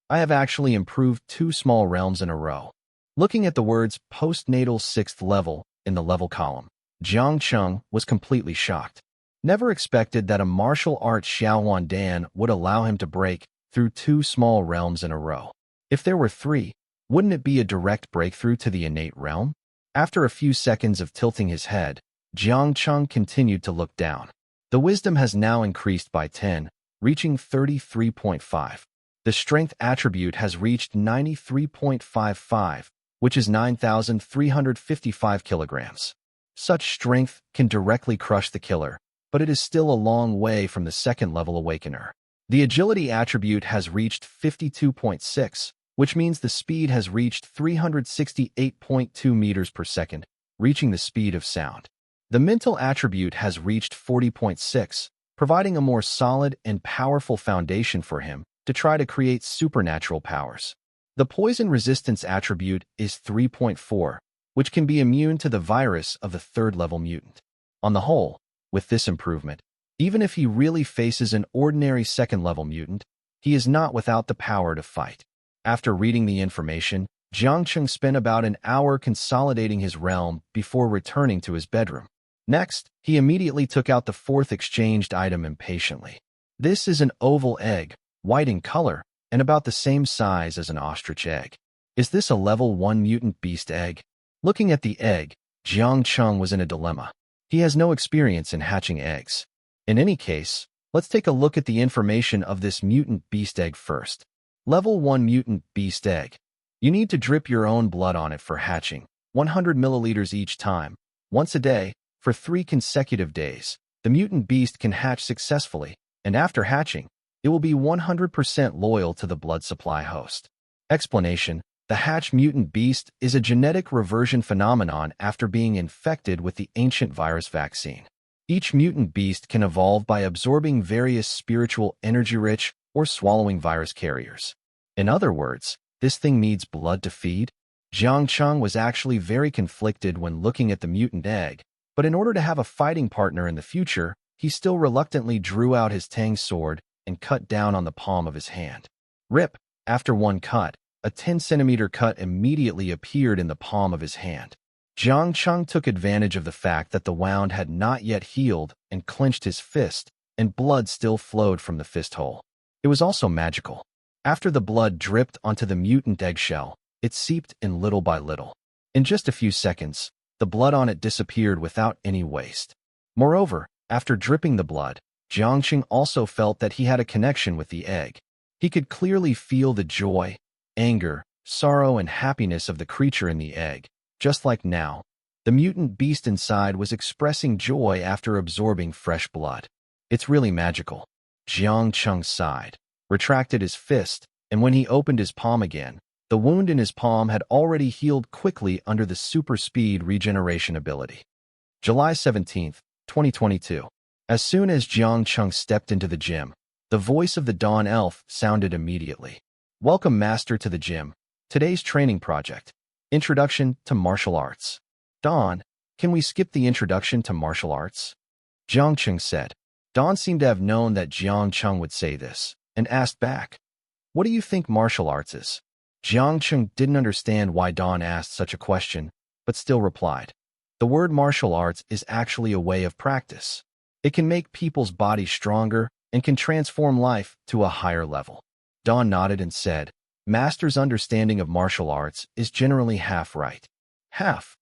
I have actually improved 2 small realms in a row. Looking at the words postnatal 6th level in the level column, Jiang Cheng was completely shocked. Never expected that a martial arts Xiaohuan Dan would allow him to break through 2 small realms in a row. If there were 3, wouldn't it be a direct breakthrough to the innate realm? After a few seconds of tilting his head, Jiang Cheng continued to look down. The wisdom has now increased by 10, reaching 33.5. The strength attribute has reached 93.55, which is 9,355 kilograms. Such strength can directly crush the killer, but it is still a long way from the second-level awakener. The agility attribute has reached 52.6, which means the speed has reached 368.2 meters per second, reaching the speed of sound. The mental attribute has reached 40.6, providing a more solid and powerful foundation for him to try to create supernatural powers. The poison resistance attribute is 3.4, which can be immune to the virus of the third-level mutant. On the whole, with this improvement, even if he really faces an ordinary second-level mutant, he is not without the power to fight. After reading the information, Jiang Cheng spent about an hour consolidating his realm before returning to his bedroom. Next, he immediately took out the 4th exchanged item impatiently. This is an oval egg, white in color, and about the same size as an ostrich egg. Is this a level 1 mutant beast egg? Looking at the egg, Jiang Cheng was in a dilemma. He has no experience in hatching eggs. In any case, let's take a look at the information of this mutant beast egg first. Level 1 mutant beast egg. You need to drip your own blood on it for hatching, 100 milliliters each time, once a day, for 3 consecutive days. The mutant beast can hatch successfully, and after hatching, it will be 100% loyal to the blood supply host. Explanation: the hatched mutant beast is a genetic reversion phenomenon after being infected with the ancient virus vaccine. Each mutant beast can evolve by absorbing various spiritual energy-rich or swallowing virus carriers. In other words, this thing needs blood to feed. Jiang Cheng was actually very conflicted when looking at the mutant egg, but in order to have a fighting partner in the future, he still reluctantly drew out his Tang sword and cut down on the palm of his hand. Rip! After one cut, a 10-centimeter cut immediately appeared in the palm of his hand. Jiang Cheng took advantage of the fact that the wound had not yet healed and clenched his fist, and blood still flowed from the fist hole. It was also magical. After the blood dripped onto the mutant eggshell, it seeped in little by little. In just a few seconds, the blood on it disappeared without any waste. Moreover, after dripping the blood, Jiang Cheng also felt that he had a connection with the egg. He could clearly feel the joy, anger, sorrow, and happiness of the creature in the egg. Just like now, the mutant beast inside was expressing joy after absorbing fresh blood. It's really magical. Jiang Cheng sighed, retracted his fist, and when he opened his palm again, the wound in his palm had already healed quickly under the super speed regeneration ability. July 17, 2022. As soon as Jiang Cheng stepped into the gym, the voice of the Dawn Elf sounded immediately. Welcome, Master, to the gym. Today's training project. Introduction to Martial Arts. Dawn, can we skip the introduction to martial arts? Jiang Cheng said. Dawn seemed to have known that Jiang Cheng would say this, and asked back, what do you think martial arts is? Jiang Cheng didn't understand why Dawn asked such a question, but still replied. The word martial arts is actually a way of practice. It can make people's bodies stronger and can transform life to a higher level. Dawn nodded and said, Master's understanding of martial arts is generally half right. Half.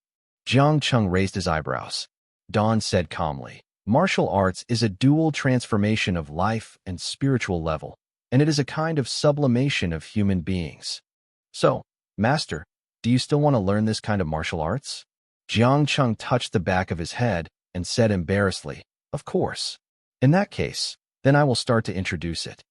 Jiang Cheng raised his eyebrows. Dawn said calmly, martial arts is a dual transformation of life and spiritual level, and it is a kind of sublimation of human beings. So, Master, do you still want to learn this kind of martial arts? Jiang Cheng touched the back of his head and said embarrassedly, of course. In that case, then I will start to introduce it.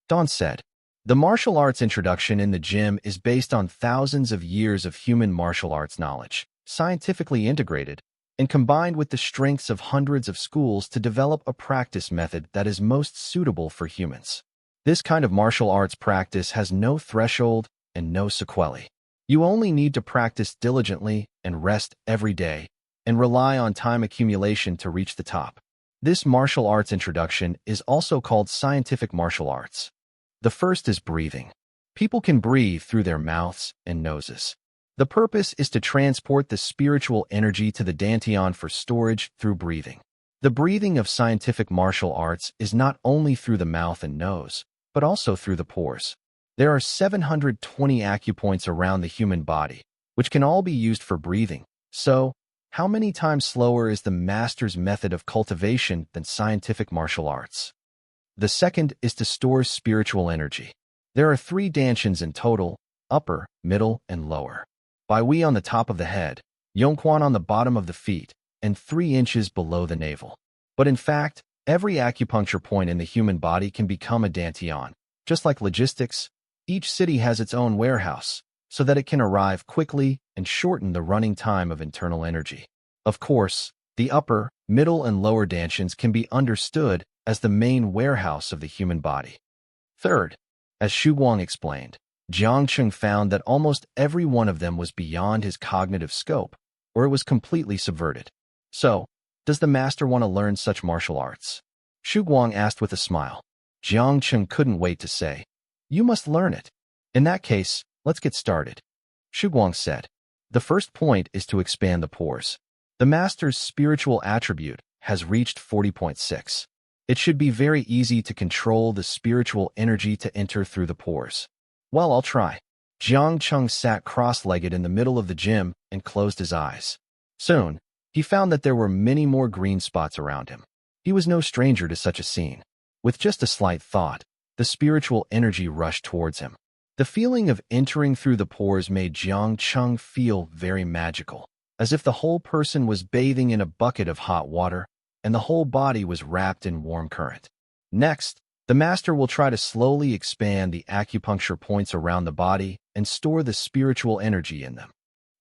Dawn said, the martial arts introduction in the gym is based on thousands of years of human martial arts knowledge, scientifically integrated, and combined with the strengths of hundreds of schools to develop a practice method that is most suitable for humans. This kind of martial arts practice has no threshold and no sequelae. You only need to practice diligently and rest every day, and rely on time accumulation to reach the top. This martial arts introduction is also called scientific martial arts. The first is breathing. People can breathe through their mouths and noses. The purpose is to transport the spiritual energy to the dantian for storage through breathing. The breathing of scientific martial arts is not only through the mouth and nose, but also through the pores. There are 720 acupoints around the human body, which can all be used for breathing. So, how many times slower is the master's method of cultivation than scientific martial arts? The second is to store spiritual energy. There are 3 dantians in total, upper, middle, and lower. Bai Wei on the top of the head, Yongquan on the bottom of the feet, and 3 inches below the navel. But in fact, every acupuncture point in the human body can become a dantian. Just like logistics, each city has its own warehouse, so that it can arrive quickly and shorten the running time of internal energy. Of course, the upper, middle, and lower dantians can be understood as the main warehouse of the human body. Third, as Xu Guang explained, Jiang Cheng found that almost every one of them was beyond his cognitive scope, or it was completely subverted. So, does the master want to learn such martial arts? Xu Guang asked with a smile. Jiang Cheng couldn't wait to say, you must learn it. In that case, let's get started. Xu Guang said, the first point is to expand the pores. The master's spiritual attribute has reached 40.6. It should be very easy to control the spiritual energy to enter through the pores. Well, I'll try. Jiang Cheng sat cross-legged in the middle of the gym and closed his eyes. Soon, he found that there were many more green spots around him. He was no stranger to such a scene. With just a slight thought, the spiritual energy rushed towards him. The feeling of entering through the pores made Jiang Cheng feel very magical, as if the whole person was bathing in a bucket of hot water, and the whole body was wrapped in warm current. Next, the master will try to slowly expand the acupuncture points around the body and store the spiritual energy in them.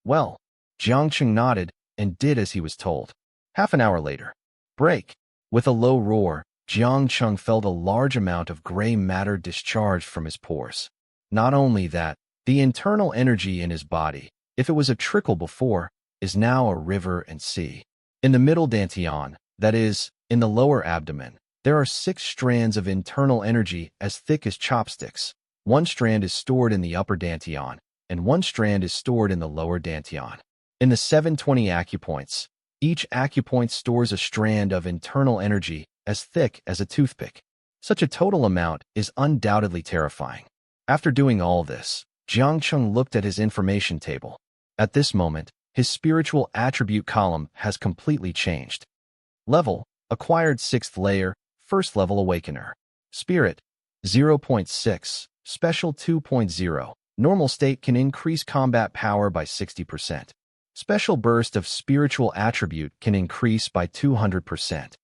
Well, Jiang Cheng nodded and did as he was told. Half an hour later, break. With a low roar, Jiang Cheng felt a large amount of gray matter discharged from his pores. Not only that, the internal energy in his body, if it was a trickle before, is now a river and sea. In the middle dantian, that is, in the lower abdomen, there are 6 strands of internal energy as thick as chopsticks. 1 strand is stored in the upper dantian, and 1 strand is stored in the lower dantian. In the 720 acupoints, each acupoint stores a strand of internal energy as thick as a toothpick. Such a total amount is undoubtedly terrifying. After doing all this, Jiang Cheng looked at his information table. At this moment, his spiritual attribute column has completely changed. Level, acquired 6th layer, 1st level awakener. Spirit, 0.6, special 2.0. Normal state can increase combat power by 60%. Special burst of spiritual attribute can increase by 200%.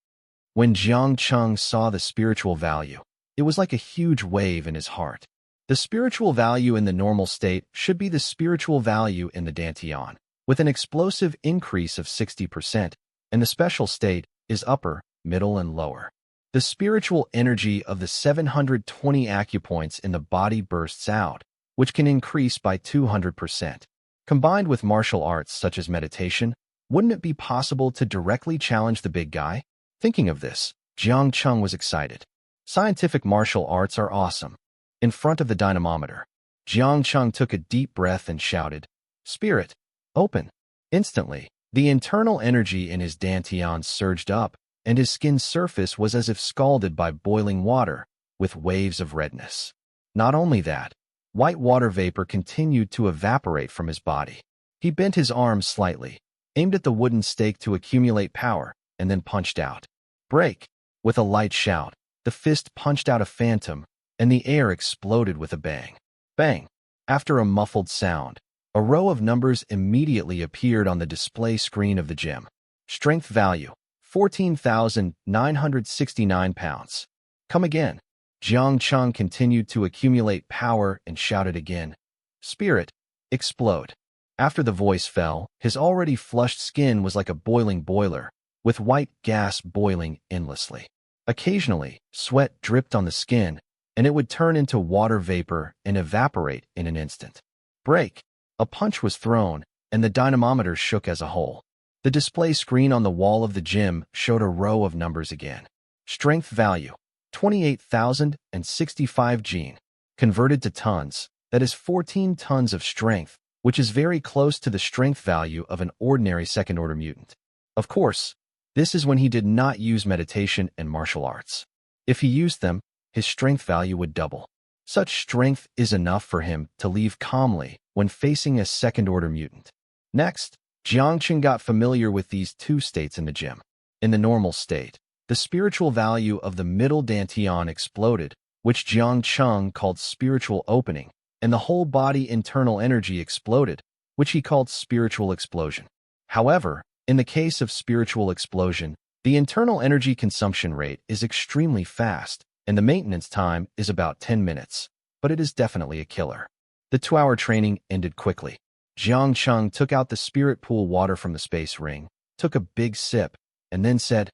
When Jiang Cheng saw the spiritual value, it was like a huge wave in his heart. The spiritual value in the normal state should be the spiritual value in the dantian, with an explosive increase of 60%, and the special state is upper, middle, and lower. The spiritual energy of the 720 acupoints in the body bursts out, which can increase by 200%. Combined with martial arts such as meditation, wouldn't it be possible to directly challenge the big guy? Thinking of this, Jiang Cheng was excited. Scientific martial arts are awesome. In front of the dynamometer, Jiang Cheng took a deep breath and shouted, Spirit, open. Instantly, the internal energy in his dantian surged up, and his skin's surface was as if scalded by boiling water, with waves of redness. Not only that, white water vapor continued to evaporate from his body. He bent his arms slightly, aimed at the wooden stake to accumulate power, and then punched out. Break! With a light shout, the fist punched out a phantom, and the air exploded with a bang. Bang! After a muffled sound, a row of numbers immediately appeared on the display screen of the gym. Strength value, 14,969 pounds. Come again. Jiang Cheng continued to accumulate power and shouted again. Spirit, explode. After the voice fell, his already flushed skin was like a boiling boiler, with white gas boiling endlessly. Occasionally, sweat dripped on the skin, and it would turn into water vapor and evaporate in an instant. Break! A punch was thrown, and the dynamometer shook as a whole. The display screen on the wall of the gym showed a row of numbers again. Strength value, 28,065 gene. Converted to tons, that is 14 tons of strength, which is very close to the strength value of an ordinary second-order mutant. Of course, this is when he did not use meditation and martial arts. If he used them, his strength value would double. Such strength is enough for him to leave calmly when facing a second-order mutant. Next, Jiang Cheng got familiar with these two states in the gym. In the normal state, the spiritual value of the middle dantian exploded, which Jiang Cheng called spiritual opening, and the whole body internal energy exploded, which he called spiritual explosion. However, in the case of spiritual explosion, the internal energy consumption rate is extremely fast, and the maintenance time is about 10 minutes, but it is definitely a killer. The 2-hour training ended quickly. Jiang Cheng took out the spirit pool water from the space ring, took a big sip, and then said,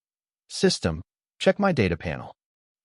System, check my data panel.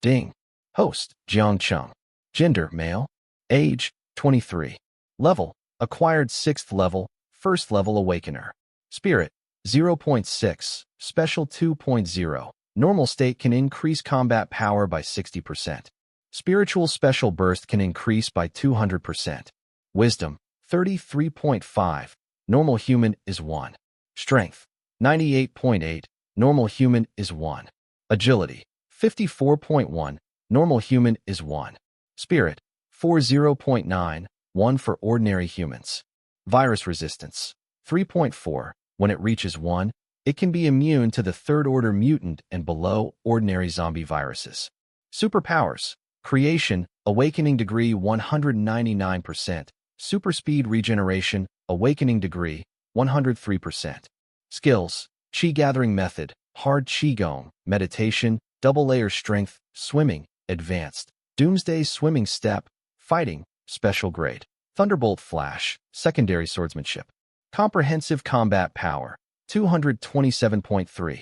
Ding. Host, Jiang Cheng. Gender, male. Age, 23. Level, acquired 6th level, 1st level awakener. Spirit, 0.6, special 2.0. Normal state can increase combat power by 60%. Spiritual special burst can increase by 200%. Wisdom, 33.5. Normal human is 1. Strength, 98.8. Normal human is 1. Agility, 54.1. Normal human is 1. Spirit, 40.9. 1 for ordinary humans. Virus resistance, 3.4. When it reaches 1, it can be immune to the third-order mutant and below ordinary zombie viruses. Superpowers, creation, awakening degree 199%. Super speed regeneration, awakening degree, 103%. Skills, Qi gathering method, hard Qigong, meditation, double layer strength, swimming, advanced, doomsday swimming step, fighting, special grade, thunderbolt flash, secondary swordsmanship. Comprehensive combat power, 227.3.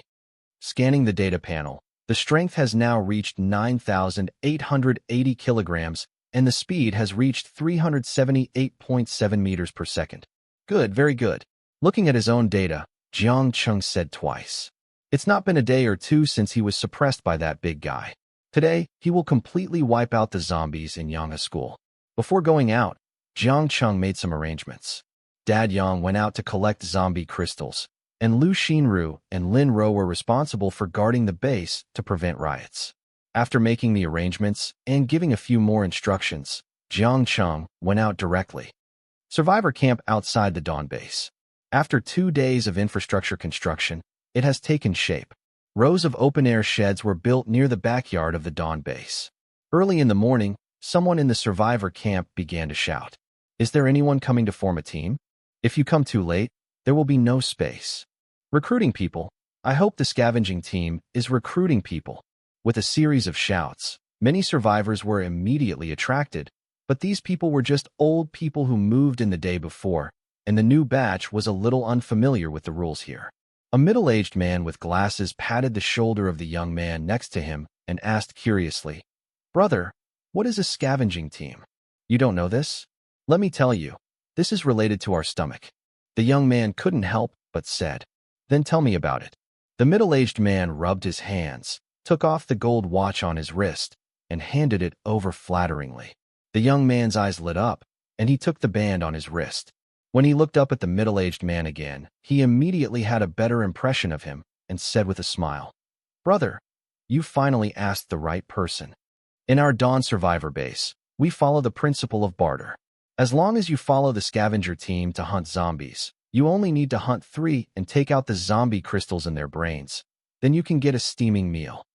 Scanning the data panel, the strength has now reached 9,880 kilograms, and the speed has reached 378.7 meters per second. Good, very good. Looking at his own data, Jiang Cheng said twice. It's not been a day or two since he was suppressed by that big guy. Today, he will completely wipe out the zombies in Yanghe school. Before going out, Jiang Cheng made some arrangements. Dad Yang went out to collect zombie crystals, and Lu Xinru and Lin Ro were responsible for guarding the base to prevent riots. After making the arrangements and giving a few more instructions, Jiang Cheng went out directly. Survivor camp outside the Dawn base. After 2 days of infrastructure construction, it has taken shape. Rows of open-air sheds were built near the backyard of the Dawn base. Early in the morning, someone in the survivor camp began to shout, "Is there anyone coming to form a team? If you come too late, there will be no space." Recruiting people. I hope the scavenging team is recruiting people. With a series of shouts, many survivors were immediately attracted, but these people were just old people who moved in the day before, and the new batch was a little unfamiliar with the rules here. A middle-aged man with glasses patted the shoulder of the young man next to him and asked curiously, "Brother, what is a scavenging team? You don't know this? Let me tell you, this is related to our stomach." The young man couldn't help but said, "Then tell me about it." The middle-aged man rubbed his hands, took off the gold watch on his wrist, and handed it over flatteringly. The young man's eyes lit up, and he took the band on his wrist. When he looked up at the middle-aged man again, he immediately had a better impression of him and said with a smile, "Brother, you finally asked the right person. In our Dawn survivor base, we follow the principle of barter. As long as you follow the scavenger team to hunt zombies, You only need to hunt 3 and take out the zombie crystals in their brains. Then you can get a steaming meal.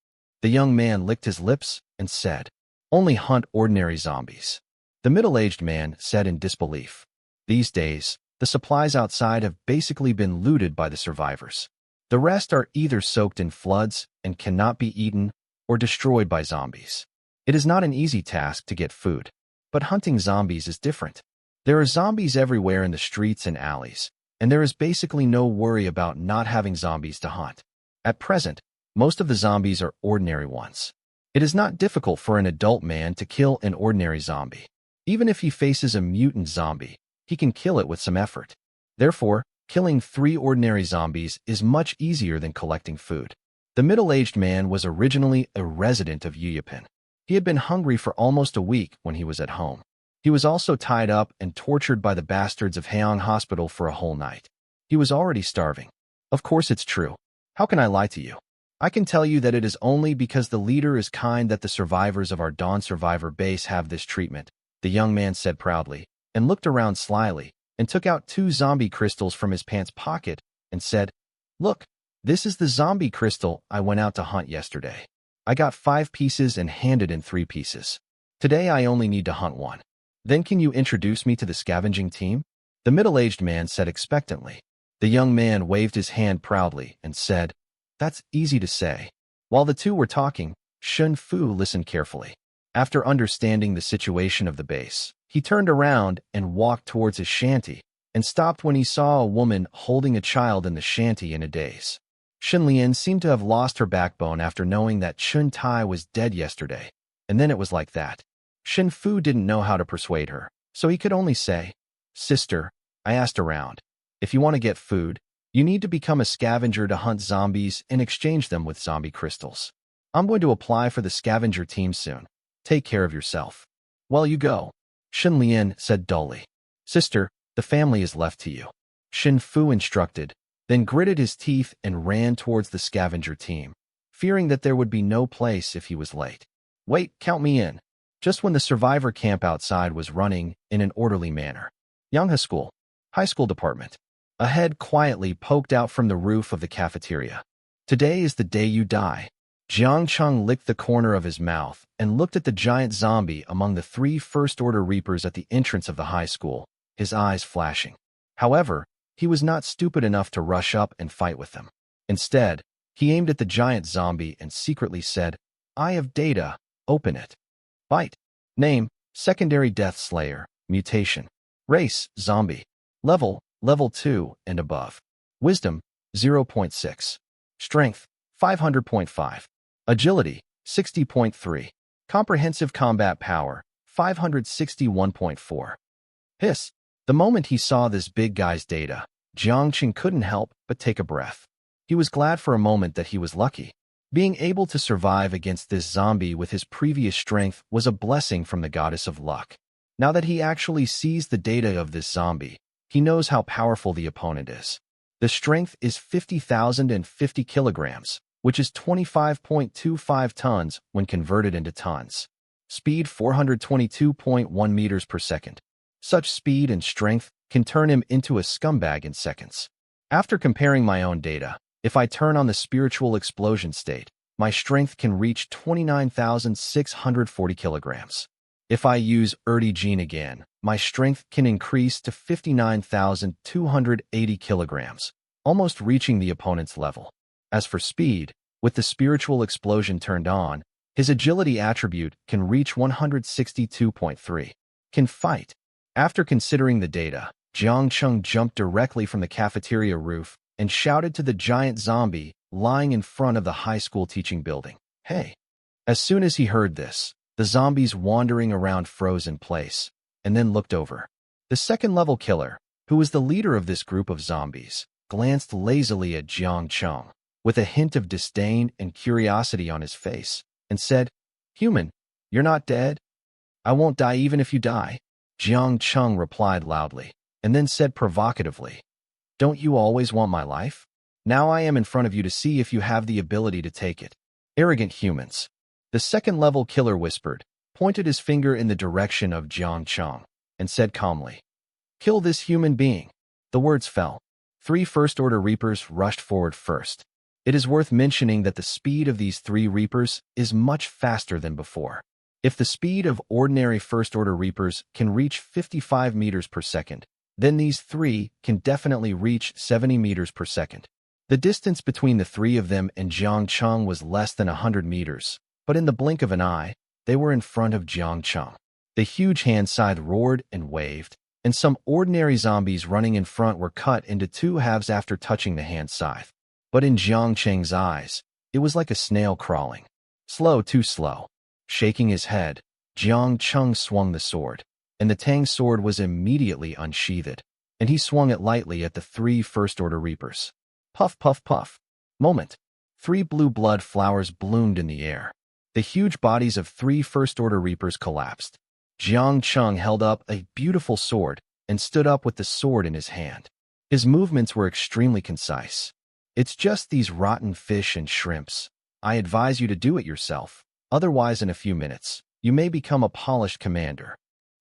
The young man licked his lips and said, only hunt ordinary zombies. The middle-aged man said in disbelief, these days, the supplies outside have basically been looted by the survivors. The rest are either soaked in floods and cannot be eaten or destroyed by zombies. It is not an easy task to get food, but hunting zombies is different. There are zombies everywhere in the streets and alleys, and there is basically no worry about not having zombies to hunt. At present, most of the zombies are ordinary ones. It is not difficult for an adult man to kill an ordinary zombie. Even if he faces a mutant zombie, he can kill it with some effort. Therefore, killing 3 ordinary zombies is much easier than collecting food. The middle-aged man was originally a resident of Yuyapin. He had been hungry for almost a week when he was at home. He was also tied up and tortured by the bastards of Haeong Hospital for a whole night. He was already starving. Of course it's true. How can I lie to you? I can tell you that it is only because the leader is kind that the survivors of our Dawn Survivor base have this treatment, the young man said proudly, and looked around slyly, and took out 2 zombie crystals from his pants pocket, and said, look, this is the zombie crystal I went out to hunt yesterday. I got 5 pieces and handed in 3 pieces. Today I only need to hunt 1. Then can you introduce me to the scavenging team? The middle-aged man said expectantly. The young man waved his hand proudly and said, that's easy to say. While the two were talking, Shun Fu listened carefully. After understanding the situation of the base, he turned around and walked towards his shanty, and stopped when he saw a woman holding a child in the shanty in a daze. Shun Lian seemed to have lost her backbone after knowing that Chun Tai was dead yesterday, and then it was like that. Shun Fu didn't know how to persuade her, so he could only say, sister, I asked around. If you want to get food, you need to become a scavenger to hunt zombies and exchange them with zombie crystals. I'm going to apply for the scavenger team soon. Take care of yourself. Well, you go. Shun Lian said dully. Sister, the family is left to you. Shun Fu instructed, then gritted his teeth and ran towards the scavenger team, fearing that there would be no place if he was late. Wait, count me in. Just when the survivor camp outside was running in an orderly manner. Yanghe School, high school department. A head quietly poked out from the roof of the cafeteria. Today is the day you die. Jiang Cheng licked the corner of his mouth and looked at the giant zombie among the 3 first-order reapers at the entrance of the high school, his eyes flashing. However, he was not stupid enough to rush up and fight with them. Instead, he aimed at the giant zombie and secretly said, Eye of Data, open it. Bite. Name, Secondary Death Slayer, Mutation. Race, Zombie. Level 2 and above. Wisdom, 0.6. Strength, 500.5. Agility, 60.3. Comprehensive combat power, 561.4. Hiss. The moment he saw this big guy's data, Jiang Cheng couldn't help but take a breath. He was glad for a moment that he was lucky. Being able to survive against this zombie with his previous strength was a blessing from the goddess of luck. Now that he actually sees the data of this zombie, he knows how powerful the opponent is. The strength is 50,050 kilograms, which is 25.25 tons when converted into tons. Speed 422.1 meters per second. Such speed and strength can turn him into a scumbag in seconds. After comparing my own data, if I turn on the spiritual explosion state, my strength can reach 29,640 kilograms. If I use Erdi Gene again, my strength can increase to 59,280 kilograms, almost reaching the opponent's level. As for speed, with the spiritual explosion turned on, his agility attribute can reach 162.3. Can fight. After considering the data, Jiang Cheng jumped directly from the cafeteria roof and shouted to the giant zombie lying in front of the high school teaching building, Hey! As soon as he heard this, the zombies wandering around froze in place, and then looked over. The second-level killer, who was the leader of this group of zombies, glanced lazily at Jiang Cheng, with a hint of disdain and curiosity on his face, and said, Human, you're not dead? I won't die even if you die. Jiang Cheng replied loudly, and then said provocatively, Don't you always want my life? Now I am in front of you to see if you have the ability to take it. Arrogant humans. The second-level killer whispered, pointed his finger in the direction of Jiang Cheng, and said calmly, Kill this human being. The words fell. Three first-order Reapers rushed forward first. It is worth mentioning that the speed of these three Reapers is much faster than before. If the speed of ordinary first-order Reapers can reach 55 meters per second, then these three can definitely reach 70 meters per second. The distance between the three of them and Jiang Cheng was less than 100 meters, but in the blink of an eye, they were in front of Jiang Cheng. The huge hand scythe roared and waved, and some ordinary zombies running in front were cut into two halves after touching the hand scythe. But in Jiang Cheng's eyes, it was like a snail crawling. Slow, too slow. Shaking his head, Jiang Cheng swung the sword, and the Tang sword was immediately unsheathed, and he swung it lightly at the three first-order Reapers. Puff, puff, puff. Moment. Three blue blood flowers bloomed in the air. The huge bodies of three first-order Reapers collapsed. Jiang Cheng held up a beautiful sword and stood up with the sword in his hand. His movements were extremely concise. It's just these rotten fish and shrimps. I advise you to do it yourself. Otherwise, in a few minutes, you may become a polished commander.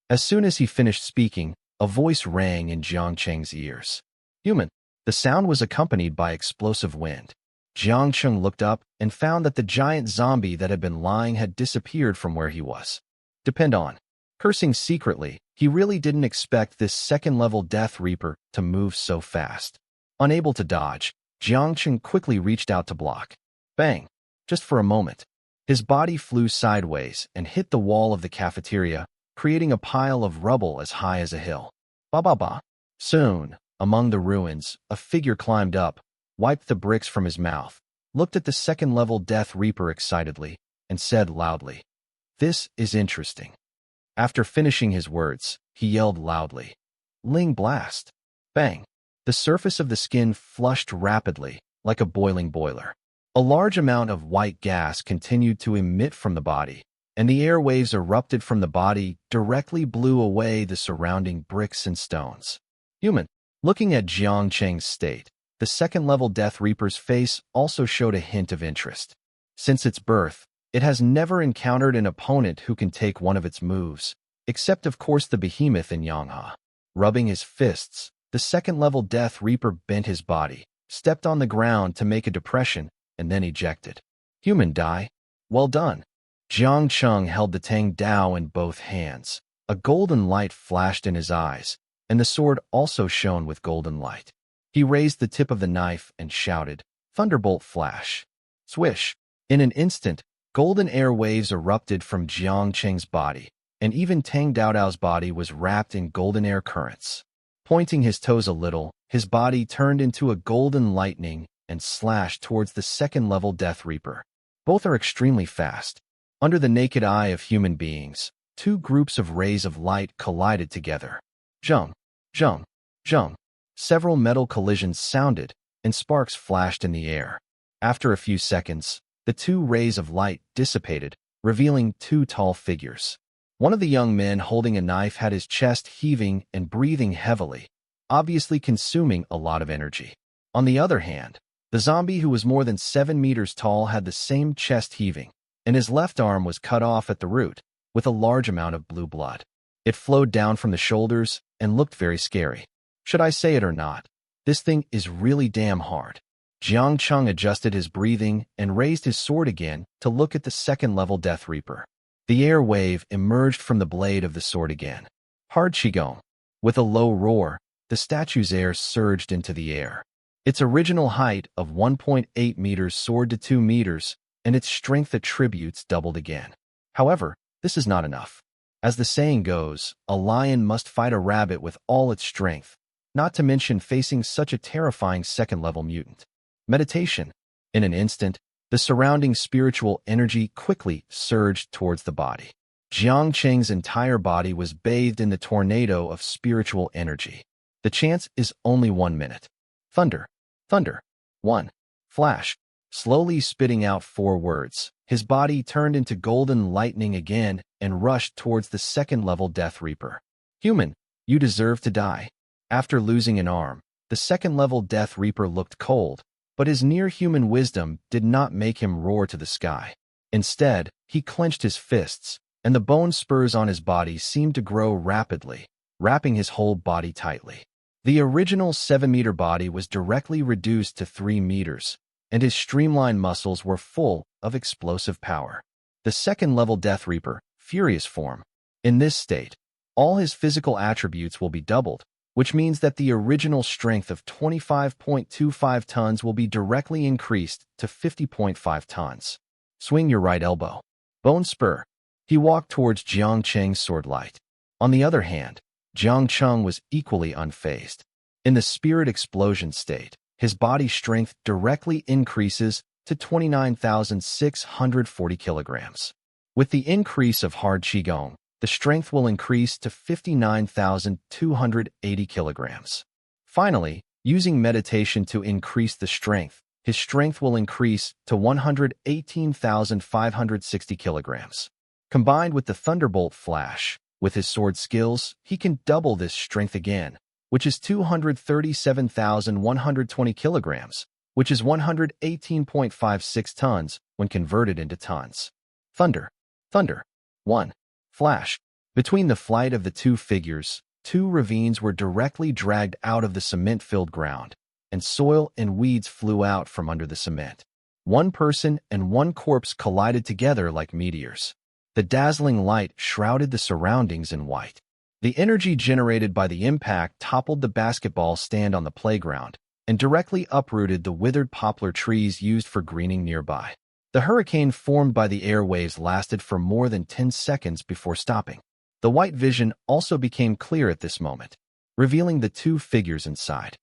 As soon as he finished speaking, a voice rang in Jiang Cheng's ears. Human. The sound was accompanied by explosive wind. Jiang Cheng looked up and found that the giant zombie that had been lying had disappeared from where he was. Depend on. Cursing secretly, he really didn't expect this second-level Death Reaper to move so fast. Unable to dodge, Jiang Cheng quickly reached out to block. Bang! Just for a moment. His body flew sideways and hit the wall of the cafeteria, creating a pile of rubble as high as a hill. Ba ba ba. Soon, among the ruins, a figure climbed up, wiped the bricks from his mouth, looked at the second-level Death Reaper excitedly, and said loudly, "This is interesting." After finishing his words, he yelled loudly, "Ling blast!" Bang! The surface of the skin flushed rapidly, like a boiling boiler. A large amount of white gas continued to emit from the body, and the air waves erupted from the body directly blew away the surrounding bricks and stones. Human. Looking at Jiang Cheng's state, the second-level Death Reaper's face also showed a hint of interest. Since its birth, it has never encountered an opponent who can take one of its moves, except of course the behemoth in Manhwa. Rubbing his fists, the second-level Death Reaper bent his body, stepped on the ground to make a depression, and then ejected. Human die. Well done. Jiang Cheng held the Tang Dao in both hands. A golden light flashed in his eyes, and the sword also shone with golden light. He raised the tip of the knife and shouted, "Thunderbolt flash!" Swish! In an instant, golden air waves erupted from Jiang Cheng's body, and even Tang Daodao's body was wrapped in golden air currents. Pointing his toes a little, his body turned into a golden lightning and slashed towards the second-level Death Reaper. Both are extremely fast. Under the naked eye of human beings, two groups of rays of light collided together. Zheng, zheng, zheng. Several metal collisions sounded, and sparks flashed in the air. After a few seconds, the two rays of light dissipated, revealing two tall figures. One of the young men holding a knife had his chest heaving and breathing heavily, obviously consuming a lot of energy. On the other hand, the zombie who was more than 7 meters tall had the same chest heaving, and his left arm was cut off at the root, with a large amount of blue blood. It flowed down from the shoulders and looked very scary. Should I say it or not? This thing is really damn hard. Jiang Cheng adjusted his breathing and raised his sword again to look at the second-level Death Reaper. The air wave emerged from the blade of the sword again. Hard Qigong. With a low roar, the statue's air surged into the air. Its original height of 1.8 meters soared to 2 meters, and its strength attributes doubled again. However, this is not enough. As the saying goes, a lion must fight a rabbit with all its strength, not to mention facing such a terrifying second-level mutant. Meditation. In an instant, the surrounding spiritual energy quickly surged towards the body. Jiang Cheng's entire body was bathed in the tornado of spiritual energy. The chance is only 1 minute. Thunder. Thunder. 1. Flash. Slowly spitting out 4 words, his body turned into golden lightning again and rushed towards the second-level Death Reaper. Human, you deserve to die. After losing an arm, the second-level Death Reaper looked cold, but his near-human wisdom did not make him roar to the sky. Instead, he clenched his fists, and the bone spurs on his body seemed to grow rapidly, wrapping his whole body tightly. The original 7-meter body was directly reduced to 3 meters, and his streamlined muscles were full of explosive power. The second-level Death Reaper, Furious form. In this state, all his physical attributes will be doubled, which means that the original strength of 25.25 tons will be directly increased to 50.5 tons. Swing your right elbow. Bone spur. He walked towards Jiang Cheng's sword light. On the other hand, Jiang Cheng was equally unfazed. In the spirit explosion state, his body strength directly increases to 29,640 kilograms. With the increase of hard Qigong, the strength will increase to 59,280 kilograms. Finally, using meditation to increase the strength, his strength will increase to 118,560 kilograms. Combined with the Thunderbolt Flash, with his sword skills, he can double this strength again, which is 237,120 kilograms, which is 118.56 tons when converted into tons. Thunder. 1. Flash. Between the flight of the two figures, 2 ravines were directly dragged out of the cement-filled ground, and soil and weeds flew out from under the cement. 1 person and 1 corpse collided together like meteors. The dazzling light shrouded the surroundings in white. The energy generated by the impact toppled the basketball stand on the playground and directly uprooted the withered poplar trees used for greening nearby. The hurricane formed by the air waves lasted for more than 10 seconds before stopping. The white vision also became clear at this moment, revealing the 2 figures inside.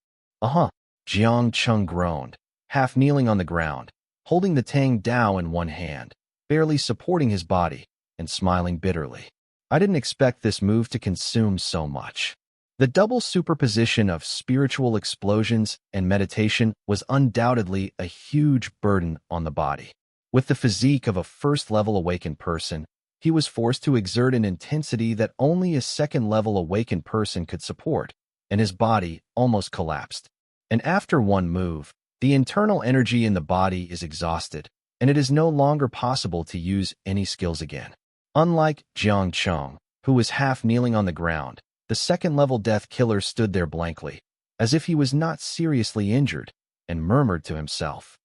Jiang Cheng groaned, half kneeling on the ground, holding the Tang Dao in one hand, barely supporting his body, and smiling bitterly. I didn't expect this move to consume so much. The double superposition of spiritual explosions and meditation was undoubtedly a huge burden on the body. With the physique of a first-level awakened person, he was forced to exert an intensity that only a second-level awakened person could support, and his body almost collapsed. And after one move, the internal energy in the body is exhausted, and it is no longer possible to use any skills again. Unlike Jiang Cheng, who was half kneeling on the ground, the second-level Death Killer stood there blankly, as if he was not seriously injured, and murmured to himself,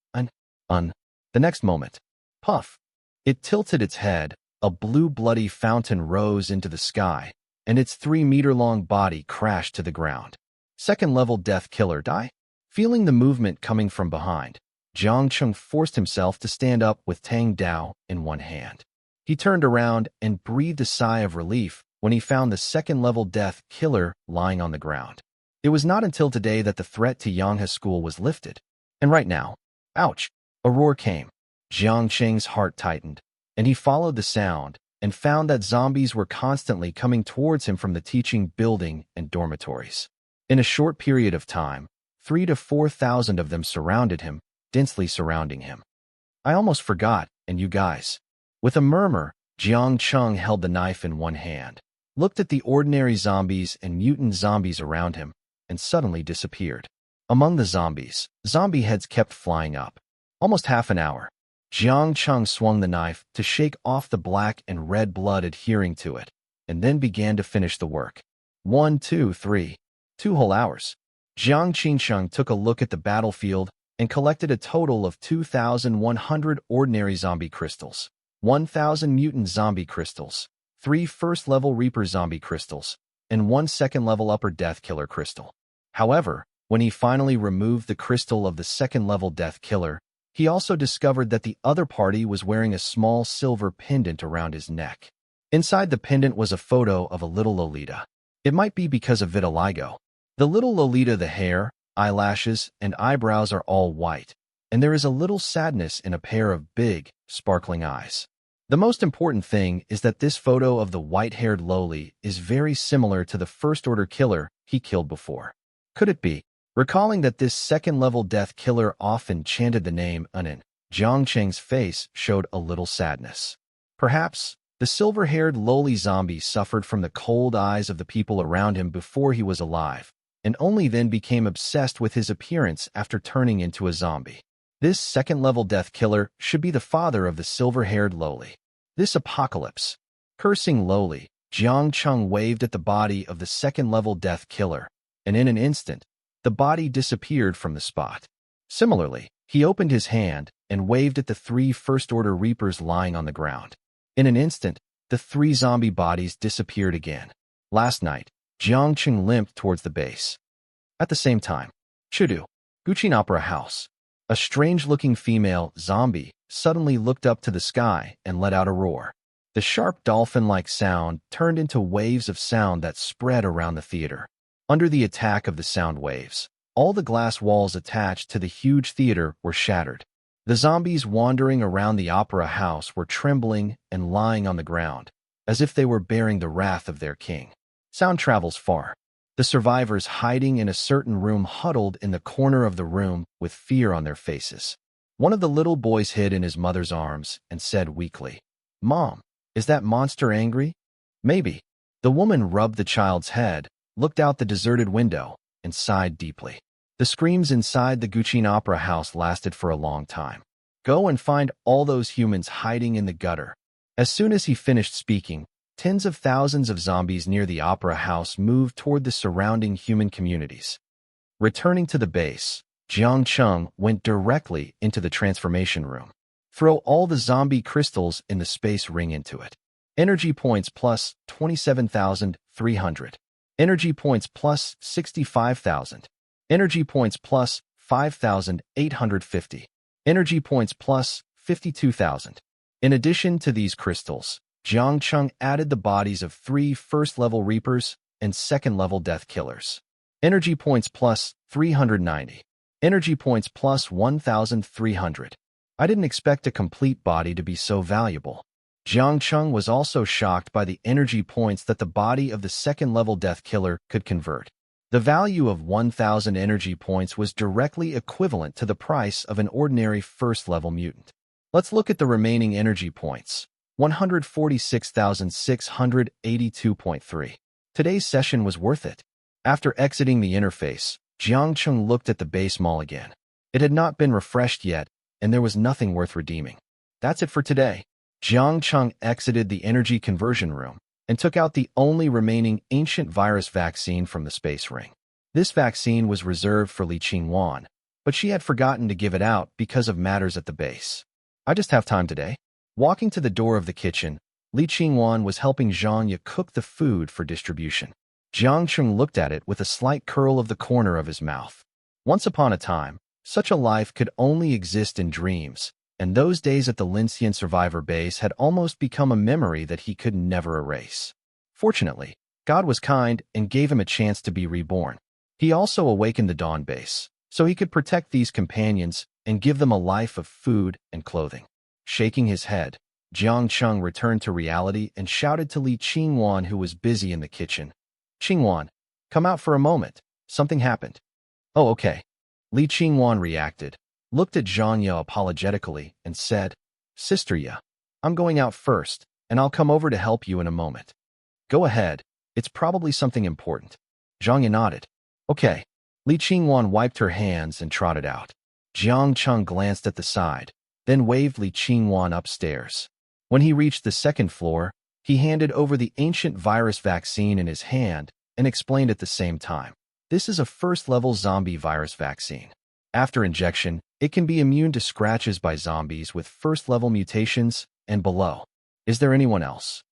The next moment, puff! It tilted its head, a blue bloody fountain rose into the sky, and its 3-meter-long body crashed to the ground. Second-level Death Killer die? Feeling the movement coming from behind, Jiang Cheng forced himself to stand up with Tang Dao in one hand. He turned around and breathed a sigh of relief when he found the second-level Death Killer lying on the ground. It was not until today that the threat to Yanghe School was lifted. And right now, ouch! A roar came. Jiang Cheng's heart tightened, and he followed the sound and found that zombies were constantly coming towards him from the teaching building and dormitories. In a short period of time, 3,000 to 4,000 of them surrounded him, densely surrounding him. I almost forgot, and you guys. With a murmur, Jiang Cheng held the knife in one hand, looked at the ordinary zombies and mutant zombies around him, and suddenly disappeared. Among the zombies, zombie heads kept flying up. Almost half an hour, Jiang Cheng swung the knife to shake off the black and red blood adhering to it, and then began to finish the work. 1, 2, 3. 2 whole hours. Jiang Cheng took a look at the battlefield and collected a total of 2,100 ordinary zombie crystals, 1,000 mutant zombie crystals, 3 first-level Reaper zombie crystals, and 1 second-level Upper Death Killer crystal. However, when he finally removed the crystal of the second-level Death Killer, he also discovered that the other party was wearing a small silver pendant around his neck. Inside the pendant was a photo of a little Lolita. It might be because of vitiligo. The little Lolita, the hair, eyelashes, and eyebrows are all white, and there is a little sadness in a pair of big, sparkling eyes. The most important thing is that this photo of the white-haired Loli is very similar to the first-order killer he killed before. Could it be? Recalling that this second-level Death Killer often chanted the name Anin, Jiang Cheng's face showed a little sadness. Perhaps the silver-haired Loli zombie suffered from the cold eyes of the people around him before he was alive, and only then became obsessed with his appearance after turning into a zombie. This second-level Death Killer should be the father of the silver-haired Loli. This apocalypse. Cursing Loli, Jiang Cheng waved at the body of the second-level Death Killer, and in an instant, the body disappeared from the spot. Similarly, he opened his hand and waved at the 3 first-order Reapers lying on the ground. In an instant, the 3 zombie bodies disappeared again. Last night, Jiang Cheng limped towards the base. At the same time, Chudu, Guchin Opera House. A strange-looking female zombie suddenly looked up to the sky and let out a roar. The sharp dolphin-like sound turned into waves of sound that spread around the theater. Under the attack of the sound waves, all the glass walls attached to the huge theater were shattered. The zombies wandering around the opera house were trembling and lying on the ground, as if they were bearing the wrath of their king. Sound travels far. The survivors hiding in a certain room huddled in the corner of the room with fear on their faces. One of the little boys hid in his mother's arms and said weakly, "Mom, is that monster angry?" "Maybe." The woman rubbed the child's head, looked out the deserted window, and sighed deeply. The screams inside the Guchin Opera House lasted for a long time. "Go and find all those humans hiding in the gutter." As soon as he finished speaking, tens of thousands of zombies near the opera house moved toward the surrounding human communities. Returning to the base, Jiang Cheng went directly into the transformation room. Throw all the zombie crystals in the space ring into it. Energy points plus 27,300. Energy points plus 65,000. Energy points plus 5,850. Energy points plus 52,000. In addition to these crystals, Jiang Cheng added the bodies of 3 first-level Reapers and second-level Death Killers. Energy points plus 390. Energy points plus 1,300. I didn't expect a complete body to be so valuable. Jiang Cheng was also shocked by the energy points that the body of the second-level Death Killer could convert. The value of 1,000 energy points was directly equivalent to the price of an ordinary first-level mutant. Let's look at the remaining energy points. 146,682.3. Today's session was worth it. After exiting the interface, Jiang Cheng looked at the base mall again. It had not been refreshed yet, and there was nothing worth redeeming. That's it for today. Jiang Cheng exited the energy conversion room and took out the only remaining ancient virus vaccine from the space ring. This vaccine was reserved for Li Qingwan, but she had forgotten to give it out because of matters at the base. I just have time today. Walking to the door of the kitchen, Li Qingwan was helping Zhang Ye cook the food for distribution. Jiang Cheng looked at it with a slight curl of the corner of his mouth. Once upon a time, such a life could only exist in dreams, and those days at the Lincian survivor base had almost become a memory that he could never erase. Fortunately, God was kind and gave him a chance to be reborn. He also awakened the Dawn base, so he could protect these companions and give them a life of food and clothing. Shaking his head, Jiang Cheng returned to reality and shouted to Li Qingwan, who was busy in the kitchen. "Qingwan, come out for a moment. Something happened." "Oh, okay." Li Qingwan reacted, looked at Zhang Ye apologetically, and said, "Sister Ye, I'm going out first, and I'll come over to help you in a moment." "Go ahead. It's probably something important." Zhang Ye nodded. "Okay." Li Qingwan wiped her hands and trotted out. Jiang Cheng glanced at the side, then waved Li Qingwan upstairs. When he reached the second floor, he handed over the ancient virus vaccine in his hand and explained at the same time. This is a first-level zombie virus vaccine. After injection, it can be immune to scratches by zombies with first-level mutations and below. "Is there anyone else?"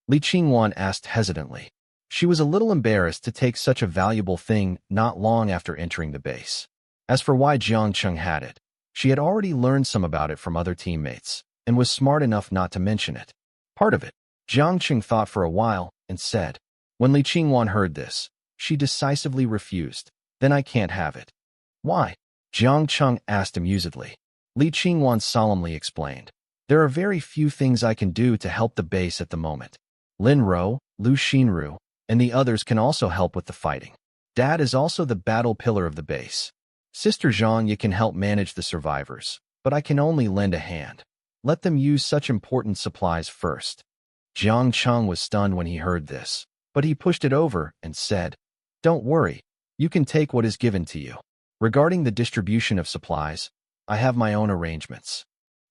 Li Qingwan asked hesitantly. She was a little embarrassed to take such a valuable thing not long after entering the base. As for why Jiang Cheng had it, she had already learned some about it from other teammates and was smart enough not to mention it. Part of it. Jiang Cheng thought for a while and said. When Li Qingwan heard this, she decisively refused. "Then I can't have it." "Why?" Jiang Cheng asked amusedly. Li Qingwan solemnly explained. "There are very few things I can do to help the base at the moment. Lin Ro, Lu Xinru, and the others can also help with the fighting. Dad is also the battle pillar of the base. Sister Zhang Ye can help manage the survivors, but I can only lend a hand. Let them use such important supplies first." Jiang Cheng was stunned when he heard this, but he pushed it over and said, "Don't worry, you can take what is given to you. Regarding the distribution of supplies, I have my own arrangements."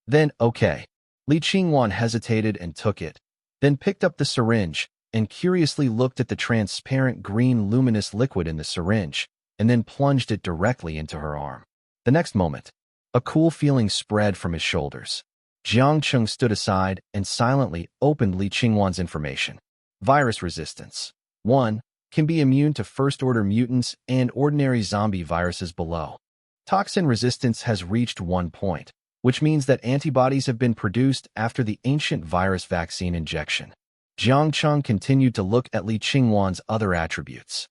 "Then, okay." Li Qingwan hesitated and took it, then picked up the syringe, and curiously looked at the transparent green luminous liquid in the syringe, and then plunged it directly into her arm. The next moment, a cool feeling spread from his shoulders. Jiang Cheng stood aside and silently opened Li Qingwan's information. Virus resistance. 1. Can be immune to first-order mutants and ordinary zombie viruses below. Toxin resistance has reached 1 point, which means that antibodies have been produced after the ancient virus vaccine injection. Jiang Cheng continued to look at Li Qingwan's other attributes.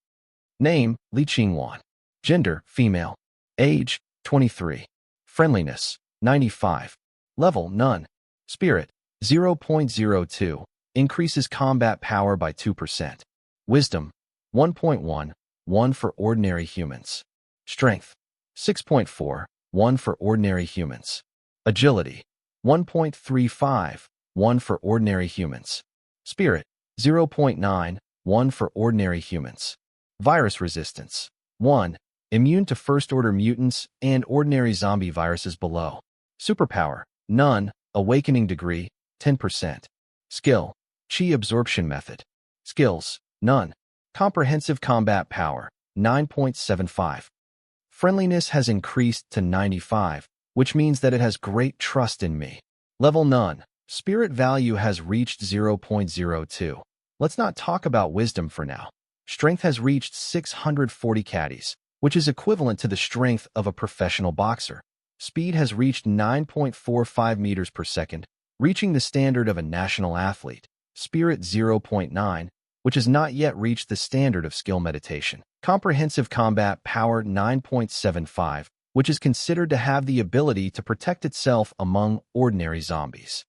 Name, Li Qingwan. Gender, female. Age, 23. Friendliness, 95. Level, none. Spirit, 0.02. Increases combat power by 2%. Wisdom, 1.1, 1 for ordinary humans. Strength, 6.4, 1 for ordinary humans. Agility, 1.35, 1 for ordinary humans. Spirit, 0.9, 1 for ordinary humans. Virus resistance, 1, immune to first-order mutants and ordinary zombie viruses below. Superpower, none. Awakening degree, 10%. Skill, Qi absorption method. Skills, none. Comprehensive combat power, 9.75. Friendliness has increased to 95, which means that it has great trust in me. Level none. Spirit value has reached 0.02. Let's not talk about wisdom for now. Strength has reached 640 caddies, which is equivalent to the strength of a professional boxer. Speed has reached 9.45 meters per second, reaching the standard of a national athlete. Spirit 0.9, which has not yet reached the standard of skill meditation. Comprehensive combat power 9.75, which is considered to have the ability to protect itself among ordinary zombies.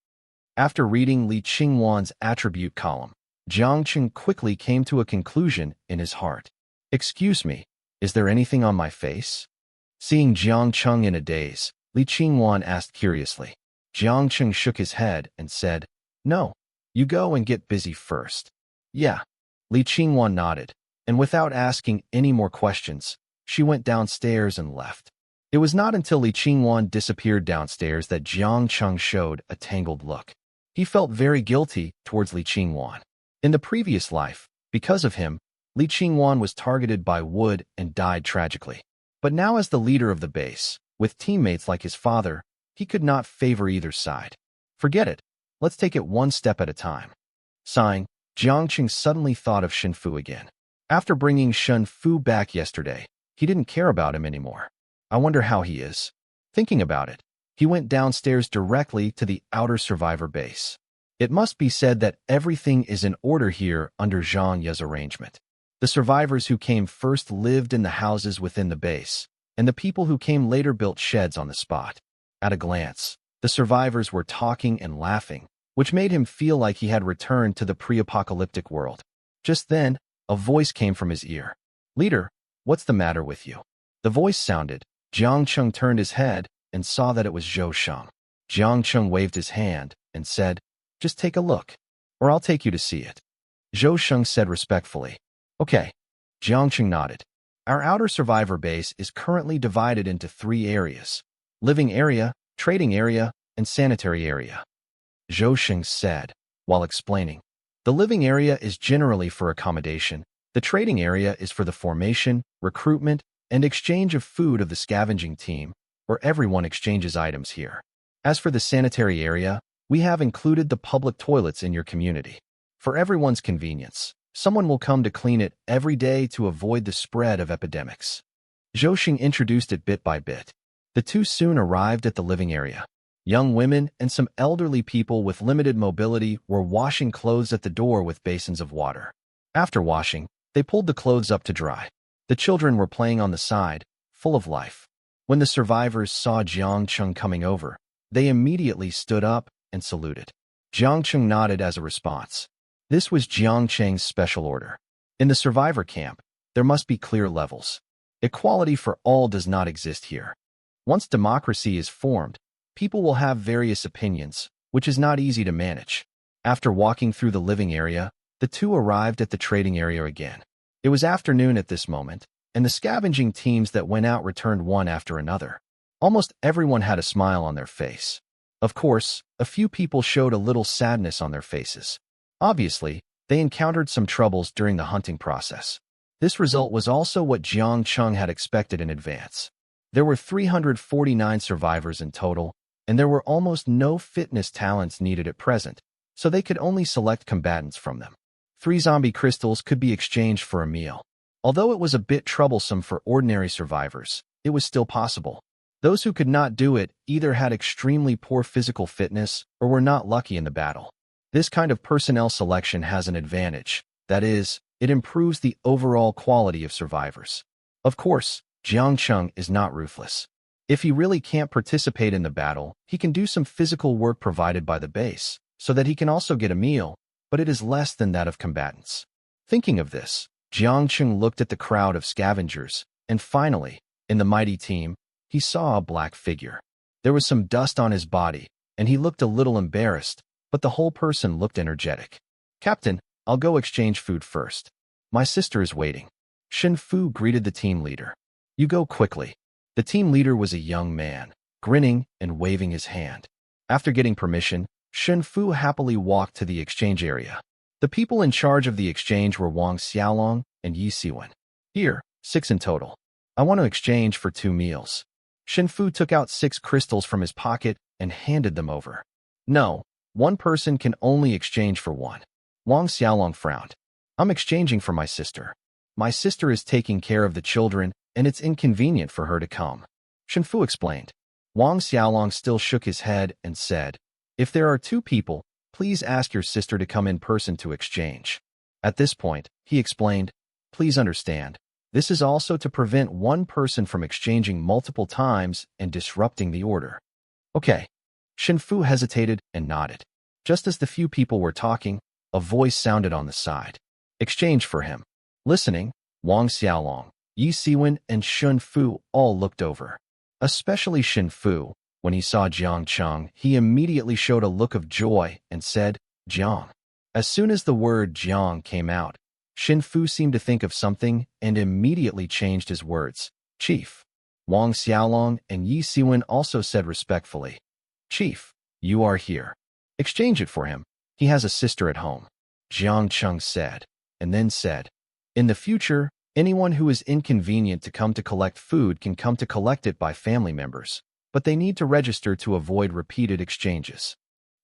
After reading Li Qingwan's attribute column, Jiang Cheng quickly came to a conclusion in his heart. Excuse me, is there anything on my face? Seeing Jiang Cheng in a daze, Li Qingwan asked curiously. Jiang Cheng shook his head and said, No, you go and get busy first. Yeah. Li Qingwan nodded, and without asking any more questions, she went downstairs and left. It was not until Li Qingwan disappeared downstairs that Jiang Cheng showed a tangled look. He felt very guilty towards Li Qingwan. In the previous life, because of him, Li Qingwan was targeted by wood and died tragically. But now as the leader of the base, with teammates like his father, he could not favor either side. Forget it. Let's take it one step at a time. Sighing, Jiang Cheng suddenly thought of Shenfu again. After bringing Shenfu back yesterday, he didn't care about him anymore. I wonder how he is. Thinking about it, he went downstairs directly to the outer survivor base. It must be said that everything is in order here under Zhang Ye's arrangement. The survivors who came first lived in the houses within the base, and the people who came later built sheds on the spot. At a glance, the survivors were talking and laughing, which made him feel like he had returned to the pre-apocalyptic world. Just then, a voice came from his ear. Leader, what's the matter with you? The voice sounded. Jiang Cheng turned his head and saw that it was Zhou Sheng. Jiang Cheng waved his hand and said, Just take a look, or I'll take you to see it. Zhou Sheng said respectfully, Okay. Jiang Cheng nodded. Our outer survivor base is currently divided into 3 areas: living area, trading area, and sanitary area. Zhou Sheng said, while explaining. The living area is generally for accommodation. The trading area is for the formation, recruitment, and exchange of food of the scavenging team, where everyone exchanges items here. As for the sanitary area, we have included the public toilets in your community. For everyone's convenience, someone will come to clean it every day to avoid the spread of epidemics. Zhou Sheng introduced it bit by bit. The two soon arrived at the living area. Young women and some elderly people with limited mobility were washing clothes at the door with basins of water. After washing, they pulled the clothes up to dry. The children were playing on the side, full of life. When the survivors saw Jiang Cheng coming over, they immediately stood up and saluted. Jiang Cheng nodded as a response. This was Jiang Cheng's special order. In the survivor camp, there must be clear levels. Equality for all does not exist here. Once democracy is formed, people will have various opinions, which is not easy to manage. After walking through the living area, the two arrived at the trading area again. It was afternoon at this moment, and the scavenging teams that went out returned one after another. Almost everyone had a smile on their face. Of course, a few people showed a little sadness on their faces. Obviously, They encountered some troubles during the hunting process. This result was also what Jiang Cheng had expected in advance. There were 349 survivors in total, and there were almost no fitness talents needed at present, so they could only select combatants from them. 3 zombie crystals could be exchanged for a meal. Although it was a bit troublesome for ordinary survivors, it was still possible. Those who could not do it either had extremely poor physical fitness or were not lucky in the battle. This kind of personnel selection has an advantage. That is, it improves the overall quality of survivors. Of course, Jiang Cheng is not ruthless. If he really can't participate in the battle, he can do some physical work provided by the base, so that he can also get a meal, but it is less than that of combatants. Thinking of this, Jiang Cheng looked at the crowd of scavengers, and finally, in the mighty team, he saw a black figure. There was some dust on his body, and he looked a little embarrassed, but the whole person looked energetic. "Captain, I'll go exchange food first. My sister is waiting." Shen Fu greeted the team leader. "You go quickly." The team leader was a young man, grinning and waving his hand. After getting permission, Shen Fu happily walked to the exchange area. The people in charge of the exchange were Wang Xiaolong and Yi Siwen. "Here, 6 in total. I want to exchange for 2 meals." Shen Fu took out 6 crystals from his pocket and handed them over. "No, one person can only exchange for 1. Wang Xiaolong frowned. "I'm exchanging for my sister. My sister is taking care of the children, and it's inconvenient for her to come." Shen Fu explained. Wang Xiaolong still shook his head and said, "If there are 2 people, please ask your sister to come in person to exchange." At this point, he explained, "Please understand, this is also to prevent one person from exchanging multiple times and disrupting the order." "Okay." Shen Fu hesitated and nodded. Just as the few people were talking, a voice sounded on the side. "Exchange for him." Listening, Wang Xiaolong, Yi Siwen, and Shen Fu all looked over. Especially Shen Fu. When he saw Jiang Cheng, he immediately showed a look of joy and said, "Jiang." As soon as the word Jiang came out, Shen Fu seemed to think of something and immediately changed his words. "Chief." Wang Xiaolong and Yi Siwen also said respectfully, "Chief, you are here. Exchange it for him. He has a sister at home." Jiang Cheng said, and then said, "In the future, anyone who is inconvenient to come to collect food can come to collect it by family members, but they need to register to avoid repeated exchanges."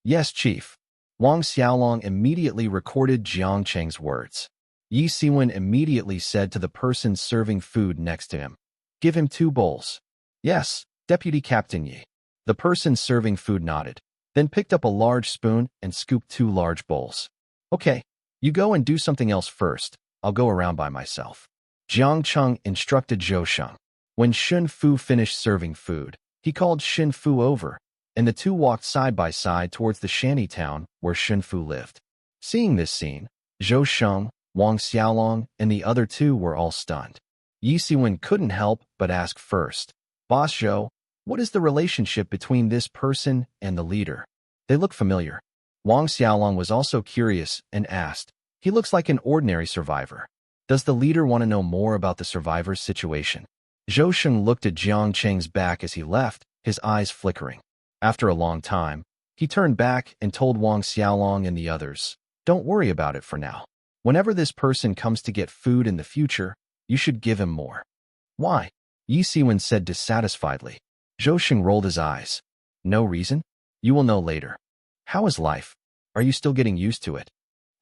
"Yes, Chief." Wang Xiaolong immediately recorded Jiang Cheng's words. Yi Siwen immediately said to the person serving food next to him, "Give him 2 bowls." "Yes, Deputy Captain Yi." The person serving food nodded, then picked up a large spoon and scooped 2 large bowls. "Okay, you go and do something else first. I'll go around by myself." Jiang Cheng instructed Zhou Sheng. When Shen Fu finished serving food, he called Shen Fu over, and the 2 walked side by side towards the shanty town where Shen Fu lived. Seeing this scene, Zhou Sheng, Wang Xiaolong, and the other 2 were all stunned. Yi Siwen couldn't help but ask first, "Boss Zhou, what is the relationship between this person and the leader? They look familiar." Wang Xiaolong was also curious and asked, "He looks like an ordinary survivor. Does the leader want to know more about the survivor's situation?" Zhou Sheng looked at Jiang Cheng's back as he left, his eyes flickering. After a long time, he turned back and told Wang Xiaolong and the others, "Don't worry about it for now. Whenever this person comes to get food in the future, you should give him more." "Why?" Yi Siwen said dissatisfiedly. Zhou Sheng rolled his eyes. "No reason? You will know later. How is life? Are you still getting used to it?"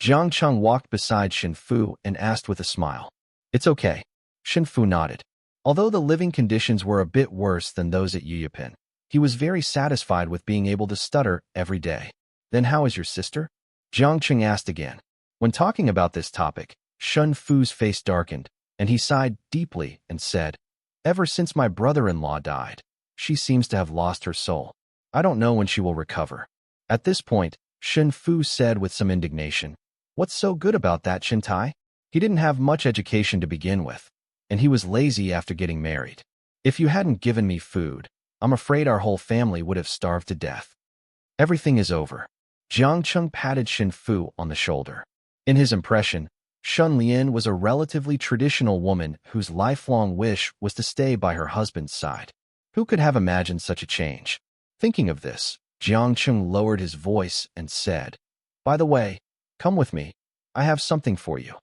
Jiang Cheng walked beside Shen Fu and asked with a smile. "It's okay." Shen Fu nodded. Although the living conditions were a bit worse than those at Yuyapin, he was very satisfied with being able to stutter every day. "Then how is your sister?" Jiang Cheng asked again. When talking about this topic, Shen Fu's face darkened, and he sighed deeply and said, "Ever since my brother-in-law died, she seems to have lost her soul. I don't know when she will recover." At this point, Shen Fu said with some indignation, "What's so good about that, Shen Tai? He didn't have much education to begin with, and he was lazy after getting married. If you hadn't given me food, I'm afraid our whole family would have starved to death." "Everything is over." Jiang Cheng patted Shen Fu on the shoulder. In his impression, Shun Lian was a relatively traditional woman whose lifelong wish was to stay by her husband's side. Who could have imagined such a change? Thinking of this, Jiang Cheng lowered his voice and said, "By the way, come with me. I have something for you.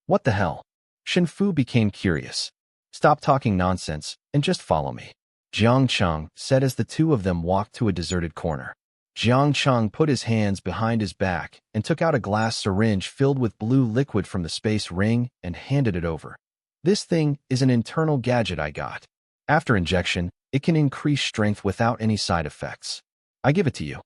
What the hell? Shen Fu became curious. Stop talking nonsense and just follow me, Jiang Cheng said as the two of them walked to a deserted corner. Jiang Cheng put his hands behind his back and took out a glass syringe filled with blue liquid from the space ring and handed it over. This thing is an internal gadget I got. After injection, it can increase strength without any side effects. I give it to you.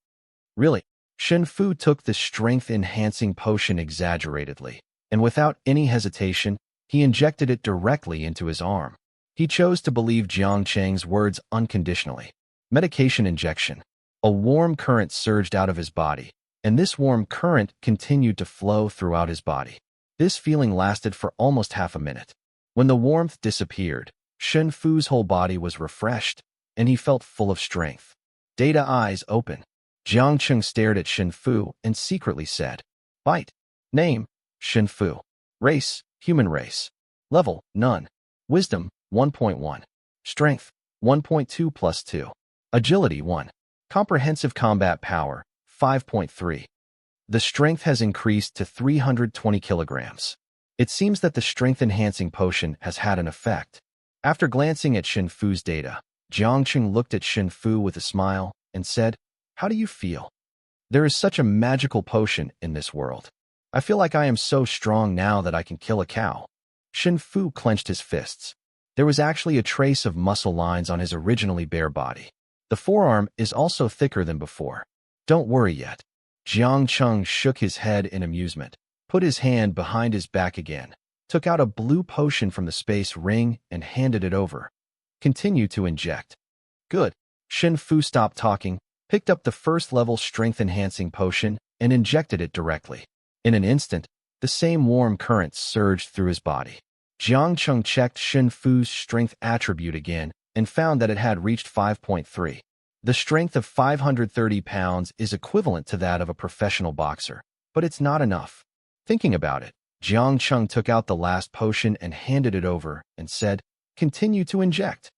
Really? Shen Fu took the strength-enhancing potion exaggeratedly, and without any hesitation, he injected it directly into his arm. He chose to believe Jiang Cheng's words unconditionally. Medication injection. A warm current surged out of his body, and this warm current continued to flow throughout his body. This feeling lasted for almost half a minute. When the warmth disappeared, Shen Fu's whole body was refreshed, and he felt full of strength. Data eyes open. Jiang Cheng stared at Shen Fu and secretly said, "Bite. Name, Shen Fu. Race, human race. Level, none. Wisdom, 1.1. Strength, 1.2 plus 2. Agility, 1. Comprehensive combat power, 5.3. The strength has increased to 320 kilograms. It seems that the strength-enhancing potion has had an effect." After glancing at Shen Fu's data, Jiang Cheng looked at Shen Fu with a smile and said, "How do you feel?" "There is such a magical potion in this world. I feel like I am so strong now that I can kill a cow." Shen Fu clenched his fists. There was actually a trace of muscle lines on his originally bare body. The forearm is also thicker than before. "Don't worry yet." Jiang Cheng shook his head in amusement, put his hand behind his back again, took out a blue potion from the space ring and handed it over. "Continue to inject." "Good." Shen Fu stopped talking, picked up the first-level strength-enhancing potion, and injected it directly. In an instant, the same warm current surged through his body. Jiang Cheng checked Shen Fu's strength attribute again and found that it had reached 5.3. The strength of 530 pounds is equivalent to that of a professional boxer, but it's not enough. Thinking about it, Jiang Cheng took out the last potion and handed it over and said, "Continue to inject."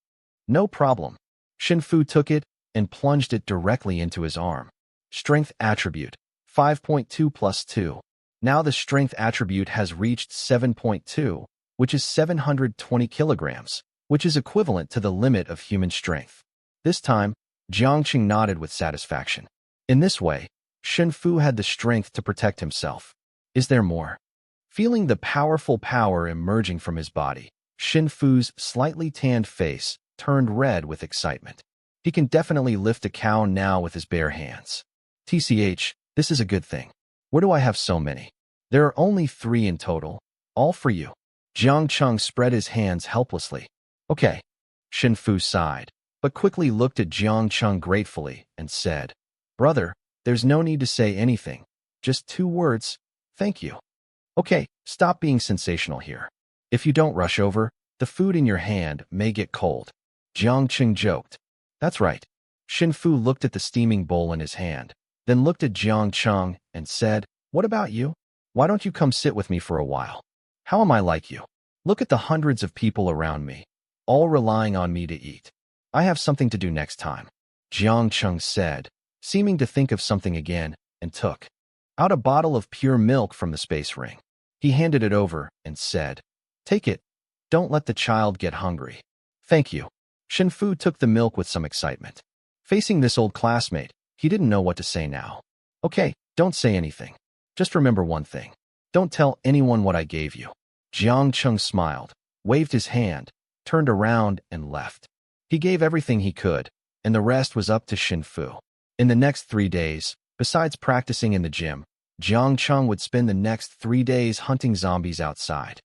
"No problem." Shen Fu took it and plunged it directly into his arm. Strength attribute, 5.2 plus 2. Now the strength attribute has reached 7.2, which is 720 kilograms, which is equivalent to the limit of human strength. This time, Jiang Cheng nodded with satisfaction. In this way, Shen Fu had the strength to protect himself. Is there more? Feeling the powerful power emerging from his body, Shen Fu's slightly tanned face turned red with excitement. He can definitely lift a cow now with his bare hands. TCH, this is a good thing. Where do I have so many? There are only 3 in total, all for you. Jiang Cheng spread his hands helplessly. Okay. Shen Fu sighed, but quickly looked at Jiang Cheng gratefully and said, "Brother, there's no need to say anything. Just 2 words. Thank you." "Okay, stop being sensational here. If you don't rush over, the food in your hand may get cold." Jiang Cheng joked. "That's right." Shen Fu looked at the steaming bowl in his hand, then looked at Jiang Cheng and said, "What about you? Why don't you come sit with me for a while? How am I like you? Look at the hundreds of people around me, all relying on me to eat. I have something to do next time," Jiang Cheng said, seeming to think of something again, and took out a bottle of pure milk from the space ring. He handed it over and said, "Take it. Don't let the child get hungry." "Thank you." Shen Fu took the milk with some excitement. Facing this old classmate, he didn't know what to say now. "Okay, don't say anything. Just remember one thing. Don't tell anyone what I gave you." Jiang Cheng smiled, waved his hand, turned around and left. He gave everything he could, and the rest was up to Shen Fu. In the next 3 days, besides practicing in the gym, Jiang Cheng would spend the next 3 days hunting zombies outside.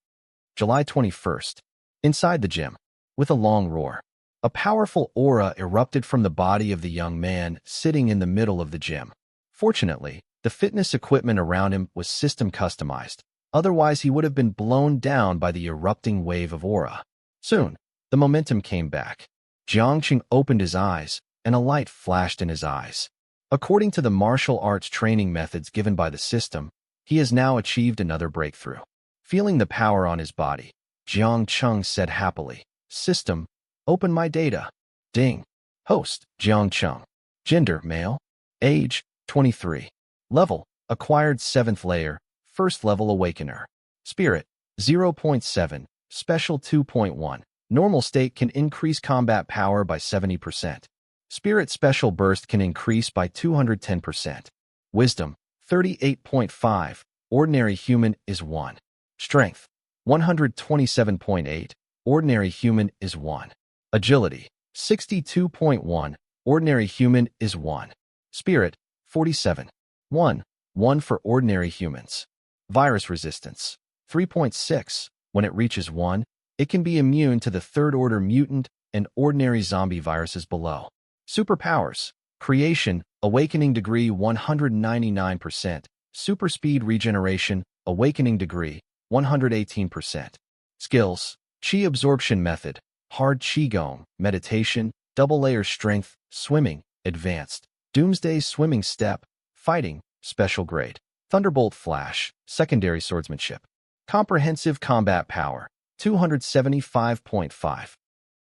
July 21st. Inside the gym, with a long roar, a powerful aura erupted from the body of the young man sitting in the middle of the gym. Fortunately, the fitness equipment around him was system customized, otherwise he would have been blown down by the erupting wave of aura. Soon, the momentum came back. Jiang Cheng opened his eyes, and a light flashed in his eyes. According to the martial arts training methods given by the system, he has now achieved another breakthrough. Feeling the power on his body, Jiang Cheng said happily, "System, open my data." Ding. Host, Jiang Cheng. Gender, male. Age, 23. Level, acquired 7th layer, First Level Awakener. Spirit, 0.7, Special 2.1. Normal state can increase combat power by 70%. Spirit Special Burst can increase by 210%. Wisdom, 38.5. Ordinary Human is 1. Strength, 127.8. Ordinary Human is 1. Agility, 62.1. Ordinary Human is 1. Spirit, 47. 1. 1 for Ordinary Humans. Virus Resistance, 3.6. When it reaches 1, it can be immune to the third-order mutant and ordinary zombie viruses below. Superpowers. Creation, Awakening Degree 199%. Super Speed Regeneration, Awakening Degree 118%. Skills. Qi Absorption Method, Hard Qigong, Meditation, Double Layer Strength, Swimming, Advanced, Doomsday Swimming Step, Fighting, Special Grade. Thunderbolt Flash, Secondary Swordsmanship. Comprehensive Combat Power, 275.5.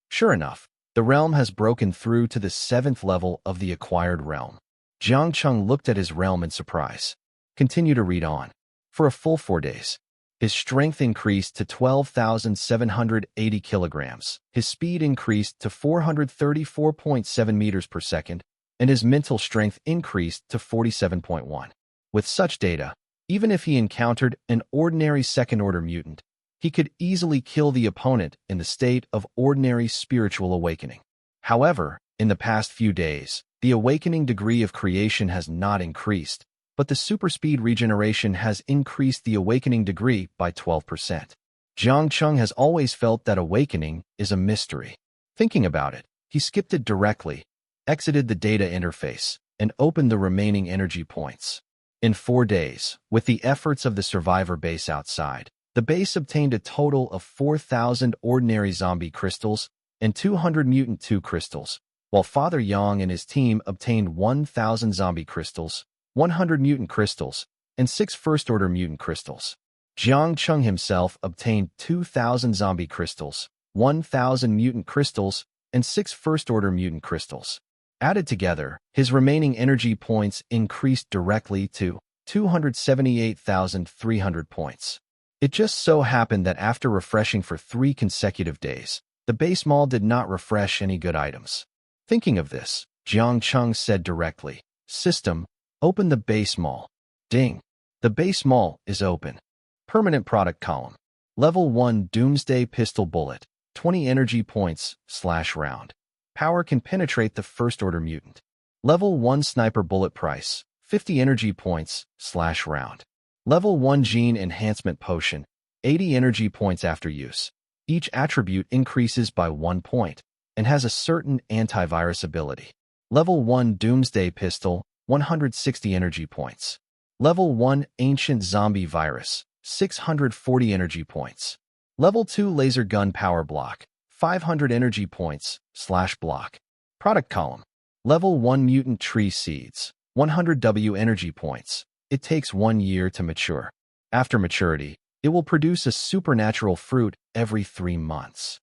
Sure enough, the realm has broken through to the 7th level of the acquired realm. Jiang Cheng looked at his realm in surprise. Continue to read on. For a full 4 days, his strength increased to 12,780 kilograms. His speed increased to 434.7 meters per second, and his mental strength increased to 47.1. With such data, even if he encountered an ordinary second-order mutant, he could easily kill the opponent in the state of ordinary spiritual awakening. However, in the past few days, the awakening degree of creation has not increased, but the super speed regeneration has increased the awakening degree by 12%. Jiang Cheng has always felt that awakening is a mystery. Thinking about it, he skipped it directly, exited the data interface, and opened the remaining energy points. In 4 days, with the efforts of the survivor base outside, the base obtained a total of 4,000 ordinary zombie crystals and 200 mutant 2 crystals, while Father Yang and his team obtained 1,000 zombie crystals, 100 mutant crystals, and 6 first-order mutant crystals. Jiang Cheng himself obtained 2,000 zombie crystals, 1,000 mutant crystals, and 6 first-order mutant crystals. Added together, his remaining energy points increased directly to 278,300 points. It just so happened that after refreshing for 3 consecutive days, the base mall did not refresh any good items. Thinking of this, Jiang Cheng said directly, "System, open the base mall." Ding. The base mall is open. Permanent product column. Level 1 Doomsday Pistol Bullet, 20 energy points, /round. Power can penetrate the first-order mutant. Level 1 Sniper Bullet Price, 50 energy points, /round. Level 1 Gene Enhancement Potion, 80 energy points after use. Each attribute increases by 1 point and has a certain antivirus ability. Level 1 Doomsday Pistol, 160 energy points. Level 1 Ancient Zombie Virus, 640 energy points. Level 2 Laser Gun Power Block, 500 energy points, /block. Product column. Level 1 Mutant Tree Seeds, 100 W energy points. It takes 1 year to mature. After maturity, it will produce a supernatural fruit every 3 months.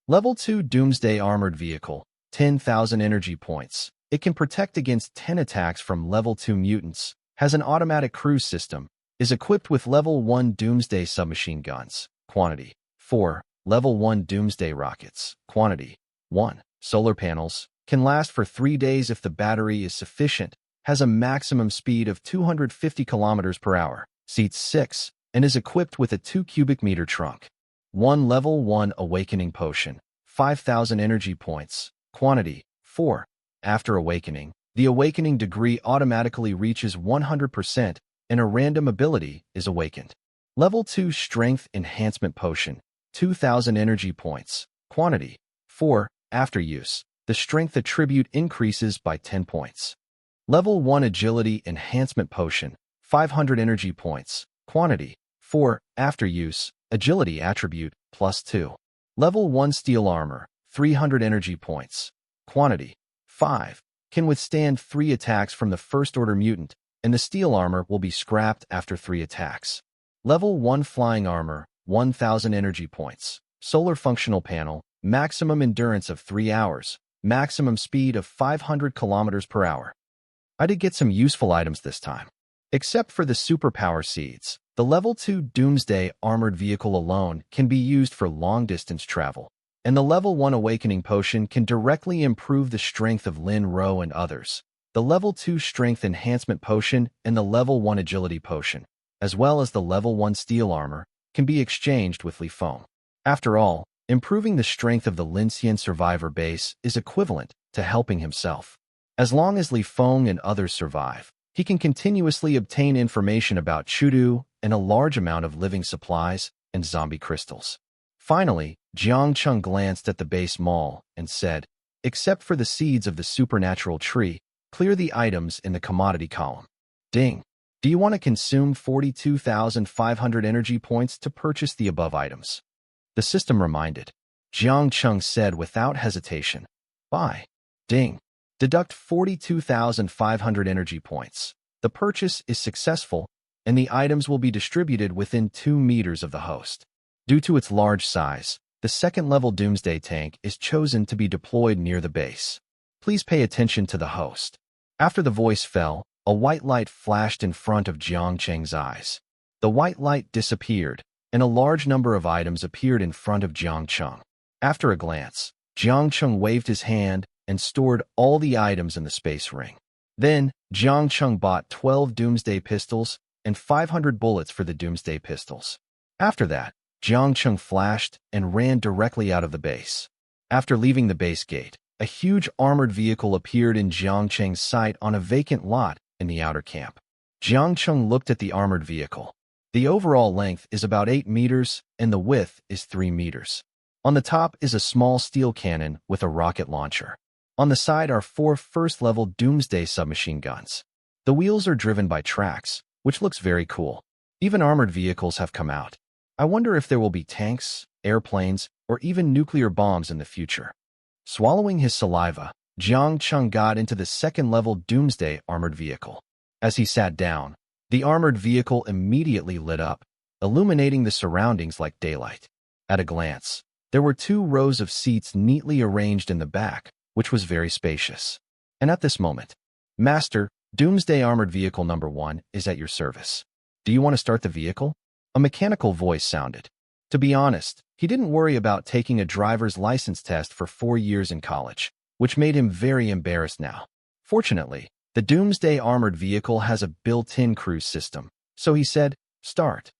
Level 2 Doomsday Armored Vehicle, 10,000 energy points. It can protect against 10 attacks from Level 2 mutants, has an automatic cruise system, is equipped with Level 1 Doomsday Submachine Guns, quantity 4, Level 1 Doomsday Rockets, quantity 1, solar panels, can last for 3 days if the battery is sufficient, has a maximum speed of 250 km per hour, seats 6, and is equipped with a 2 cubic meter trunk. 1 Level 1 Awakening Potion, 5,000 energy points, quantity 4. After awakening, the awakening degree automatically reaches 100% and a random ability is awakened. Level 2 Strength Enhancement Potion, 2,000 energy points, quantity 4. After use, the strength attribute increases by 10 points. Level 1 Agility Enhancement Potion, 500 energy points, quantity 4. After use, agility attribute +2. Level 1 Steel Armor, 300 energy points, quantity 5. Can withstand 3 attacks from the first-order mutant, and the steel armor will be scrapped after 3 attacks. Level 1 Flying Armor, 1,000 energy points, solar functional panel, maximum endurance of 3 hours, maximum speed of 500 km per hour. I did get some useful items this time. Except for the superpower seeds, the Level 2 Doomsday armored vehicle alone can be used for long-distance travel, and the Level 1 Awakening Potion can directly improve the strength of Lin Ro and others. The Level 2 Strength Enhancement Potion and the Level 1 Agility Potion, as well as the Level 1 Steel Armor, can be exchanged with Li Feng. After all, improving the strength of the Linxian survivor base is equivalent to helping himself. As long as Li Feng and others survive, he can continuously obtain information about Chudu and a large amount of living supplies and zombie crystals. Finally, Jiang Cheng glanced at the base mall and said, "Except for the seeds of the supernatural tree, clear the items in the commodity column." Ding. Do you want to consume 42,500 energy points to purchase the above items? The system reminded. Jiang Cheng said without hesitation, "Buy." Ding. Deduct 42,500 energy points. The purchase is successful, and the items will be distributed within 2 meters of the host. Due to its large size, the second-level Doomsday tank is chosen to be deployed near the base. Please pay attention to the host. After the voice fell, a white light flashed in front of Jiang Cheng's eyes. The white light disappeared, and a large number of items appeared in front of Jiang Cheng. After a glance, Jiang Cheng waved his hand and stored all the items in the space ring. Then, Jiang Cheng bought 12 Doomsday pistols and 500 bullets for the Doomsday pistols. After that, Jiang Cheng flashed and ran directly out of the base. After leaving the base gate, a huge armored vehicle appeared in Jiang Cheng's sight on a vacant lot in the outer camp. Jiang Cheng looked at the armored vehicle. The overall length is about 8 meters and the width is 3 meters. On the top is a small steel cannon with a rocket launcher. On the side are 4 first-level Doomsday submachine guns. The wheels are driven by tracks, which looks very cool. Even armored vehicles have come out. I wonder if there will be tanks, airplanes, or even nuclear bombs in the future. Swallowing his saliva, Jiang Cheng got into the second-level Doomsday armored vehicle. As he sat down, the armored vehicle immediately lit up, illuminating the surroundings like daylight. At a glance, there were 2 rows of seats neatly arranged in the back, which was very spacious. And at this moment, "Master, Doomsday Armored Vehicle number 1 is at your service. Do you want to start the vehicle?" A mechanical voice sounded. To be honest, he didn't worry about taking a driver's license test for 4 years in college, which made him very embarrassed now. Fortunately, the Doomsday Armored Vehicle has a built-in cruise system, so he said, "Start."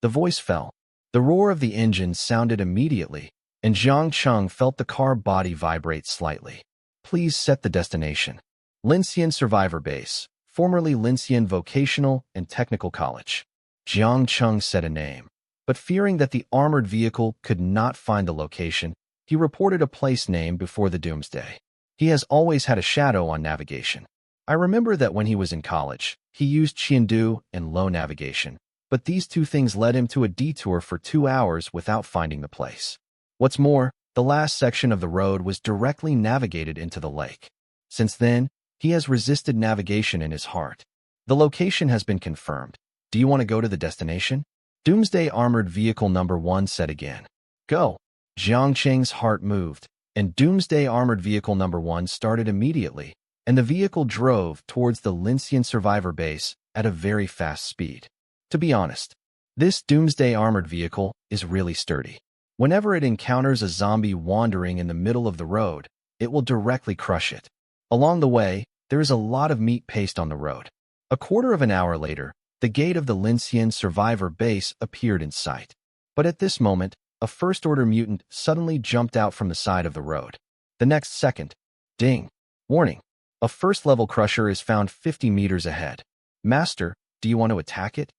The voice fell. The roar of the engine sounded immediately, and Jiang Cheng felt the car body vibrate slightly. "Please set the destination." Linxian Survivor Base, formerly Linxian Vocational and Technical College. Jiang Cheng said a name, but fearing that the armored vehicle could not find the location, he reported a place name before the Doomsday. He has always had a shadow on navigation. I remember that when he was in college, he used Qiandu and low navigation, but these 2 things led him to a detour for 2 hours without finding the place. What's more, the last section of the road was directly navigated into the lake. Since then, he has resisted navigation in his heart. The location has been confirmed. Do you want to go to the destination? Doomsday Armored Vehicle number 1 said again. Go. Jiang Cheng's heart moved, and Doomsday Armored Vehicle number 1 started immediately, and the vehicle drove towards the Linxian Survivor Base at a very fast speed. To be honest, this Doomsday Armored Vehicle is really sturdy. Whenever it encounters a zombie wandering in the middle of the road, it will directly crush it. Along the way, there is a lot of meat paste on the road. A quarter of an hour later, the gate of the Linxian Survivor Base appeared in sight. But at this moment, a first-order mutant suddenly jumped out from the side of the road. The next second, ding! Warning! A first-level crusher is found 50 meters ahead. Master, do you want to attack it?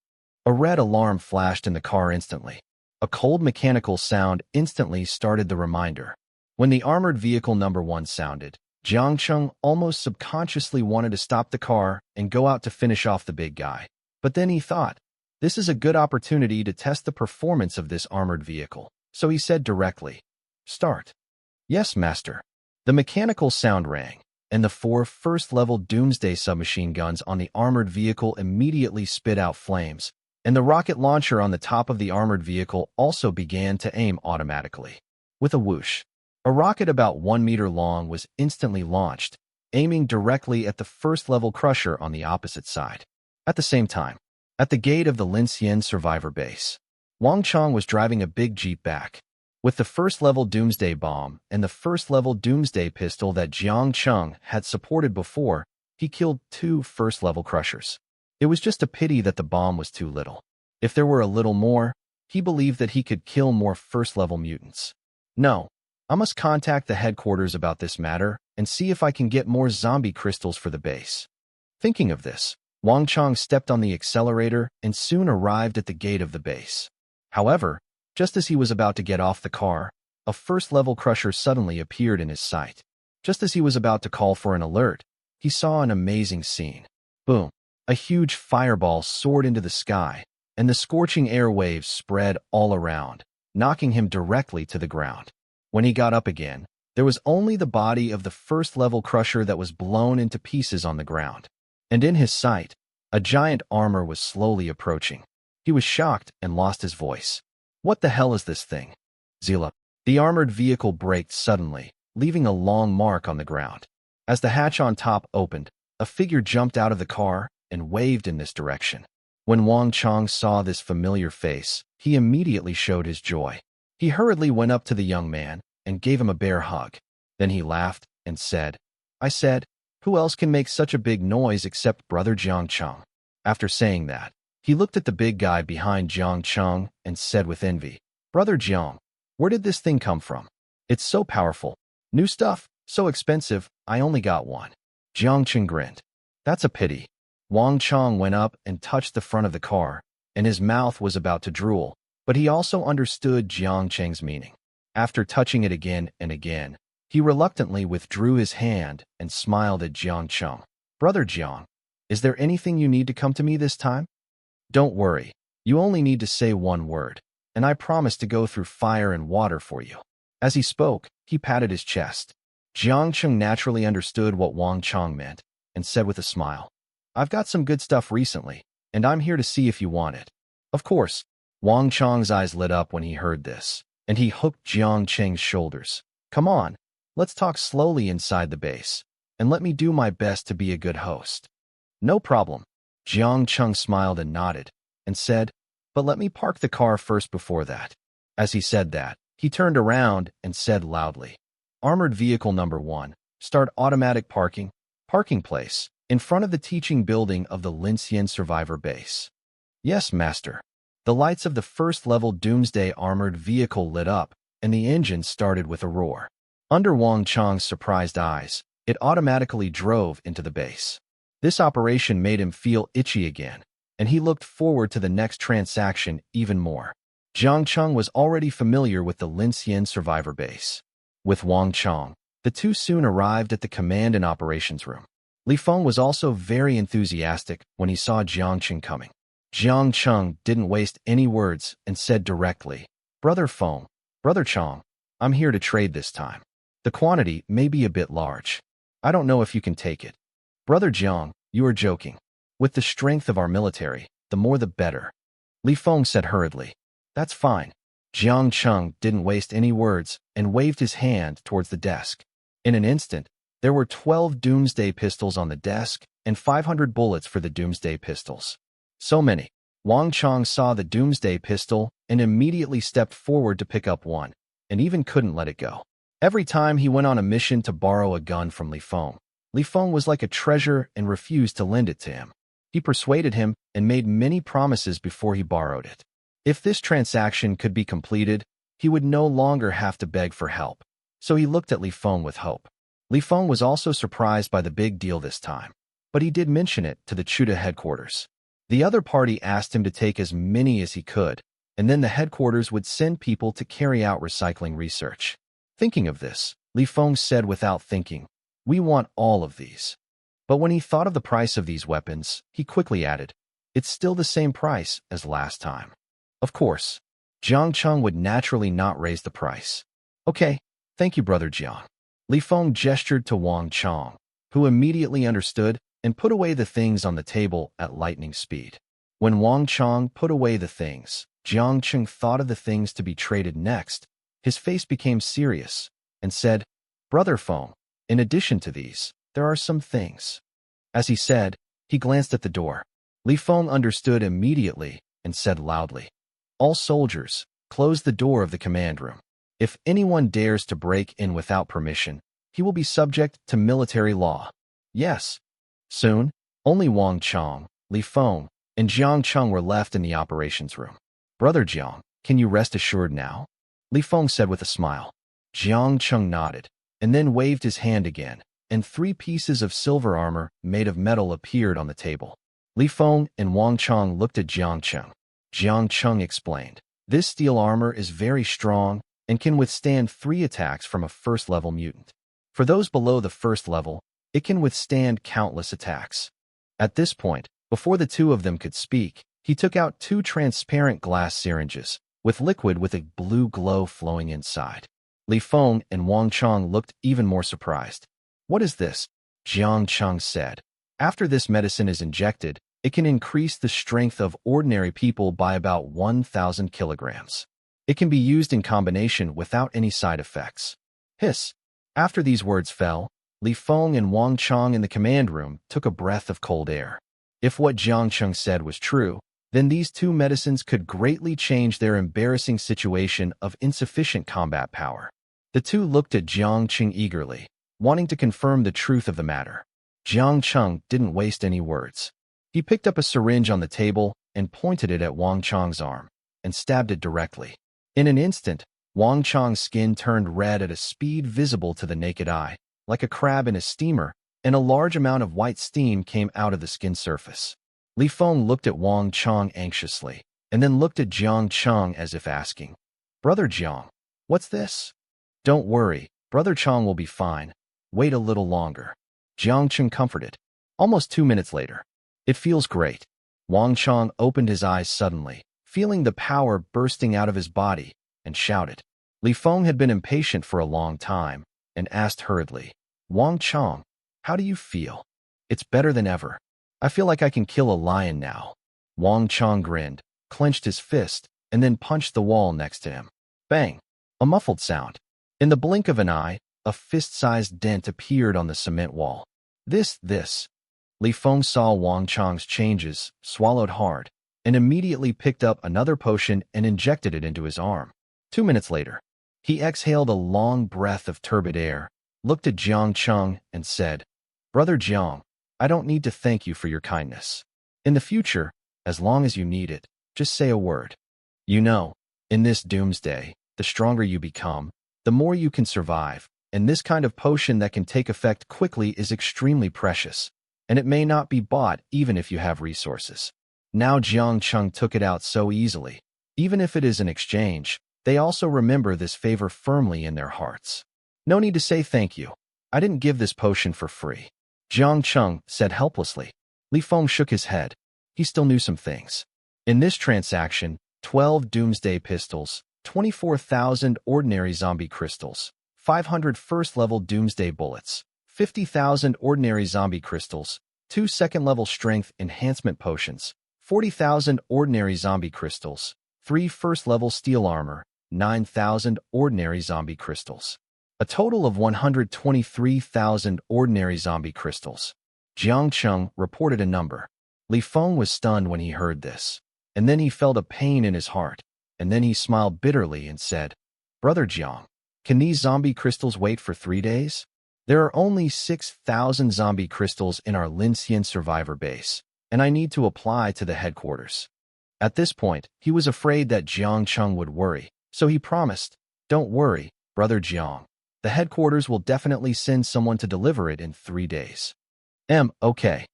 A red alarm flashed in the car instantly. A cold mechanical sound instantly started the reminder. When the armored vehicle number 1 sounded, Jiang Cheng almost subconsciously wanted to stop the car and go out to finish off the big guy. But then he thought, this is a good opportunity to test the performance of this armored vehicle. So he said directly, "Start." "Yes, master." The mechanical sound rang, and the 4 first-level Doomsday submachine guns on the armored vehicle immediately spit out flames, and the rocket launcher on the top of the armored vehicle also began to aim automatically. With a whoosh, a rocket about 1 meter long was instantly launched, aiming directly at the first-level crusher on the opposite side. At the same time, at the gate of the Linsien survivor base, Wang Chong was driving a big jeep back. With the first-level Doomsday Bomb and the first-level Doomsday Pistol that Jiang Cheng had supported before, he killed 2 first-level Crushers. It was just a pity that the bomb was too little. If there were a little more, he believed that he could kill more first-level mutants. No, I must contact the headquarters about this matter and see if I can get more zombie crystals for the base. Thinking of this, Wang Chong stepped on the accelerator and soon arrived at the gate of the base. However, just as he was about to get off the car, a first-level Crusher suddenly appeared in his sight. Just as he was about to call for an alert, he saw an amazing scene. Boom! A huge fireball soared into the sky, and the scorching air waves spread all around, knocking him directly to the ground. When he got up again, there was only the body of the first-level Crusher that was blown into pieces on the ground. And in his sight, a giant armor was slowly approaching. He was shocked and lost his voice. What the hell is this thing? Zila. The armored vehicle braked suddenly, leaving a long mark on the ground. As the hatch on top opened, a figure jumped out of the car and waved in this direction. When Wang Chong saw this familiar face, he immediately showed his joy. He hurriedly went up to the young man and gave him a bear hug. Then he laughed and said, "I said, who else can make such a big noise except Brother Jiang Cheng?" After saying that, he looked at the big guy behind Jiang Cheng and said with envy, "Brother Jiang, where did this thing come from? It's so powerful. New stuff, so expensive, I only got one." Jiang Cheng grinned. "That's a pity." Wang Chong went up and touched the front of the car, and his mouth was about to drool, but he also understood Jiang Cheng's meaning. After touching it again and again, he reluctantly withdrew his hand and smiled at Jiang Cheng. "Brother Jiang, is there anything you need to come to me this time? Don't worry, you only need to say one word, and I promise to go through fire and water for you." As he spoke, he patted his chest. Jiang Cheng naturally understood what Wang Chong meant, and said with a smile, "I've got some good stuff recently, and I'm here to see if you want it." Of course, Wang Chong's eyes lit up when he heard this, and he hooked Jiang Cheng's shoulders. "Come on, let's talk slowly inside the base, and let me do my best to be a good host." "No problem." Jiang Cheng smiled and nodded, and said, "But let me park the car first before that." As he said that, he turned around and said loudly, "Armored Vehicle Number 1, start automatic parking, parking place, in front of the teaching building of the Linsien survivor base." "Yes, master." The lights of the first-level Doomsday armored vehicle lit up, and the engine started with a roar. Under Wang Chong's surprised eyes, it automatically drove into the base. This operation made him feel itchy again, and he looked forward to the next transaction even more. Jiang Cheng was already familiar with the Linsien survivor base. With Wang Chong, the two soon arrived at the command and operations room. Li Feng was also very enthusiastic when he saw Jiang Cheng coming. Jiang Cheng didn't waste any words and said directly, "Brother Feng, Brother Chong, I'm here to trade this time. The quantity may be a bit large. I don't know if you can take it." "Brother Jiang, you are joking. With the strength of our military, the more the better." Li Feng said hurriedly, "That's fine." Jiang Cheng didn't waste any words and waved his hand towards the desk. In an instant, there were 12 Doomsday pistols on the desk and 500 bullets for the Doomsday pistols. So many. Wang Chong saw the Doomsday pistol and immediately stepped forward to pick up one, and even couldn't let it go. Every time he went on a mission to borrow a gun from Li Feng was like a treasure and refused to lend it to him. He persuaded him and made many promises before he borrowed it. If this transaction could be completed, he would no longer have to beg for help. So he looked at Li Feng with hope. Li Feng was also surprised by the big deal this time, but he did mention it to the Chuda headquarters. The other party asked him to take as many as he could, and then the headquarters would send people to carry out recycling research. Thinking of this, Li Feng said without thinking, "We want all of these." But when he thought of the price of these weapons, he quickly added, "It's still the same price as last time." Of course, Jiang Cheng would naturally not raise the price. "Okay, thank you, Brother Jiang." Li Feng gestured to Wang Chong, who immediately understood and put away the things on the table at lightning speed. When Wang Chong put away the things, Jiang Cheng thought of the things to be traded next. His face became serious and said, "Brother Feng, in addition to these, there are some things." As he said, he glanced at the door. Li Feng understood immediately and said loudly, "All soldiers, close the door of the command room. If anyone dares to break in without permission, he will be subject to military law." Yes. Soon, only Wang Chong, Li Feng, and Jiang Cheng were left in the operations room. "Brother Jiang, can you rest assured now?" Li Feng said with a smile. Jiang Cheng nodded, and then waved his hand again, and 3 pieces of silver armor made of metal appeared on the table. Li Feng and Wang Chong looked at Jiang Cheng. Jiang Cheng explained, "This steel armor is very strong and can withstand 3 attacks from a first-level mutant. For those below the first level, it can withstand countless attacks." At this point, before the 2 of them could speak, he took out 2 transparent glass syringes, with liquid with a blue glow flowing inside. Li Feng and Wang Chong looked even more surprised. "What is this?" Jiang Cheng said. "After this medicine is injected, it can increase the strength of ordinary people by about 1,000 kilograms. It can be used in combination without any side effects." Hiss. After these words fell, Li Feng and Wang Chong in the command room took a breath of cold air. If what Jiang Cheng said was true, then these 2 medicines could greatly change their embarrassing situation of insufficient combat power. The 2 looked at Jiang Cheng eagerly, wanting to confirm the truth of the matter. Jiang Cheng didn't waste any words. He picked up a syringe on the table and pointed it at Wang Chong's arm, and stabbed it directly. In an instant, Wang Chong's skin turned red at a speed visible to the naked eye, like a crab in a steamer, and a large amount of white steam came out of the skin surface. Li Feng looked at Wang Chong anxiously, and then looked at Jiang Cheng as if asking, "Brother Jiang, what's this?" "Don't worry, Brother Chong will be fine. Wait a little longer." Jiang Cheng comforted. Almost 2 minutes later. "It feels great." Wang Chong opened his eyes suddenly, feeling the power bursting out of his body, and shouted. Li Feng had been impatient for a long time, and asked hurriedly, "Wang Chong, how do you feel?" "It's better than ever. I feel like I can kill a lion now." Wang Chong grinned, clenched his fist, and then punched the wall next to him. Bang! A muffled sound. In the blink of an eye, a fist-sized dent appeared on the cement wall. This. Li Feng saw Wang Chong's changes, swallowed hard, and immediately picked up another potion and injected it into his arm. 2 minutes later, he exhaled a long breath of turbid air, looked at Jiang Cheng, and said, "Brother Jiang, I don't need to thank you for your kindness. In the future, as long as you need it, just say a word. You know, in this doomsday, the stronger you become, the more you can survive, and this kind of potion that can take effect quickly is extremely precious, and it may not be bought even if you have resources." Now Jiang Cheng took it out so easily. Even if it is an exchange, they also remember this favor firmly in their hearts. "No need to say thank you. I didn't give this potion for free," Jiang Cheng said helplessly. Li Feng shook his head. He still knew some things. In this transaction, 12 doomsday pistols, 24,000 ordinary zombie crystals, 500 first-level doomsday bullets, 50,000 ordinary zombie crystals, 2 second-level strength enhancement potions, 40,000 ordinary zombie crystals, 3 first-level steel armor, 9,000 ordinary zombie crystals. A total of 123,000 ordinary zombie crystals. Jiang Cheng reported a number. Li Feng was stunned when he heard this, and then he felt a pain in his heart, and then he smiled bitterly and said, "Brother Jiang, can these zombie crystals wait for 3 days? There are only 6,000 zombie crystals in our Linxian survivor base, and I need to apply to the headquarters." At this point, he was afraid that Jiang Cheng would worry, so he promised, "Don't worry, Brother Jiang. The headquarters will definitely send someone to deliver it in 3 days. Okay.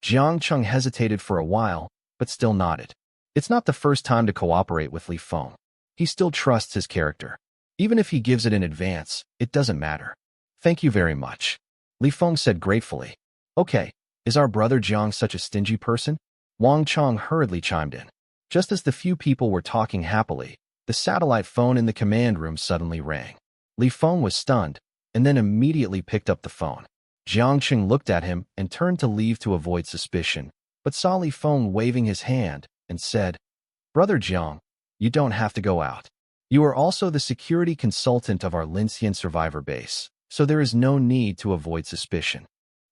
Jiang Cheng hesitated for a while, but still nodded. It's not the first time to cooperate with Li Feng. He still trusts his character. Even if he gives it in advance, it doesn't matter. "Thank you very much," Li Feng said gratefully. "Okay, is our brother Jiang such a stingy person?" Wang Chong hurriedly chimed in. Just as the few people were talking happily, the satellite phone in the command room suddenly rang. Li Feng was stunned, and then immediately picked up the phone. Jiang Cheng looked at him and turned to leave to avoid suspicion, but saw Li Feng waving his hand and said, "Brother Jiang, you don't have to go out. You are also the security consultant of our Linxian survivor base, so there is no need to avoid suspicion."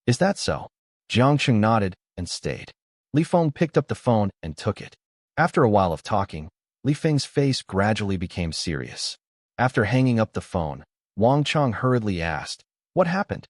"Is that so?" Jiang Cheng nodded and stayed. Li Feng picked up the phone and took it. After a while of talking, Li Feng's face gradually became serious. After hanging up the phone, Wang Cheng hurriedly asked, "What happened?"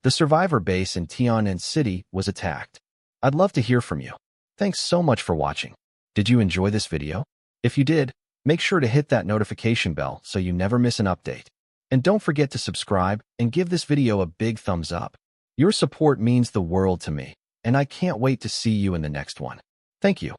"The survivor base in Tian'an City was attacked. I'd love to hear from you. Thanks so much for watching. Did you enjoy this video? If you did, make sure to hit that notification bell so you never miss an update. And don't forget to subscribe and give this video a big thumbs up. Your support means the world to me, and I can't wait to see you in the next one. Thank you."